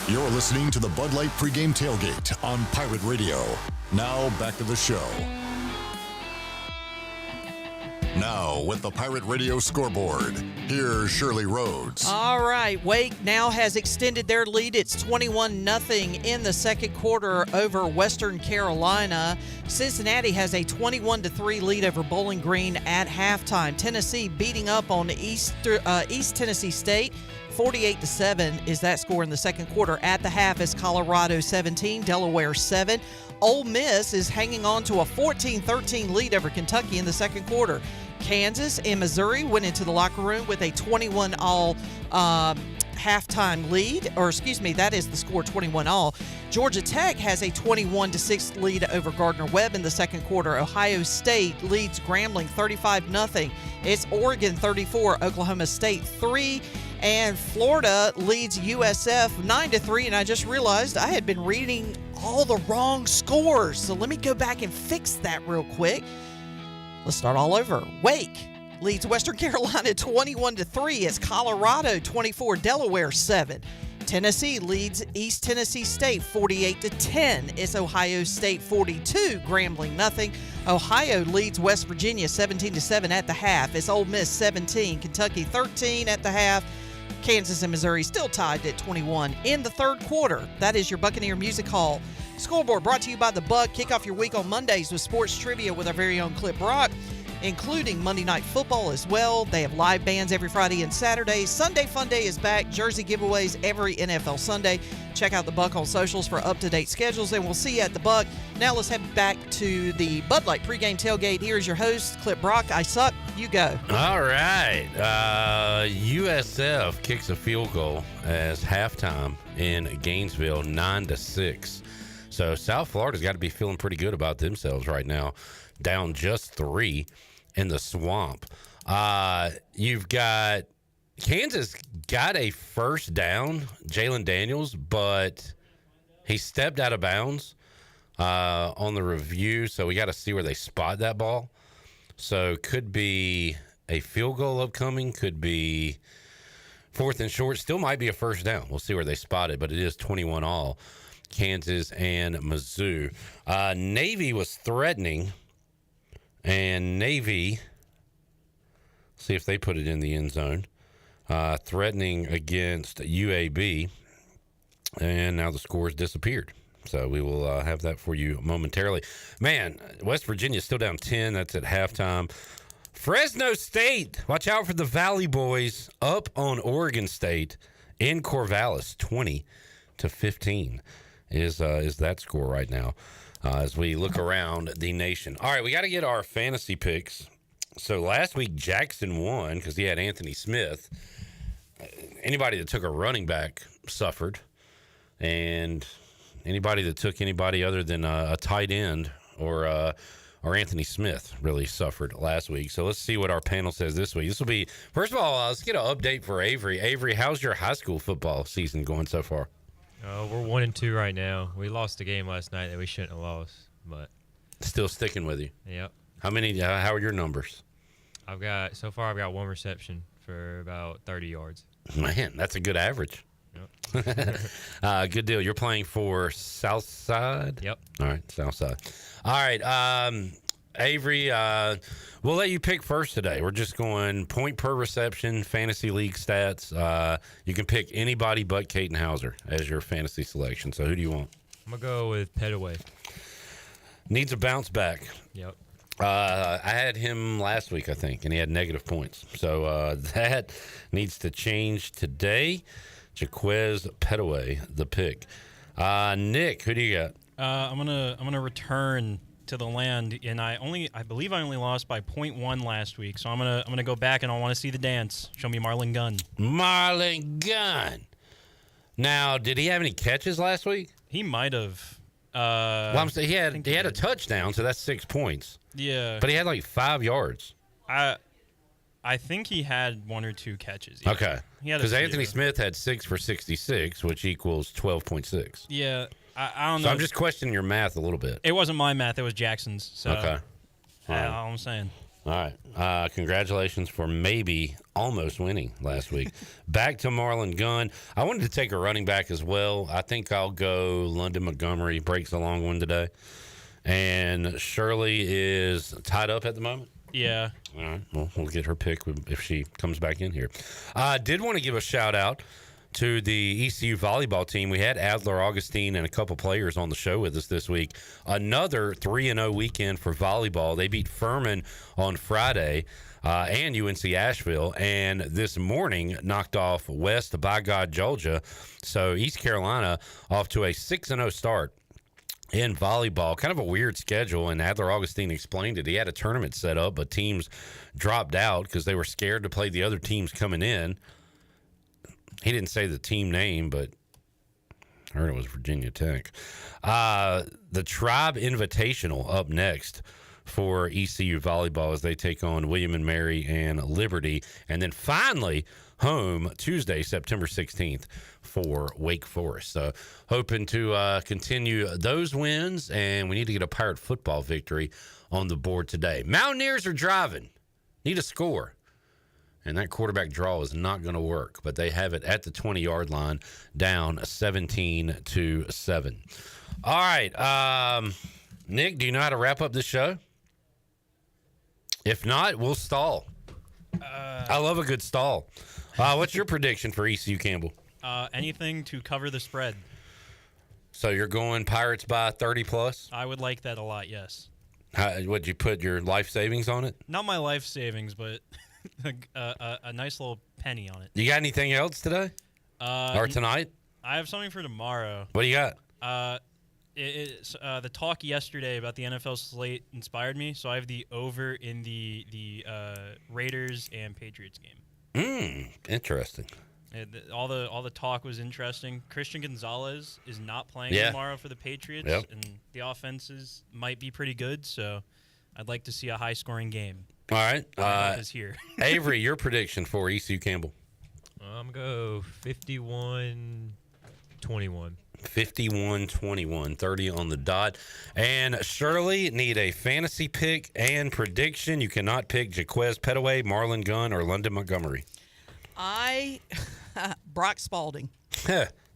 You're listening to the Bud Light Pregame Tailgate on Pirate Radio. Now back to the show. Now with the Pirate Radio scoreboard, here's Shirley Rhodes. All right, Wake now has extended their lead. It's 21-0 in the second quarter over Western Carolina. Cincinnati has a 21-3 lead over Bowling Green at halftime. Tennessee beating up on East Tennessee State. 48-7 is that score in the second quarter. At the half is Colorado 17, Delaware 7. Ole Miss is hanging on to a 14-13 lead over Kentucky in the second quarter. Kansas and Missouri went into the locker room with a 21-all halftime lead, or excuse me, that is the score, 21-all. Georgia Tech has a 21-6 lead over Gardner-Webb in the second quarter. Ohio State leads Grambling 35-0. It's Oregon 34, Oklahoma State 3. And Florida leads USF 9-3, and I just realized I had been reading all the wrong scores. So let me go back and fix that real quick. Let's start all over. Wake leads Western Carolina 21-3. It's Colorado 24, Delaware 7. Tennessee leads East Tennessee State 48-10. It's Ohio State 42, Grambling 0. Ohio leads West Virginia 17-7 at the half. It's Ole Miss 17, Kentucky 13 at the half. Kansas and Missouri still tied at 21 in the third quarter. That is your Buccaneer Music Hall scoreboard, brought to you by The Buck. Kick off your week on Mondays with sports trivia with our very own Clip Brock, including Monday Night Football as well. They have live bands every Friday and Saturday. Sunday Fun Day is back. Jersey giveaways every NFL Sunday. Check out The Buck on socials for up-to-date schedules, and we'll see you at The Buck. Now let's head back to the Bud Light pregame tailgate. Here's your host, Clip Brock. I suck. You go. All right. USF kicks a field goal as halftime in Gainesville, 9-6. So South Florida's got to be feeling pretty good about themselves right now. Down just 3 in the swamp. You've got Kansas got a first down, Jalen Daniels, but he stepped out of bounds on the review, so we got to see where they spot that ball. So could be a field goal upcoming, could be fourth and short, still might be a first down. We'll see where they spot it, but it is 21-all, Kansas and Mizzou. Navy was threatening, and Navy, see if they put it in the end zone, threatening against UAB, and now the score's disappeared. So we will have that for you momentarily. Man, West Virginia's still down 10. That's at halftime. Fresno State, watch out for the Valley Boys, up on Oregon State in Corvallis, 20-15 is that score right now as we look around the nation. All right, we got to get our fantasy picks. So last week, Jackson won because he had Anthony Smith. Anybody that took a running back suffered, and anybody that took anybody other than a tight end or Anthony Smith really suffered last week. So let's see what our panel says this week. This will be, first of all, let's get an update for Avery. Avery, how's your high school football season going so far? We're 1-2 right now. We lost a game last night that we shouldn't have lost, but still sticking with you. Yep. How are your numbers? I've got one reception for about 30 yards. Man, that's a good average. Yep. Good deal. You're playing for Southside? Yep. All right, Southside. All right, Avery, we'll let you pick first today. We're just going point per reception, fantasy league stats. You can pick anybody but Caden Hauser as your fantasy selection. So who do you want? I'm going to go with Petaway. Needs a bounce back. Yep. I had him last week, I think, and he had negative points. So that needs to change today. Jaquez Petaway, the pick. Nick, who do you got? I'm gonna return to the land, and I believe I only lost by 0.1 last week. So I'm gonna go back, and I want to see the dance. Show me Marlon Gunn. Marlon Gunn. Now, did he have any catches last week? He might have. Well, I'm saying he had a touchdown, so that's 6 points. Yeah, but he had like 5 yards. I think he had 1 or 2 catches. Yeah. Okay, because Anthony Smith had 6 for 66, which equals 12.6. Yeah, I don't know. So I'm just questioning your math a little bit. It wasn't my math; it was Jackson's. So okay, all I'm saying. All right. Congratulations for maybe almost winning last week. Back to Marlon Gunn. I wanted to take a running back as well. I think I'll go London Montgomery. Breaks a long one today. And Shirley is tied up at the moment. Yeah. All right. Well, we'll get her pick if she comes back in here. I did want to give a shout out to the ECU volleyball team. We had Adler Augustine and a couple players on the show with us this week. Another 3-0 weekend for volleyball. They beat Furman on Friday and UNC Asheville, and this morning knocked off West by God, Georgia. So East Carolina off to a 6-0 start in volleyball. Kind of a weird schedule, and Adler Augustine explained it. He had a tournament set up, but teams dropped out because they were scared to play the other teams coming in. He didn't say the team name, but I heard it was Virginia Tech. The Tribe Invitational up next for ECU volleyball as they take on William and Mary and Liberty. And then finally home Tuesday, September 16th for Wake Forest. So hoping to continue those wins, and we need to get a Pirate football victory on the board today. Mountaineers are driving. Need a score. And that quarterback draw is not going to work, but they have it at the 20-yard line, down 17-7. All right, Nick, do you know how to wrap up this show? If not, we'll stall. I love a good stall. What's your prediction for ECU, Campbell? Anything to cover the spread. So you're going Pirates by 30+? I would like that a lot, yes. Would you put your life savings on it? Not my life savings, but a nice little penny on it. You got anything else today? Or tonight? I have something for tomorrow. What do you got? The talk yesterday about the NFL slate inspired me, so I have the over in the Raiders and Patriots game. Interesting. All the talk was interesting. Christian Gonzalez is not playing tomorrow for the Patriots, and the offenses might be pretty good, so I'd like to see a high-scoring game. All right. Is here. Avery, your prediction for ECU Campbell? I'm going to go 51-21. 51-21, 30 on the dot. And Shirley, need a fantasy pick and prediction. You cannot pick Jaquez Petaway, Marlon Gunn, or London Montgomery. Brock Spalding.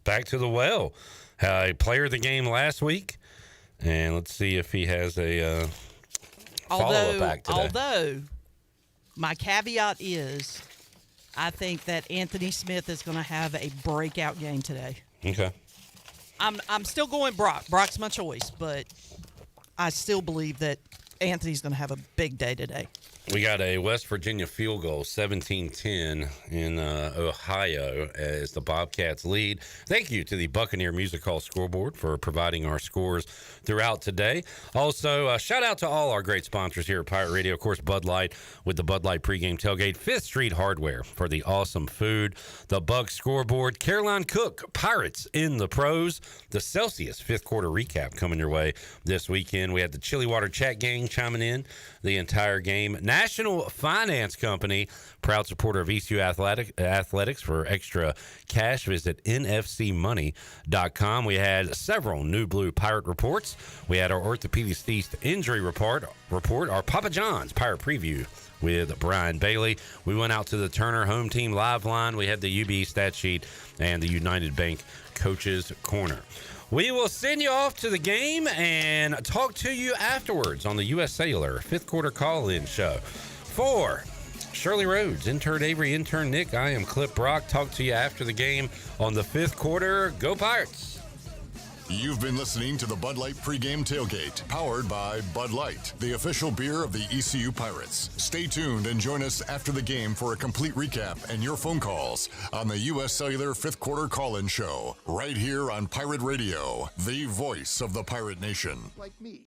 Back to the well. Player of the game last week. And let's see if he has a follow-up back today. Although, my caveat is I think that Anthony Smith is going to have a breakout game today. Okay. I'm still going Brock. Brock's my choice, but I still believe that Anthony's going to have a big day today. We got a West Virginia field goal, 17-10 in Ohio as the Bobcats lead. Thank you to the Buccaneer Music Hall scoreboard for providing our scores throughout today. Also, shout out to all our great sponsors here at Pirate Radio. Of course, Bud Light with the Bud Light Pregame Tailgate, 5th Street Hardware for the awesome food, the Buck scoreboard, Caroline Cook, Pirates in the pros, the Celsius 5th quarter recap coming your way this weekend. We had the Chili Water Chat Gang chiming in the entire game. National Finance Company, proud supporter of ECU athletics. For extra cash, visit nfcmoney.com. We had several New Blue Pirate reports. We had our orthopedist injury report, our Papa John's Pirate preview with Brian Bailey. We went out to the Turner Home Team Live Line. We had the UB stat sheet and the United Bank Coaches Corner. We will send you off to the game and talk to you afterwards on the U.S. Cellular 5th quarter call-in show. For Shirley Rhodes, intern Avery, intern Nick, I am Clip Brock. Talk to you after the game on the 5th quarter. Go Pirates! You've been listening to the Bud Light Pregame Tailgate, powered by Bud Light, the official beer of the ECU Pirates. Stay tuned and join us after the game for a complete recap and your phone calls on the U.S. Cellular 5th quarter call-in show, right here on Pirate Radio, the voice of the Pirate Nation. Like me.